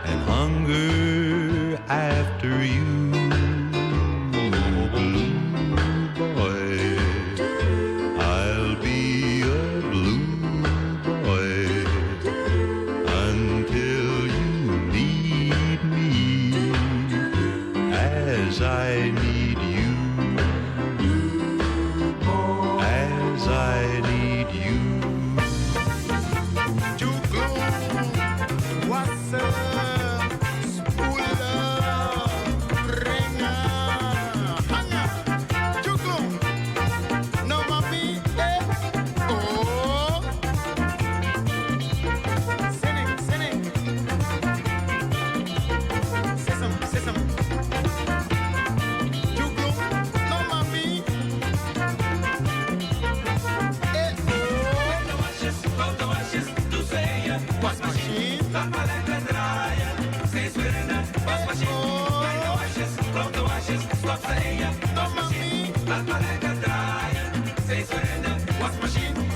and hunger after you. Blue boy, I'll be a blue boy until you need me as I need you. As I need you.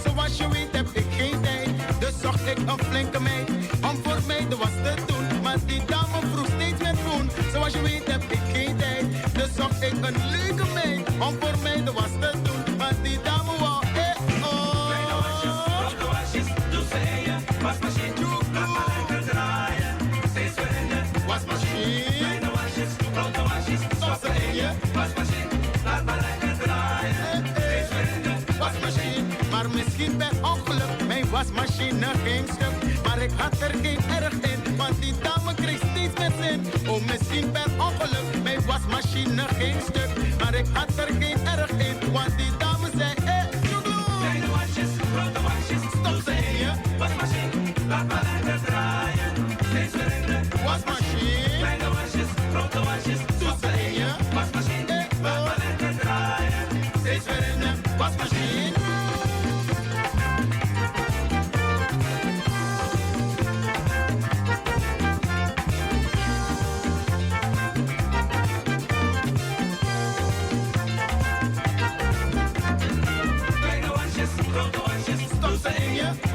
Zo was je weet heb ik geen tijd, dus zocht ik een flinke meid om voor mij de was te doen. Maar die dame vroeg steeds meer groen. Zoals je weet heb ik geen tijd, dus zocht ik een leuke meid om voor mij de was te doen. Maar die dame wou kleine wasjes, grote wasjes, doe ze in je wasmachine. Laat maar lekker draaien, steeds veranderen. Wasmachine, kleine wasjes, grote wasjes, stop ze in je wasmachine. Laat maar lekker draaien, steeds veranderen. Wasmachine, maar misschien per ongeluk mijn wasmachine ging stuk. Maar ik had er geen erg in, want die dame kreeg steeds meer zin. Oh, misschien per ongeluk mijn wasmachine ging stuk. Maar ik had er geen erg in, want die dame zei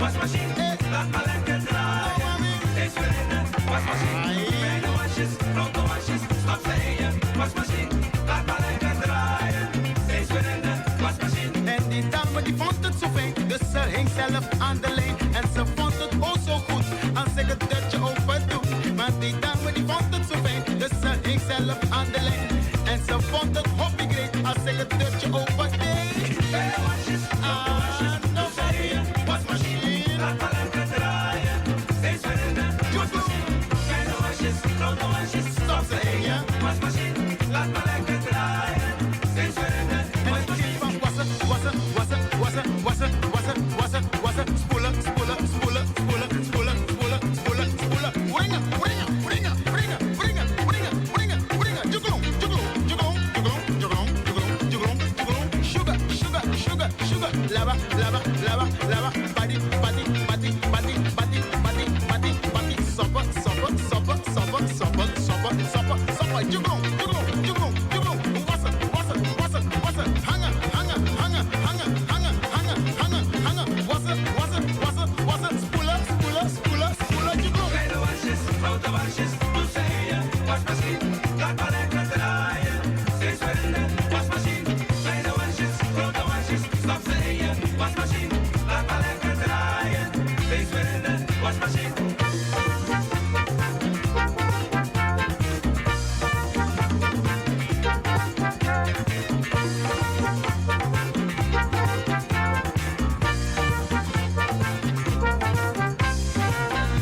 wasmachine, laat maar lekker draaien. Steeds weer in de wasmachine. Kleine wasjes, grote wasjes, stop ze in je wasmachine. Laat maar lekker draaien. Steeds weer in de wasmachine. En die dame die vond het zo fijn, dus ze hing zelf aan de lijn. En ze vond het oh zo goed, als ik het deurtje open doe. Maar die dame die vond het zo fijn, dus ze hing zelf aan de lijn. En ze vond het hobby great, als ik het deurtje open deed. Kleine wasjes, grote wasjes, stop ze in je wasmachine. Laat maar lekker draaien. Steeds weer in de wasmachine. Kleine wasjes, grote wasjes, stop ze in je wasmachine. Laat maar lekker draaien. Steeds weer in de wasmachine. Wassen, wassen, wassen, wassen, wassen, wassen, wassen, wassen, spoelen, spoelen, spoelen, spoelen, spoelen, spoelen, spoelen, spoelen. Brengen, brengen, brengen, brengen, brengen, brengen, brengen, brengen. Jugelong, jugelong, jugelong, jugelong, jugelong, jugelong, jugelong, jugelong. Sugar, sugar, sugar, sugar. Lava, lava, lava, lava. Body, body, body, body, body, body, body, body. Supper, supper, supper, supper, supper, supper, supper, supper. Jugelong, jugelong, jugelong, jugelong. Wassen, wassen, wassen, wassen. Hangen, hangen, hangen, hangen, hangen, hangen, hangen, hangen. Wassen, wassen, wassen, wassen. Spoelen, spoelen, spoelen, spoelen. Jugelong. Kleine wasjes, grote wasjes, doe ze in je wasmachine. Laat maar lekker draaien. Steeds weer in de wasmachine. Kleine wasjes, grote wasjes, stop ze in je wasmachine. Laat maar lekker draaien. Steeds weer in de wasmachine.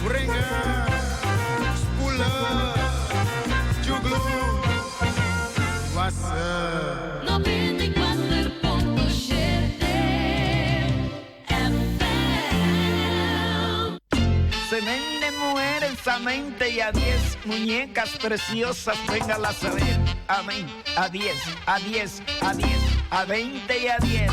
Brengen, spoelen, jugelong, wassen. 94.7 FM. Se venden mujeres a 20 y a 10 muñecas preciosas, véngalas a ver. Amén. A 10, a 10, a 10, a 20 y a 10.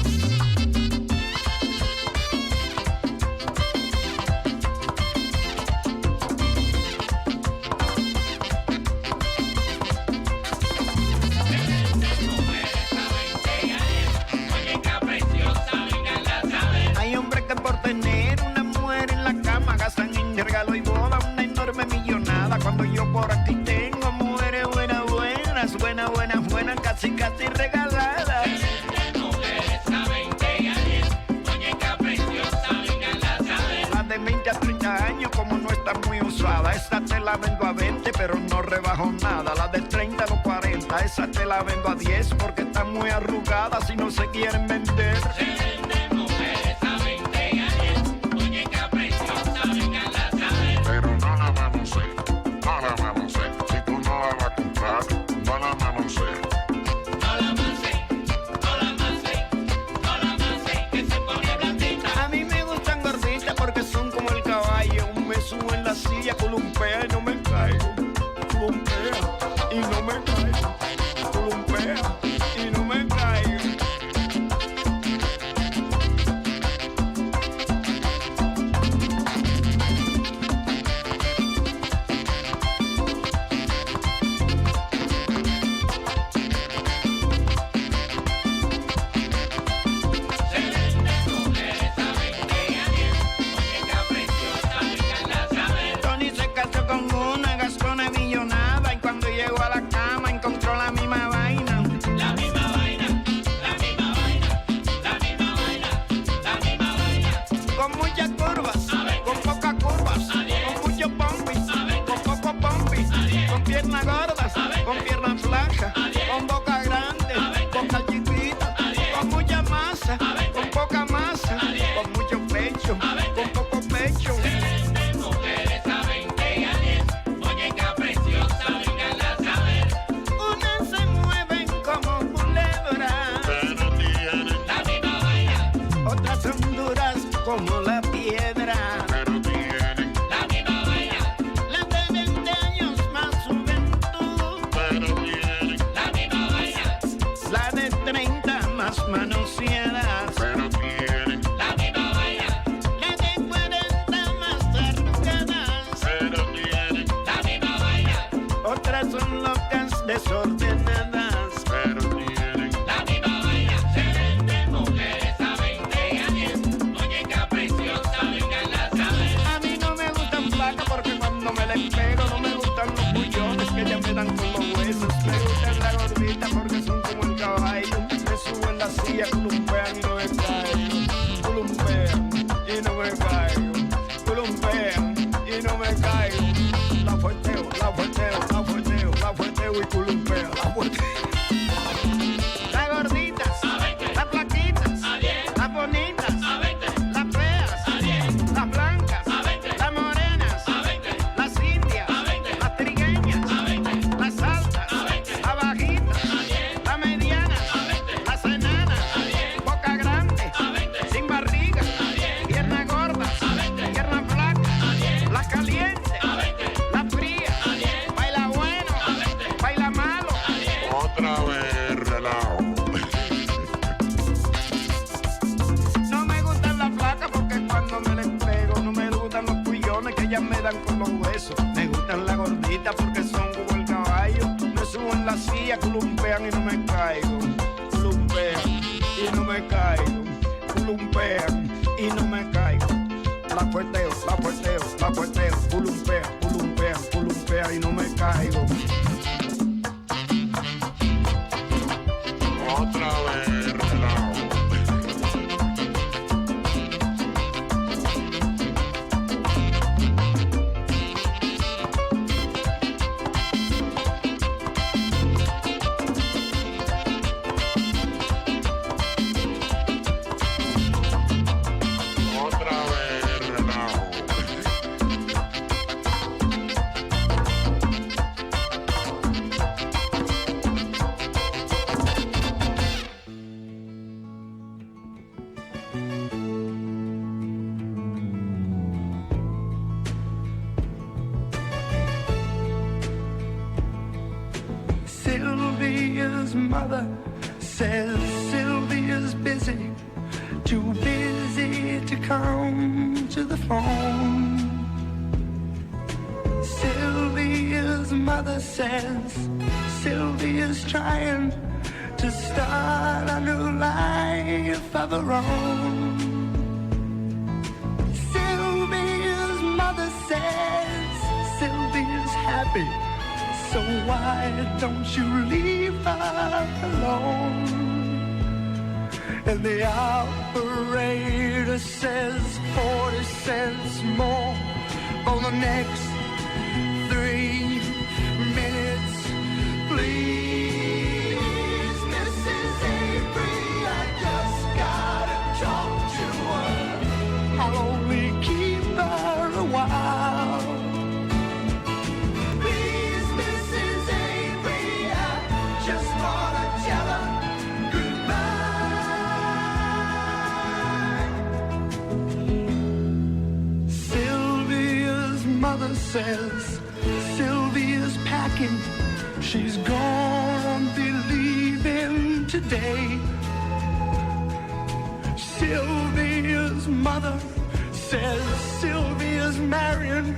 Hay hombres que por tener una mujer en la cama gastan en regalo y boda una enorme millonada. Cuando yo por aquí tengo mujeres buenas, buenas, buenas, buenas, buenas, casi, casi regaladas. Las de 20 a 30 años como no está muy usada, esta te la vendo a 20 pero no rebajo nada. La de 30 a los 40, esa te la vendo a 10 porque está muy arrugada si no se quieren vender. Pero no la manosees, no la manosees. Si tú no la vas a comprar, no la manosees. A mí me gustan gorditas porque son como el caballo. Me subo en la silla, columpea y no me caigo. Columpea y no me caigo. Columpea y no me caigo. Tony se casó con una gastona millonada y cuando llegó a la cama encontró la misma vaina. La misma vaina, la misma vaina, la misma vaina, la misma vaina. Con muchas curvas, con pocas curvas, con mucho pompis, con poco pompis, con piernas gordas, con piernas flacas, con boca grande, boca chiquita, con mucha masa, con poca masa, con mucho pecho, con poco pecho. Unas se mueven como culebras, Pero tienen, otras son duras como la piedra. pero tienen, Las de 20 años más juventud, pero tienen, la de 30 más manoseadas, pero tienen, la de 40 más arrugadas. pero tienen, Otras son locas desordenadas, pero tienen. Mujeres a 20 años, muñeca preciosa, vengan la silla, columpean y no me caigo. Columpean y no me caigo. Columpean y no me caigo. La fuerteo, la fuerteo, la fuerteo, la fuerteo y columpeo, la fuerteo. Las gorditas, las flaquitas, las bonitas, las feas, las blancas, las morenas, las indias, las trigueñas, las altas, las bajitas, las medianas, las enanas, boca grande, sin barriga, pierna gorda, pierna flaca, la caliente, la fría, baila bueno, baila malo. Otra vez relajo. No me gustan las flacas porque cuando me les pego no me gustan los cuillones que ellas me dan con los huesos. Me gustan las gorditas porque son como el caballo. Me subo en la silla, columpean y no me caigo. Columpean y no me caigo. Columpean y no me caigo. La fuerteo, la fuerteo, la fuerteo. Columpean, columpean, columpean y no me caigo. Otra vez relajo. Otra vez relajo. Sylvia's mother says Sylvia's busy, too busy to come to the phone. Sylvia's mother says Sylvia's trying to start a new life of her own. Sylvia's mother says Sylvia's happy, so why don't you leave her alone? And the operator says 40 cents more for the next 3 minutes, please. Mrs. Avery, I just gotta talk to her. I'll only keep her a while. Please, Mrs. Avery, I just wanna tell her goodbye. Sylvia's mother says Sylvia's packing. She's gonna be leaving today. Sylvia's mother says Sylvia's marrying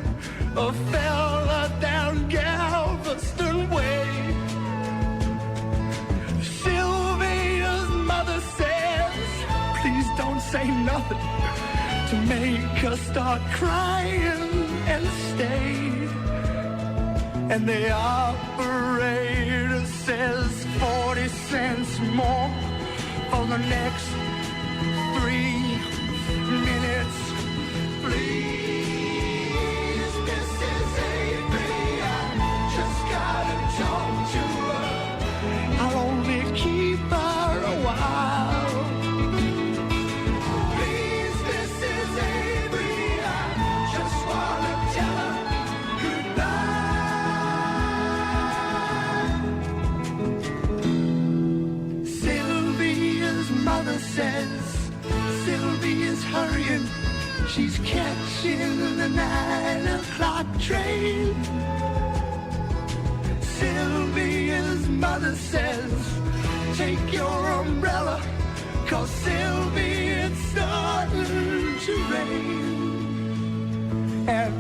a fella down Galveston Way. Sylvia's mother says, please don't say nothing to make her start crying and stay. And the operator says 40 cents more for the next 3 minutes, please. Mrs. Avery, I just gotta talk to her. I'll only keep her a while. Please, Mrs. Avery, I just wanna tell her goodbye. Sylvia's mother says Sylvia's hurrying. She's catching the 9 o'clock train. Sylvia's mother says, take your umbrella, 'cause Sylvia, it's starting to rain. And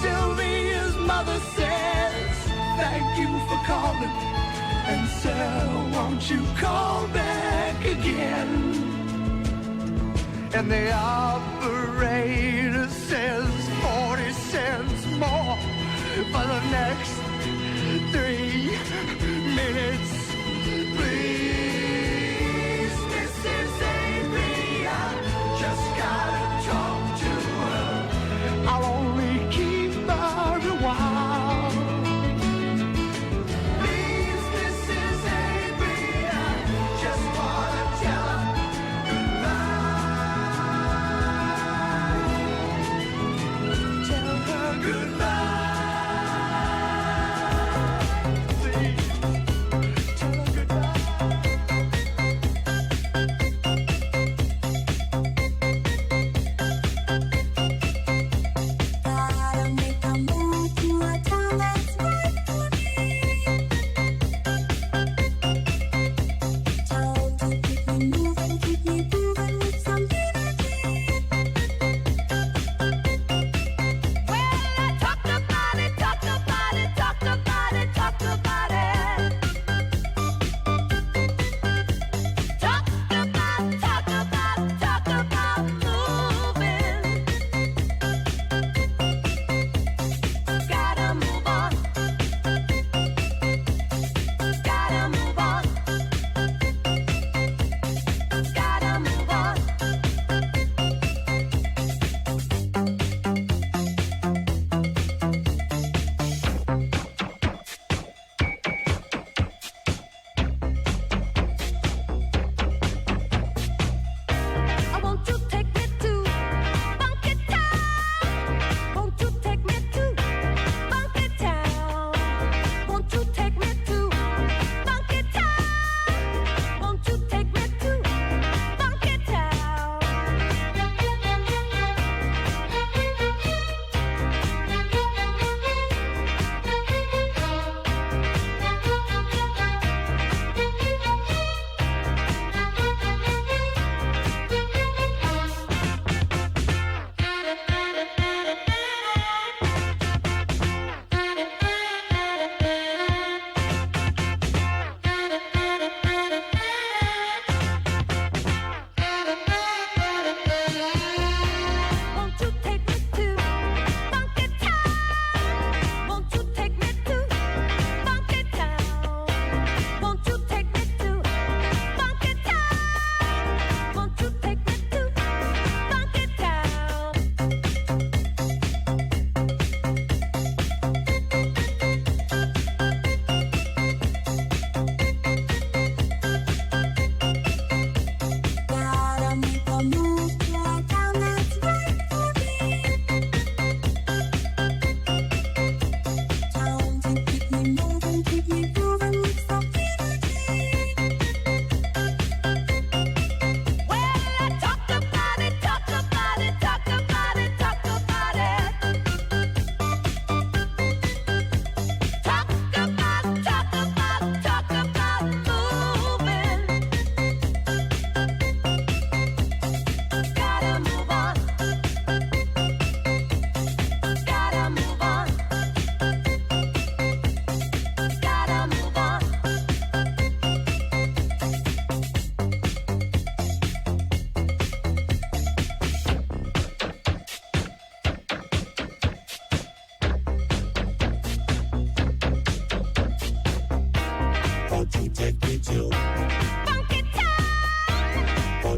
Sylvia's mother says, thank you for calling. And sir, won't you call back again? And the operator says 40 cents more for the next 3 minutes, please. Mrs.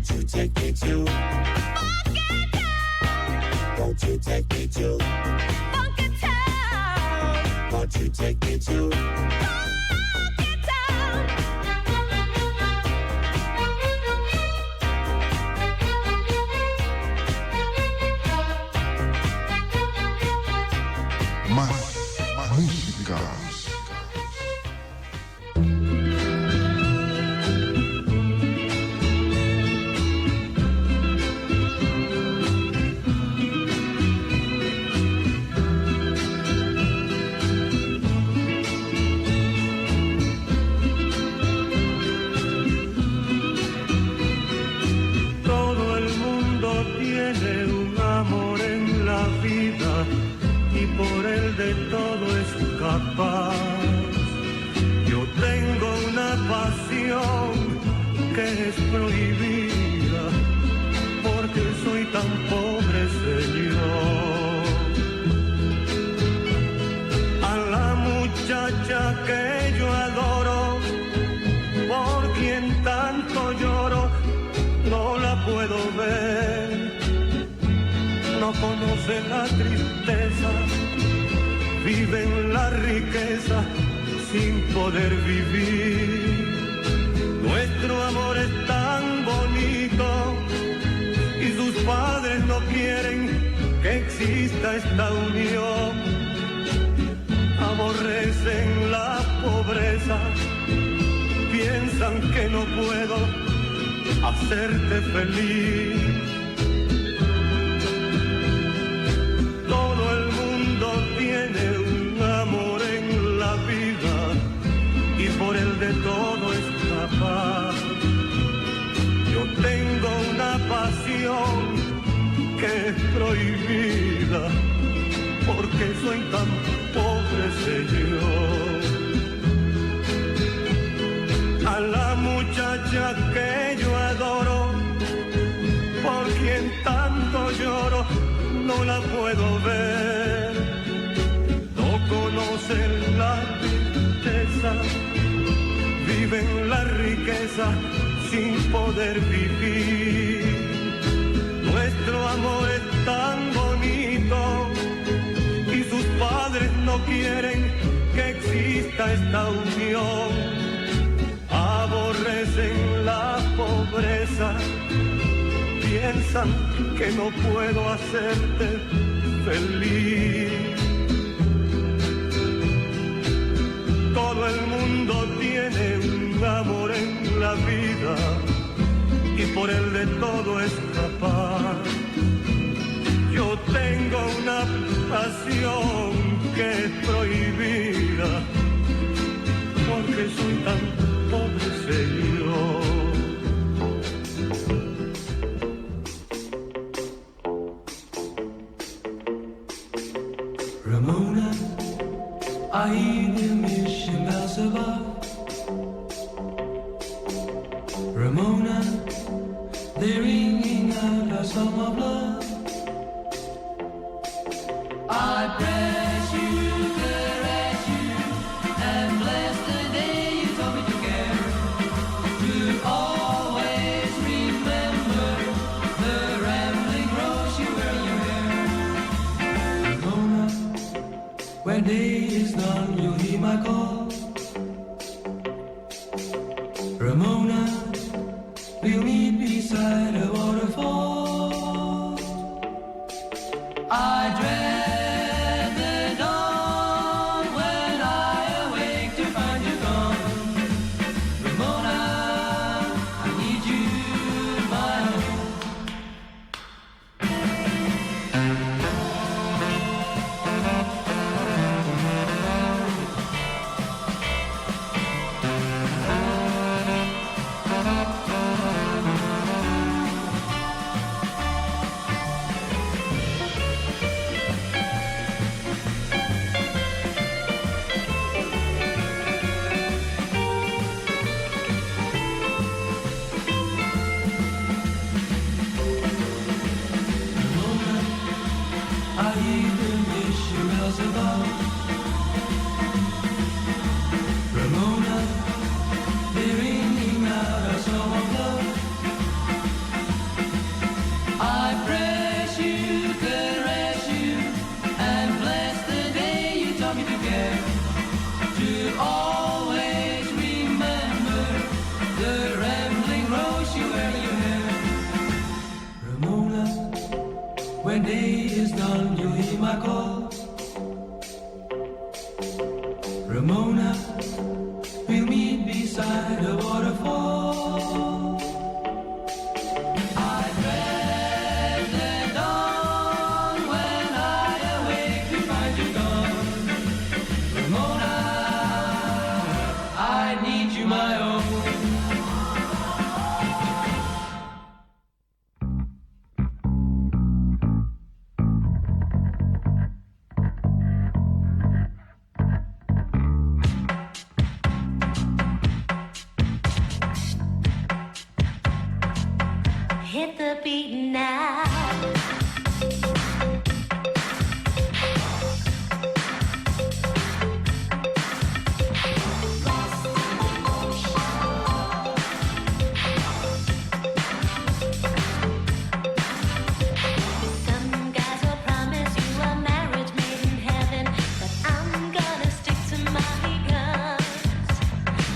Won't you take me to Won't you take me to Funky Town? Won't you take me to Funky Town? Más música. Todo el mundo tiene un amor en la vida y por él de todo es capaz. Yo tengo una pasión que es prohibida porque soy tan pobre, Señor. A la muchacha que yo adoro, por quien tanto lloro, no la puedo ver. No conoce la tristeza, vive en la riqueza sin poder vivir. Nuestro amor es tan bonito y sus padres no quieren que exista esta unión. Aborrecen la pobreza, piensan que no puedo hacerte feliz. Todo el mundo tiene un amor en la vida y por el de todo es capaz. Yo tengo una pasión que es prohibida porque soy tan pobre, Señor. A la muchacha que yo adoro, por quien tanto lloro, no la puedo ver. No conocen la tristeza, viven la riqueza sin poder vivir. Nuestro amor es tan bonito y sus padres no quieren que exista esta unión. Aborrecen la pobreza, piensan que no puedo hacerte feliz. Todo el mundo tiene un amor en la vida y por el de todo es capaz. Yo tengo una pasión que es prohibida porque soy tan pobre, Señor. Ramona, I hear the mission bells above. Ramona, they're ringing out our song of love. I press you, caress you, and bless the day you told me to care. To always remember the rambling rose you wear in your hair. Ramona, when day is done, you'll hear my call. Ramona, we'll meet beside a waterfall. I dread the dawn when I awake to find you gone. Ramona, I need you, my own. my day is done, you hear my call. Ramona, we'll meet beside a waterfall. I dread the dawn when I awake to find you gone. Ramona, I need you, my own. Hit the beat now. Some guys will promise you a marriage made in heaven, but I'm gonna stick to my guns.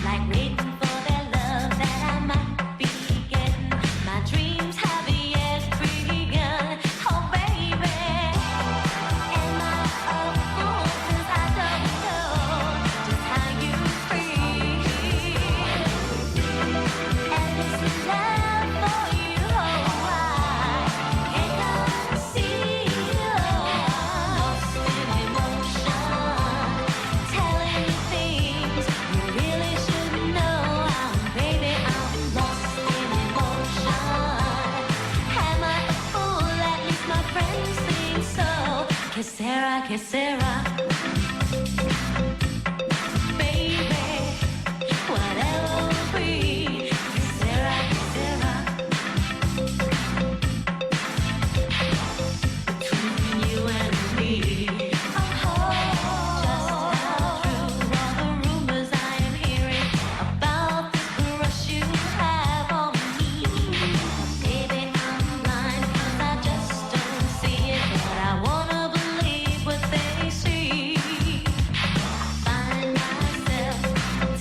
Like waiting for their love that I might be getting. My dreams have yet begun. Oh baby, am I a fool? 'Cause I don't know just how you feel. And this love for you, oh I can't conceal. Lost in emotion, telling you things you really should know. Baby, I'm lost in emotion. Am I a fool? At least my friends think so. Que sera, que sera. Baby, whatever will be. Que sera, que sera. Between you and me. Oh, just how true are the rumors I am hearing about this crush you have on me. Baby, I'm blind 'cause I just don't see it, but I wanna believe what they see. Find myself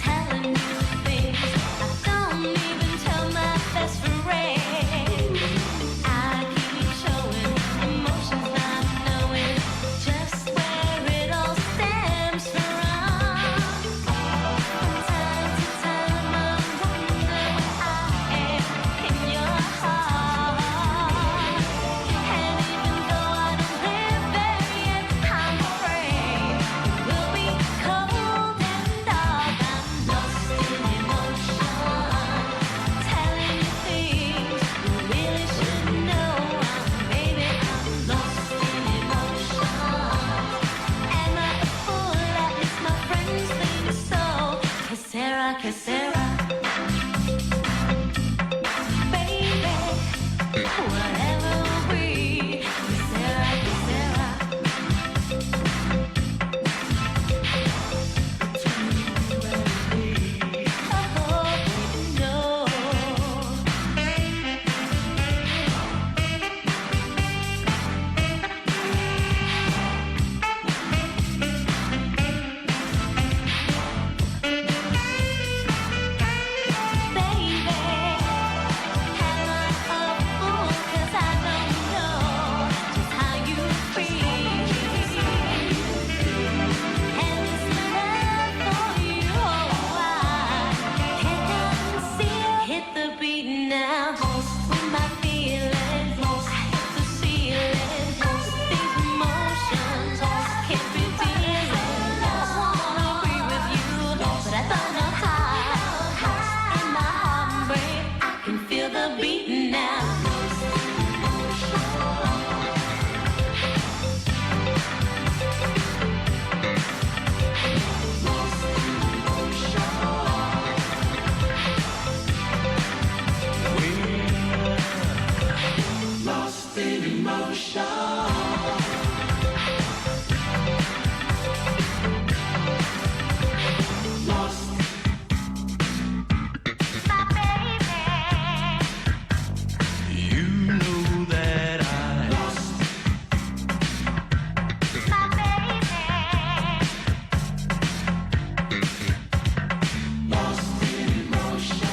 telling you things I don't even tell my best friend. I keep showing emotions not knowing just where it all stems from. From time to time I wonder where I am in your heart. And even though I don't live there yet, I'm afraid it will be cold and dark. I'm lost in emotion, telling you things you really should know. Baby, I'm lost in emotion. Am I a fool? At least my friends think so. Que sera, que sera. Baby, whatever will be. Que sera, que sera. Hit the beat now. With my feelings, I hit the ceiling. These emotions can't be dealing. I wanna be with you, but I don't know how. In my heartbreak, I can feel the beat now. Lost in emotion. Lost. You know that I Lost. Lost in emotion.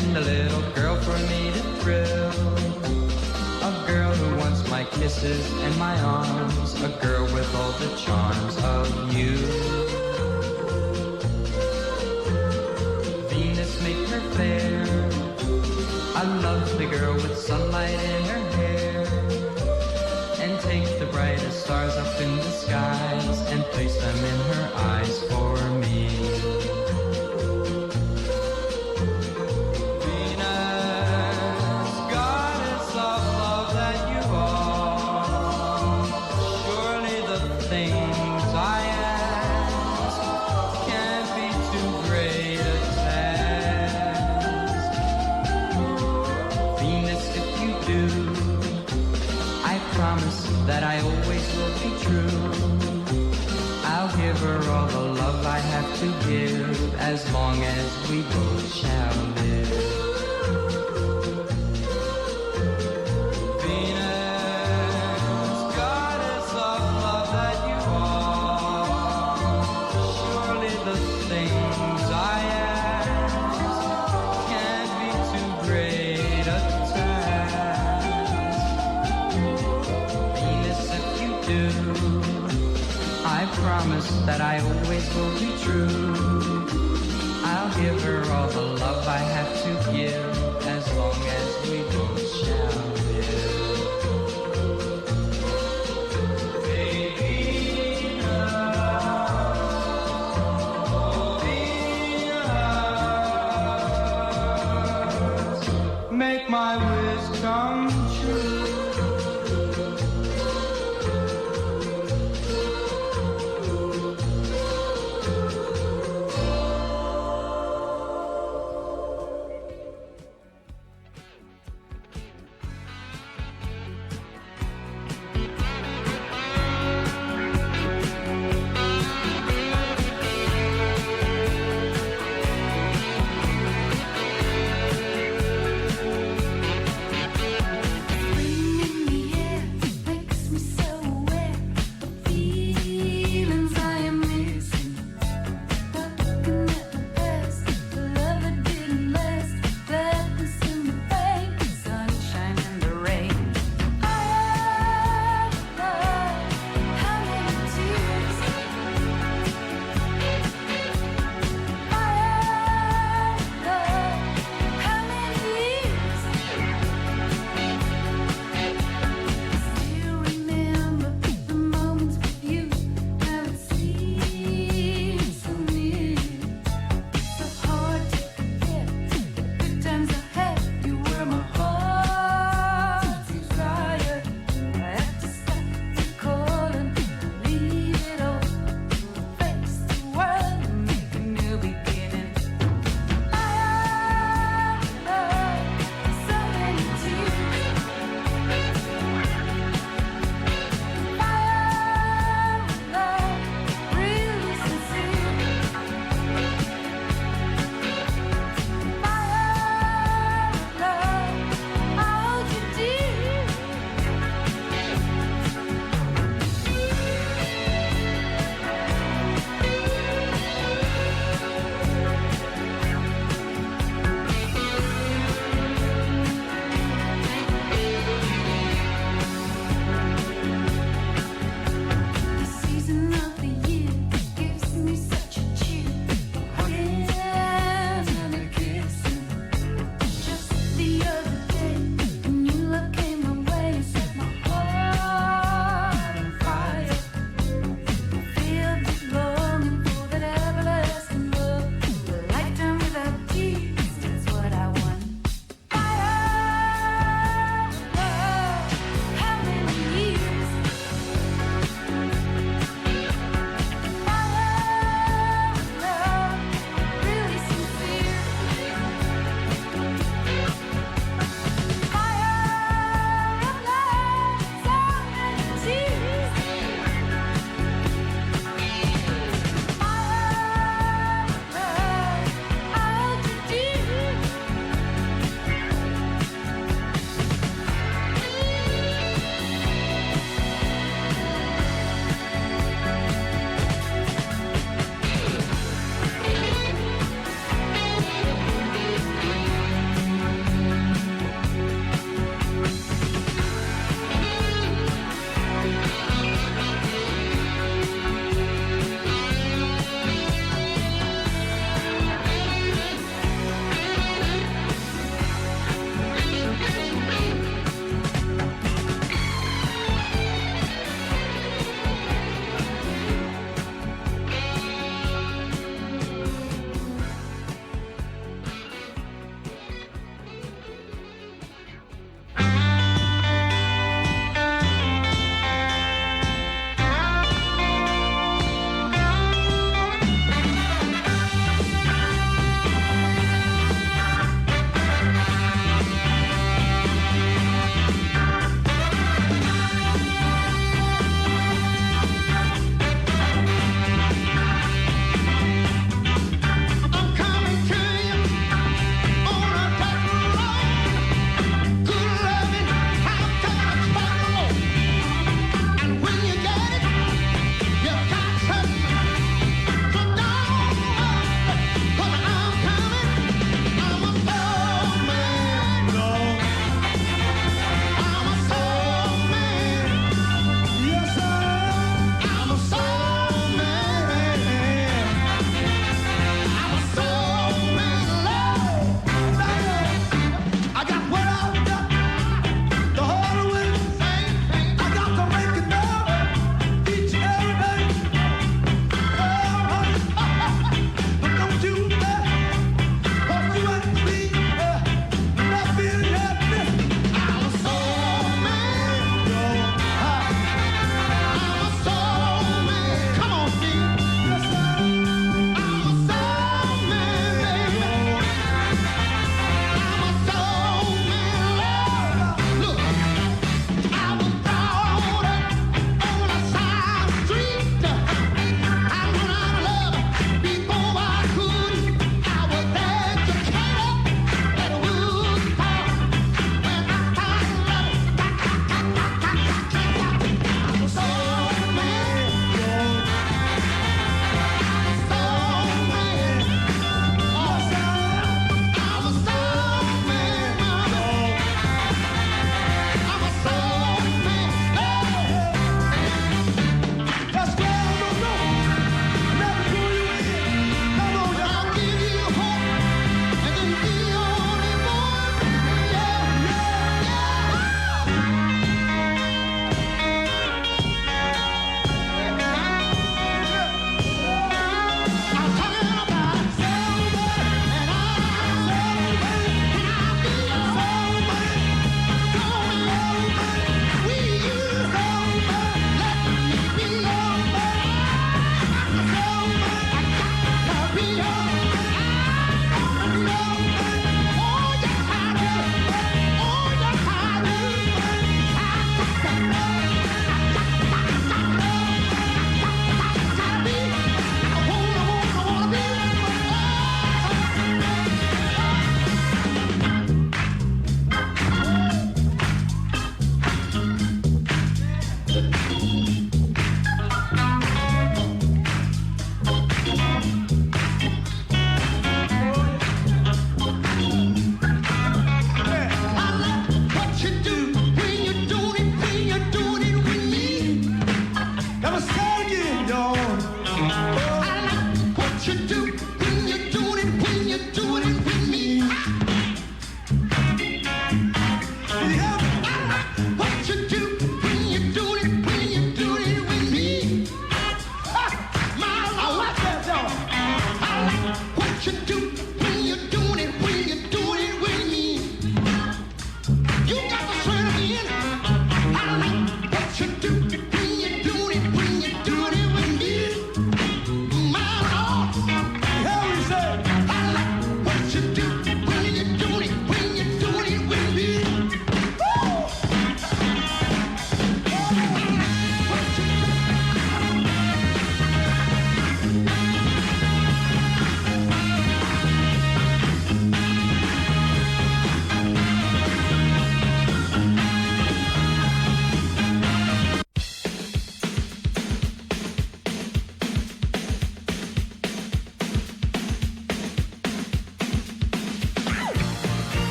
find a little girl for me to thrill. A girl who wants my kisses and my arms. A girl with all the charms of you. Venus, make her fair. I love the girl with sunlight in her hair. And take the brightest stars up in the skies and place them in her eyes for me. Venus, goddess of love that you are, surely the things I ask can't be too great a task. Venus, if you do, I promise that I always will be true. I'll give her all the love I have to give, as long as we both shall live. Venus, goddess of love that you are, surely the things I ask can't be too great a task. Venus, if you do, I promise that I always will be true. I'll give her all the love I have to give, as long as we both shall live. Venus, make my wish come true.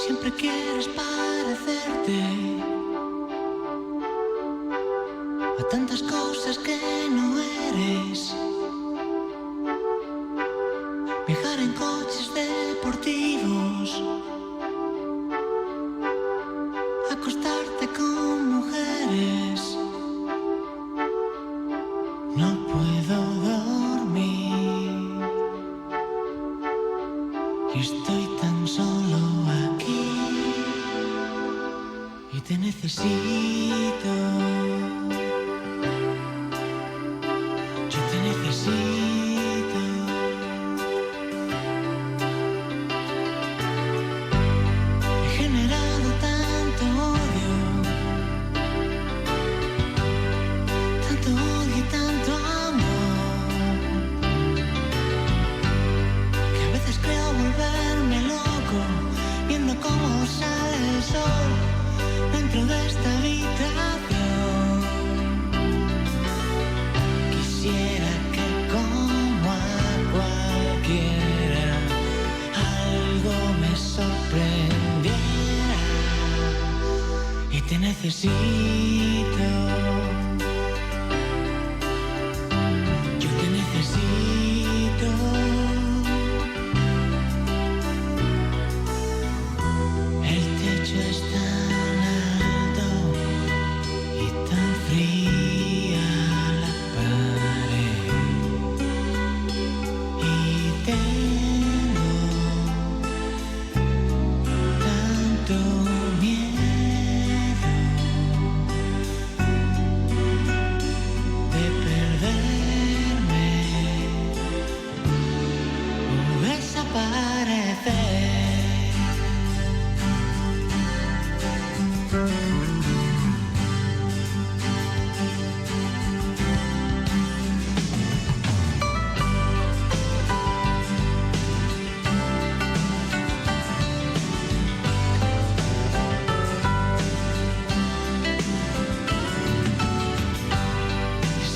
Siempre quieres parecerte a tantas cosas que no eres. Viajar en coches deportivos, acostarte con mujeres. No puedo dormir y estoy tan solo aquí y te necesito. Yo te necesito. He generado tanto odio y tanto amor, que a veces creo volverme loco viendo cómo sale el sol dentro de esta habitación. Quisiera que como a cualquiera algo me sorprendiera y te necesito. Yo te necesito. El techo es tan alto y tan fría la pared y tengo tanto miedo de perderme o desaparecer.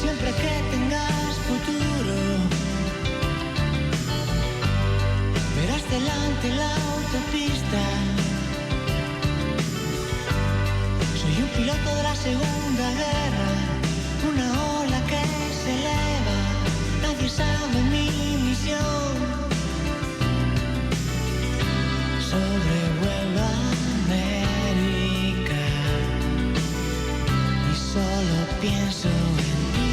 Siempre que tengas futuro, verás delante la autopista. Soy un piloto de la Segunda Guerra, una ola que se eleva, nadie sabe mi misión. Sobrevuelo América y solo pienso en ti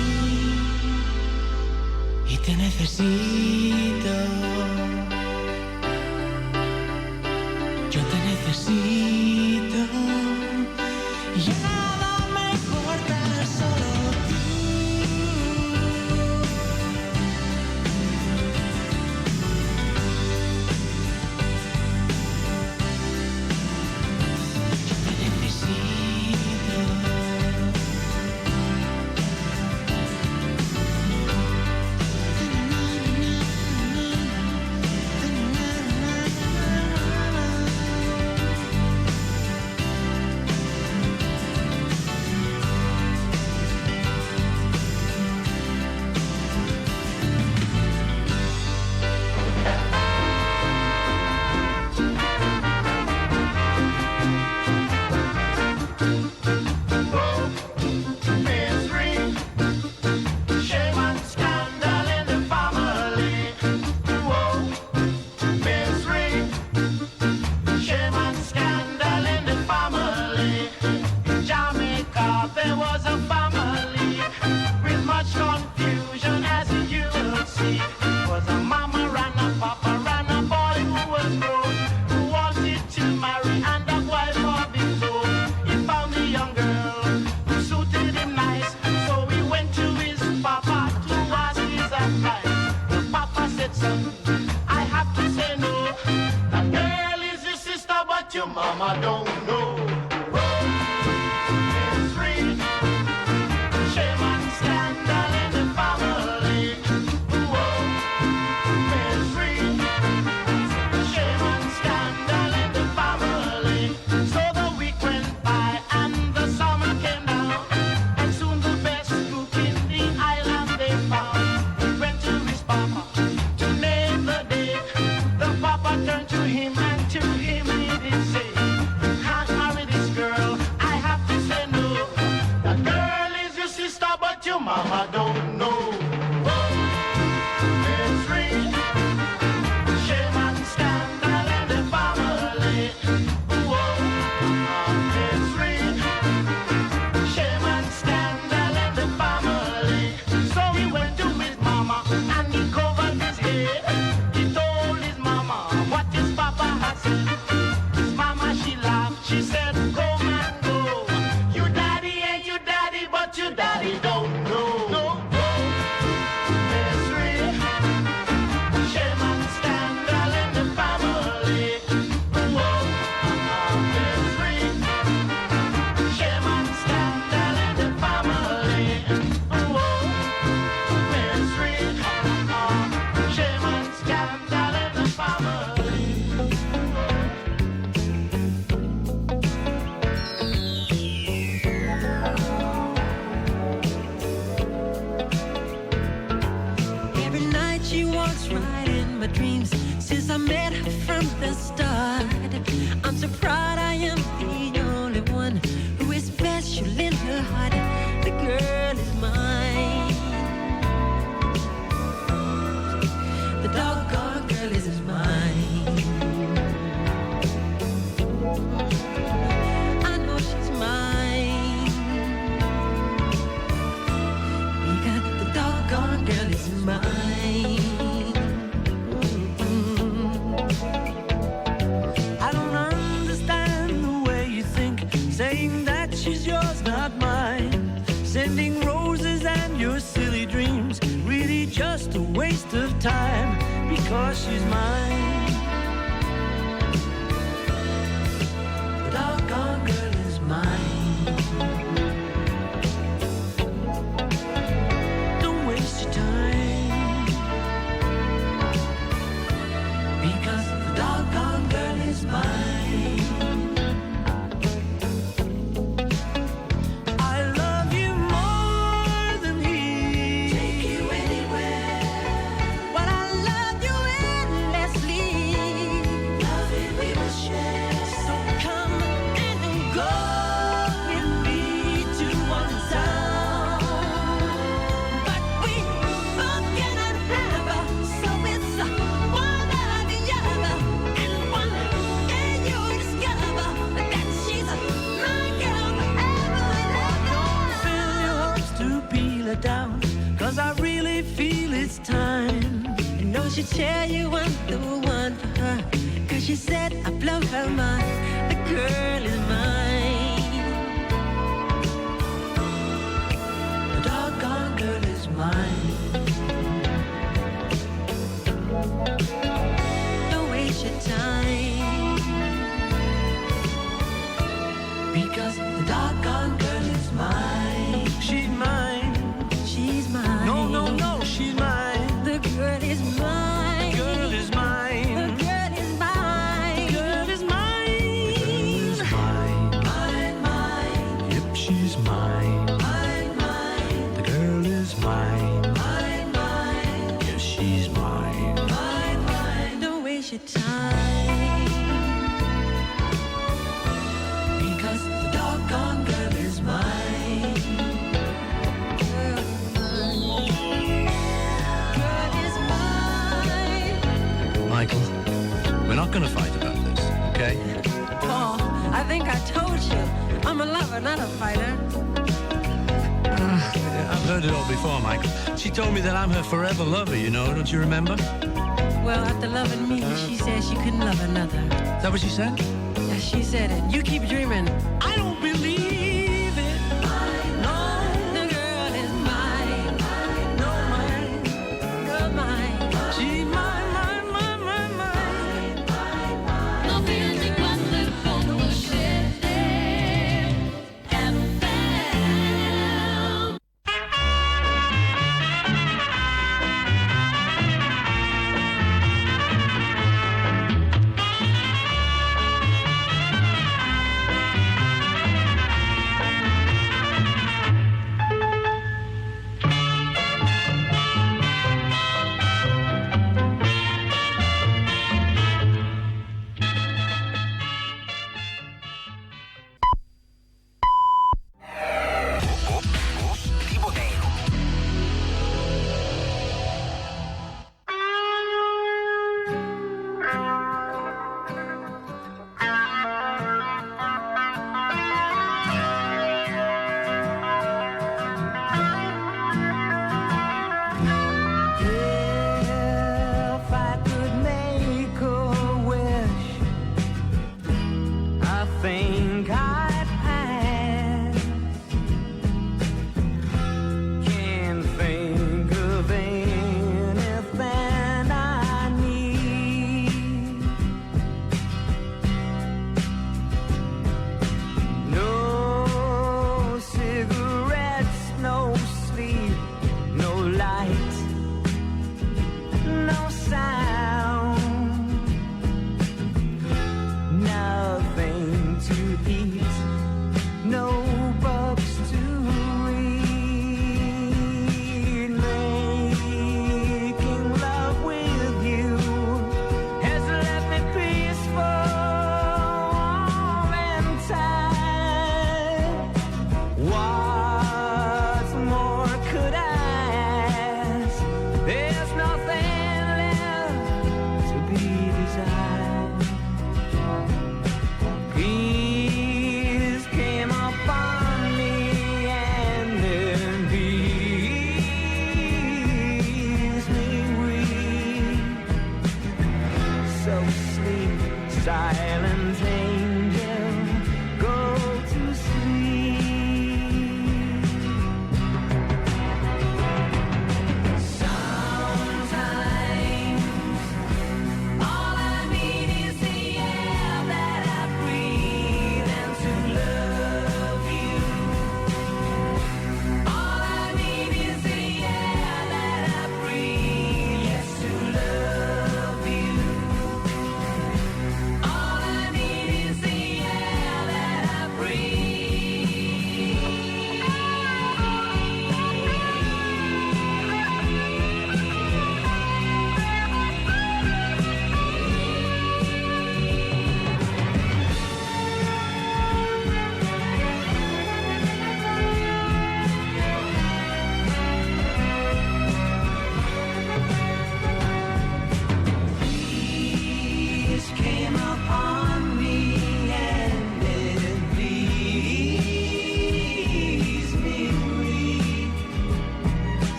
y te necesito. Yo te necesito. Ya no me importa solo tú. Yo te necesito. your mama don't know. Misery, shame and scandal in the family. Misery, shame and scandal in the family. So he went to his mama and he covered his head. He told his mama what his papa had said. His mama, she laughed, she said, come and go. Your daddy ain't your daddy, but your daddy don't know. No. Misery, shame and scandal in the family. Misery, shame and scandal in the family. Misery, shame and scandal in the family. Every night she walks right in my dreams since I met her from the start. I'm so proud I am the only one who is special in her heart. The girl is mine. The doggone girl is mine. I know she's mine. Because the doggone girl is mine. I don't understand the way you think, saying that she's yours, not mine. Sending roses and your silly dreams, really just a waste of time, because she's mine. The doggone girl is mine. Don't waste your time, because the doggone girl is mine. I love you more than he. Take you anywhere. But I love you endlessly. Love it we will share. So come and go with me to one town. But we both cannot have, so it's one or the other. And one day you'll discover that she's my girl forever and Don't ever. fill your hopes to peel her down, 'cause I really feel it's time. I know she'll tell you I'm the one for her, 'cause she said I blow her mind. The girl is mine. The doggone girl is mine. Don't waste your time, Because the doggone girl is mine. She's mine. she's mine. No, no, no, she's mine. The girl is mine. Girl is The mine. girl is mine. Girl is mine. Mine, mine. Yep, she's mine. Mine, mine. The girl is mine. Mine, mine. Yes, she's mine. Mine, mine. Don't waste your time, Because the doggone girl is mine. girl is mine. Michael, we're not going to fight about this, okay? Paul, I think I told you, I'm a lover, not a fighter. I've heard it all before, Michael. She told me that I'm her forever lover, you know, don't you remember? Well, after loving me, she said she couldn't love another. Is that what she said? Yeah, she said it. You keep dreaming. I don't believe it. No, The girl is mine. no, mine. You're mine. She's mine, mine, mine, mine, mine. 94.7 FM.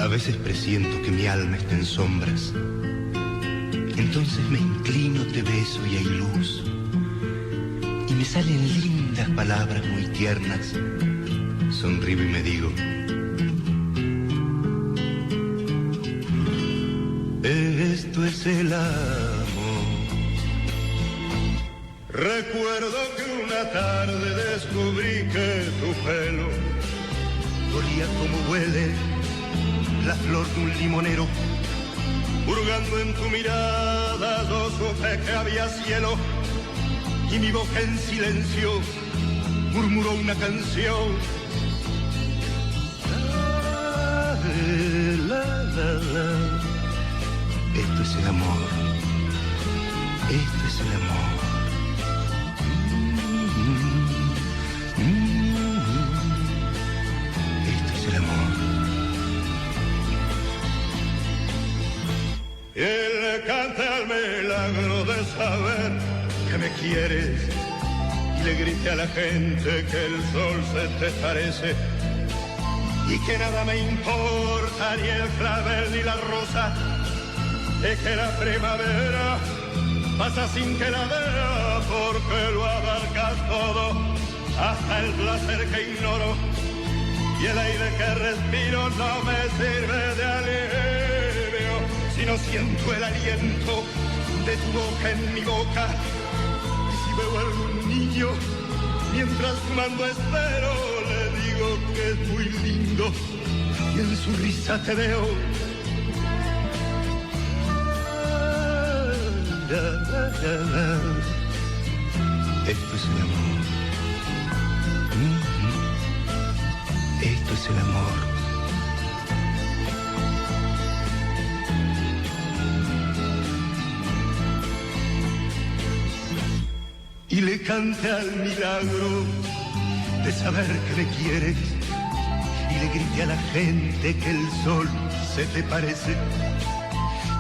A veces presiento que mi alma está en sombras. Entonces me inclino, te beso y hay luz. Y me salen lindas palabras muy tiernas. Sonrío y me digo: esto es el amor. Recuerdo que una tarde descubrí que tu pelo olía como huele la flor de un limonero. Hurgando en tu mirada yo supe que había cielo, y mi boca en silencio murmuró una canción. La, la, la. Esto es el amor. Esto es el amor. Esto es el amor. Y le canté al milagro de saber que me quieres, y le grité a la gente que el sol se te parece, y que nada me importa, ni el clavel ni la rosa, y que la primavera pasa sin que la vea, porque lo abarca todo, hasta el placer que ignoro, y el aire que respiro no me sirve de alivio, si no siento el aliento de tu boca en mi boca. Y si veo a algún niño mientras fumando espero, le digo que es muy lindo, y en su risa te veo. Esto es el amor. Esto es el amor. Y le canté al milagro de saber que me quieres, y le grité a la gente que el sol se te parece,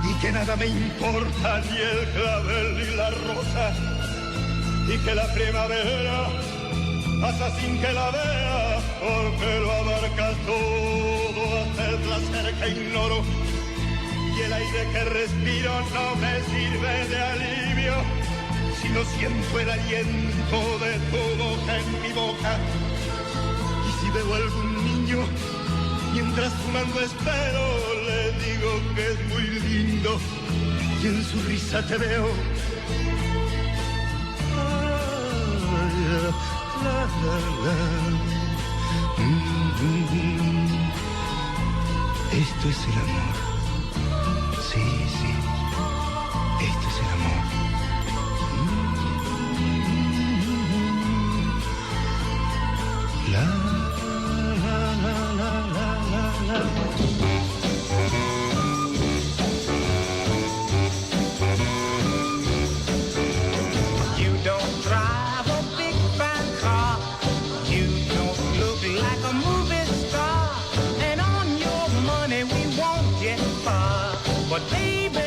y que nada me importa, ni el clavel ni la rosa, y que la primavera pasa sin que la vea, porque lo abarca todo, hasta el placer que ignoro, y el aire que respiro no me sirve de alivio, si no siento el aliento de tu boca en mi boca. Y si veo a algún niño mientras fumando espero, le digo que es muy lindo, y en su risa te veo. Esto es el amor. Sí, sí. Esto es el amor. La, la, la, la, la, la, la. You don't drive a big fine car. You don't look like a movie star. And on your money we won't get far. But baby,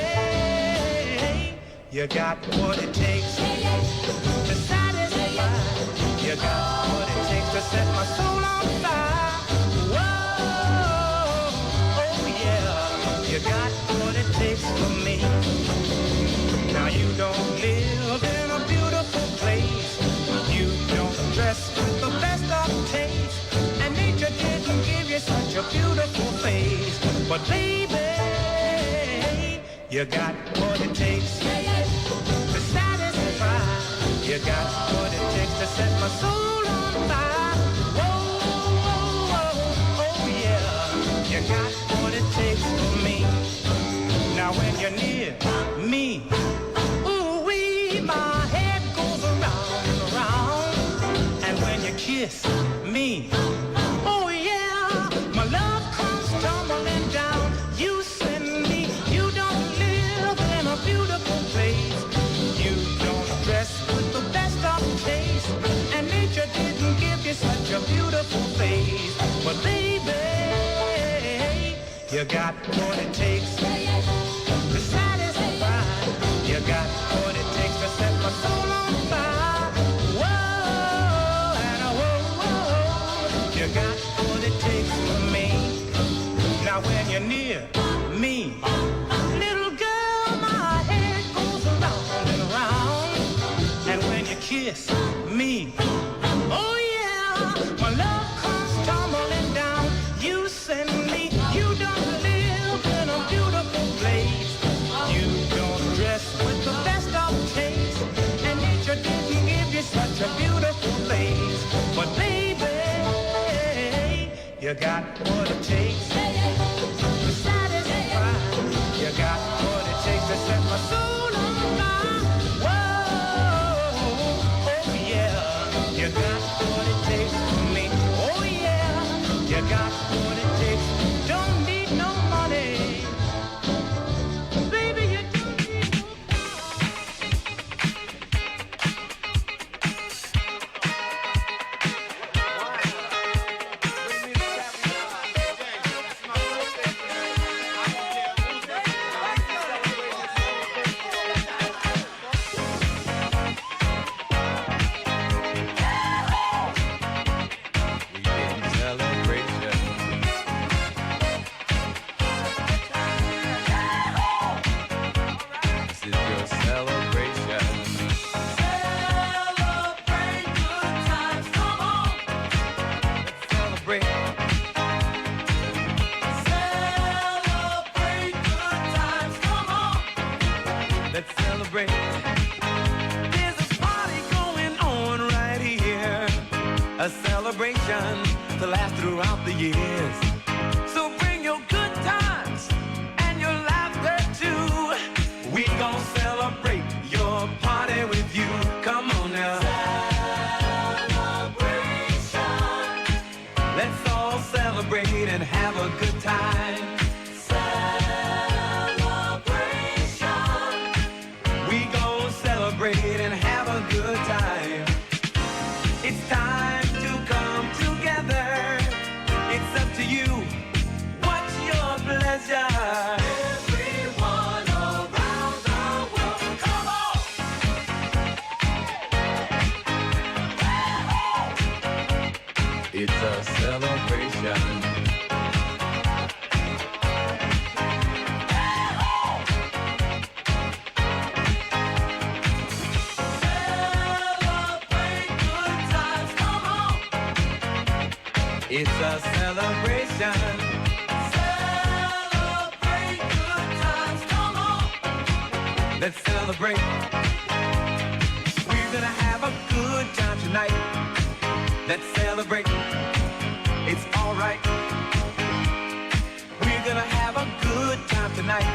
you got what it takes to satisfy. You got what it takes to set my soul on fire. Whoa, oh yeah, you got what it takes for me. Now you don't live in a beautiful place. You don't dress with the best of taste. And nature didn't give you such a beautiful face. But baby, you got what it takes to satisfy. You got what it takes to set my soul on fire. Whoa, whoa, whoa, oh yeah, you got what it takes for me. Now when you're near me, ooh-wee, my head goes around and around. And when you kiss me, oh yeah, my love comes tumbling down. You send me, you don't live in a beautiful place. You don't dress with the best of taste. And nature didn't give you such a beautiful face. But baby, you got what it takes to satisfy. You got what it takes to set my soul on fire. Whoa, and whoa, whoa, you got what it takes for me. Now when you're near me. Oh yeah, my love comes tumbling down. You send me, you don't live in a beautiful place. You don't dress with the best of taste, and nature didn't give you such a beautiful place. But baby, you got what it takes to satisfy. You got what it takes to set my soul on fire. Whoa, oh yeah, you got what it takes for me. Oh yeah, you got what it takes. Don't need no money, baby. You don't need no to last throughout the years. So bring your good times and your laughter too. We gon' celebrate your party with you. Come on now. Celebration. Let's all celebrate and have a good time. Celebration. We gon' celebrate and have a good time. It's time to come together. It's up to you. What's your pleasure? Everyone around the world, come on! It's a celebration. It's a celebration. Celebrate good times, come on. Let's celebrate. We're gonna have a good time tonight. Let's celebrate. It's alright. We're gonna have a good time tonight.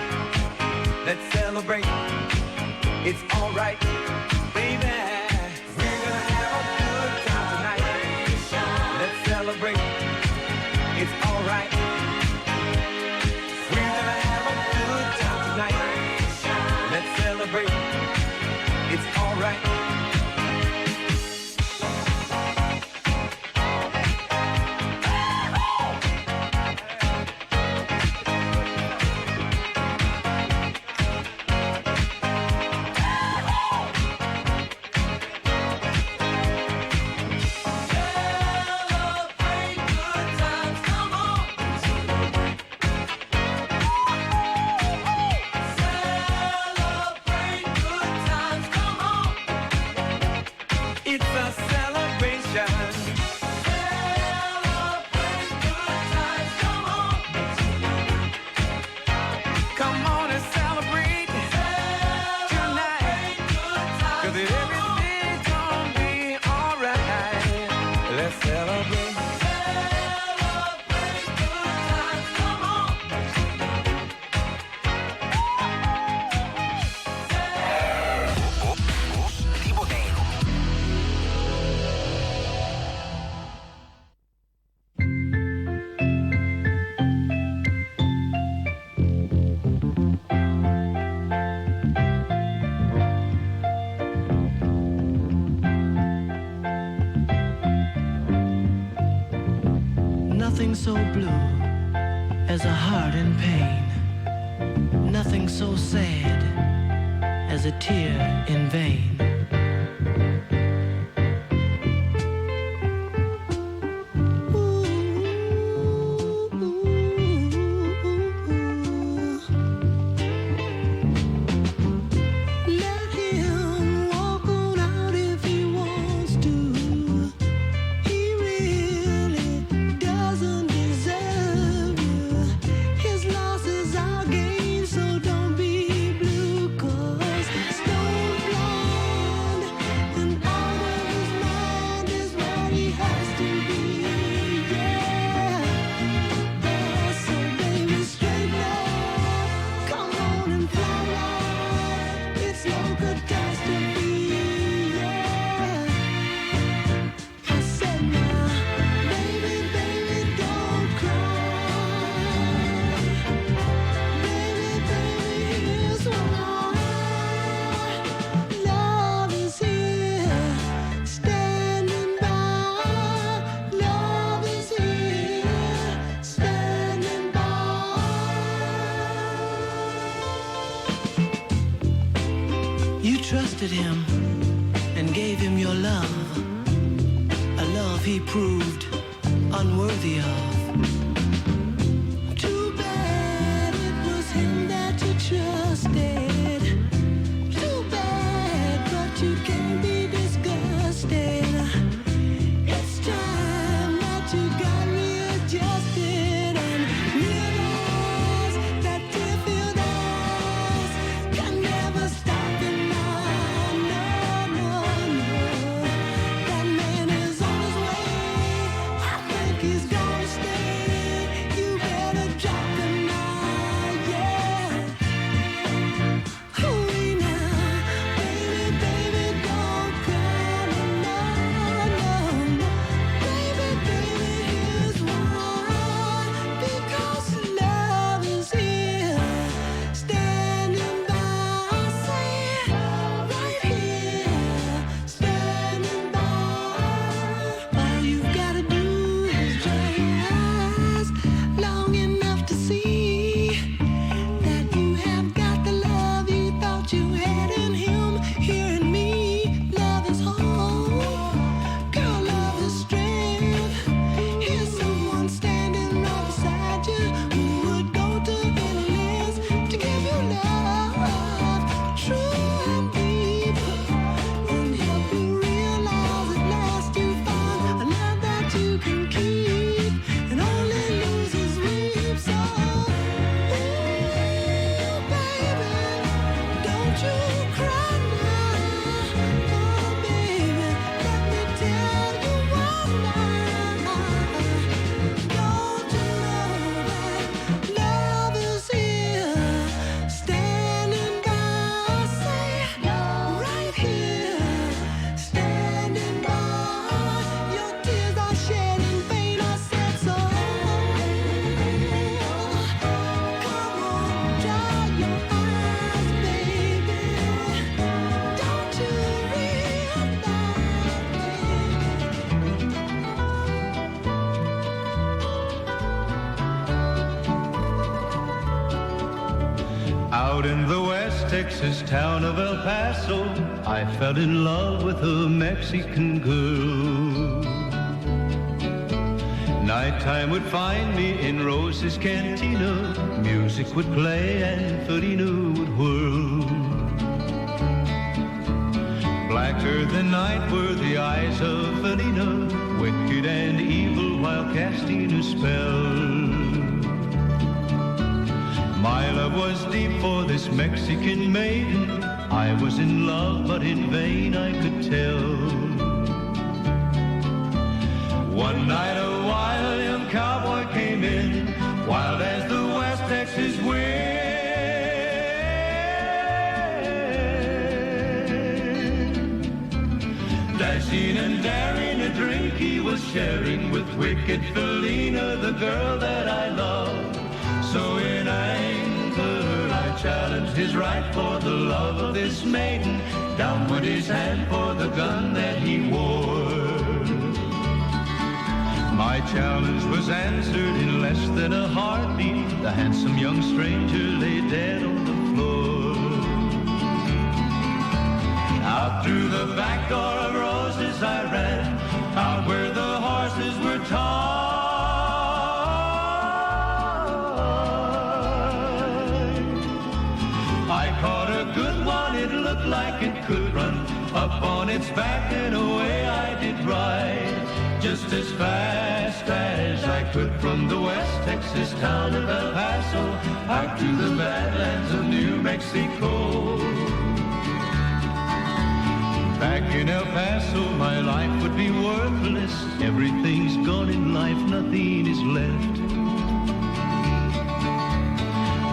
Let's celebrate. It's alright, baby. We're gonna have a good time tonight. Let's celebrate. It's alright. We're gonna have a good time tonight. Let's celebrate. It's alright. Nothing so blue as a heart in pain. Nothing so sad as a tear in vain. Let him walk on out if he wants to. he proved unworthy of. Too bad it was him that you trusted. Too bad, but you can't be disgusted. It's time that you got readjusted and realized that Deerfield eyes can never stop the night. No, no, no. That man is on his way. I think he's gonna stay. You better drop the night, yeah. Hurry now, baby, baby, don't cry, no, no, no. Baby, baby, here's why. Because love is here, standing by. Say it right here, standing by. All you've gotta do is dry your eyes long enough to see that you have got the love you thought you had in him, here in me. Love is hope, girl, love is strength. Here's someone standing right beside you who would go to any lengths to give you love, true and deep, and help you realize at last you found a love that you can keep, and only losers weep. So, ooh, baby, don't you cry now. Oh, baby, let me tell you one lie. Don't you know that love is here, standing by? Say right here, standing by. Your tears are shed in vain. I said so. Come on, dry your eyes, baby. Don't you Out in the West Texas town of El Paso, I fell in love with a Mexican girl. Nighttime would find me in Rose's Cantina. Music would play and Felina would whirl. Blacker than night were the eyes of Felina, wicked and evil while casting a spell. My love was deep for this Mexican maiden. I was in love, but in vain I could tell. One night a wild young cowboy came in, wild as the West Texas wind. Dashing and daring, a drink he was sharing with wicked Felina, the girl that I loved. So in anger I challenged his right for the love of this maiden. Down went his hand for the gun that he wore. My challenge was answered in less than a heartbeat. The handsome young stranger lay dead on the floor. Out through the back door of Roses I ran, out where the horses were tied. I caught a good one, it looked like it could run. Up on its back and away I did ride, just as fast as I could from the West Texas town of El Paso out to the badlands of New Mexico. Back in El Paso my life would be worthless. Everything's gone in life, nothing is left.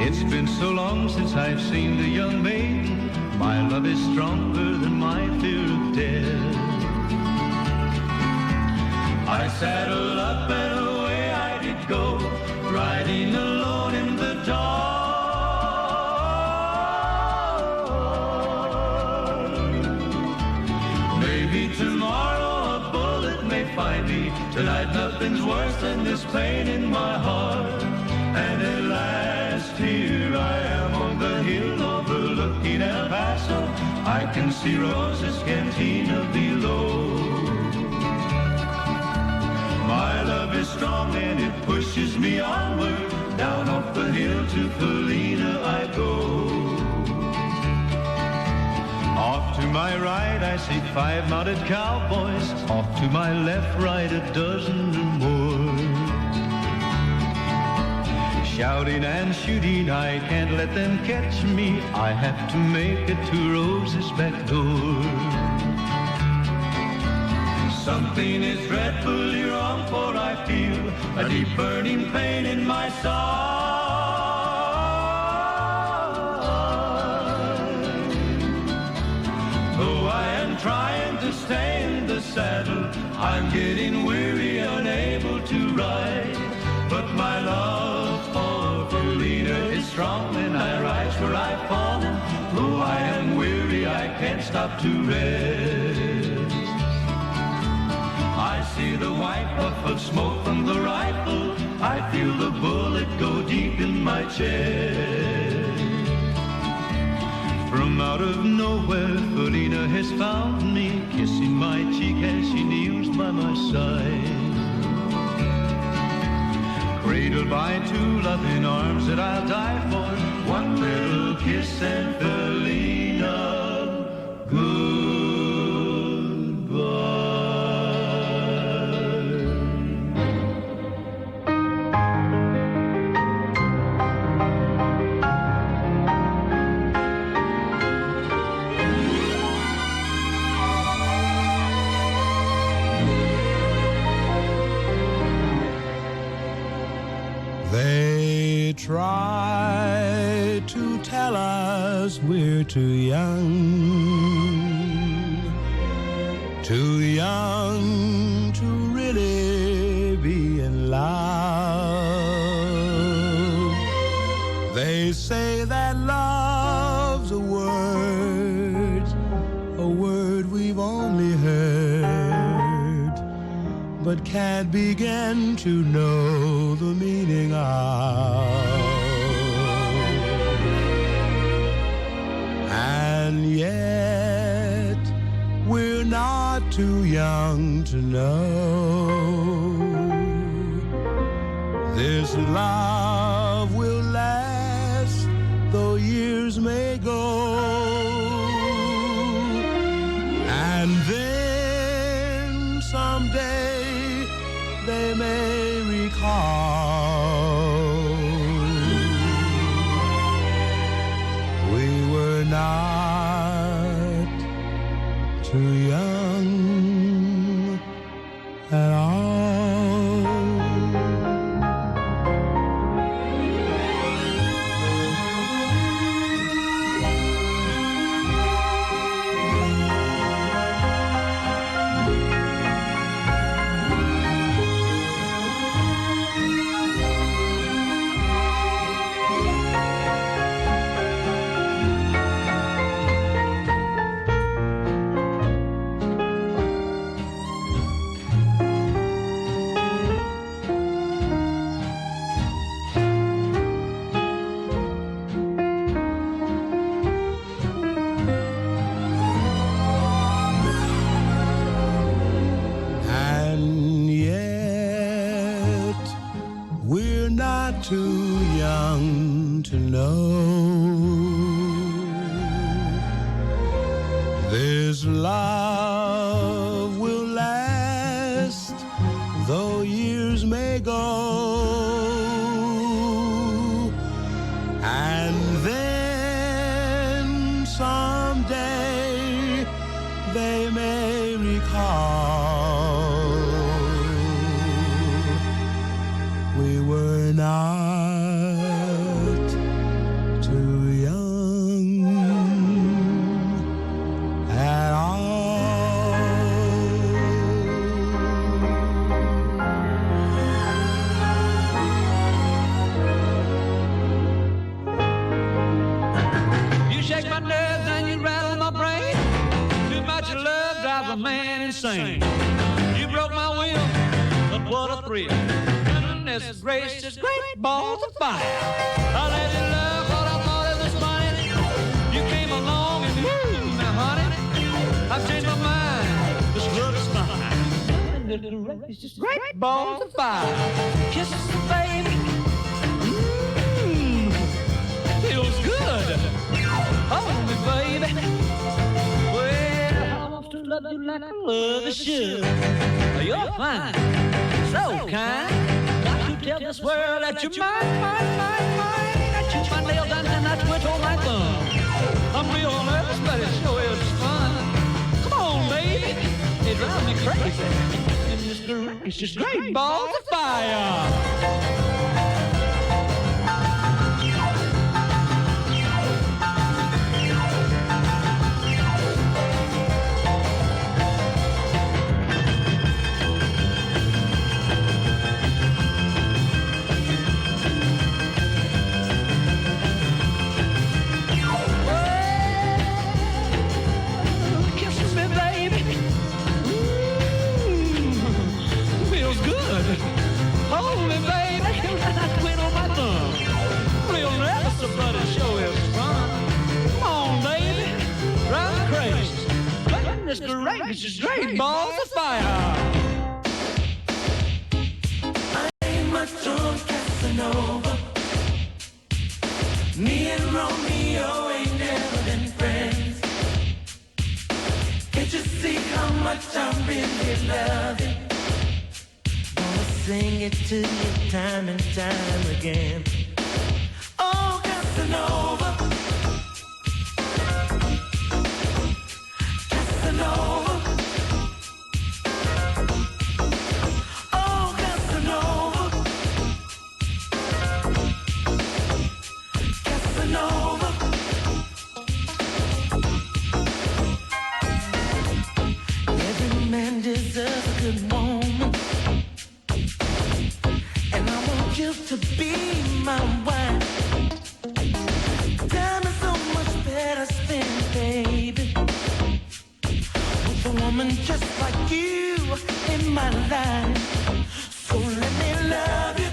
It's been so long since I've seen the young maiden. My love is stronger than my fear of death. I saddled up and away I did go, riding alone in the dark. Maybe tomorrow a bullet may find me. Tonight nothing's worse than this pain in my heart. And at last here I am on the hill overlooking El Paso. I can see Rose's Cantina below. pushes me onward. Down off the hill to Felina I go. Off to my right I see 5 mounted cowboys. Off to my left, right, a dozen or more. Shouting and shooting, I can't let them catch me. I have to make it to Rose's back door. Something is dreadfully wrong, for I feel a deep burning pain in my side. Though I am trying to stay in the saddle, I'm getting weary, unable to ride. But my love for Felina is strong, and I rise where I've fallen. Though I am weary, I can't stop to rest. I see the white puff of smoke from the rifle. I feel the bullet go deep in my chest. From out of nowhere, Felina has found me, kissing my cheek as she kneels by my side. Cradled by 2 loving arms that I'll die for. One little kiss and Felina, goodbye. They try to tell us we're too young to really be in love. They say that love's a word we've only heard, but can't begin to know the meaning of. And yet we're not too young to know this love will last, though years may go. And then someday they may recall we were not too young at all. Too young to know this love will last, though years may go. And then someday they may recall we were not too young at all. You shake my nerves and you rattle my brain. Too much love drives a man insane. You broke my will, but what a thrill. Goodness gracious, great balls of fire. I let you love what I thought it was funny. You came along and woo, now honey, I've changed my mind. This love is fine. Just great balls of fire. Kisses, baby. Feels good. Hold me, baby. Well, I want to love you like I love a should. You're fine, so kind. Got to tell this world that you're mine. I chew my nails down and I twiddle my thumb. I'm real nervous, but it sure is fun. Come on, baby. It drives me crazy. It's just great balls of fire. Hold me, baby, I twiddle my thumb. Real nervous, but it sure is fun. Come on, baby, drive me crazy. Goodness gracious, great balls of fire. I'm a drunk Casanova. Me and Romeo ain't never been friends. Can't you see how much I really love you? Sing it to you time and time again. Oh, Casanova, Casanova, oh, Casanova, Casanova. Every man deserves a good woman, you to be my wife. Time is so much better spent, baby, with a woman just like you in my life. So let me love you.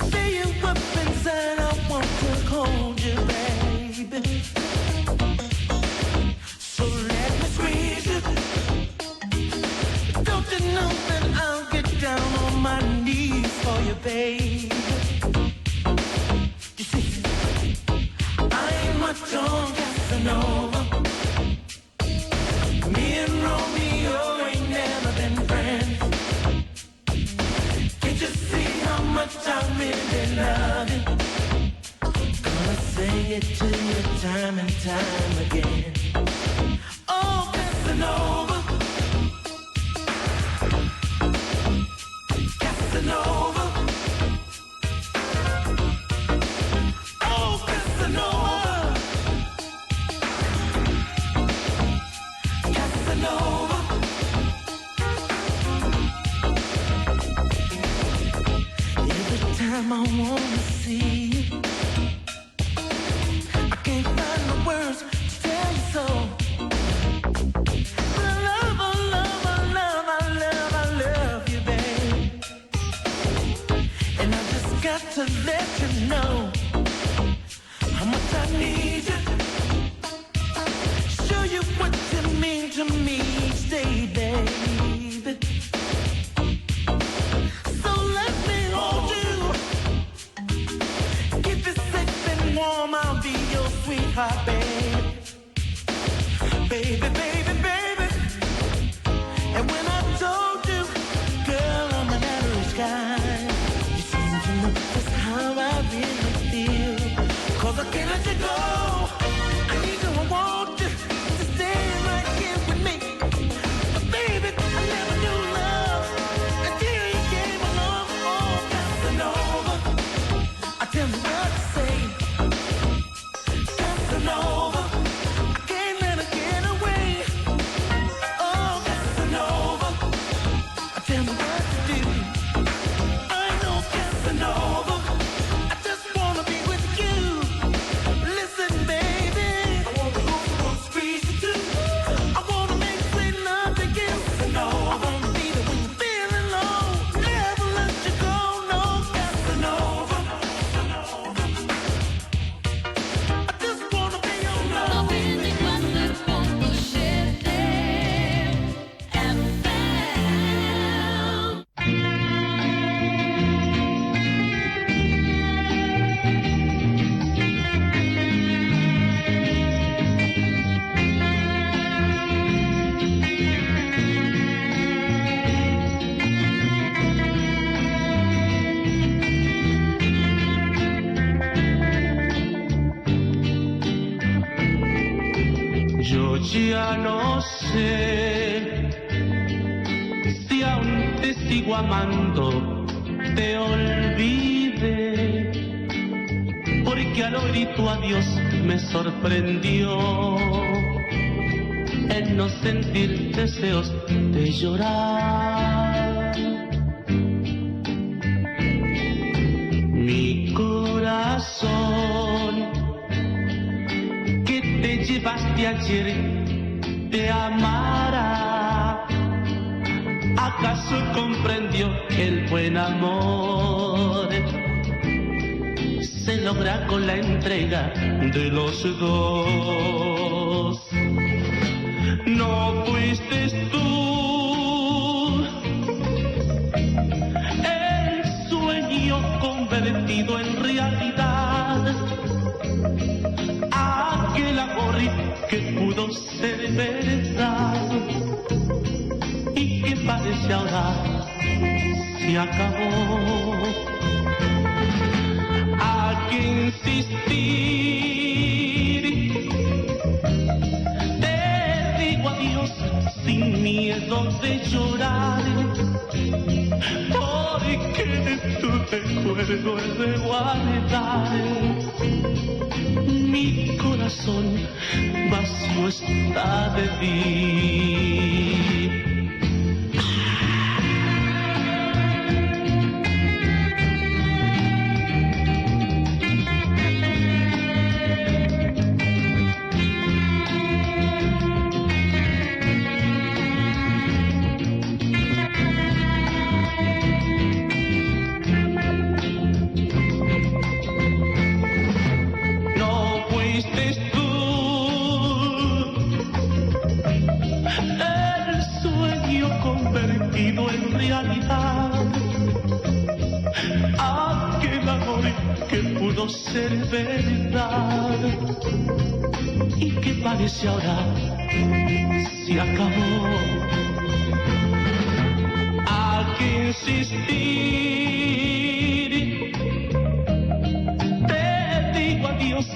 Say you up inside, I want to hold you, baby. So let me squeeze you. Don't you know that I'll get down on my knees for you, baby? You see, I ain't much on Casanova. Me and Romeo ain't never been friends. Can't you see how much I really love you? Gonna sing it to you time and time again. Oh, Casanova, Casanova, oh, Casanova, Casanova. Every time I wanna see you, I can't find the words to tell you so. But I love, I love, I love, I love, I love you, babe. And I just got to let you know how much I need you. Show you what you mean to me each day, baby. So let me hold you. Keep it safe and warm, I'll be your sweetheart, baby. Baby, baby, baby. And when I told you, girl, I'm an average guy, you seem to know just how I really feel. 'Cause I can't let you go. I need you, I want you to stay right here with me. But baby, I never knew love until you came along. Oh, Casanova, I tell you what to say. Casanova, I can't let her get away. Oh, Casanova, I tell me what to do. I know, Casanova, I just wanna be with you. Listen, baby, I wanna squeeze you too. I wanna make sweet love to you. Casanova, I wanna be there when you're feeling low. Never let you go, no, Casanova. I just wanna be your love. 94.7 FM. Ya no sé si aún te sigo amando, te olvidé, porque al oír tu adiós me sorprendió el no sentir deseos de llorar. Mi corazón que te llevaste ayer te amará. ¿Acaso comprendió que el buen amor se logra con la entrega de los dos? No fuiste tú el sueño convertido en realidad, aquel amor que pudo ser verdad y que parece ahora se acabó. Hay que insistir, te digo adiós sin miedo de llorar, porque tu recuerdo es de guardar. Mi corazón vacío está de ti. Ser verdad y que parece ahora se acabó. Hay que insistir, te digo adiós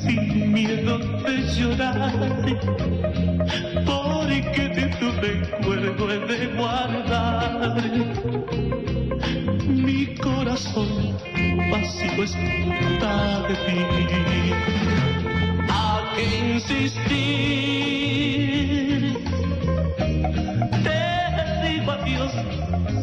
sin miedo de llorar, porque de tu recuerdo he de guardar. Mi corazón vacío está de ti. Hay que insistir, te digo adiós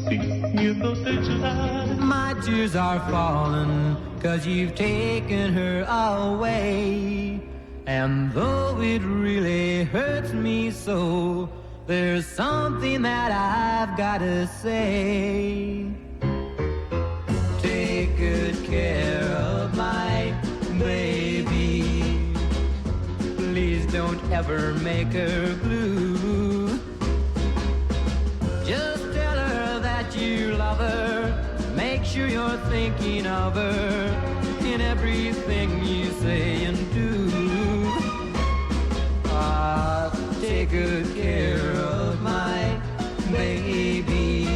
sin miedo de llorar. My tears are falling 'cause you've taken her away, and though it really hurts me so, there's something that I've gotta say. Take good care of my baby. Please don't ever make her blue. Just tell her that you love her. Make sure you're thinking of her in everything you say and do. Take good care of my baby.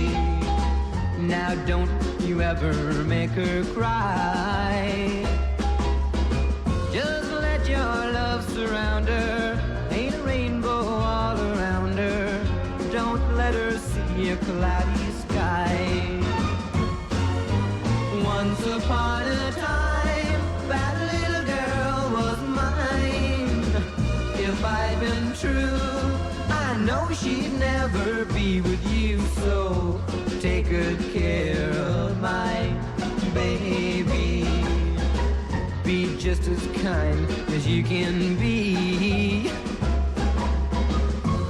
Now don't you ever make her cry. Just let your love surround her. Ain't a rainbow all around her. Don't let her see a cloudy sky. Once upon a time, that little girl was mine. If I'd been true, I know she'd never be with you. So take good care of my baby. Be just as kind as you can be.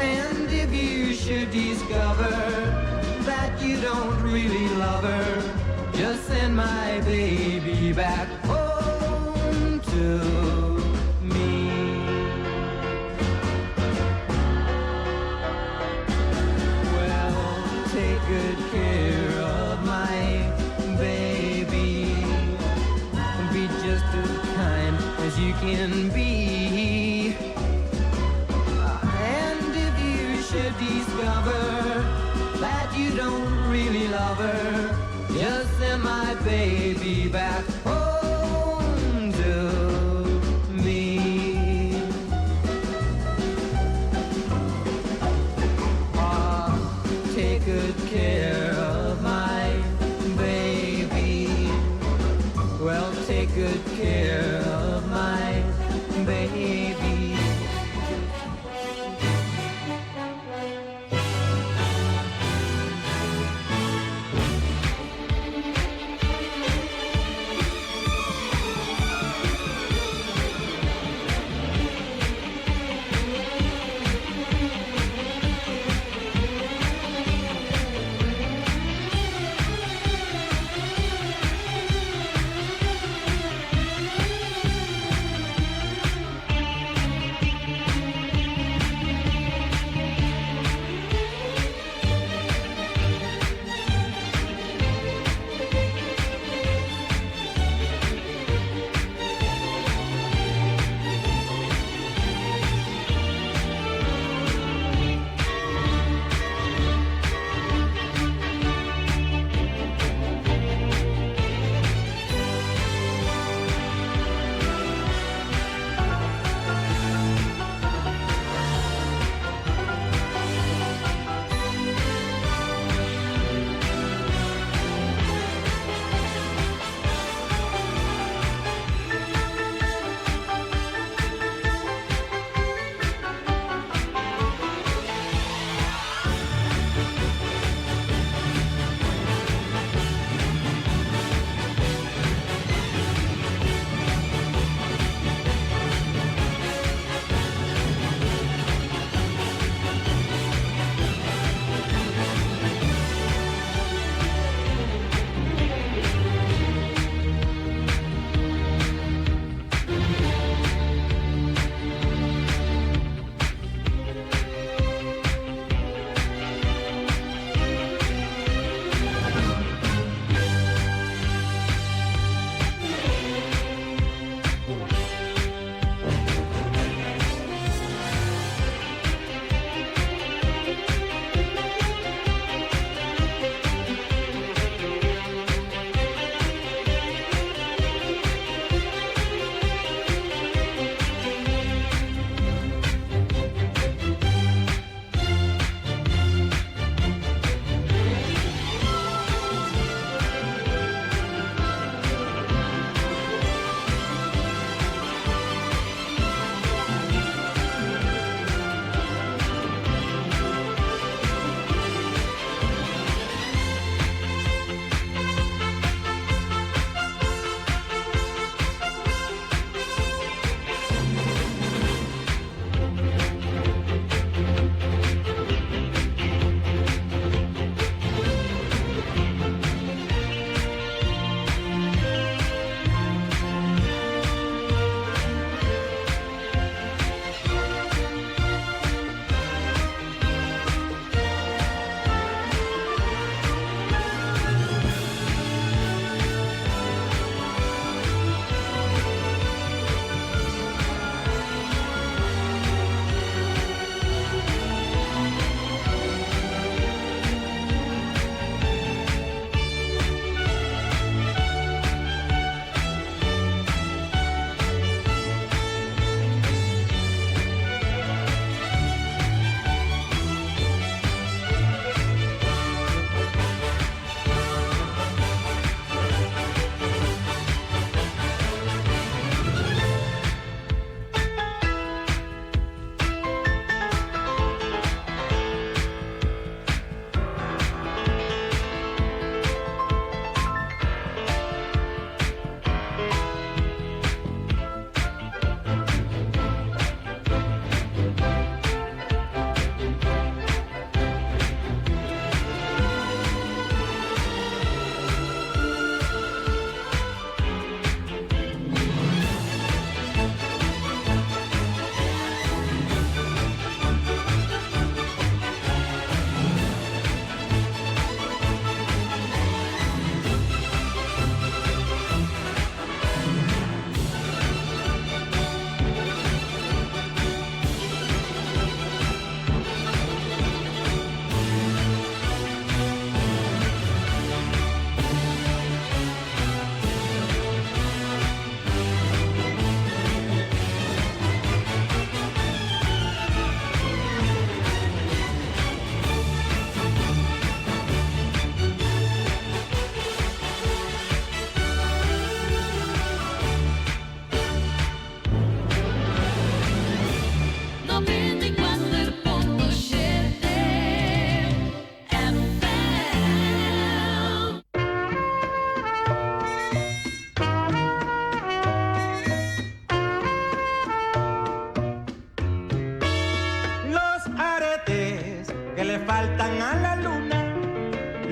And if you should discover that you don't really love her, just send my baby back home to me. Well, take good care of my baby. Be just as kind as you can be. And if you should discover that you don't really love her, just send my baby back home to me. good care of my baby. Well, take good care of my baby.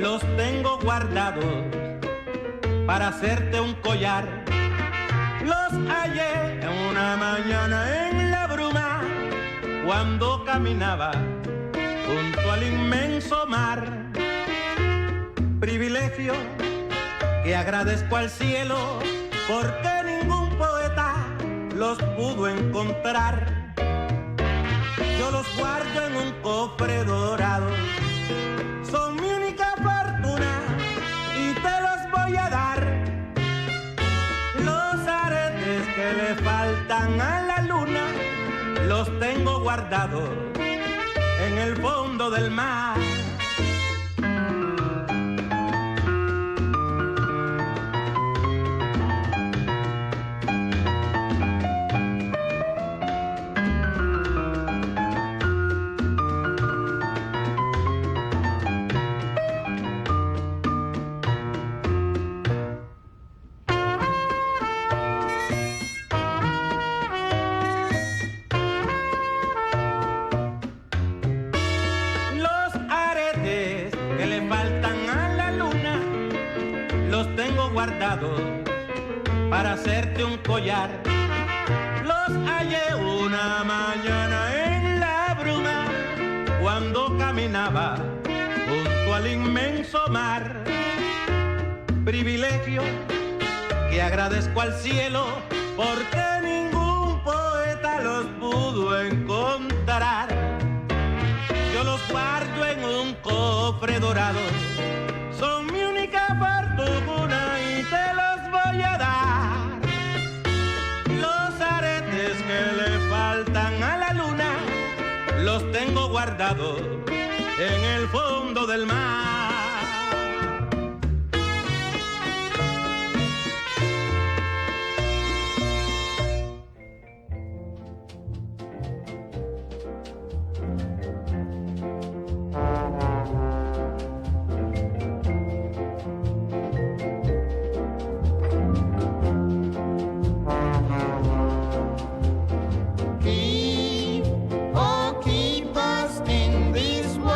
los tengo guardados para hacerte un collar. Los hallé en una mañana en la bruma, cuando caminaba junto al inmenso mar. Privilegio que agradezco al cielo, porque ningún poeta los pudo encontrar. Yo los guardo en un cofre dorado, son mi única fortuna y te los voy a dar. Los aretes que le faltan a la luna los tengo guardados en el fondo del mar. Guardados para hacerte un collar. Los hallé una mañana en la bruma, cuando caminaba junto al inmenso mar. Privilegio que agradezco al cielo, porque ningún poeta los pudo encontrar. Yo los guardo en un cofre dorado, son mi única fortuna y te los voy a dar. Los aretes que le faltan a la luna los tengo guardados en el fondo del mar. Keep us in this world.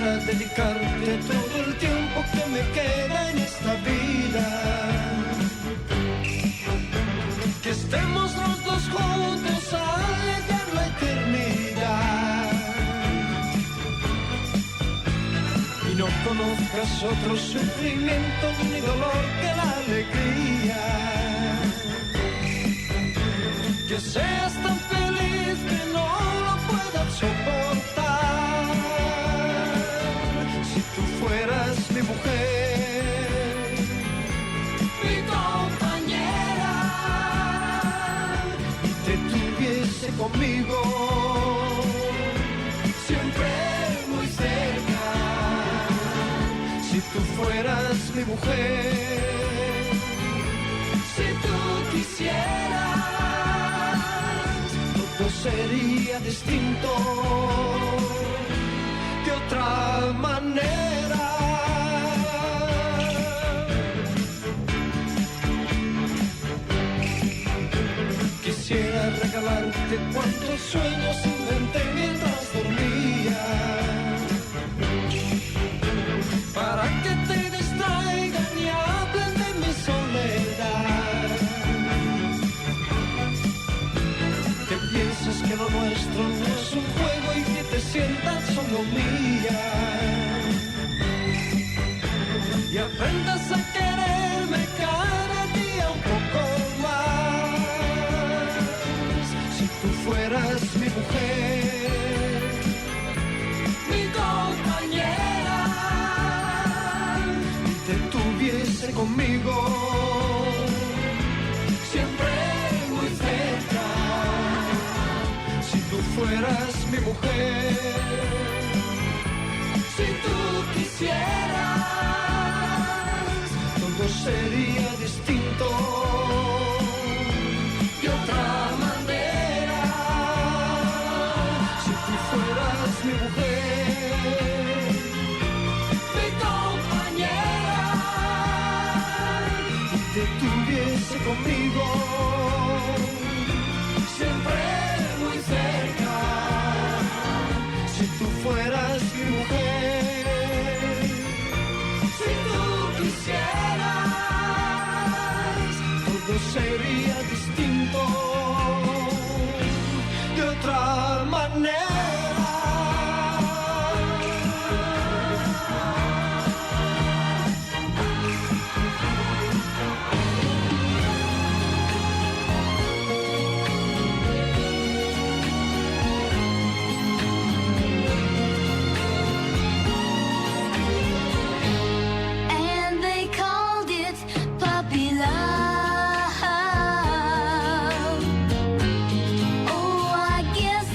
Quisiera dedicarte todo el tiempo que me queda en esta vida. Que estemos los dos juntos a llegar la eternidad. Y no conozcas otro sufrimiento ni dolor que la alegría. Que seas tan feliz que no lo puedas soportar. Si tú fueras mi mujer, mi compañera, y te tuviese conmigo, siempre muy cerca. Si tú fueras mi mujer, si tú quisieras, todo sería distinto de otra manera. Quisiera regalarte cuantos sueños inventé mientras dormía, para que te distraigan y hablen de mi soledad. Que pienses que lo nuestro no es un juego y que te sientas solo mía. Y aprendas a quererme cada día un poco más. Si tú fueras mi mujer, mi compañera, y te tuviese conmigo, siempre muy cerca. Si tú fueras mi mujer, si tú quisieras, todo sería distinto de otra manera. Si tú fueras mi mujer, mi compañera, y te tuviese conmigo, siempre muy cerca. Si tú fueras mi mujer, si tú quisieras, todo sería distinto de otra manera. And they called it puppy love. Oh, I guess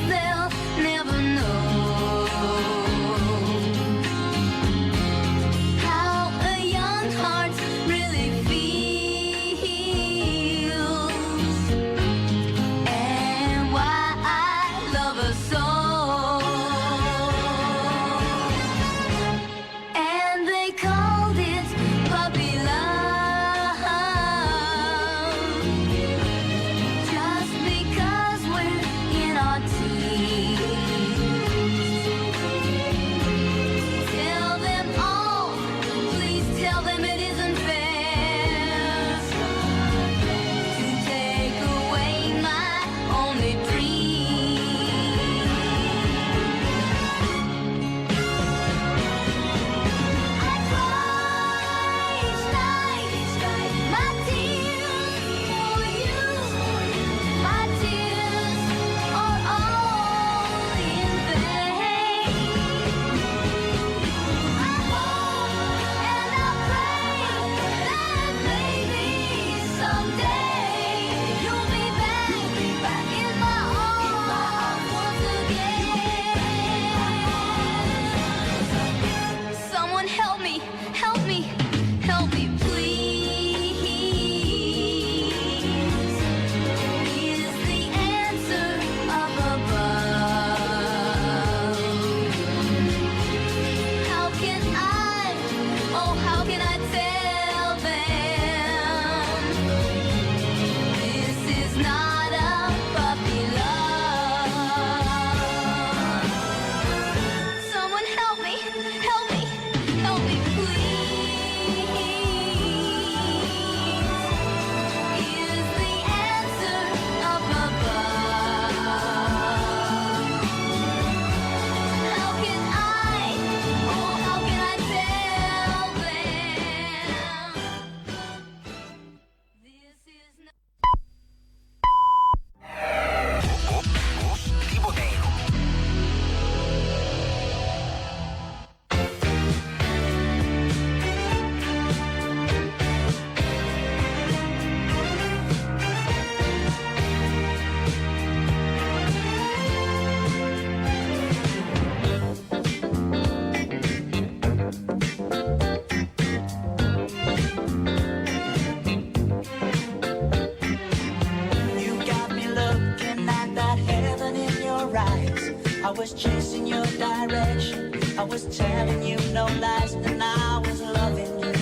was chasing your direction. I was telling you no lies, and I was loving you.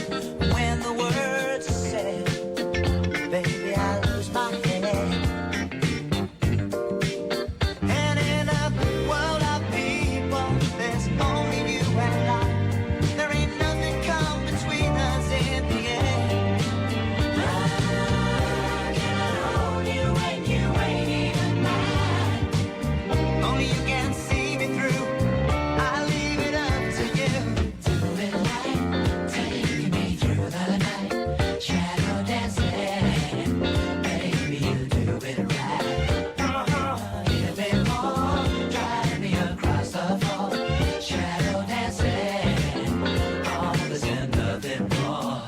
When the words are said, baby, I lose my head. And in a world of people, there's only you and I. There ain't nothing come between us in the end. Can I hold you when you ain't even mine? Only you can see me through. I leave it up to you. Do it right, take me through the night. Shadow dancing, baby, you do it right. Give me more, drive me across the floor. Shadow dancing, all of us and nothing more.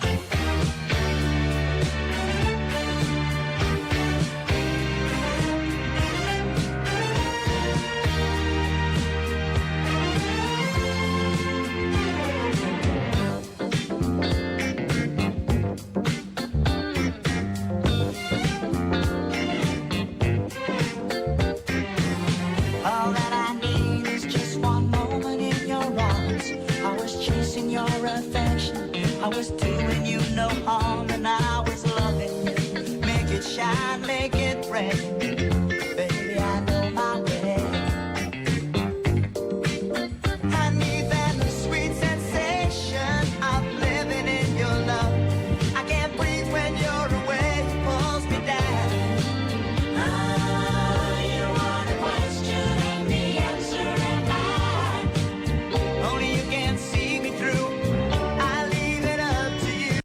All that I need is just one moment in your arms. I was chasing your affection. I was doing you no harm, and I was loving you. Make it shine, make it rain. Baby, I know my way. I need that sweet sensation of living in your love. I can't breathe when you're away, it pulls me down. You want a question and the answer am I. Only you can see me through. I leave it up to you.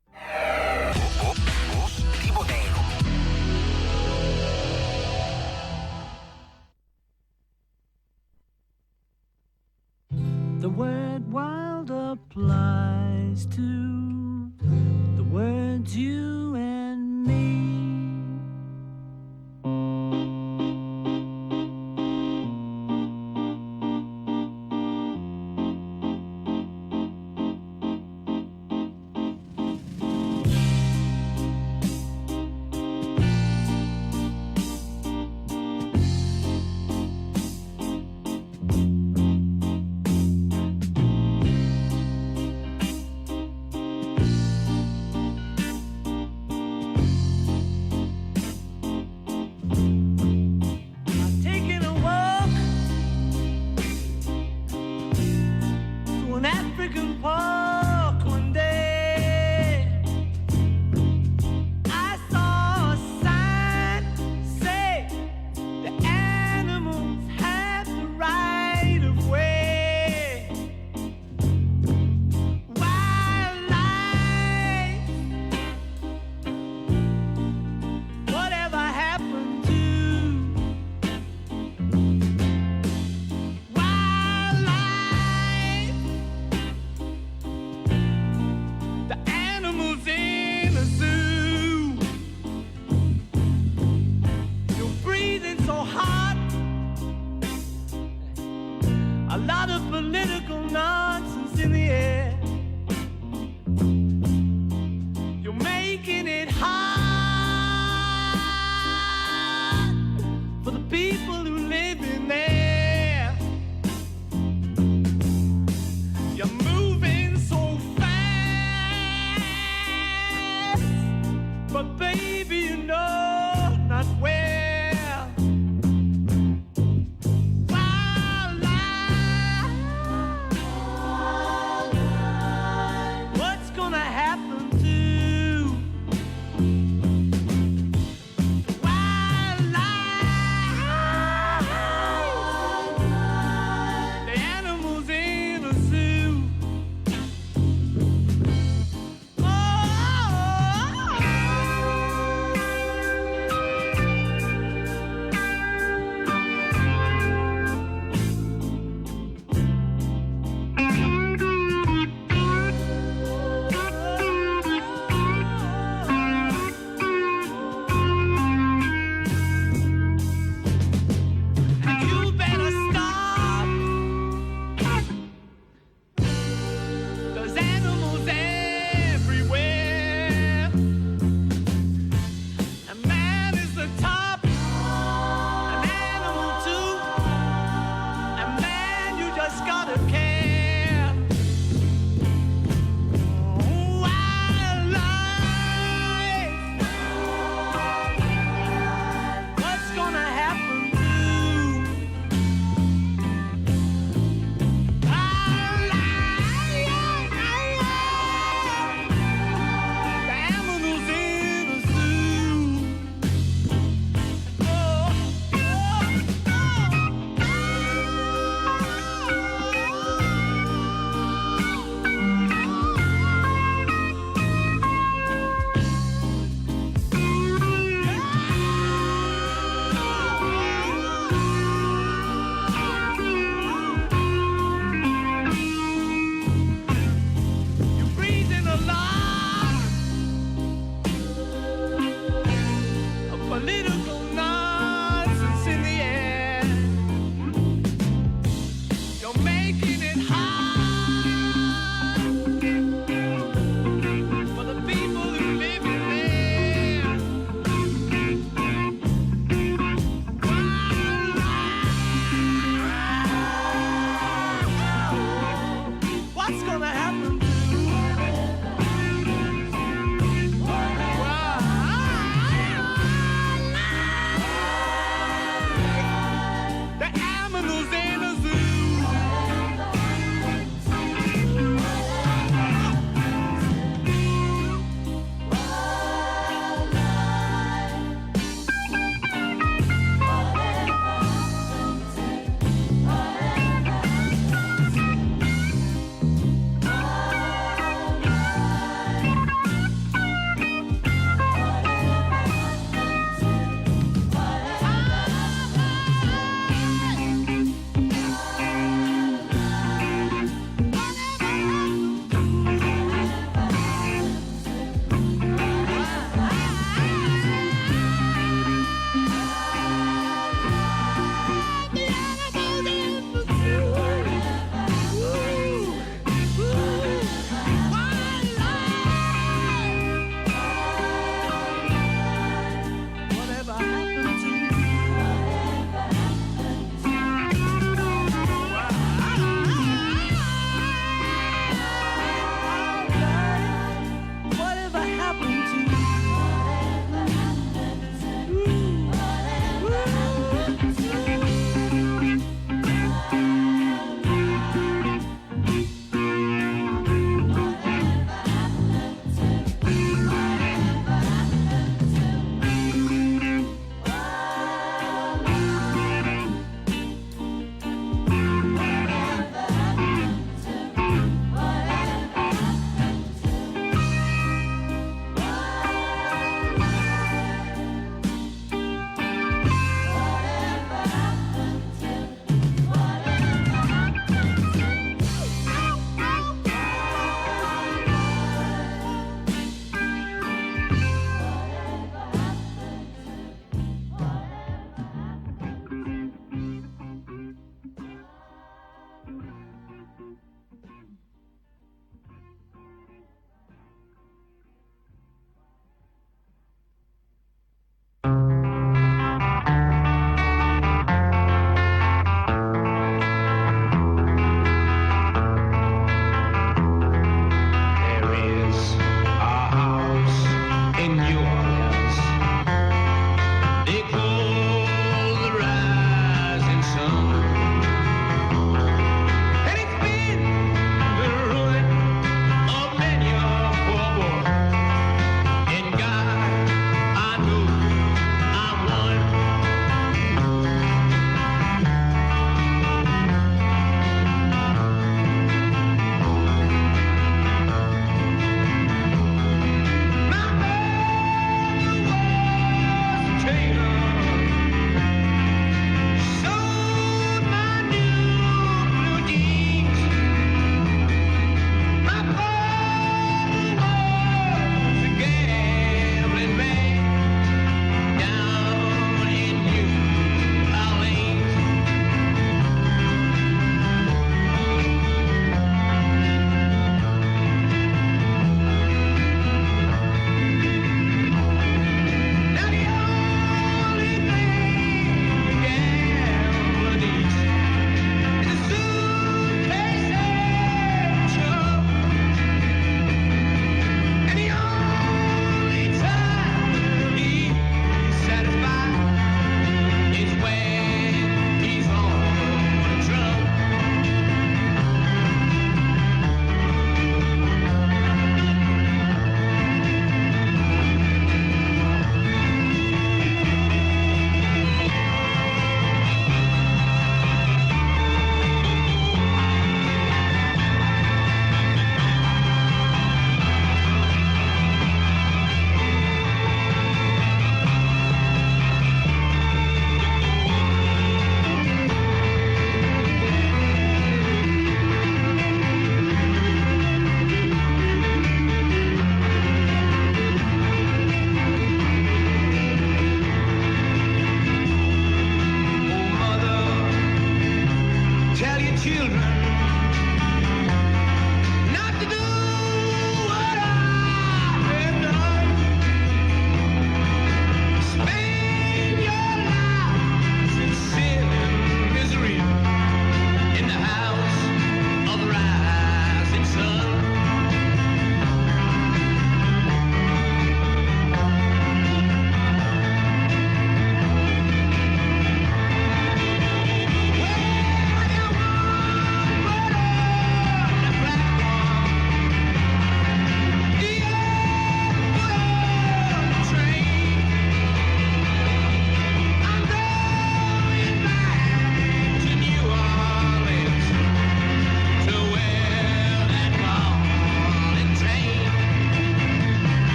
The word wild applies to the words you and me.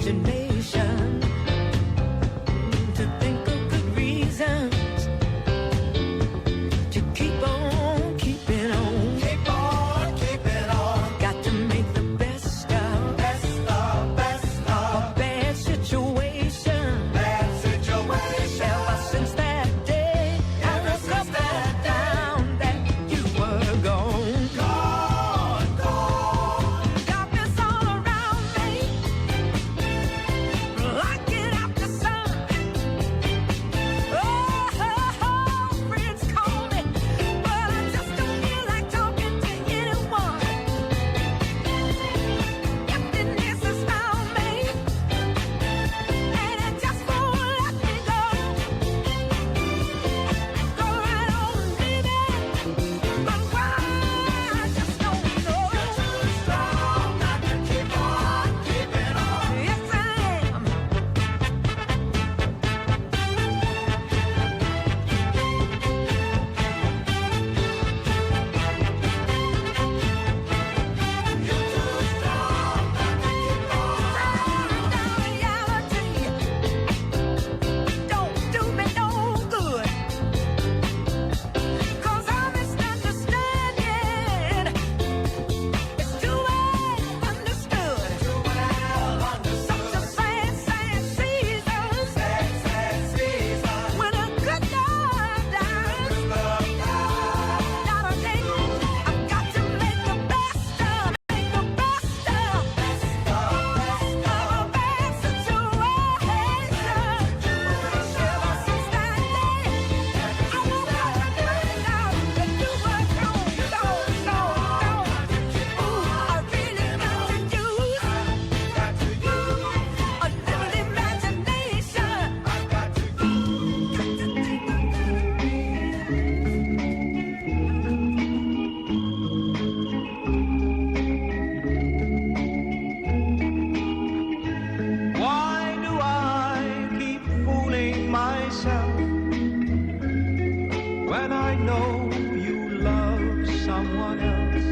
imagination to think of good reasons to keep on keeping on. Keep on keeping on. Got to make the best of a bad situation. Bad situation. Ever since that day, I woke up and found that you were gone. Gone, gone. Darkness all around me, blocking out the sun. Oh, friends call me, but I just don't feel like talking to anyone. Emptiness has found me, and it just won't let me go. Go right on living, but why I just don't know. You're too strong not to keep on keeping on. Yes, I am. Don't do me no good, 'cause I'm misunderstanding. It's too well understood. Such a sad, sad season. When a good love dies. Not a day. I've got to make the best of a bad situation. Ever since that day, I woke up and found out that you were gone. Ooh, I really got to use a little imagination. Why do I keep fooling myself when I know you love someone else?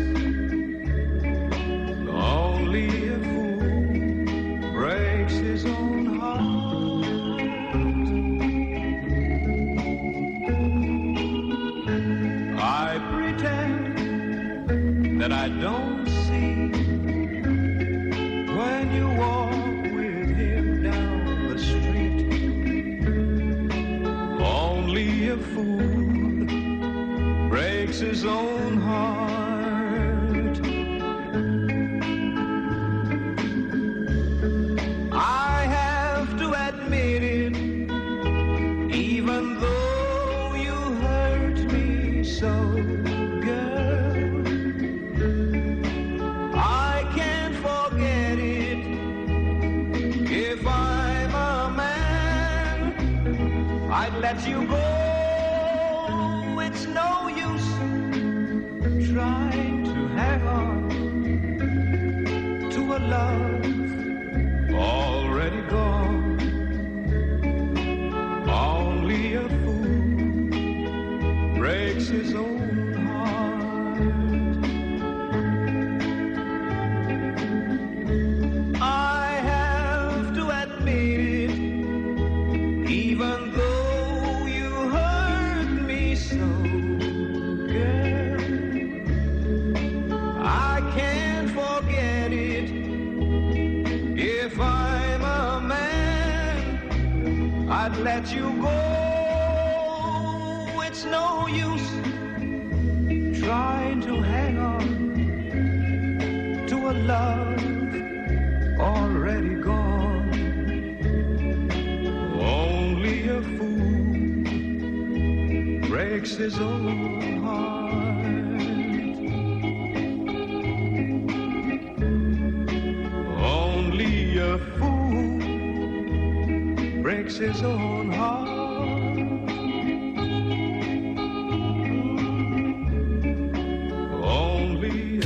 Only a fool breaks his own heart. I pretend that I don't see when you walk with him down the street. Only a fool breaks his own heart. I have to admit it, even though you hurt me so, girl. I can't forget it. If I'm a man, I'd let you go. It's no use trying to hang on to a love already gone. Only a fool breaks his own heart. I have to admit it, even though you hurt me so, girl. I can't forget it. If I'm a man, I'd let you go. It's no use trying to hang on to a love already gone. Only a fool breaks his own heart. Only a fool breaks his own heart. Only a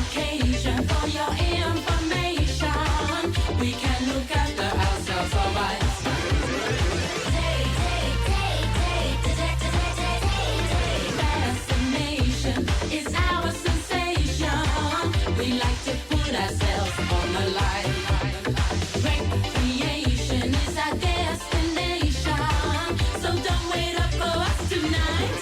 occasion. For your information, we can look after ourselves alright. Fascination is our sensation. We like to put ourselves on the line. Recreation is our destination. So don't wait up for us tonight.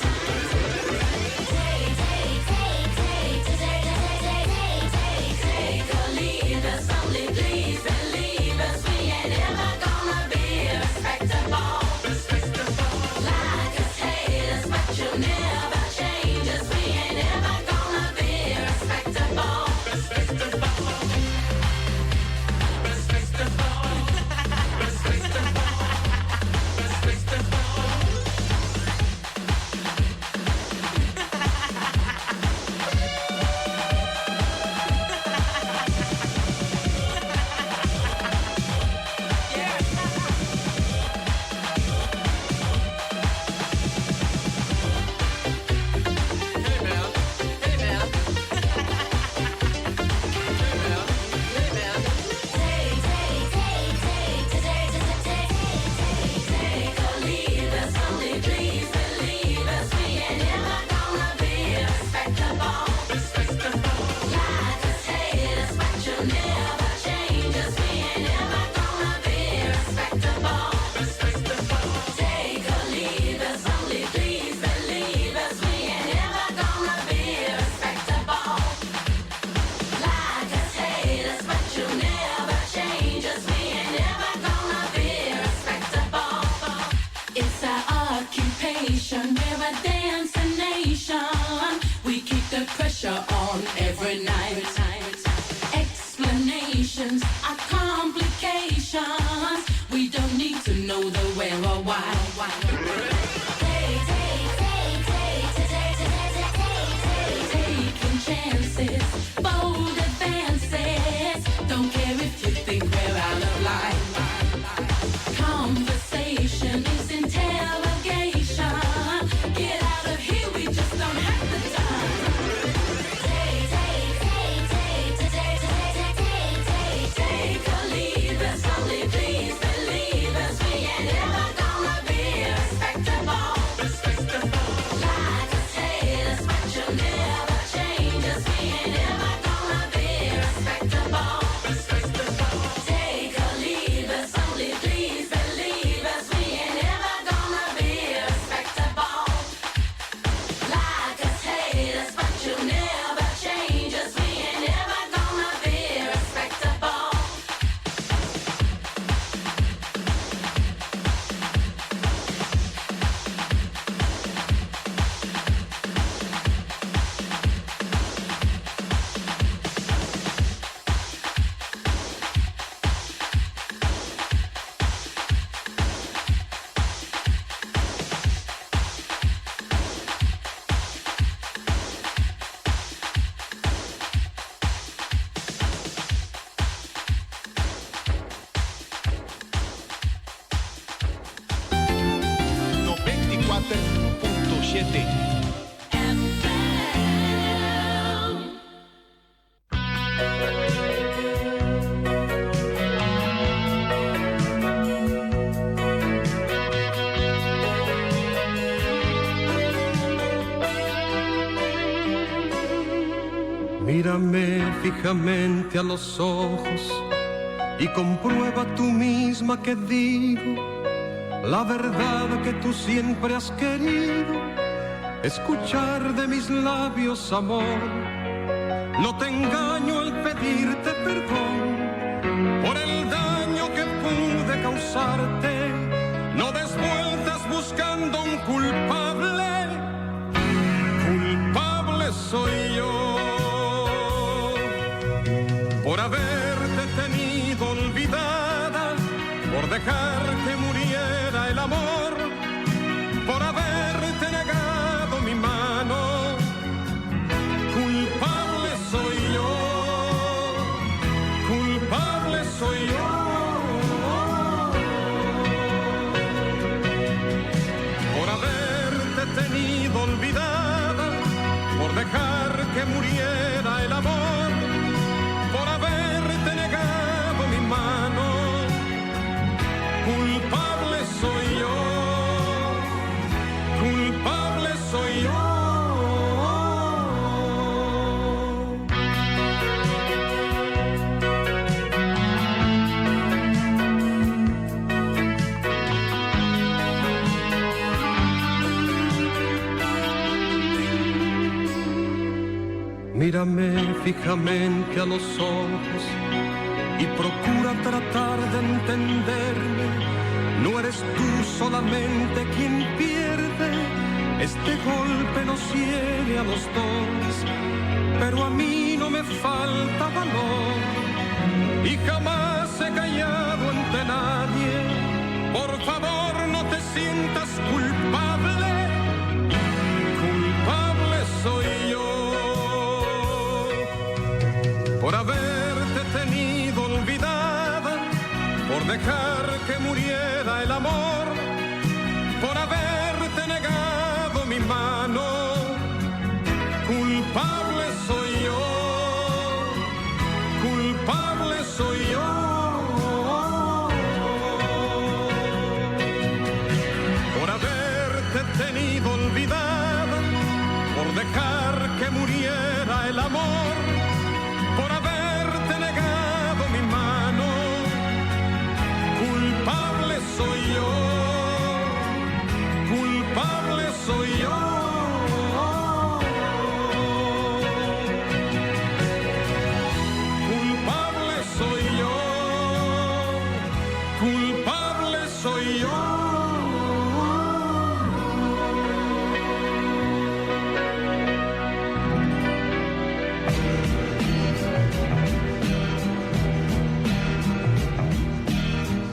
Take or leave us, only please believe us. We ain't ever gonna be respectable. Like us, hate us, but you'll never change us. We ain't ever gonna be respectable. Take or leave us, only please believe us. We ain't ever gonna be respectable. Like us, hate us, but you'll never change us. We ain't ever gonna be respectable. Take or leave us, only please believe us. We ain't ever gonna be respectable. Like us, hate us, but you'll never change us. We ain't ever gonna be respectable. It's our occupation, we're a dancing nation. We keep the pressure on every night. Explanations are complications. We don't need to know the where or why. Taking chances, bold advances. Don't care if you think we're out of line. Conversation is interrogation. Get out of here, we just don't have the time. Take or leave us, only please believe us. We ain't ever gonna be respectable. Like us, hate us, but you'll never change us. We ain't ever gonna be respectable. Take or leave us, only please believe us. We ain't ever gonna be respectable. Like us, hate us, but you'll never change us. We ain't ever gonna be respectable. Mírame fijamente a los ojos y comprueba tú misma que digo la verdad que tú siempre has querido escuchar de mis labios, amor. No te engaño al pedirte perdón por el daño que pude causarte. No des vueltas buscando un culpable, culpable soy yo. Por haberte tenido olvidada, por dejar que muriera el amor, por haberte negado mi mano, culpable soy yo, culpable soy yo. Por haberte tenido olvidada, por dejar que muriera el amor, fijamente a los ojos y procura tratar de entenderme. No eres tú solamente quien pierde, este golpe nos hiere a los dos, pero a mí no me falta valor y jamás he callado ante nadie. Por favor, no te sientas culpable, culpable soy yo por haberte tenido olvidada, por dejar que muriera el amor, por haberte negado mi mano. Culpable soy yo, culpable soy yo. Por haberte tenido olvidada, por dejar que muriera el amor, por haberte negado mi mano. Culpable soy yo, culpable soy yo. Culpable soy yo, culpable soy yo.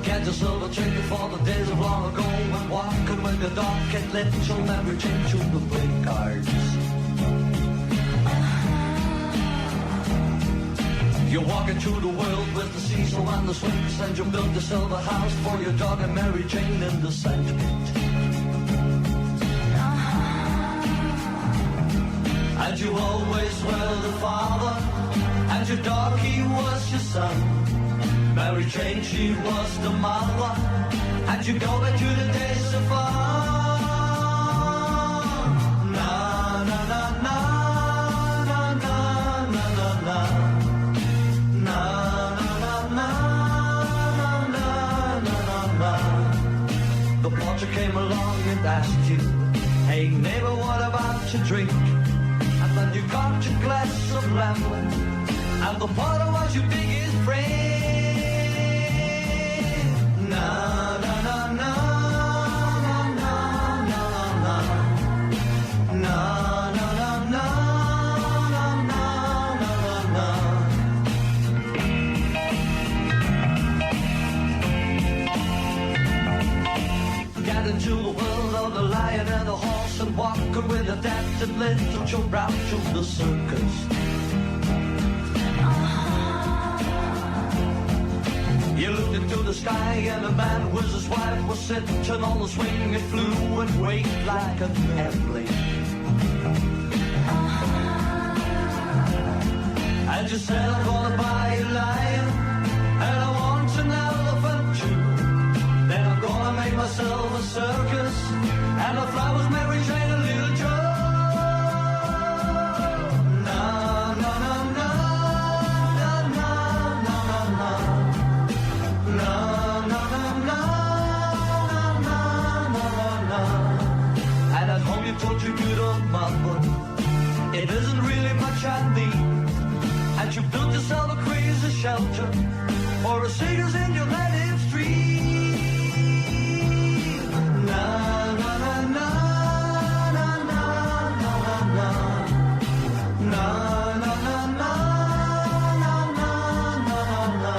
Get yourself a ticket for the days of long ago, when walking with the dog get let you'll never change to the play cards. You're walking through the world with the cecil and the swings, and you built the silver house for your dog and Mary Jane in the sandpit. And you always were the father, and your dog, he was your son. Mary Jane, she was the mother, and you go back to the days of fun. Na na na na na na na na na. Na na na na na na na na. The porter came along and asked you, hey neighbor, what about to drink? And then you got your glass of lamb, and the porter was your biggest friend. Na na na na na na na na. Na na na na na na na na. Got into the world of the lion and the horse, and walking with a dad that little Joe Brown to the circus. You looked into the sky and a man with his wife was sitting on the swing. It flew and waved like an airplane. And you said, I'm gonna buy a lion, and I want an elephant too. Then I'm gonna make myself a circus, and the flowers Mary Jane and little Joe. Na na na na na na na na. Na na na na na na na. And at home you told your good old mother, it isn't really much I need. And you built yourself a crazy shelter for a singers in your native street. Na na na na na na na na. Na na na na na na na na.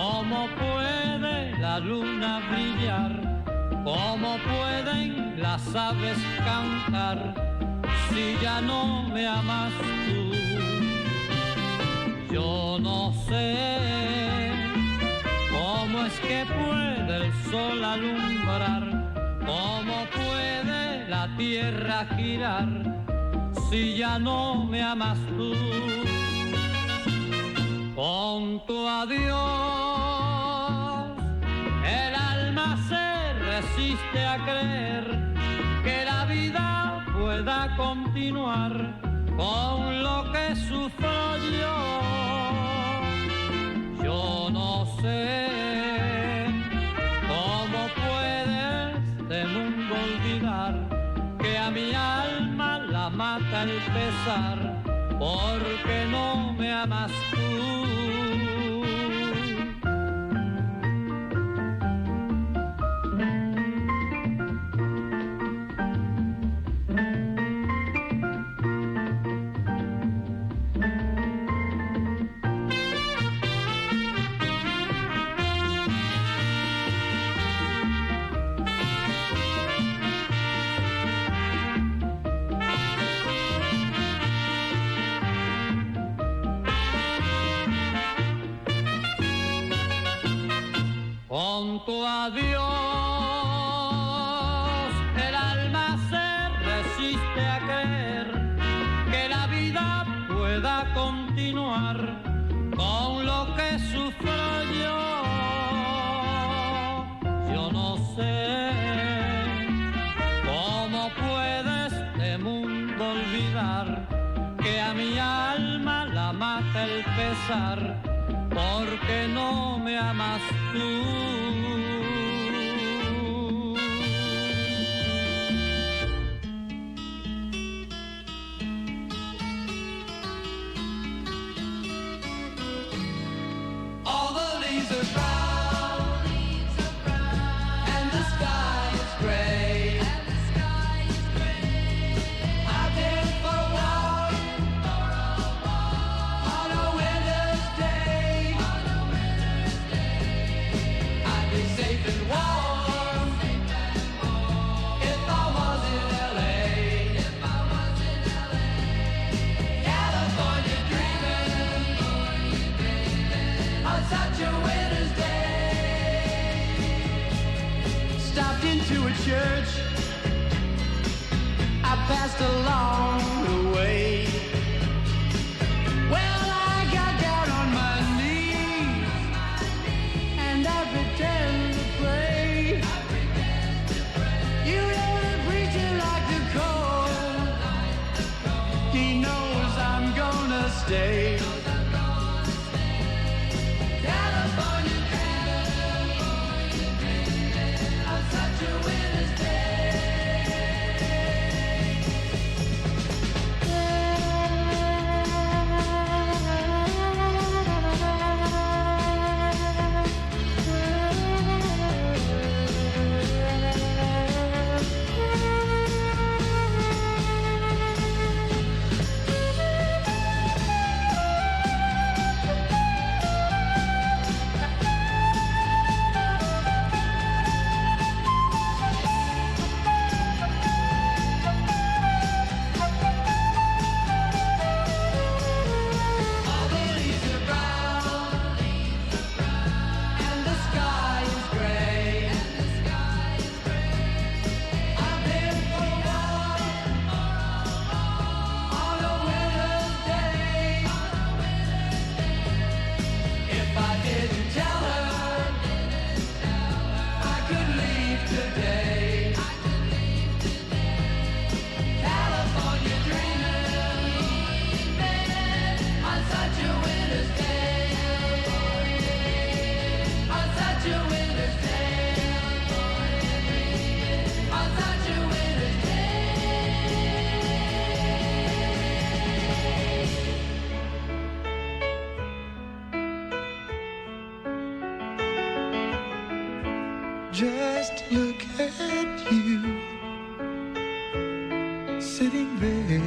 ¿Cómo puede la luna brillar? ¿Cómo pueden las aves cantar si ya no me amas tú? Yo no sé cómo es que puede el sol alumbrar, cómo puede la tierra girar si ya no me amas tú. Con tu adiós el alma se resiste a creer que la vida pueda continuar con lo que sufro yo. Yo no sé cómo puede este mundo olvidar que a mi alma la mata el pesar porque no me amas tú. Con tu adiós el alma se resiste a creer que la vida pueda continuar con lo que sufro yo. Yo no sé cómo puede este mundo olvidar que a mi alma la mata el pesar porque no me amas tú. All the leaves are brown, and the sky is gray. I've been for a walk on a winter's day. I'd be safe and warm if I was in LA. California dreaming on such a winter's day. Stopped into a church I passed along the way. Well, I got down on my knees and I pretend to pray. You know the preacher like the cold. He knows I'm gonna stay. California dreaming on such a winter's All the leaves are brown, and the sky is gray. I've been for a walk on a winter's day. If I didn't tell her I could leave today. California dreaming on such a winter's day. On such a winter's day. On such a winter's Just look at you sitting there.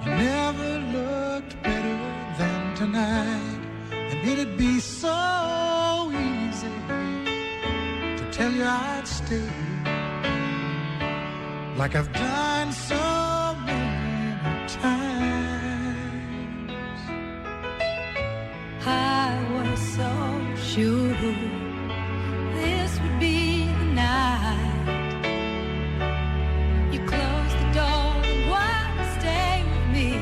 You never looked better than tonight. And it'd would be so easy to tell you I'd stay, like I've done so many times. I was so sure this would be the night. You closed the door and wanted to stay with me,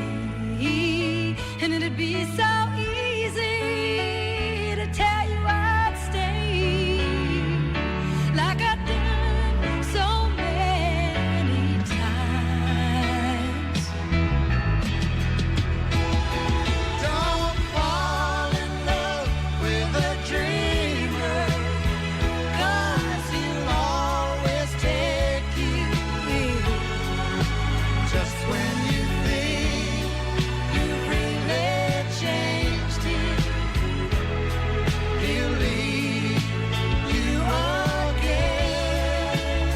and it'd be so easy to tell you I'd stay, like I've done so many times. Don't fall in love with a dreamer, 'cause he'll always take you in. Just when you think you've really changed him, he'll leave you again.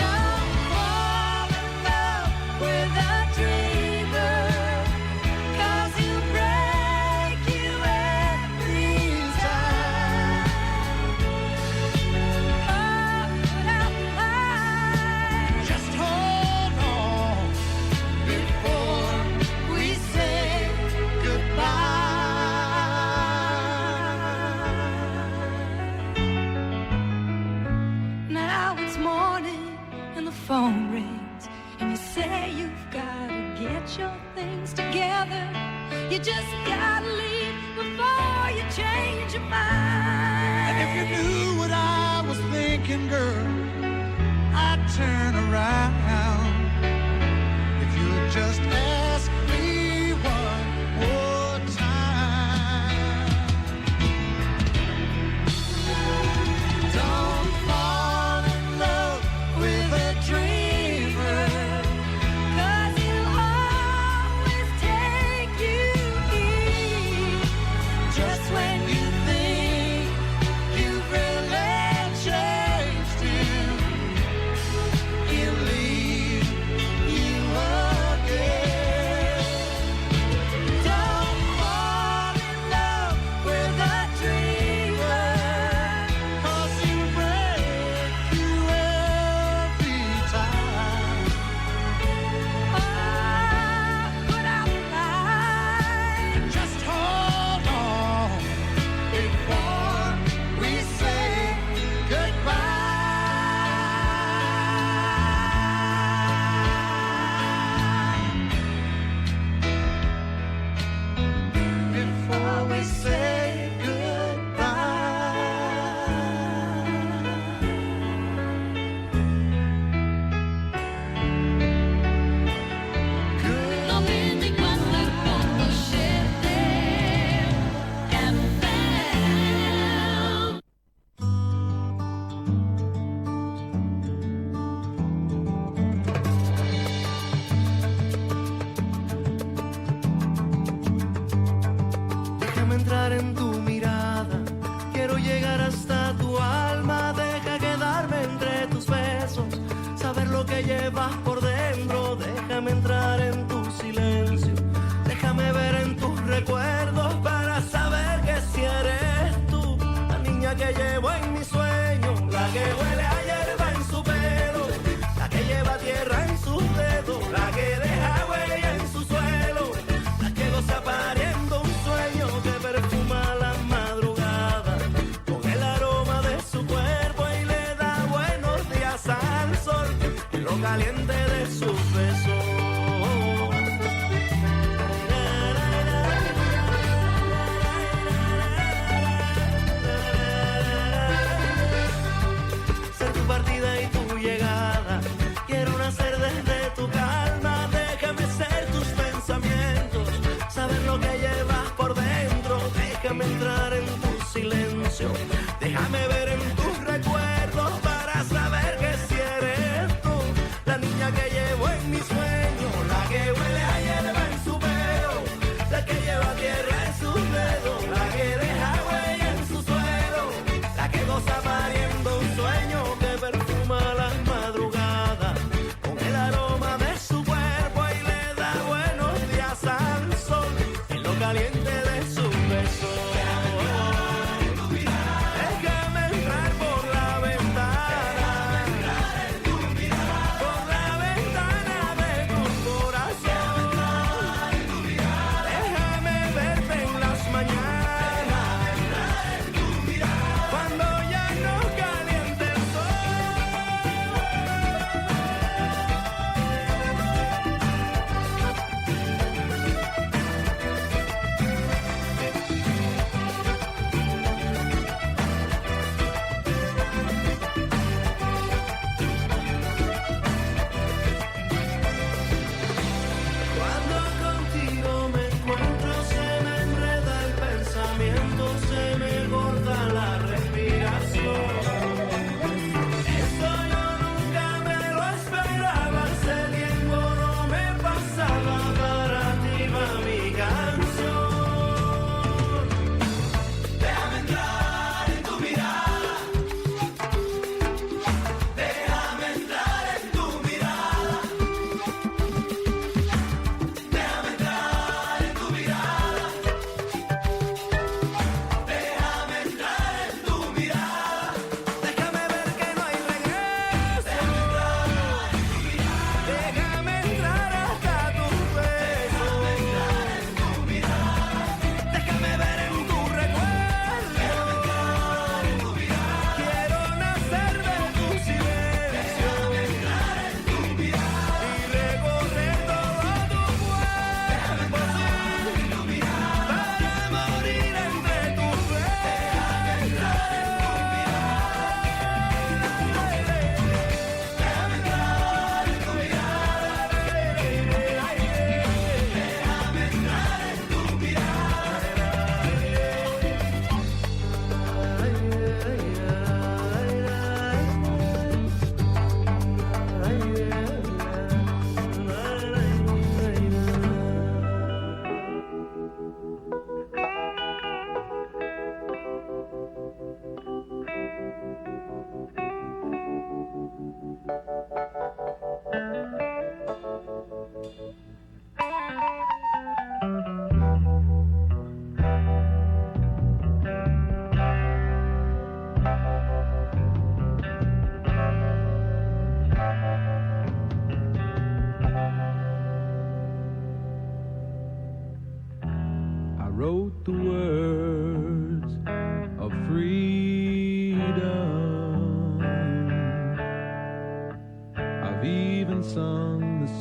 Don't fall in love with a dreamer, 'cause he'll break you every time. Just hold on before we say goodbye. Now it's morning and the phone rings, and you say you've gotta get your things together. You just gotta leave before you change your mind. And if you knew what I was thinking, girl, I'd turn around. If you'd just ask me one more time. Don't fall in love with a dreamer, 'Cause he'll always take you in, just when you think you've really changed him, he'll leave you again. Don't fall in love with a dreamer, 'cause he'll break you every time. put out the light. Just hold on before we say goodbye. Before we say goodbye. 94.7 FM. Déjame entrar en tu mirada, quiero llegar hasta tu alma, deja quedarme entre tus besos, saber lo que llevas por dentro, déjame entrar en tu silencio, déjame ver en tus recuerdos para saber que si eres tú, la niña que llevo en mi sueño, la que huele a hierba en su pelo, la que lleva tierra en sus dedos, la que deja huella en su suelo, la que goza pariendo un sueño que perfuma la madrugada con el aroma de su cuerpo y le da buenos días al sol en lo caliente de sus besos. Ser tu partida y tu llegada, quiero nacer desde tu calma, déjame ser tus pensamientos, saber lo que llevas por dentro, déjame entrar en tu silencio, déjame ver en tus recuerdos para saber que si eres tú, la niña que llevo en mi sueño, la que huele a hierba en su pelo, la que lleva tierra en sus dedos, la que deja huella en su suelo, la que goza pariendo un sueño que perfuma las madrugadas con el aroma de su cuerpo y le da buenos días al sol en lo caliente de su beso.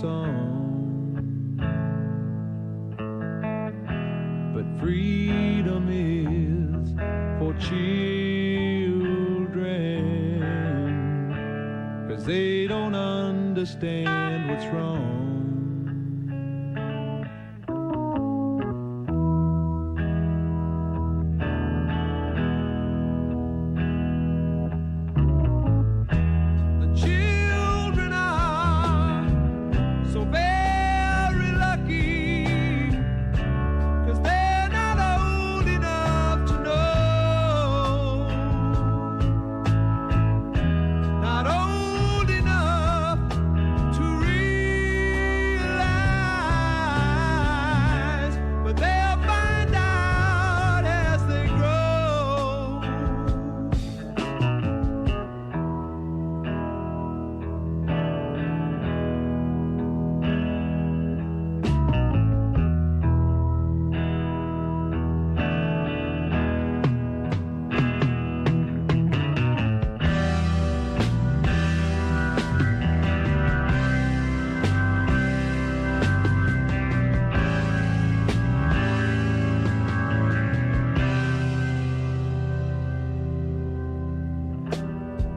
song. But freedom is for children, 'cause they don't understand what's wrong.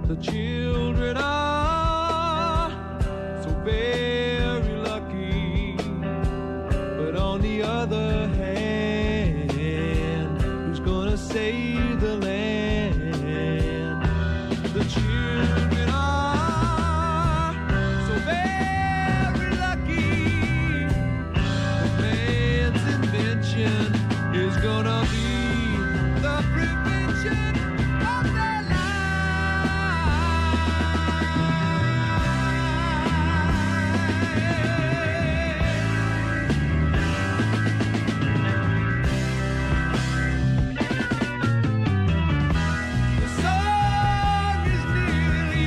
The children are so very lucky, but on the other hand, who's gonna save the land? The children are so very lucky, but man's invention is gonna be the prevention of their life. The song is nearly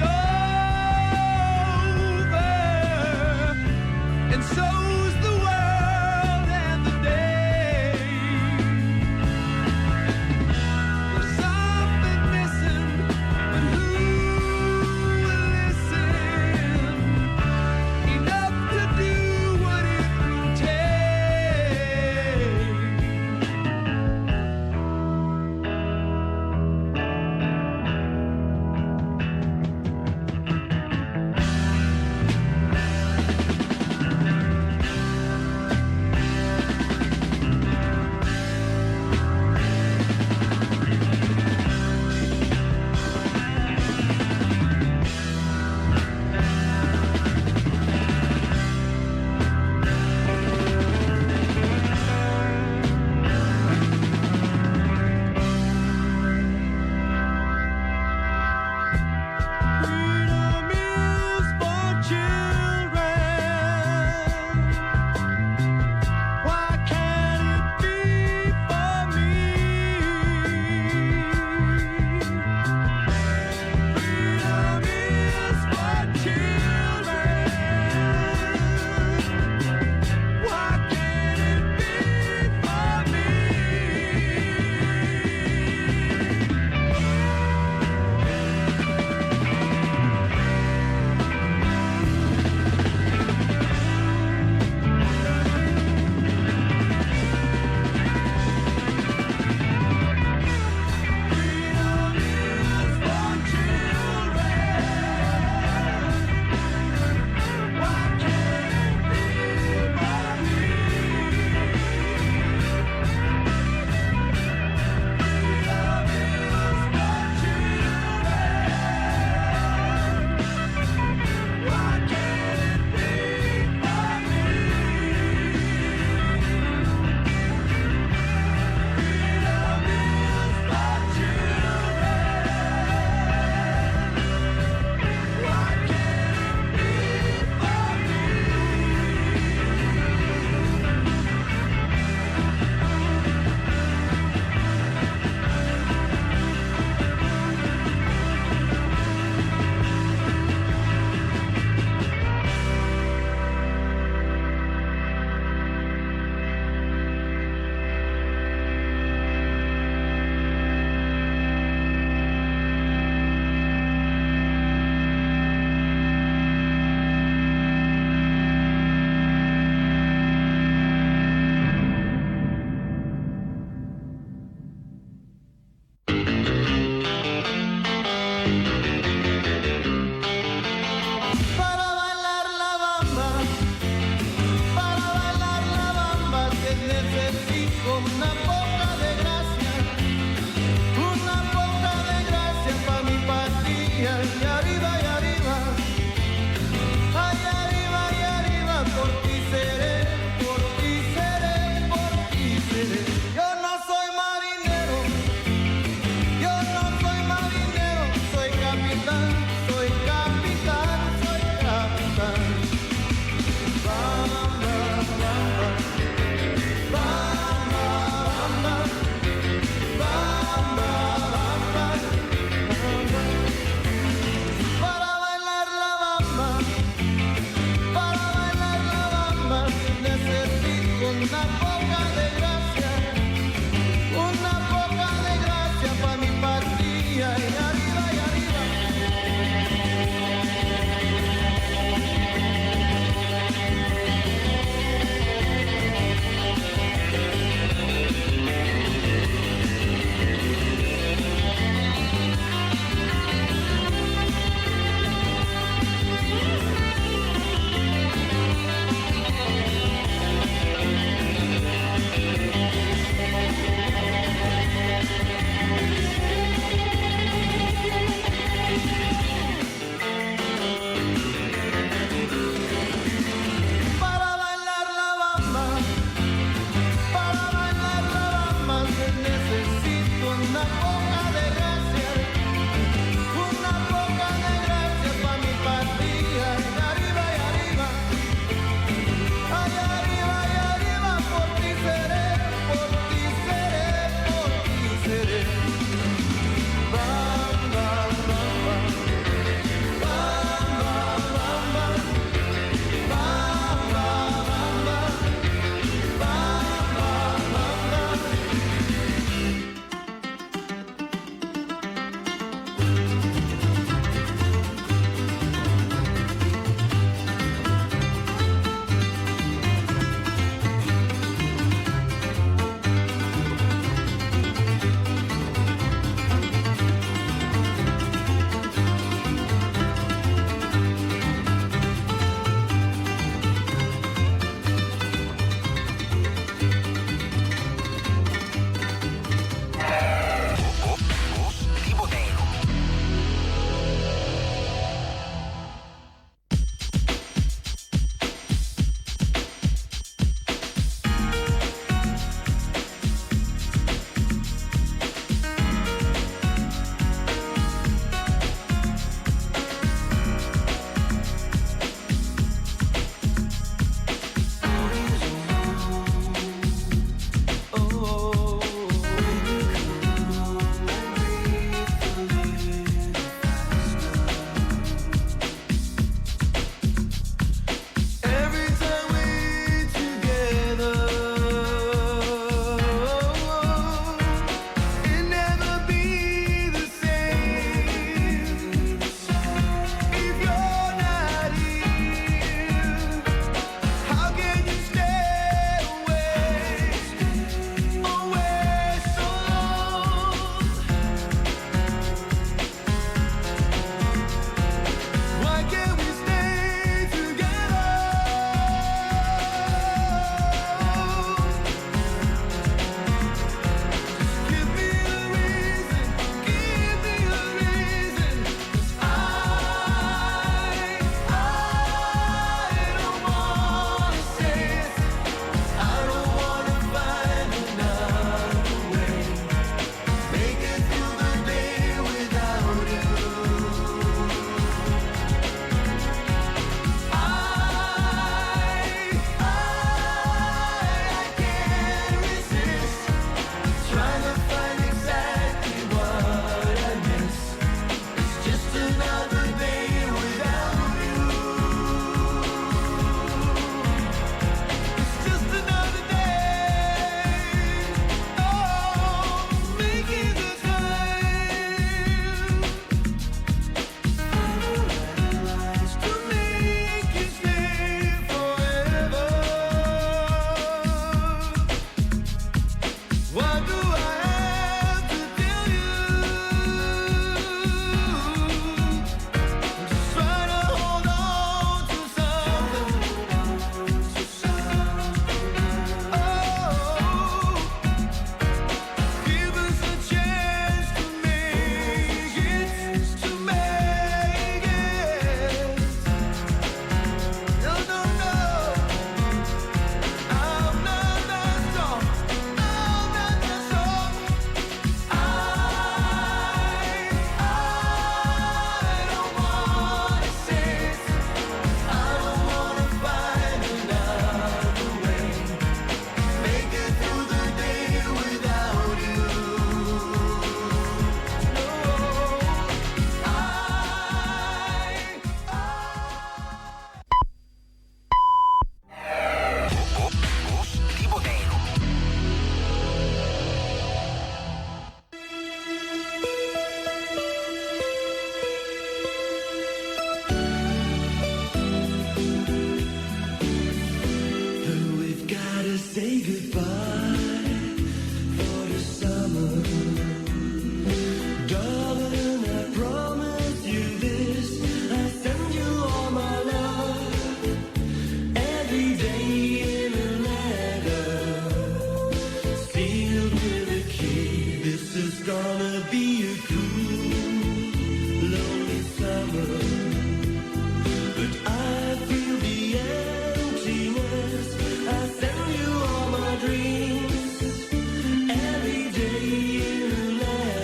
Every day in a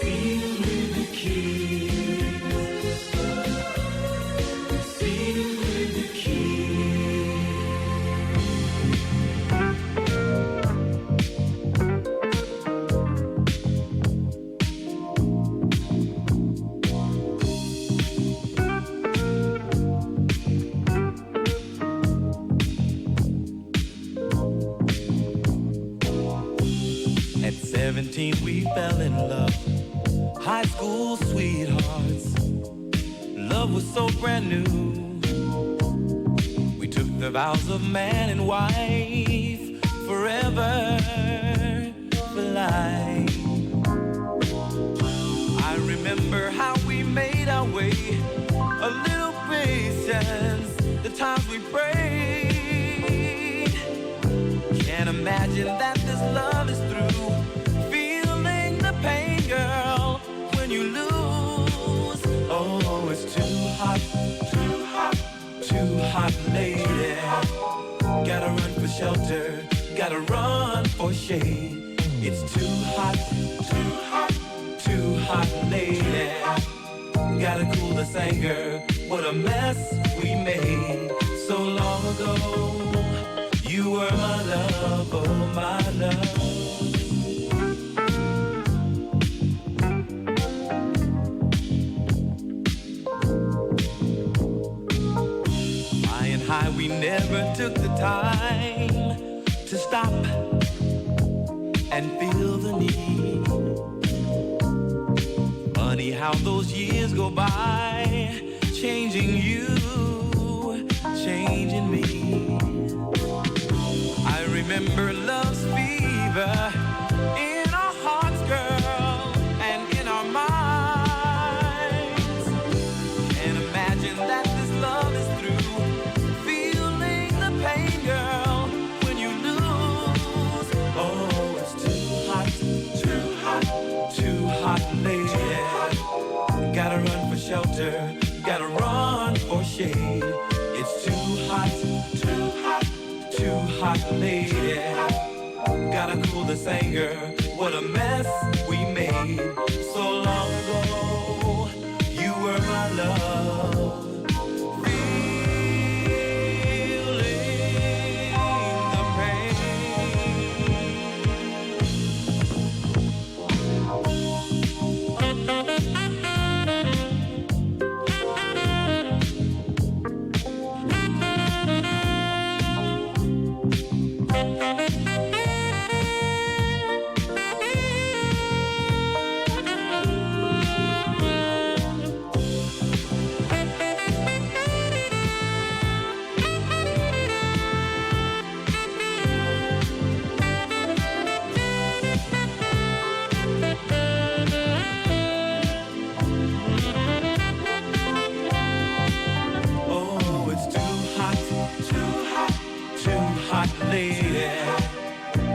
Seal with the kiss. Seal with the kiss. At 17 we fell in love, high school sweethearts. Love was so brand new. We took the vows of man and wife, forever for life. I remember how we made our way, a little patience, the times we prayed. Can't imagine that this love is through. Feeling the pain, girl, when you lose. Oh, it's too hot, too hot, too hot, lady. Gotta run for shelter, gotta run for shade. It's too hot, too hot, too hot, lady. Gotta cool this anger, what a mess we made so long ago. You were my love, oh my love. High and high, we never took the time to stop and feel the need. Funny how those years go by, changing you, changing me. I remember love's fever in our hearts, girl, and in our minds. Can't imagine that this love is through. Feeling the pain, girl, when you lose. Oh, it's too hot, too hot, too hot, lady. Gotta run for shelter, gotta run for shade. It's too hot, too hot, too hot, lady. Gotta cool this anger, what a mess we made so long ago. You were my love.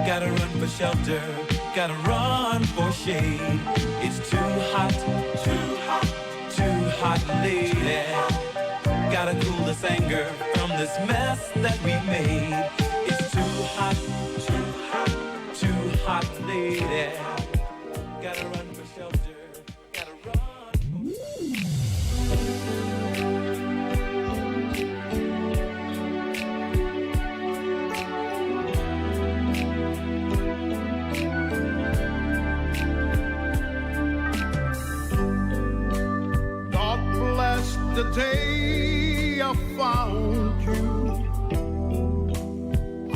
Gotta run for shelter, gotta run for shade. It's too hot, too hot, too hot, lady. Gotta cool this anger from this mess that we made. It's too hot, too hot, too hot, lady. Gotta run for shelter, gotta run. The day I found you,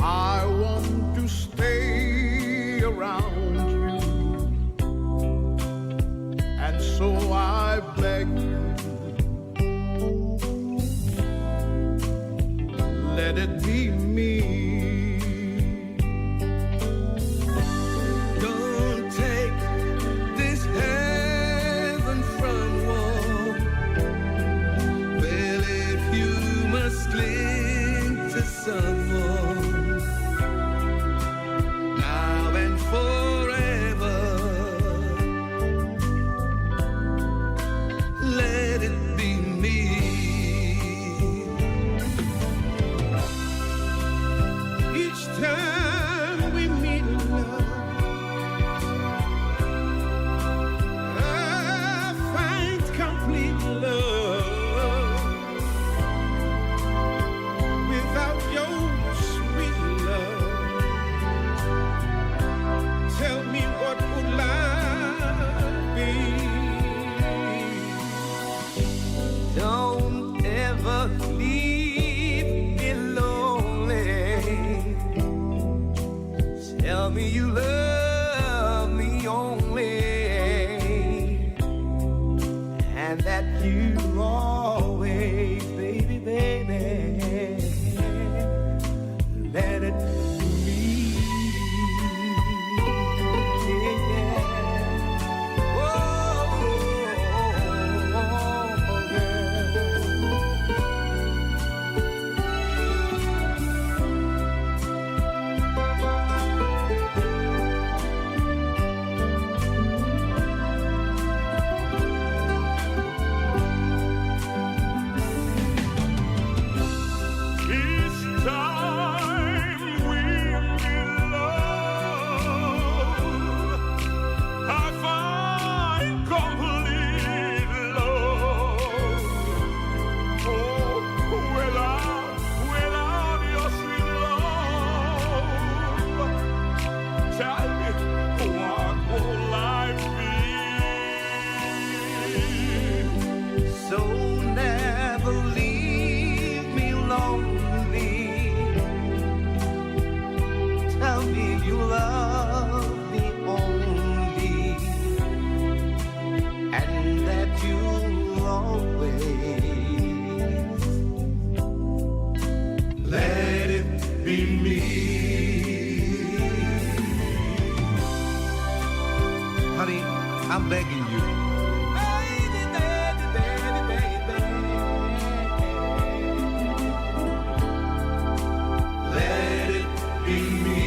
I want to stay around you, and so I beg you, let it be me. Don't take this heaven from war. Well, if you must cling to someone now and forever, let it be me. and that you always, baby, baby, let it be. Yeah. I'm begging you. Baby, baby, baby, baby. Let it be me.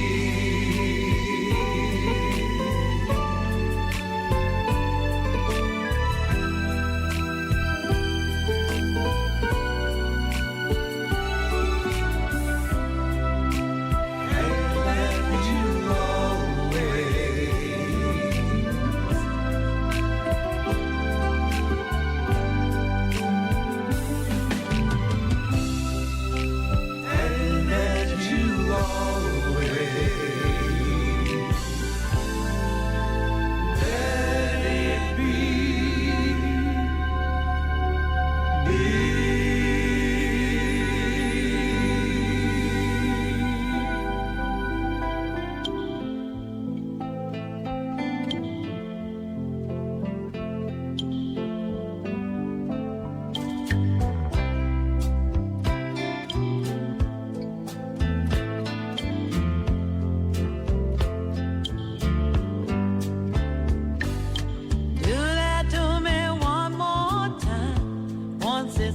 Do that to me one more time. Once is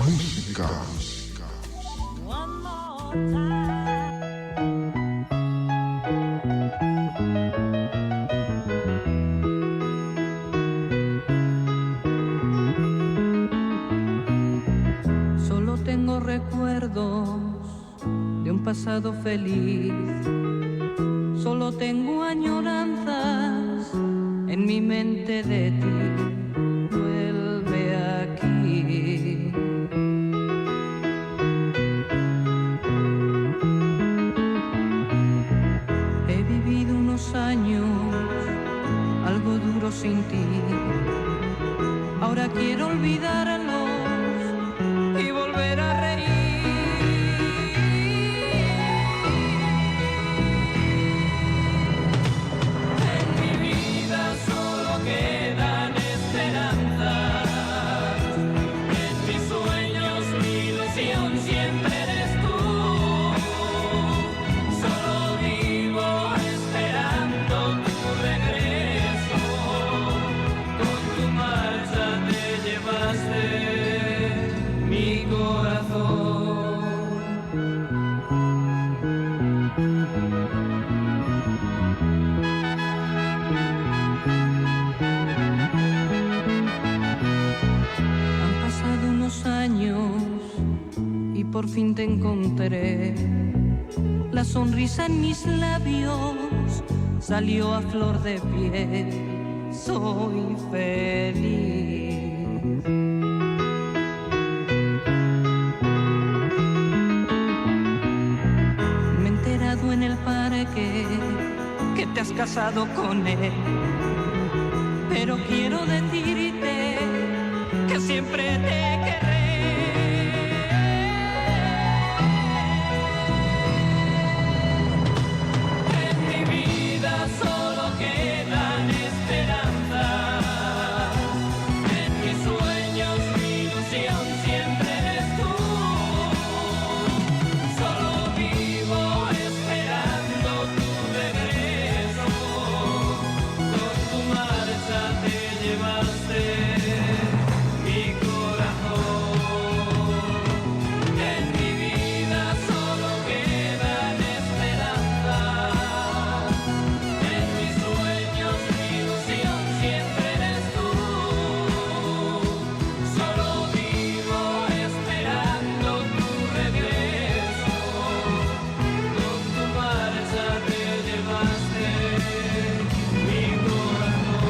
Música. Solo tengo recuerdos de un pasado feliz. Solo tengo añoranzas en mi mente de ti. Vuelve aquí. He vivido unos años algo duros sin ti. Ahora quiero olvidarlos y volver a reír. En mi vida solo quedan esperanzas. En mis sueños mi ilusión siempre eres tú. Solo vivo esperando tu regreso. Con tu marcha te llevaste mi corazón. Han pasado unos años y por fin te encontré. La sonrisa en mis labios salió a flor de piel. Soy feliz. Me he enterado en el parque que te has casado con él, pero quiero decirte que siempre te querré. En mi vida solo quedan esperanzas. En mis sueños mi ilusión siempre eres tú. Solo vivo esperando tu regreso. Con tu marcha te llevaste mi corazón. En mi vida solo quedan esperanzas. En mis sueños mi ilusión siempre eres tú. Solo vivo esperando tu regreso. Con tu marcha te llevaste mi corazón.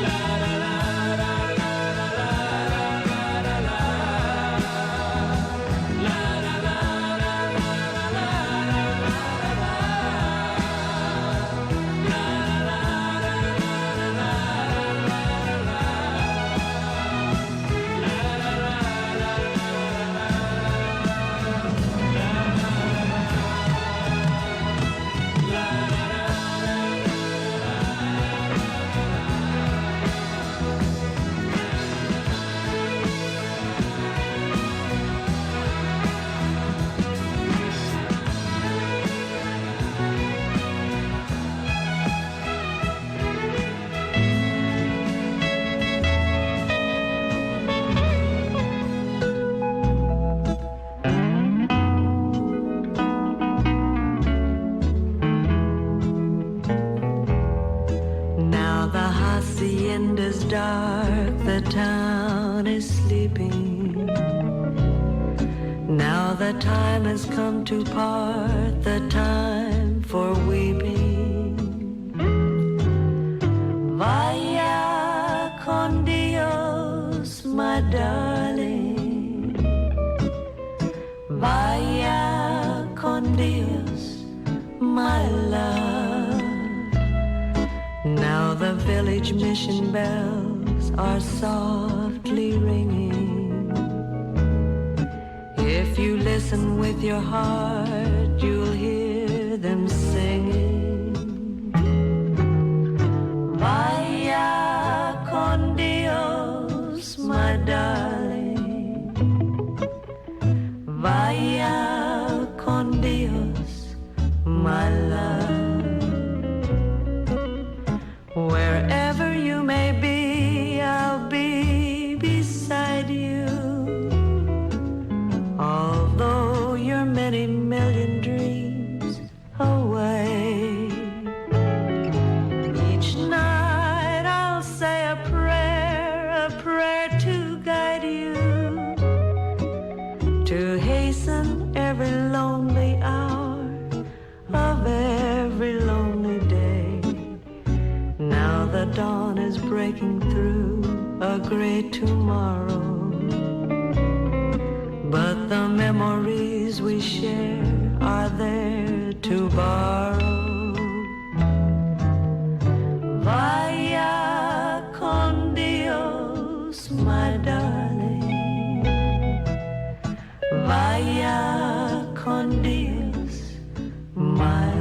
La la la la la la la la la. La la la la la la Now the hacienda's dark, the town is sleeping. Now the time has come to part, the time for weeping. Vaya con Dios, my darling. Vaya con Dios, my love. Now the village mission bells are softly ringing. If you listen with your heart, you'll hear them singing. Vaya con Dios, my darling. Vaya con Dios, my love. Wherever you may be, I'll be beside you. dawn is breaking through a gray tomorrow. But the memories we share are there to borrow. Vaya con Dios, my darling. Vaya con Dios, my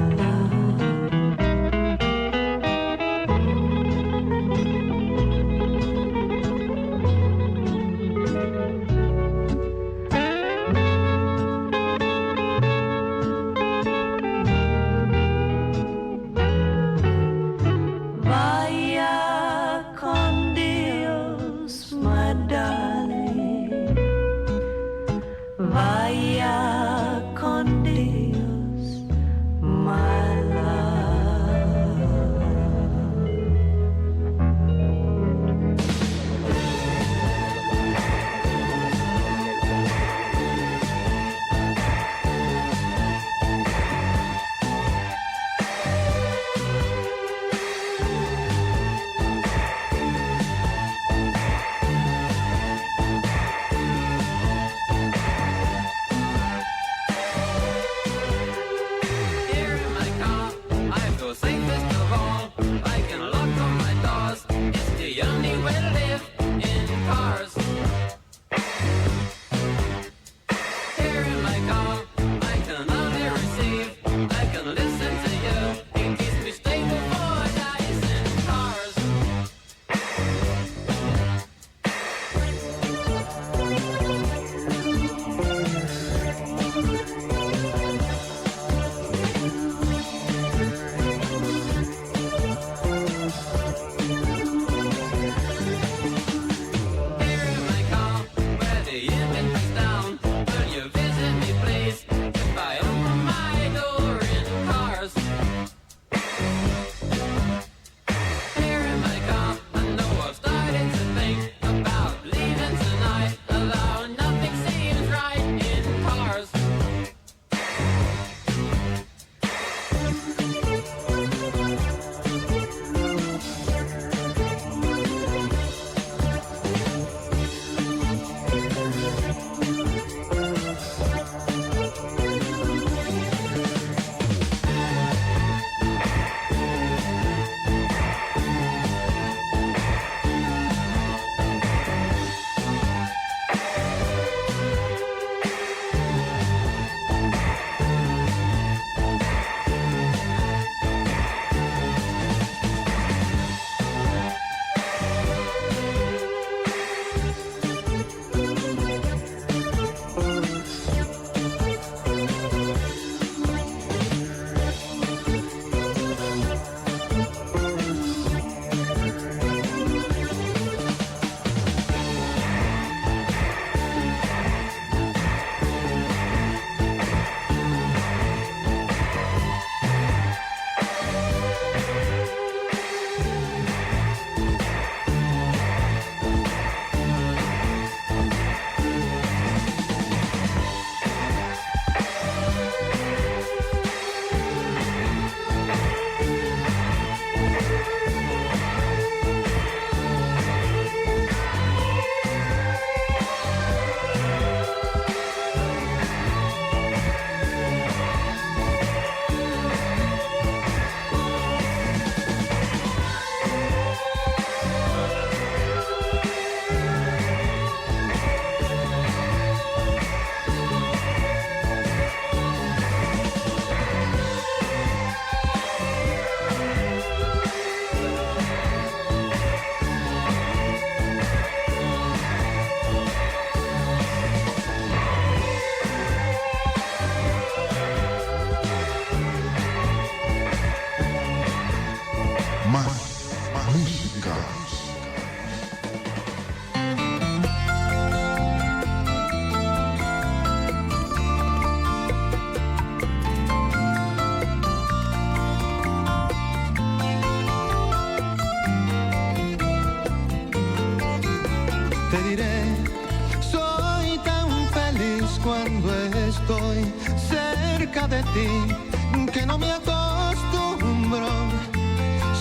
estoy cerca de ti, que no me acostumbro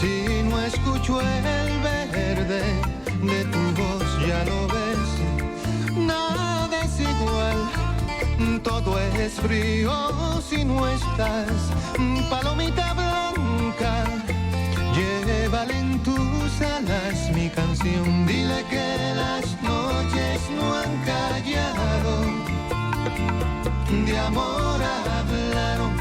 si no escucho el es frío si no estás, palomita blanca, llévale en tus alas mi canción. Dile que las noches no han callado, de amor hablaron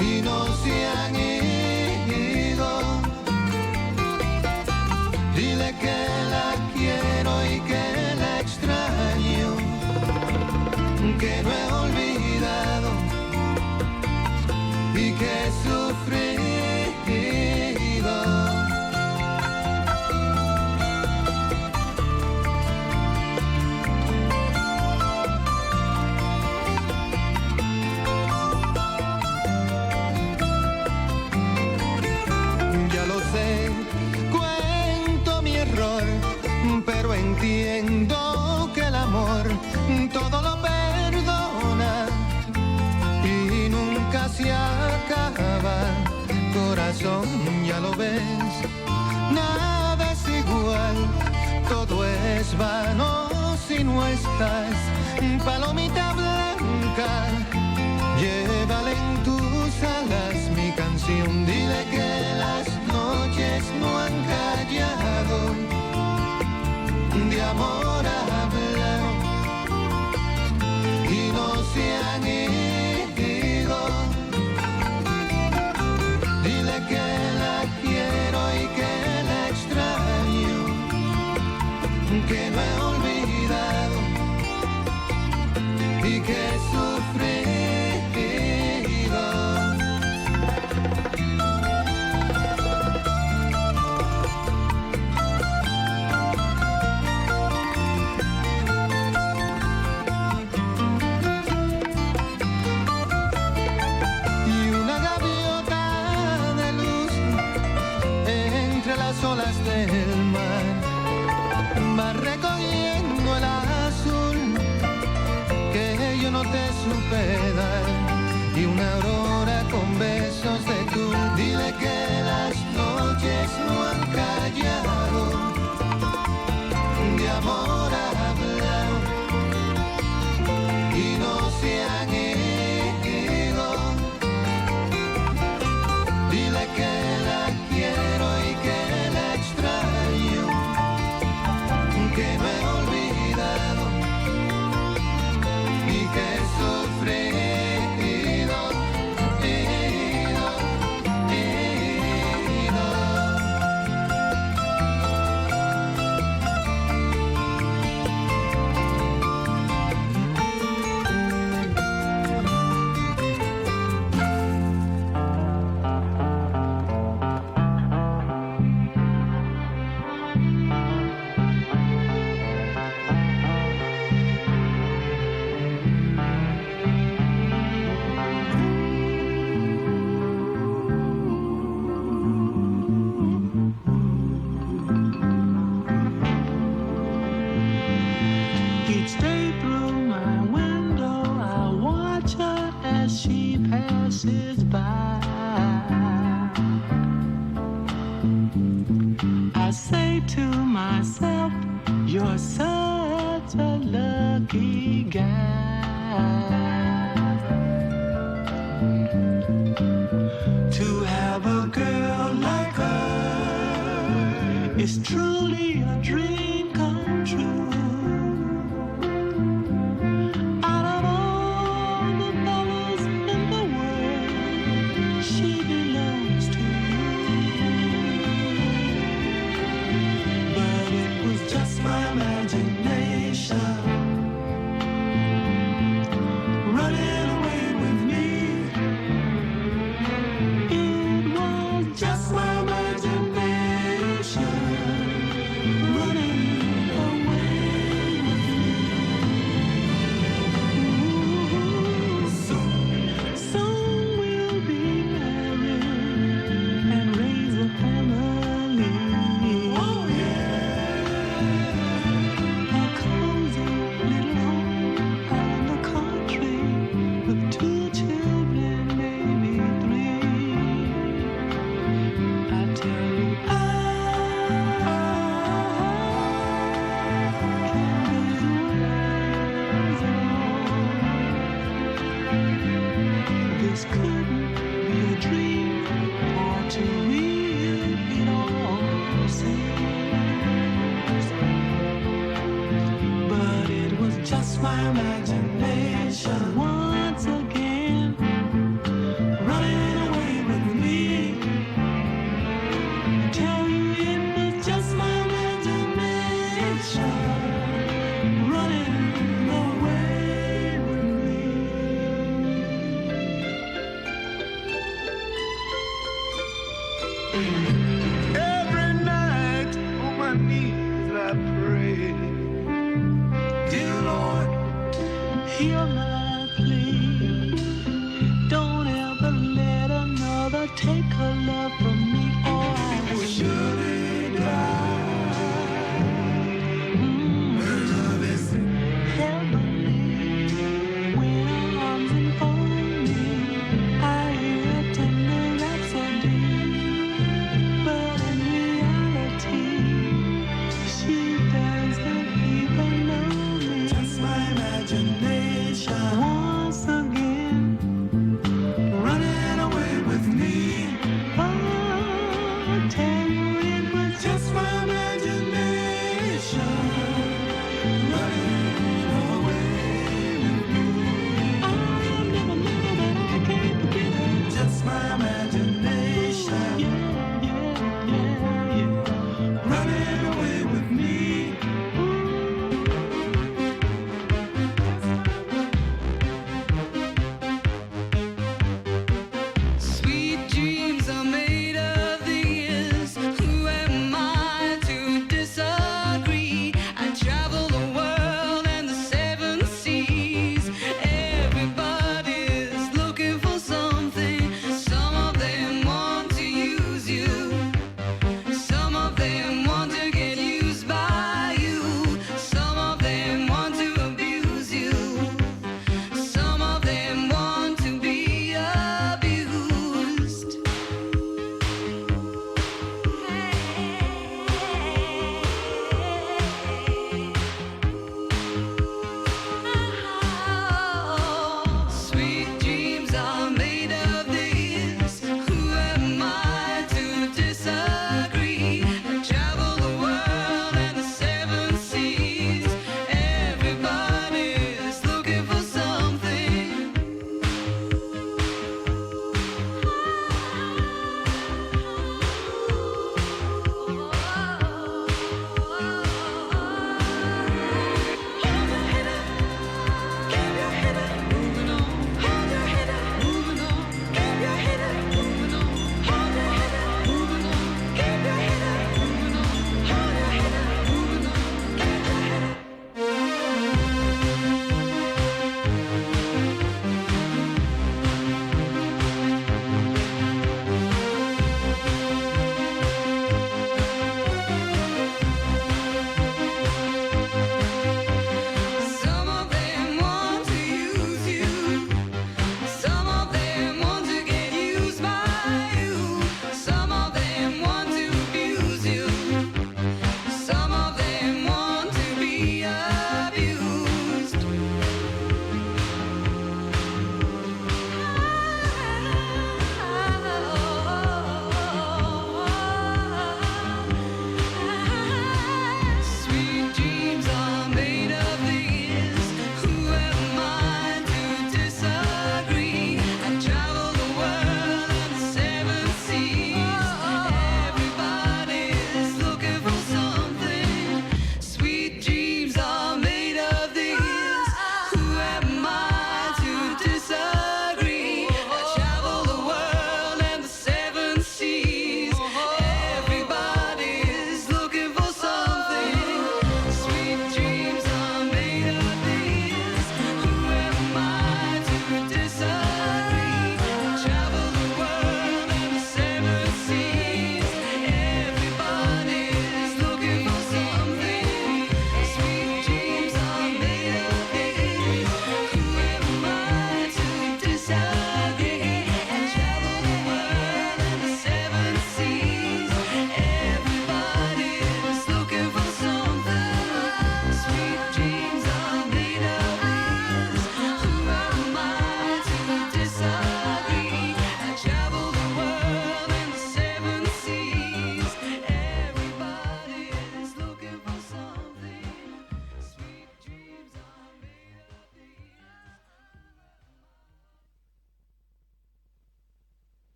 y no se han ido. Dile que la quiero y que la extraño, que no he olvidado y que he sufrido. Ya lo sé, cuento mi error, pero entiendo que el amor todo lo perdona y nunca se acaba. Corazón, ya lo ves, nada es igual, todo es vano si no estás. Palomita blanca, llévale en tus alas mi canción. Dile que las noches no han callado, de amor hablaron y no se han ido. Dile que la quiero y que la extraño, que no he olvidado y que he sufrido. Olas del mar va recogiendo el azul que yo no te supe dar y una aurora con besos de tul. Dile que las noches no han callado, de amor hablaron y no se han ido. Dile que la quiero y que que no he olvidado y que he sufrido. I say to myself, you're such a lucky guy. To have a girl like her is truly a dream come true. Running just my imagination. Once again, running away with me. Tell you it was just my imagination. Running away with me. Every night on my knees I pray. Dear Lord, hear my plea.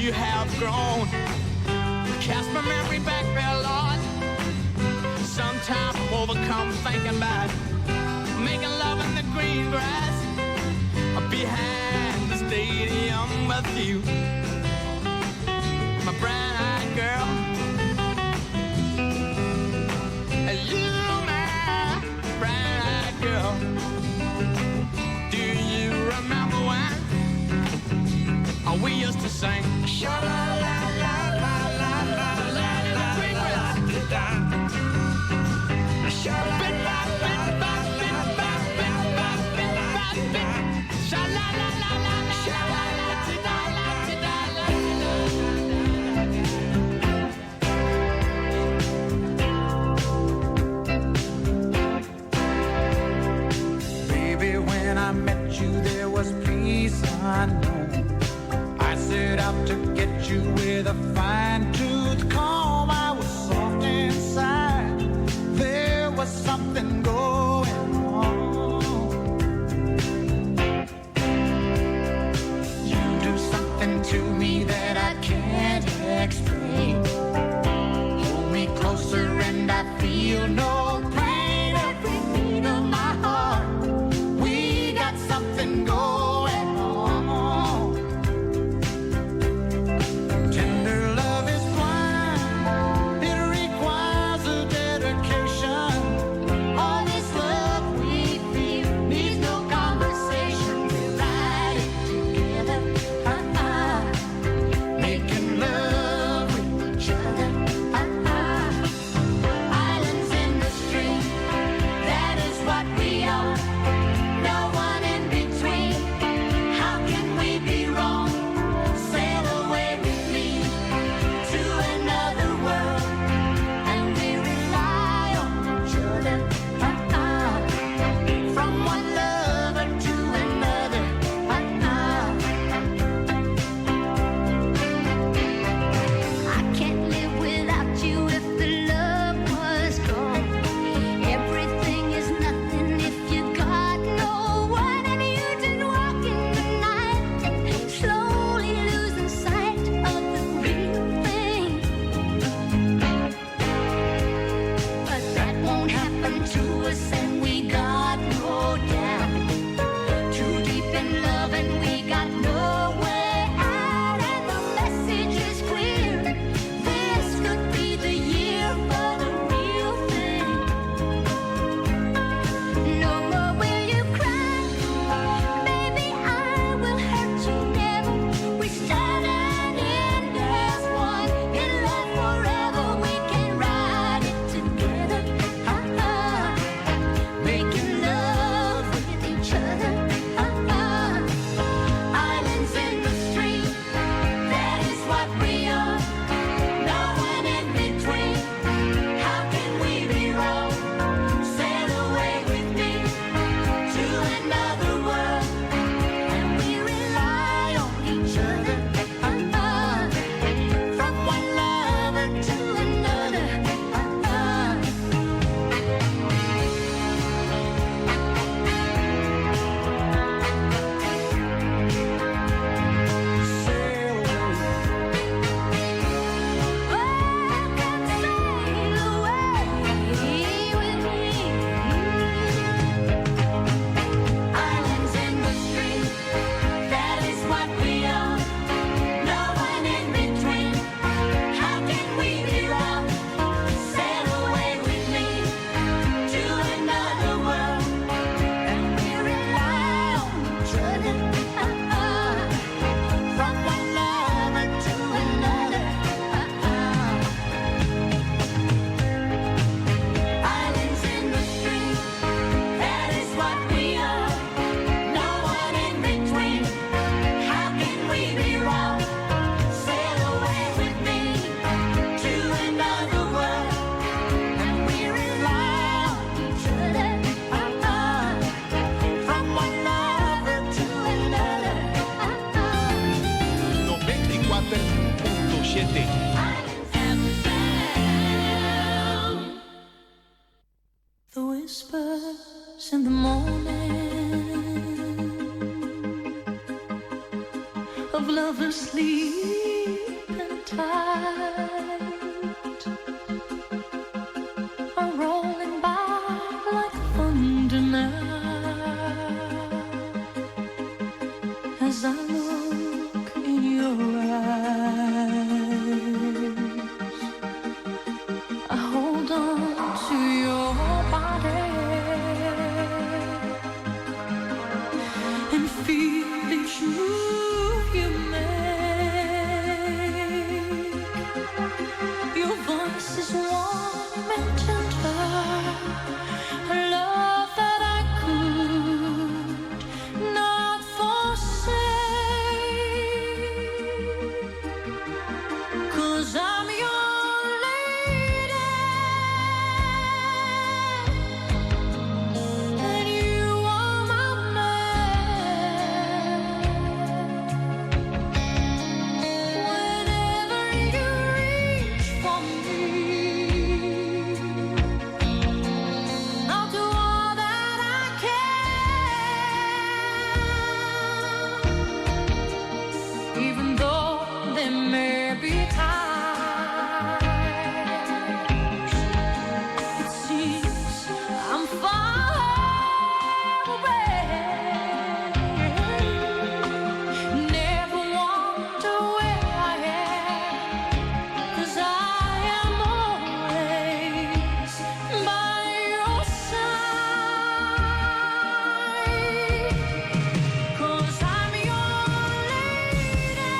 you have grown. Cast my memory back there, Lord. Sometimes I'm overcome thinking about making love in the green grass behind the stadium with you, my brown-eyed girl. You, my brown-eyed girl. Do you remember when we used to sing? Sha-la-la-la-la-la-la-la-la, green grass. Baby, when I met you, there was peace unknown. I set out to get you with a fine-tooth comb. I was soft inside. There was something going on. You do something to me that I can't explain. Hold me closer and I feel no pain. Every beat of my heart, we got something going on. Tender love is blind. It requires a dedication. All this love we feel needs no conversation. We ride it together, making love with each other. Islands in the stream, that is what we are. No one in between. How can we be wrong? Sail away with me to another world, and we rely on each other. From one lover to another. I can't live without you if the love was gone. Everything is nothing if you got no one, and you just walk in the night, slowly losing sight of the real thing. But that won't happen to us, and we got no doubt. Too deep in love, and we got no way out, and the message is clear. This could be the year for the real thing. No more will you cry, baby, I will hurt you never. We stand in as one, in love forever. We can ride it together, making love with each other. Islands in the stream, that is what we are. No one in between. How can we be wrong? Sail away with me to another world, and we rely on each other. From one lover to another. Sail away. Islands in the stream, that is what we are. No one in between. How can we be wrong? Sail away with me to another world, and we rely on each other. From one lover to another. Islands in the stream, that is what we are. No one in between. How can we be wrong? Sail away with me to another world, and we rely on each other. From one lover to another. 94.7. The whispers in the morning of lovers sleep be times. It seems I'm far away. Never wonder where I am, 'cause I am always by your side. 'Cause I'm your lady.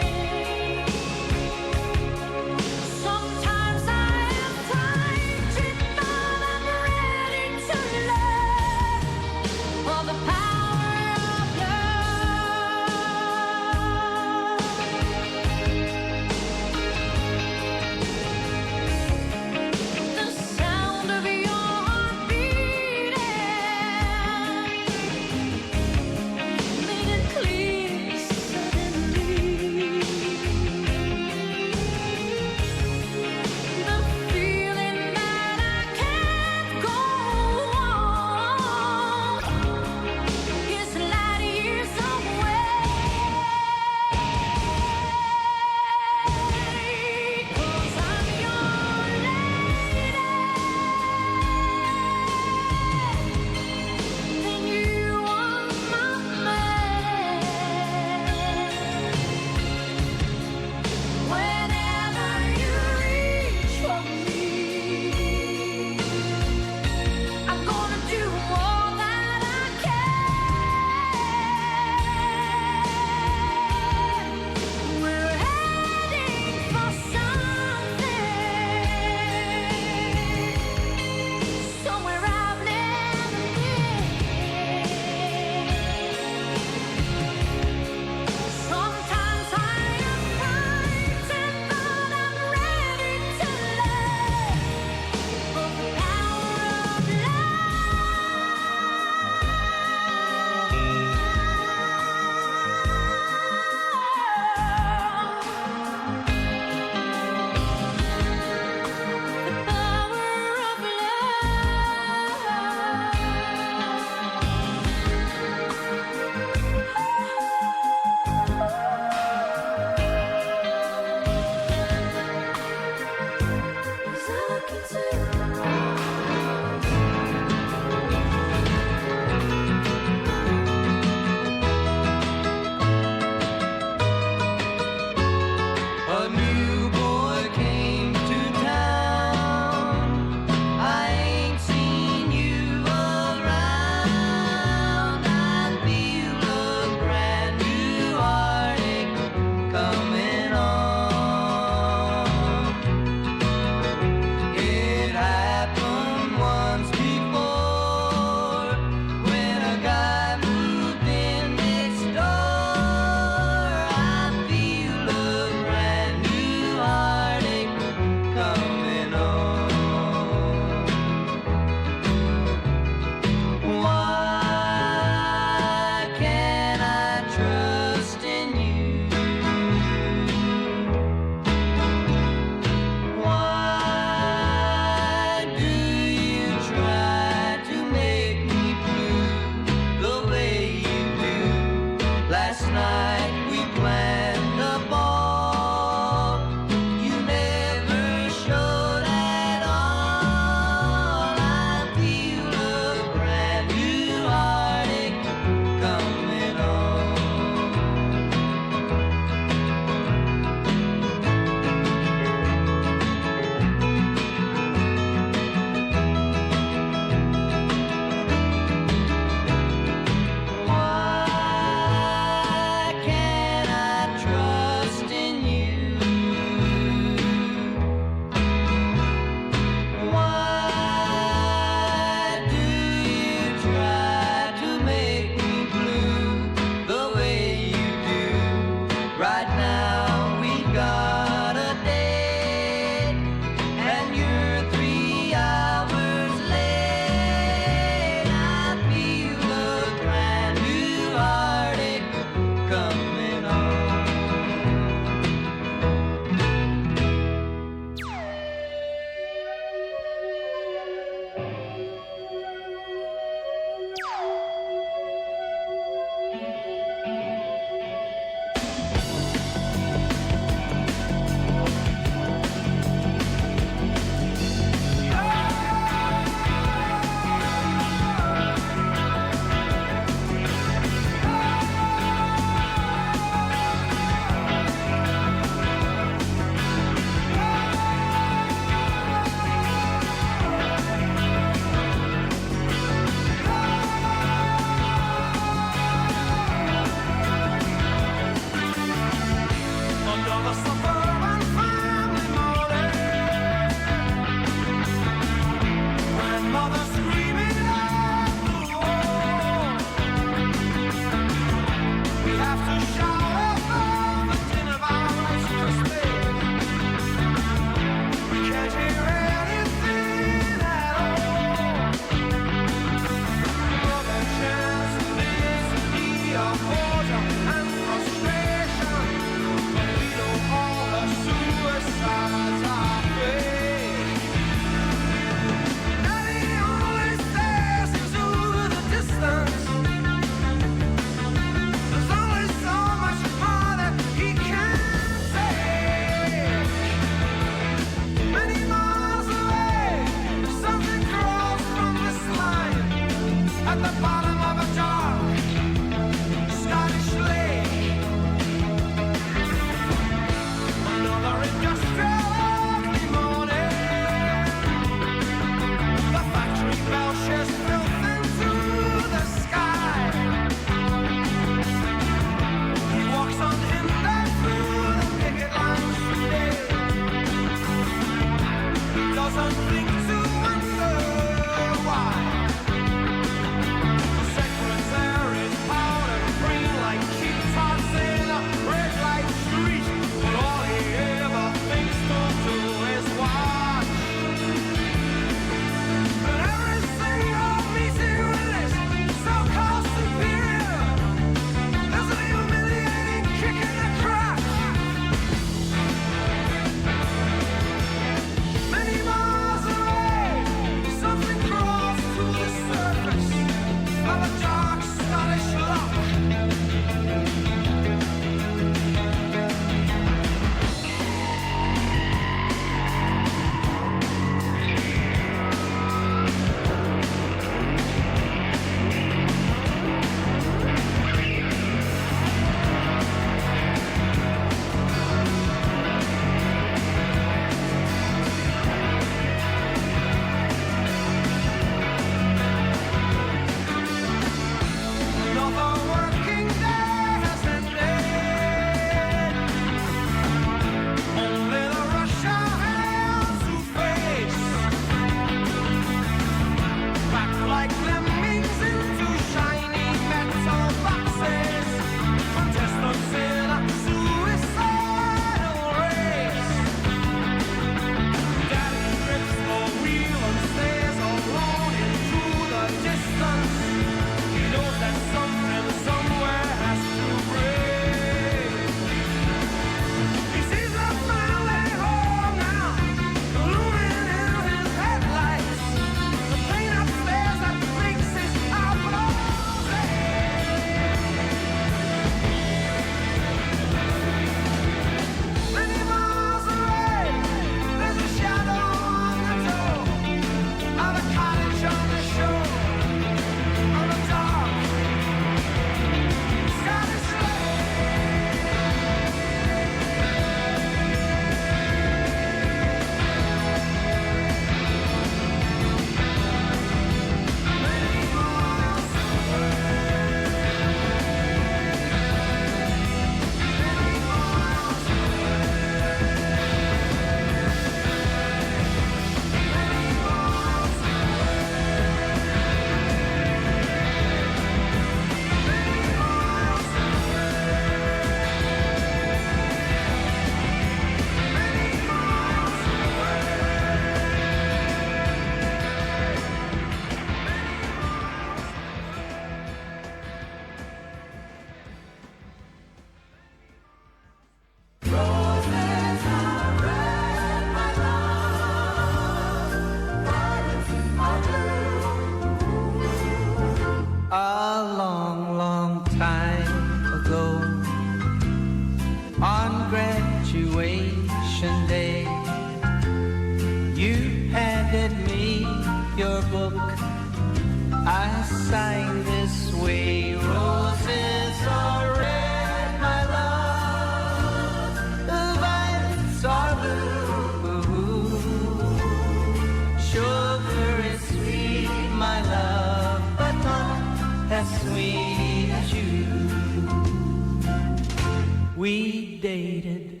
dated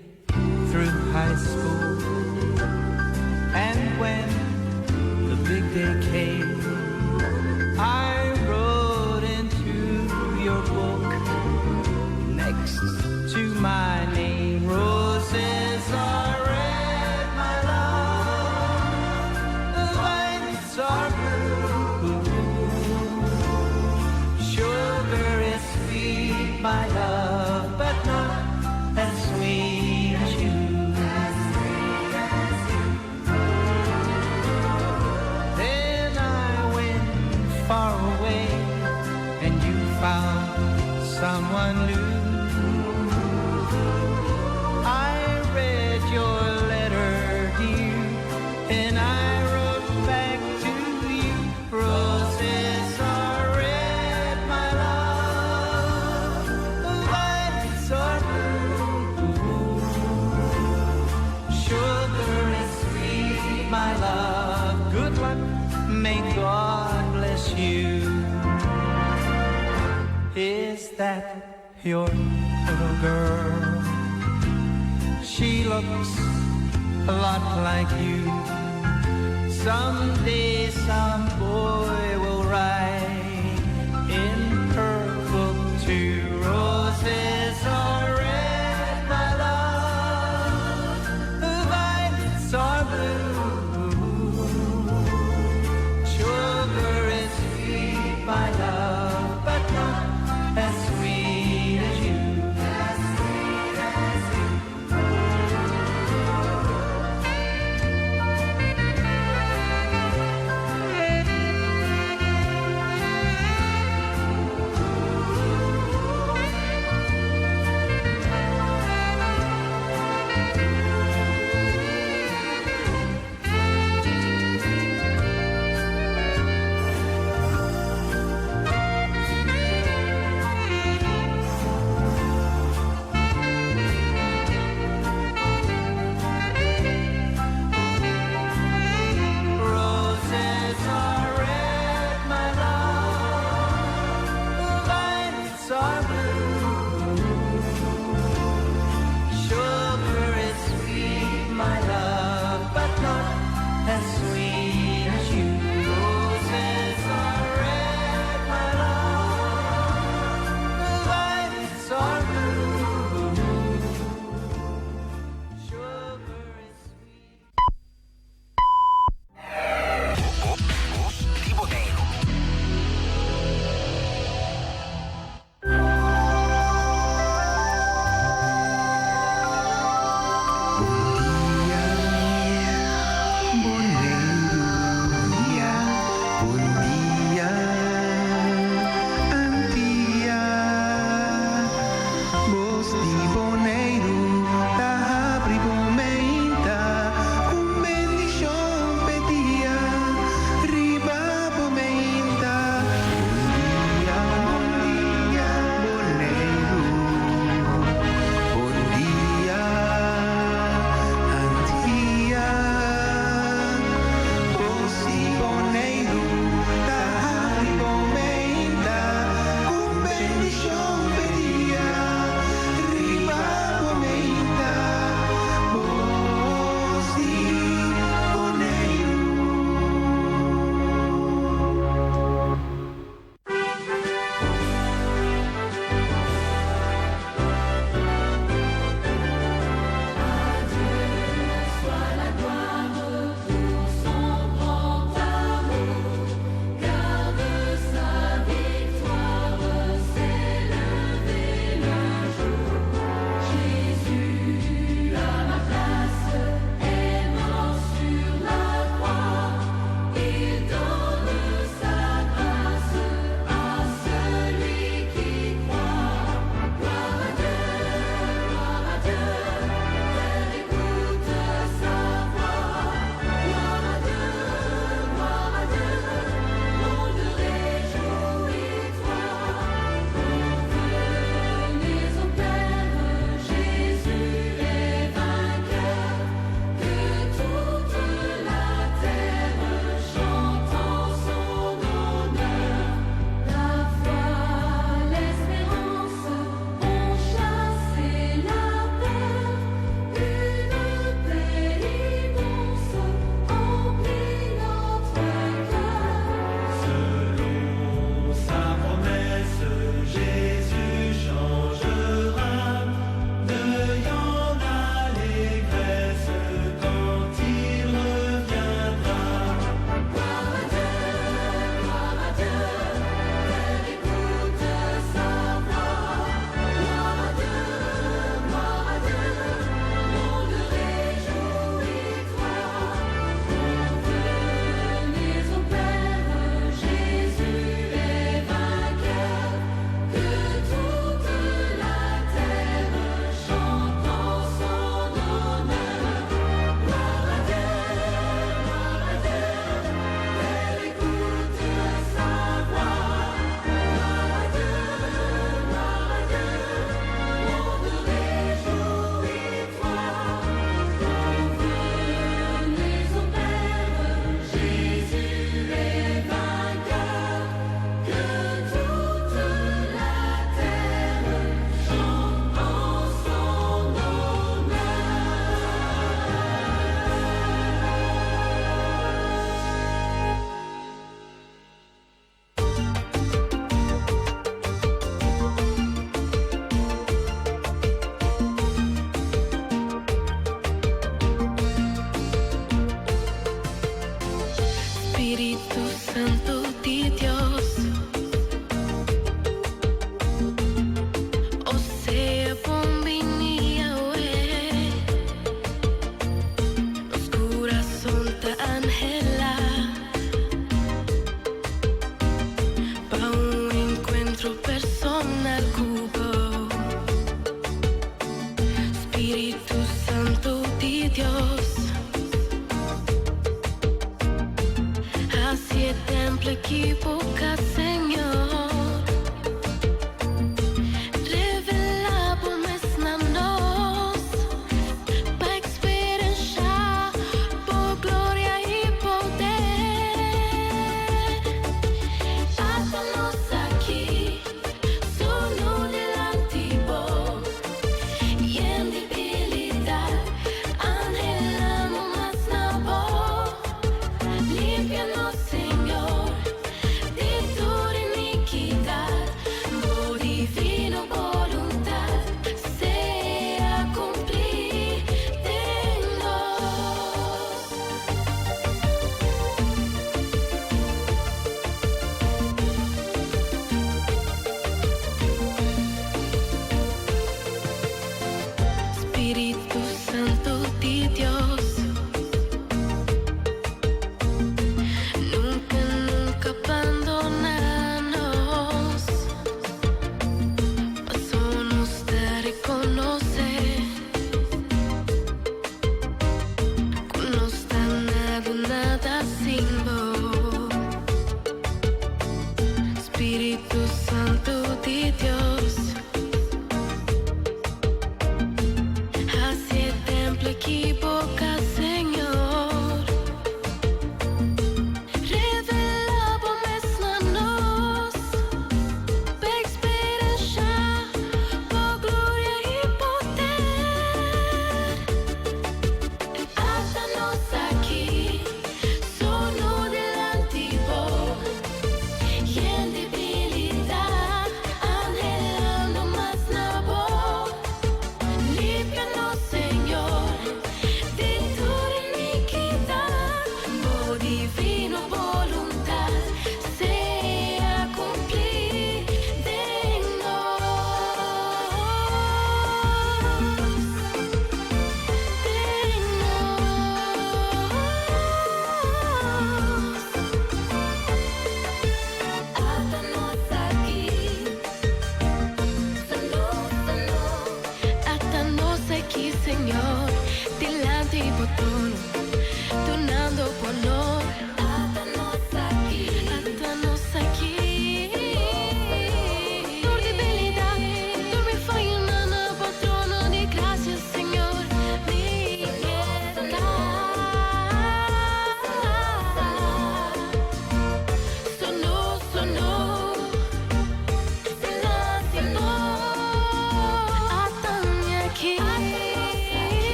through high school. And when the big day came, I wrote into your book next to my name. Roses are red, my love. The lights are blue. Sugar is sweet, my love, but not as sweet as you. Then I went far away, and you found someone new. I read your letter, dear, and I wrote back to you. Roses are red, my love. The lights are blue. Sugar is sweet, my love. Good luck, may God bless you. Is that your little girl? She looks a lot like you. Someday some boy will write in her book too. Roses are red, my love. The violets are blue. Sugar is sweet, my love, but not as sweet as you. Roses are red, my love. The lights are blue. Sugar is sweet, my love, but not as sweet as you. Roses are red, my love. The lights are blue. Sugar is Positivo Negro.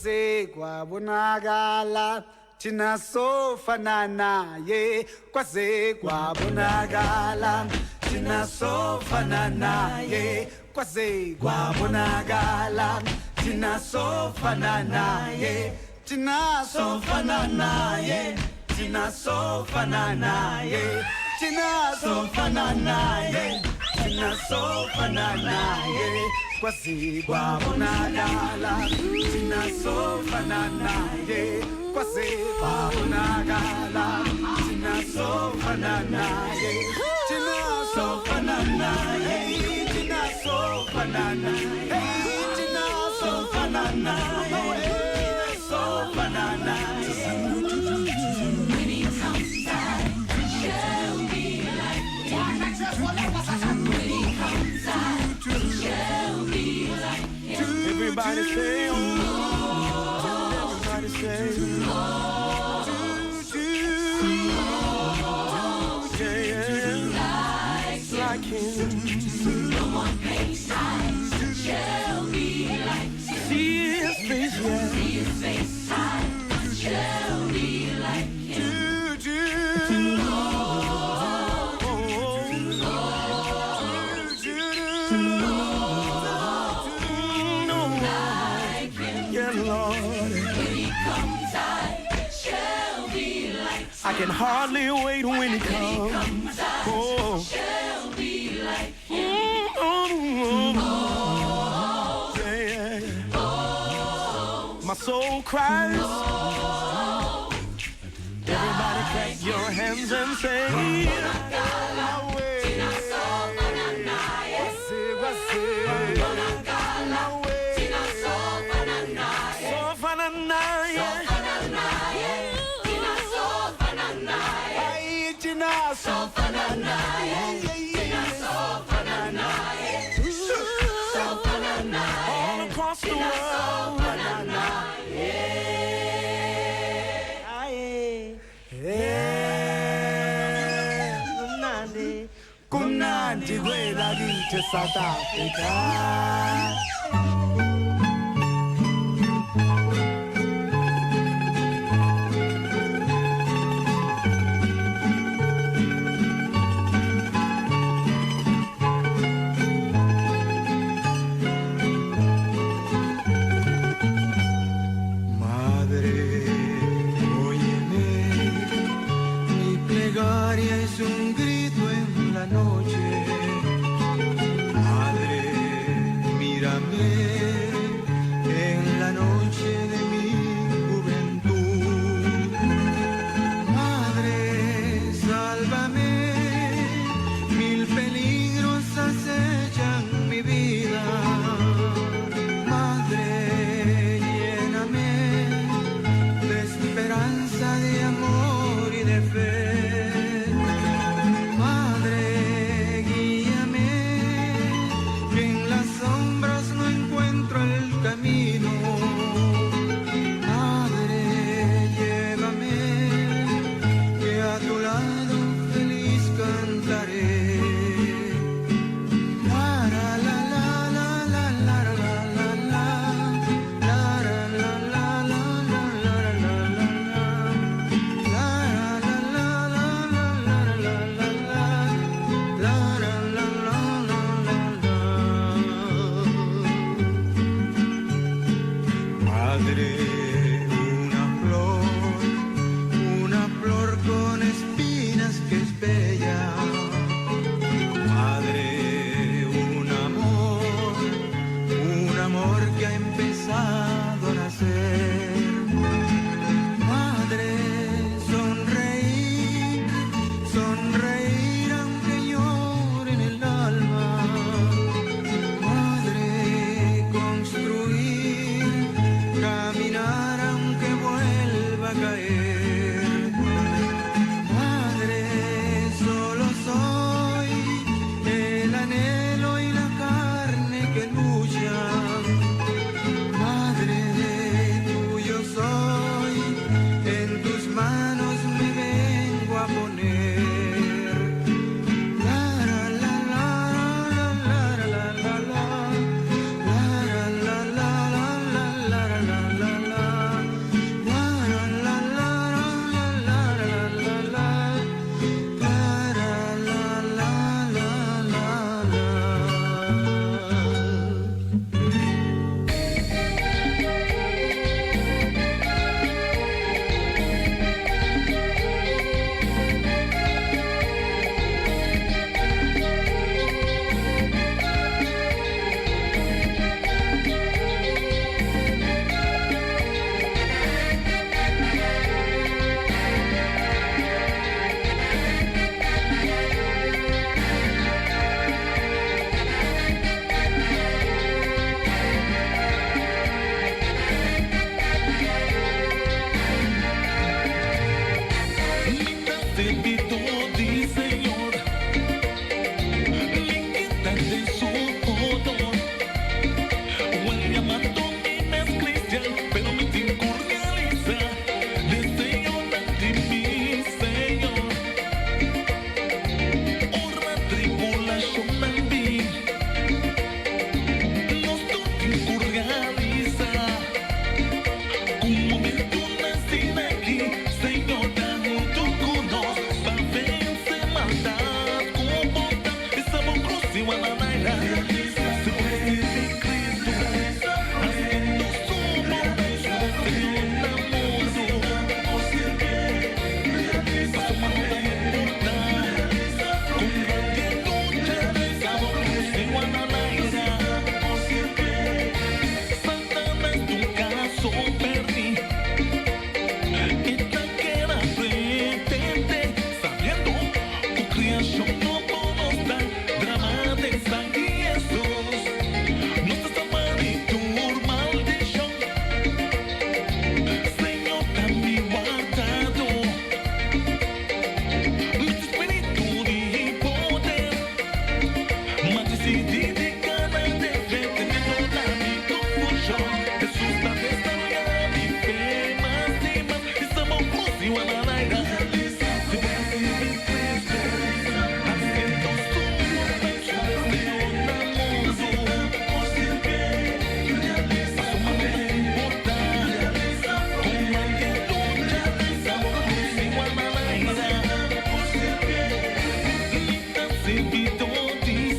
kwaze kwabonakala thina sofana naye kwaze kwabonakala thina sofana naye kwaze kwabonakala thina sofana naye thina sofana naye thina sofana naye thina sofana naye thina sofana naye kwaze kwabonakala thina sofana naye kwaze kwabonakala thina sofana naye thina sofana naye thina sofana naye thina sofana naye sofana naye. When he comes back, she'll be like him. When he comes back, she'll be like him. Everybody say, oh, everybody say, oh, yeah, like him. No one pays time, she'll be like him. See his face, yeah. See his face time, she'll be like him. Yeah, Lord. When he comes, I shall be like him. I can hardly wait when he comes. Oh, Shall be like him. yeah. My soul cries. Everybody clap your hands and say, all across the world. Kumnandi kwela kithi South Africa. Madre, óyeme, mi plegaria es un grito en la noche. Madre, mírame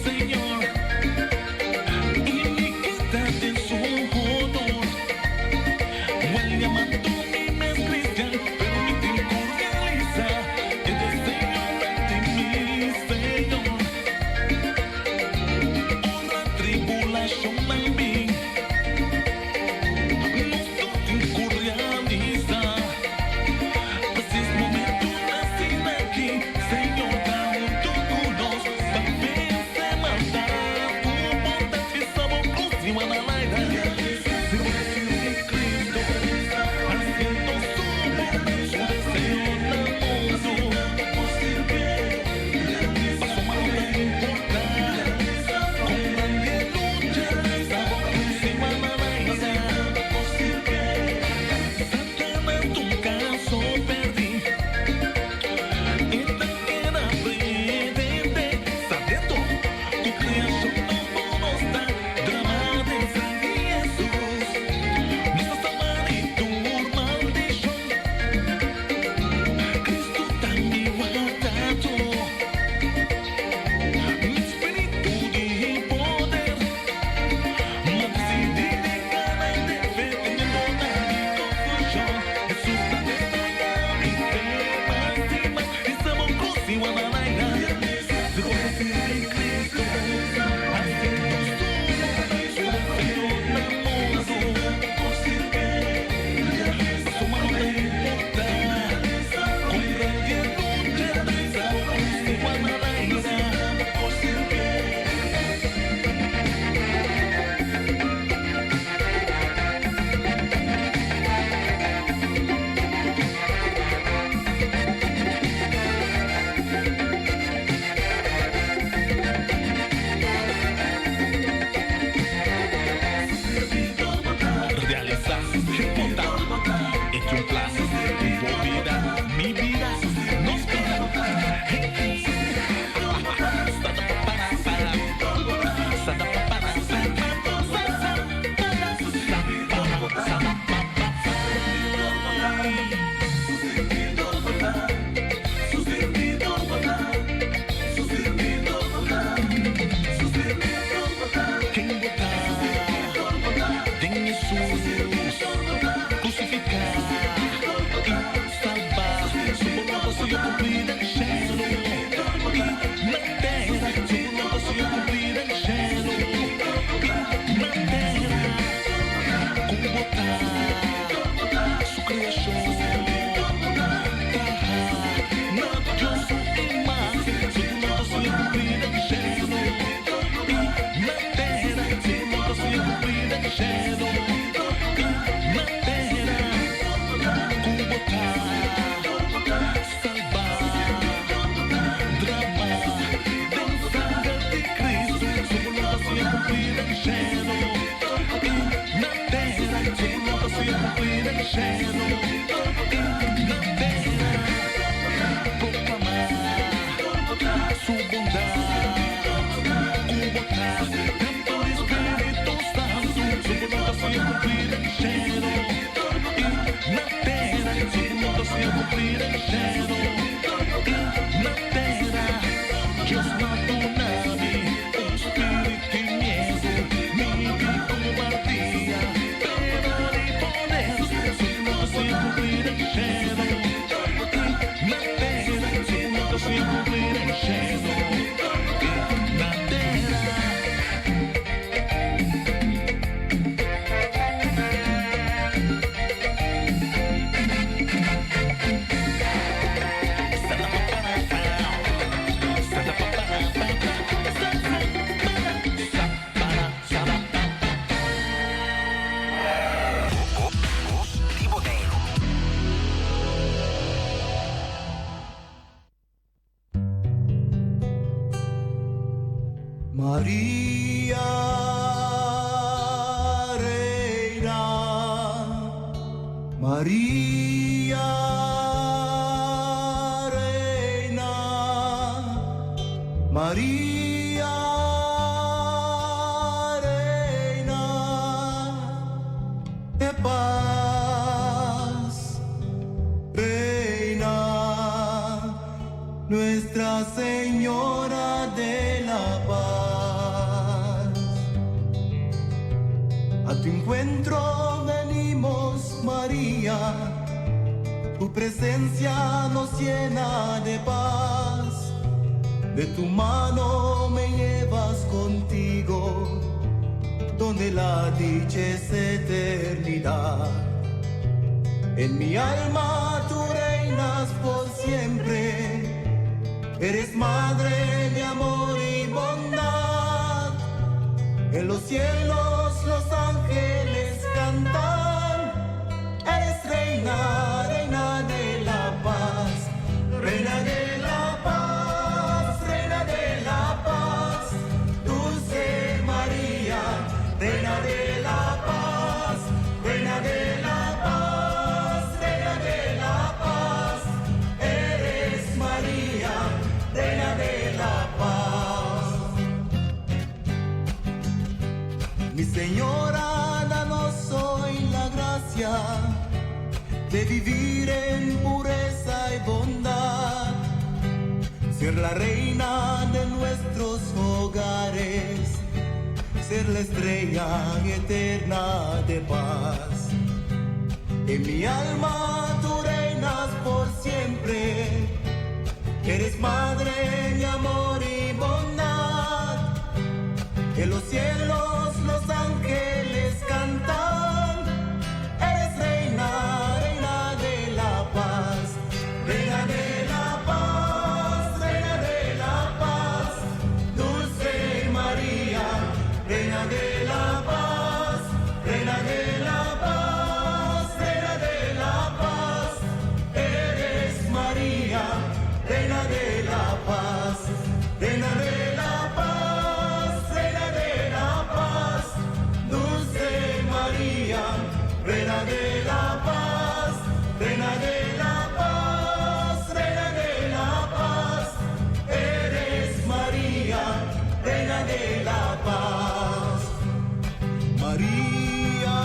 Señor, María, reina, María, reina, María, reina de paz, reina, Nuestra Señora de la Paz. A tu encuentro venimos, María, tu presencia nos llena de paz. De tu mano me llevas contigo, donde la dicha es eternidad. En mi alma tú reinas por siempre, eres madre de amor y bondad. En los cielos los ángeles cantan, eres reina, reina de la paz, reina de la paz, reina de la paz, dulce María, reina de la paz, reina de la paz, reina de la paz, eres María, reina de la paz. Mi Señora, danos hoy la gracia de vivir en pureza y bondad, ser la reina de nuestros hogares, ser la estrella eterna de paz. En mi alma tú reinas por siempre, eres madre de amor y bondad. En los cielos los ángeles cantan, eres reina, reina de la paz, reina de la paz, reina de la paz, dulce María, reina de la paz, reina de la paz, reina de la paz, eres María, reina de la paz, reina de la paz, reina de la paz, dulce María, reina de la paz, reina de la paz, reina de la paz, eres María, reina de la paz. María,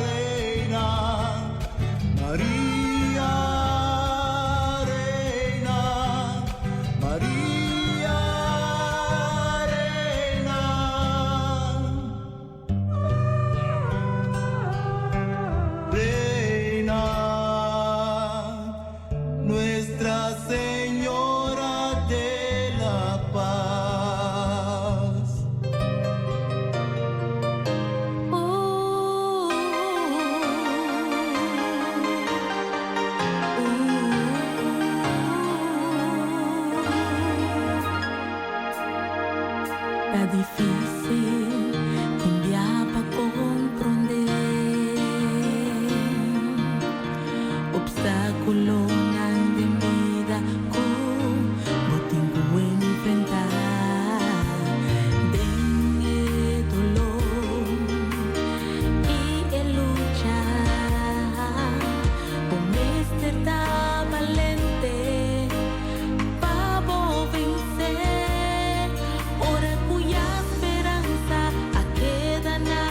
reina, María, reina, María, reina. Reina, Nuestra Señora de la Paz. Tá difícil un día pa comprender obstáculo de vida como tengo que enfrentar de dolor y el luchar con este tan valente para vencer. Ora cuya esperanza a queda na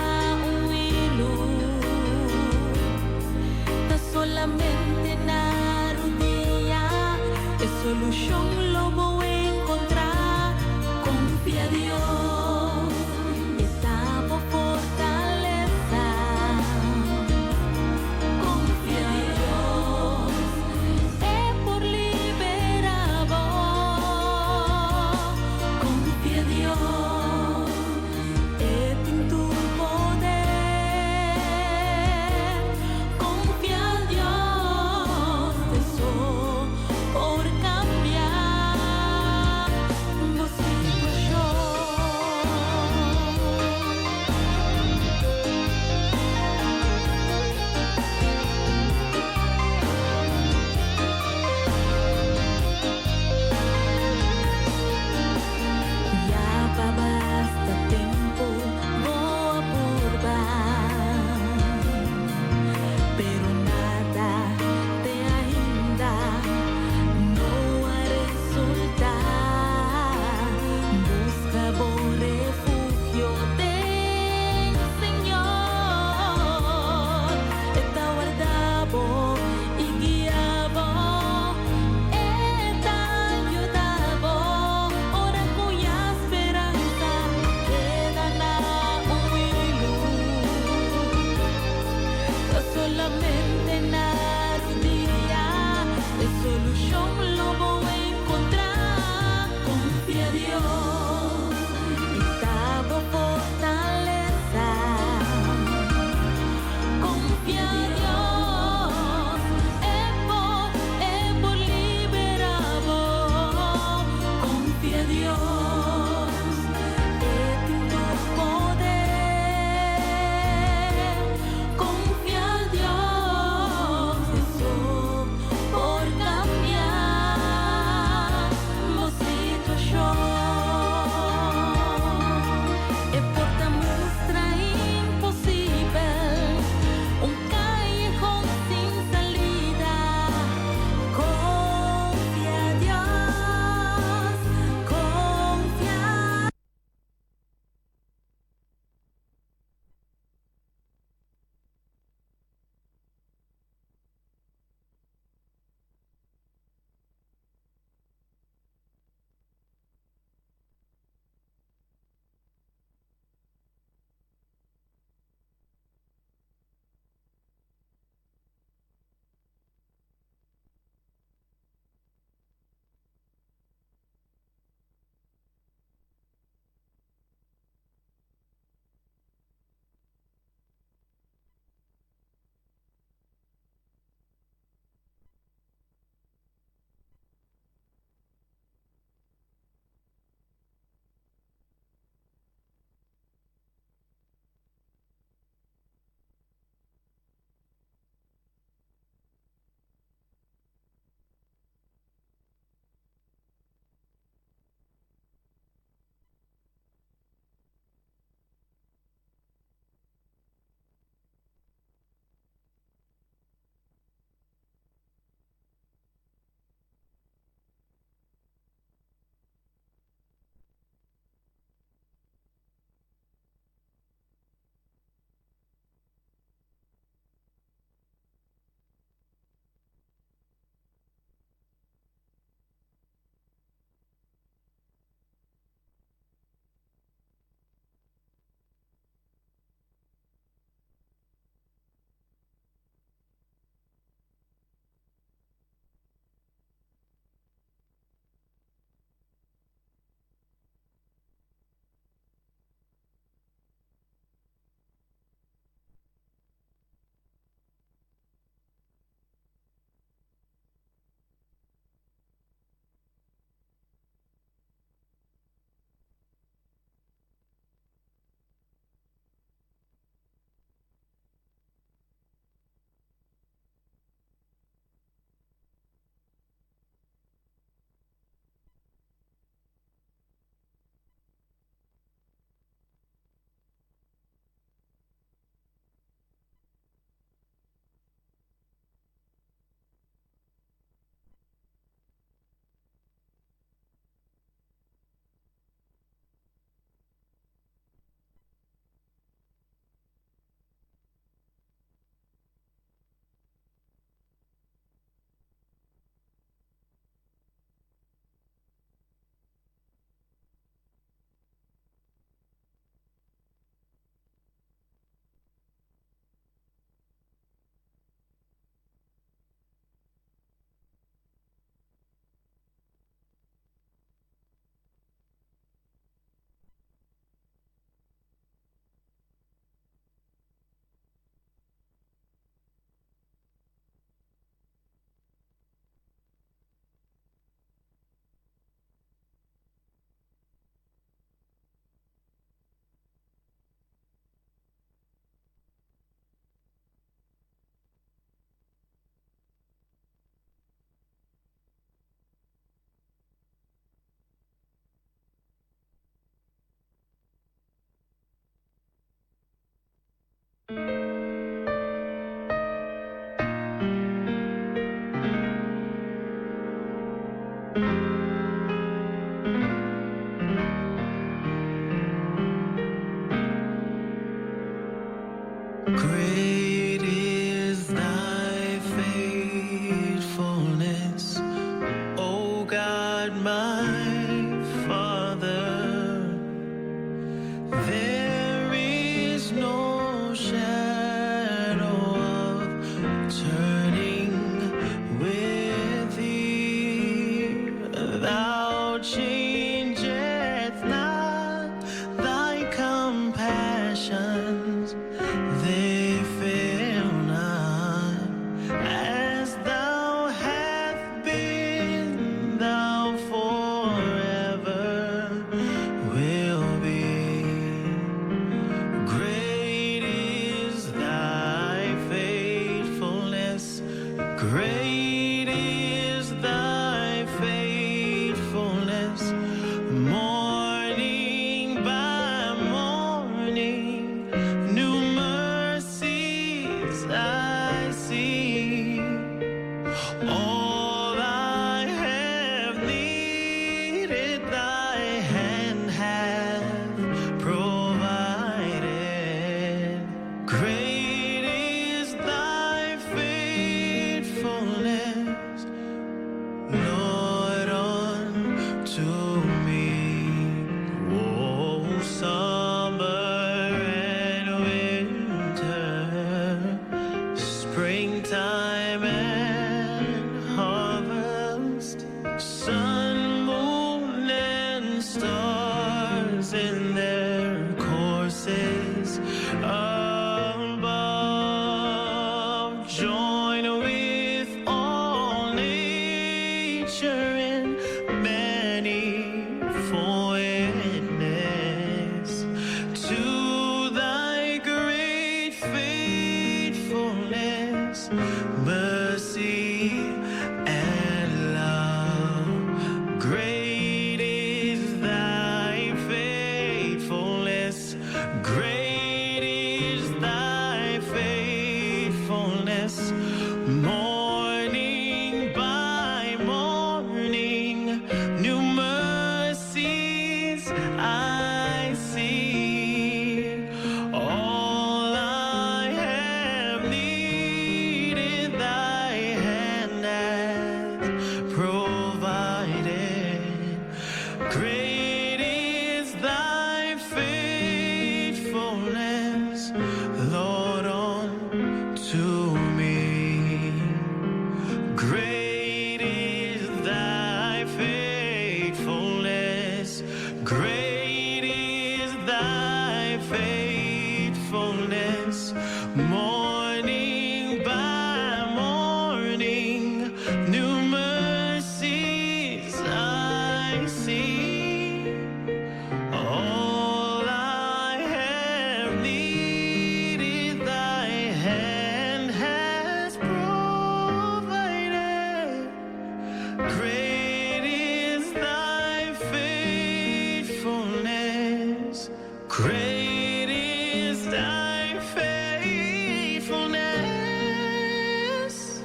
Great is thy faithfulness.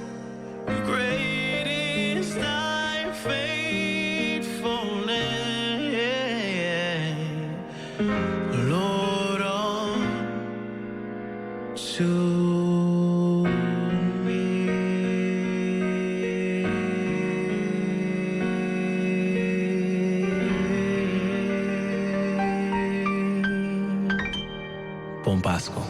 Great is thy faithfulness, Lord, unto Pompasco.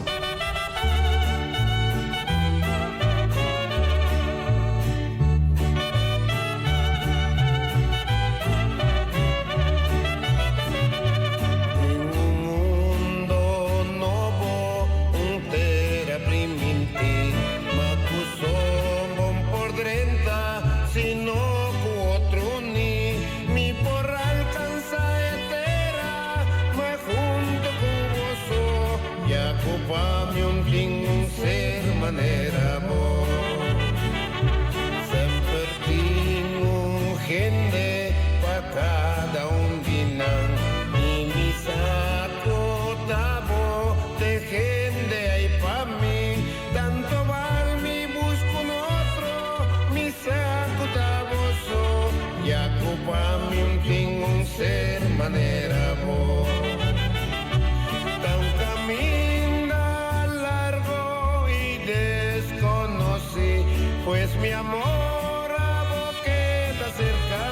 Pues mi amor a boqueta cerca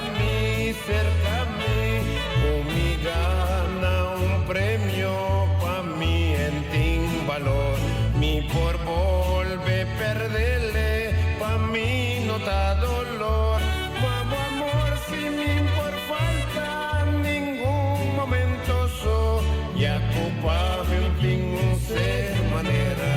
a mí, con mi gana un premio pa' mí en tin valor, mi por volver perderle, pa' mí no da dolor, como amor sin mí por falta ningún momento so, ya ocupame un tin un ser manera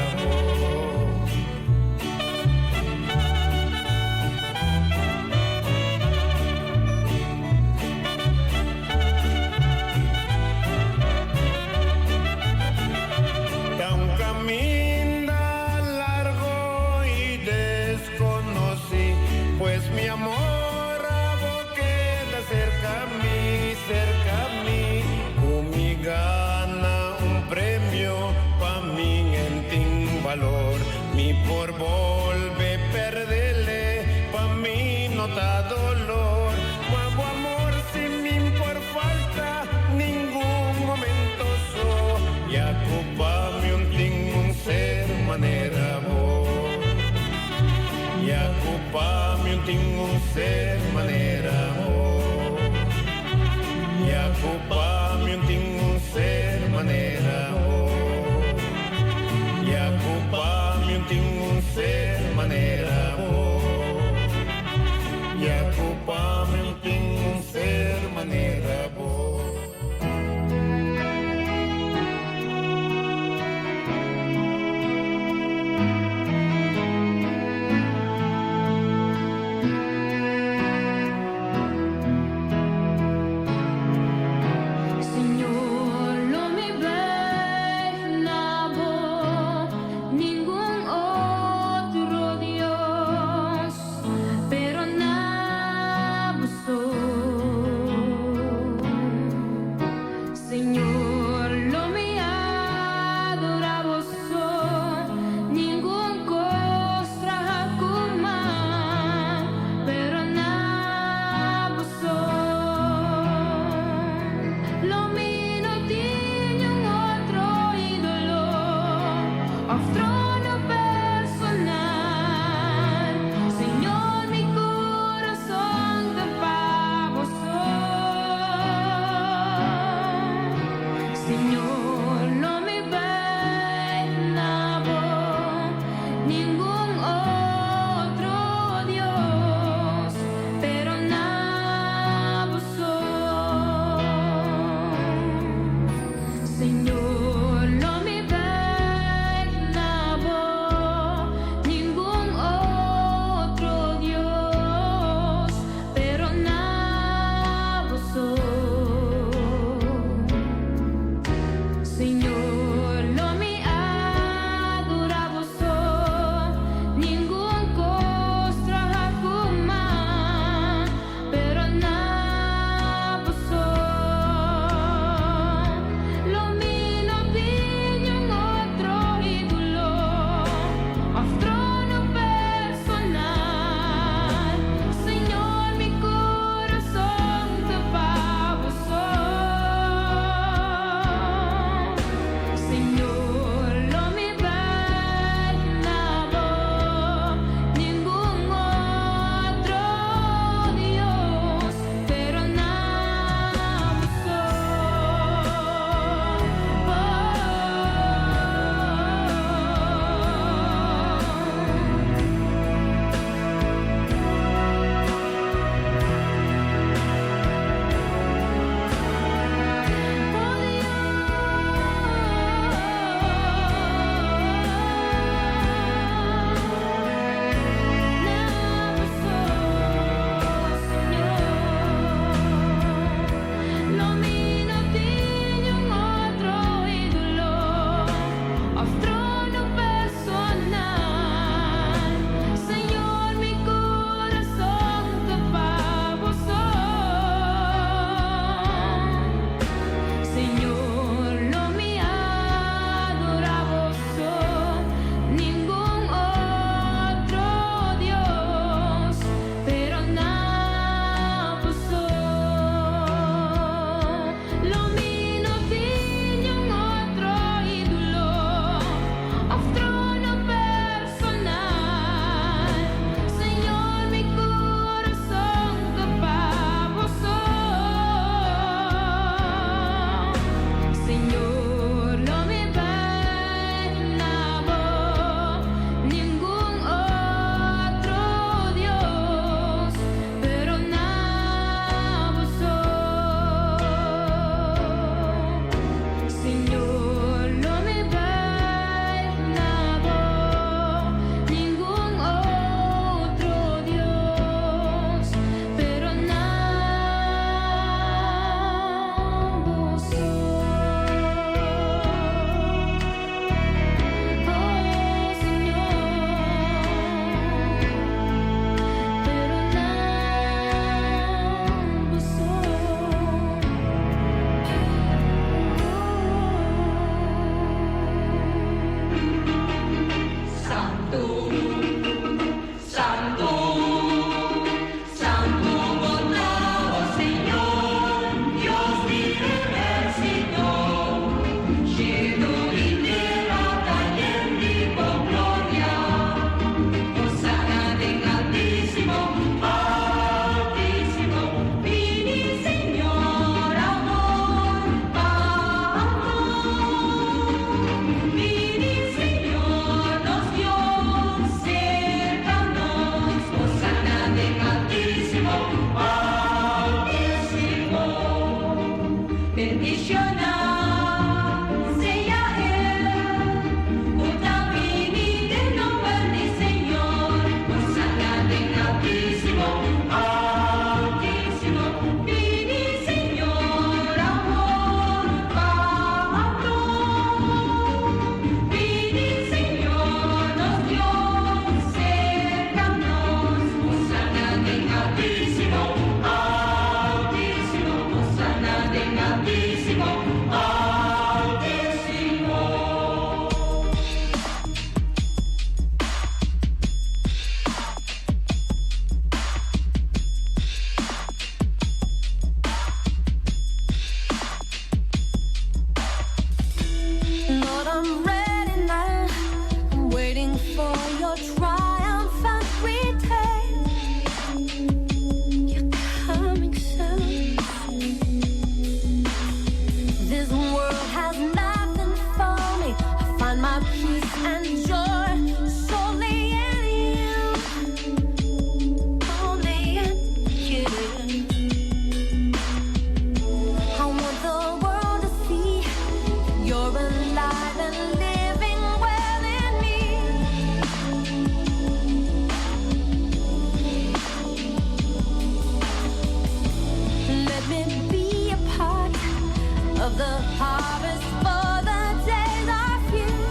mi por volver perderle, pa' mí no da dolor, nuevo amor sin mí por falta ningún momento so, ya ocupame un ting un ser manera vos, ya ocupame un ting un ser manera vos, ya ocupame un ting un ser manera vos. Un ser manera vos, y ocupame un ser manera vos. and joy solely in you, only in you. I want the world to see you're alive and living well in me. Let me be a part of the harvest, for the days are few.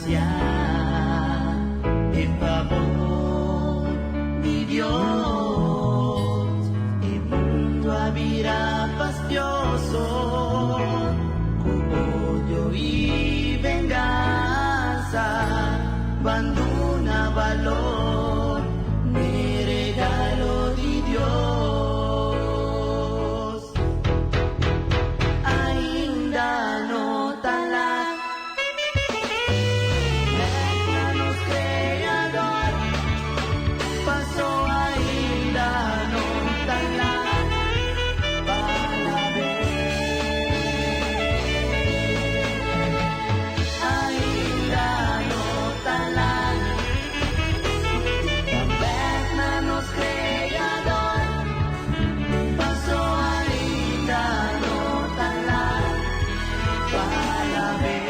gracia y favor de Dios, el mundo abrirá pastioso, con odio y venganza, abandona valor, mi regalo de Dios. Ainda no tan lá, déjanos creador, passou ainda no tan lá, para ver. Ainda no tan lá, déjanos creador, passou ainda no tan lá, para ver.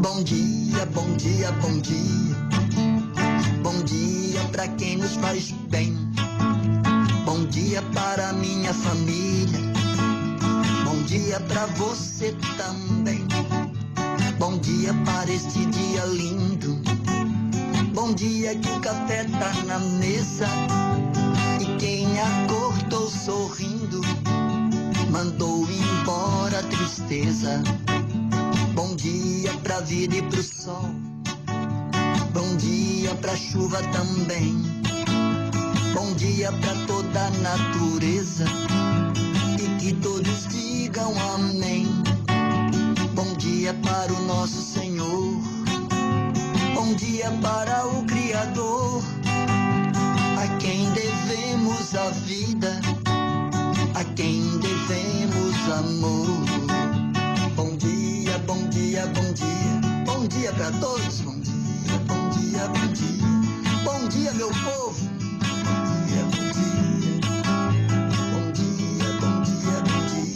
Bom dia, bom dia, bom dia. Bom dia pra quem nos faz bem. Bom dia para minha família. Bom dia pra você também. Bom dia para este dia lindo. Bom dia que o café tá na mesa. E quem acordou sorrindo mandou embora a tristeza. Bom dia pra vida e pro sol. Bom dia pra chuva também. Bom dia pra toda a natureza. E que todos digam amém. Bom dia para o nosso Senhor. Bom dia para o Criador, a quem devemos a vida, a quem devemos amor. Bom dia, bom dia, bom dia. Bom dia pra todos. Bom dia, bom dia, bom dia. Bom dia, meu povo. Bom dia, bom dia. Bom dia, bom dia, bom dia.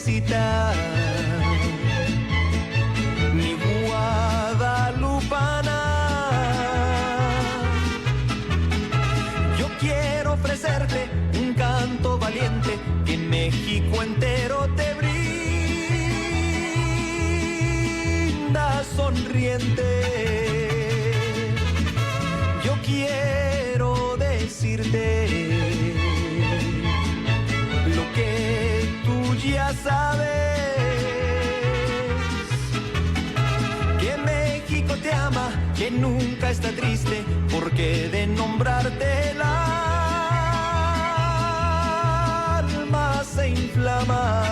Teresita, mi guadalupana. Yo quiero ofrecerte un canto valiente que México entero te brinda sonriente. Yo quiero decirte lo que tú ya sabes, que México te ama, que nunca está triste, porque de nombrarte el alma se inflama.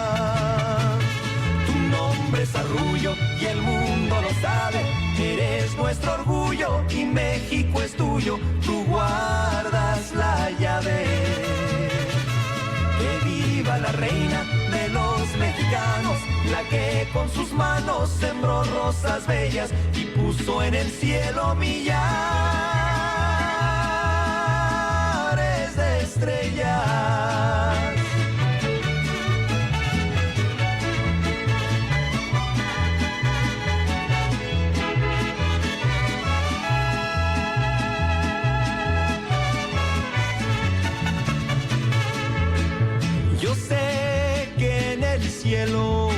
Tu nombre es Arrullo y el mundo lo sabe, eres nuestro orgullo y México es tuyo, tú guardas la llave. Que viva la reina de los mexicanos, la que con sus manos sembró rosas bellas y puso en el cielo millares de estrellas. Yo sé que en el cielo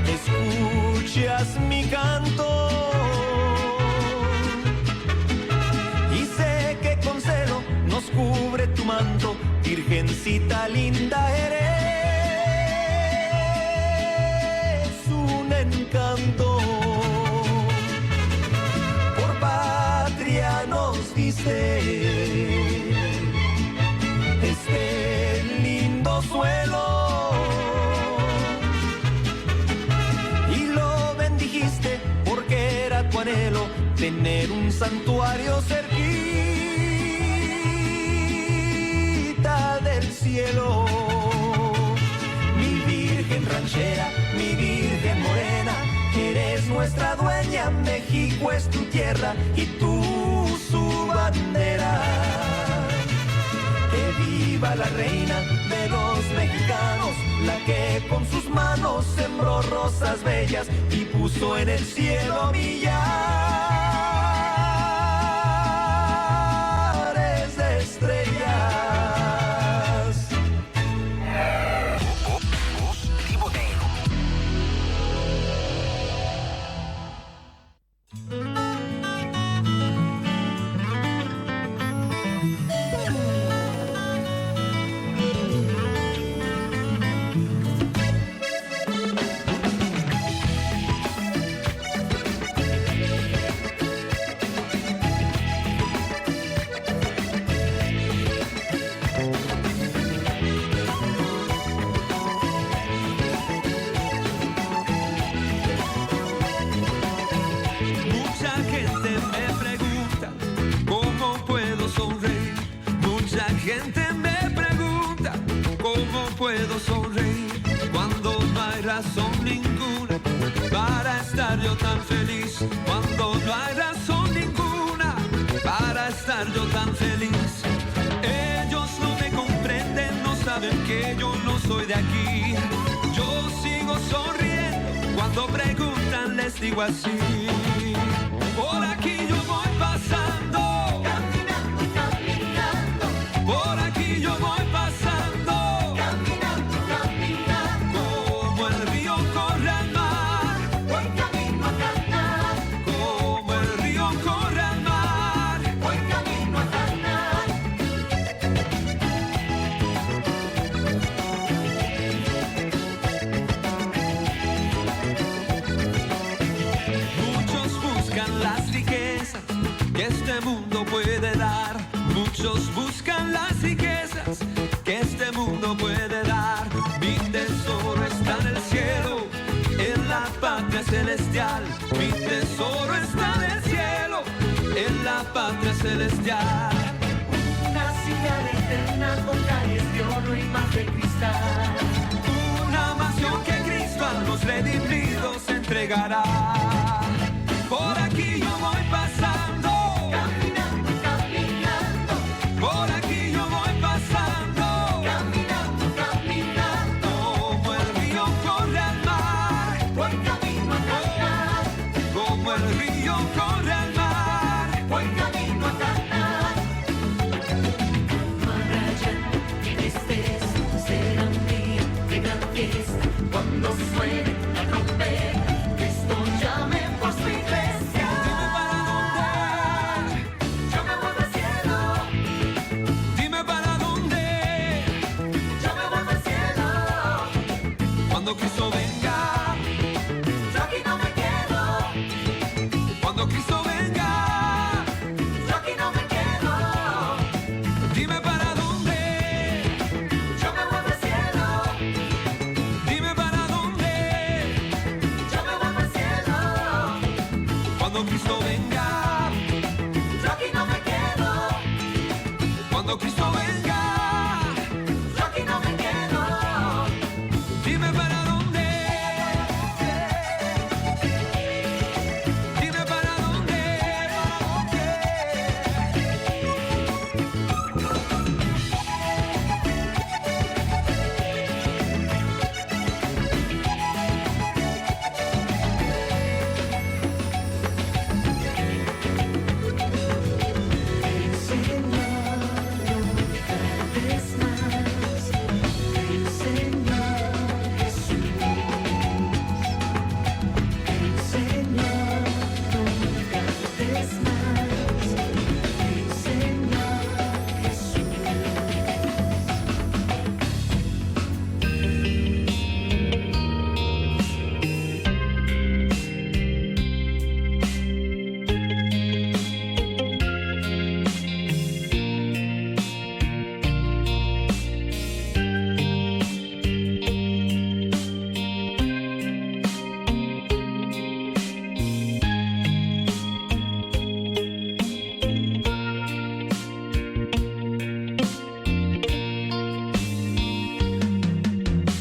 escuchas mi canto y sé que con celo nos cubre tu manto, virgencita linda, eres un encanto. Por patria nos diste este lindo suelo y lo bendijiste porque era tu anhelo tener un santuario cerquita del cielo. Mi virgen ranchera, mi virgen morena, eres nuestra dueña, México es tu tierra y tú su bandera. Que viva la reina de los mexicanos, la que con sus manos sembró rosas bellas y puso en el cielo millares de estrellas. Puedo sonreír cuando no hay razón ninguna para estar yo tan feliz, cuando no hay razón ninguna para estar yo tan feliz. Ellos no me comprenden, no saben que yo no soy de aquí. Yo sigo sonriendo cuando preguntan, les digo así: por aquí yo voy pasando, caminando, caminando. Por aquí yo voy pasando. Muchos buscan las riquezas que este mundo puede dar. Mi tesoro está en el cielo, en la patria celestial. Mi tesoro está en el cielo, en la patria celestial. Una ciudad eterna con calles de oro y más de cristal. Una mansión que Cristo a los redimidos entregará. Por aquí yo voy pasando. Por aquí yo voy pasando, caminando, caminando. como el río corre al mar. Voy camino a Cana. Maraya, tristeza, será un día de gran fiesta. Cuando suene la trompeta, Cristo llame por su iglesia. Dime para dónde, Yo me vuelvo al cielo. dime para dónde, Yo me vuelvo al cielo. cuando Cristo venga, Yo aquí no me quedo. cuando Cristo venga, Yo aquí no me quedo. dime para dónde, Yo me vuelvo al cielo. dime para dónde, Yo me vuelvo al cielo. cuando Cristo venga, Yo aquí no me quedo. cuando Cristo venga, Yo aquí no me quedo. dime para dónde, dime para dónde.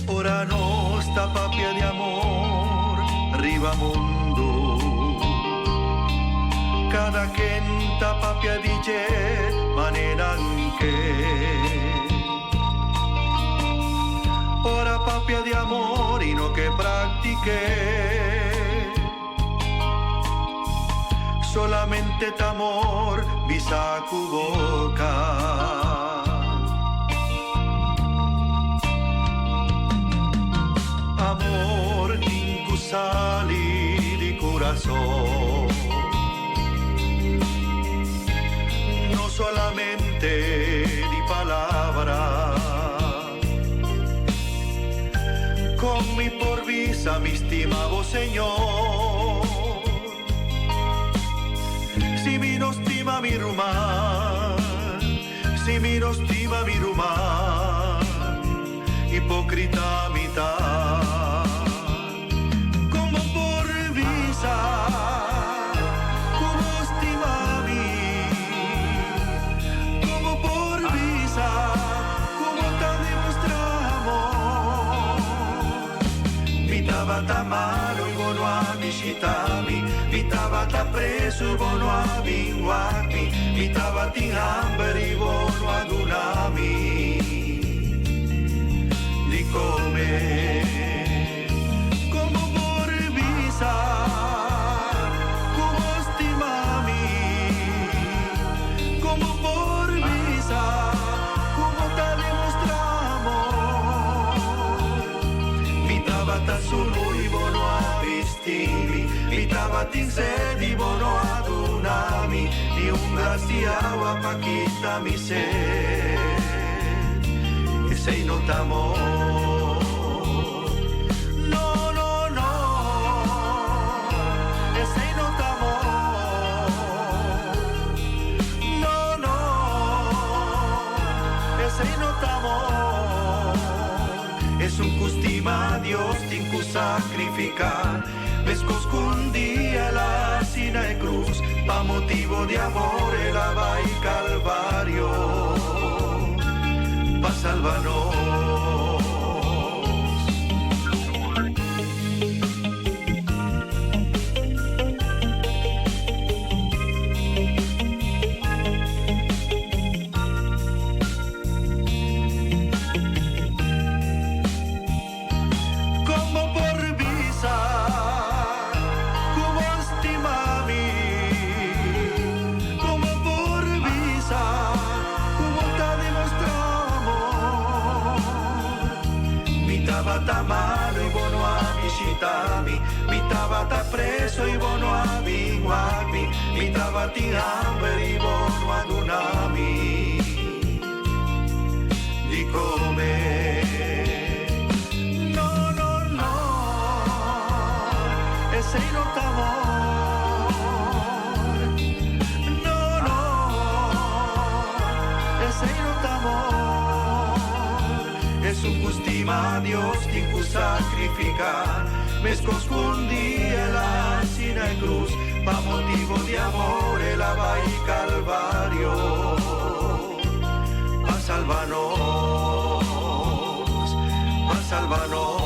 Ora nostra papia di amor, riva mondo. Cada quenta papia dice, manera anche. Ora papia di amor, no che pratiche. Solamente t'amor, visa cu boca. Amor sali di corazón, no solamente di palabra. Con mi por visa mi estimado Señor, si mi no estima mi rumán, si mi no estima mi rumán, hipócrita mitad, como por visa, como estima mi, como por visa, como te demostramos, mi tabata malo y bono a mi shitami, mi tabata preso y bono a binguami, mi tabati hambre y bono a dunami. Come, como por visa, como estimami, como por visa, como te demostramos. Mi tabata solo y bono a vestimi, mi tabatin sed y bono a dunami, ni un gracia agua pa' quita mi sed. Sei notamos. No, no, no. Sei notamos. No, no. Sei notamos. Es un custima Dios tincu sacrificar. Ves día la sina e cruz, pa motivo de amor el va y calvario. Pa salvarnos. Como por visa, como estimar. ti hambre e buono ad un'ami di come no no no e sei non t'amor no no e sei non t'amor e su custima Dios ti sacrificar me escondí en la sina cruz pa motivo de amor la vai calvario pa salvarnos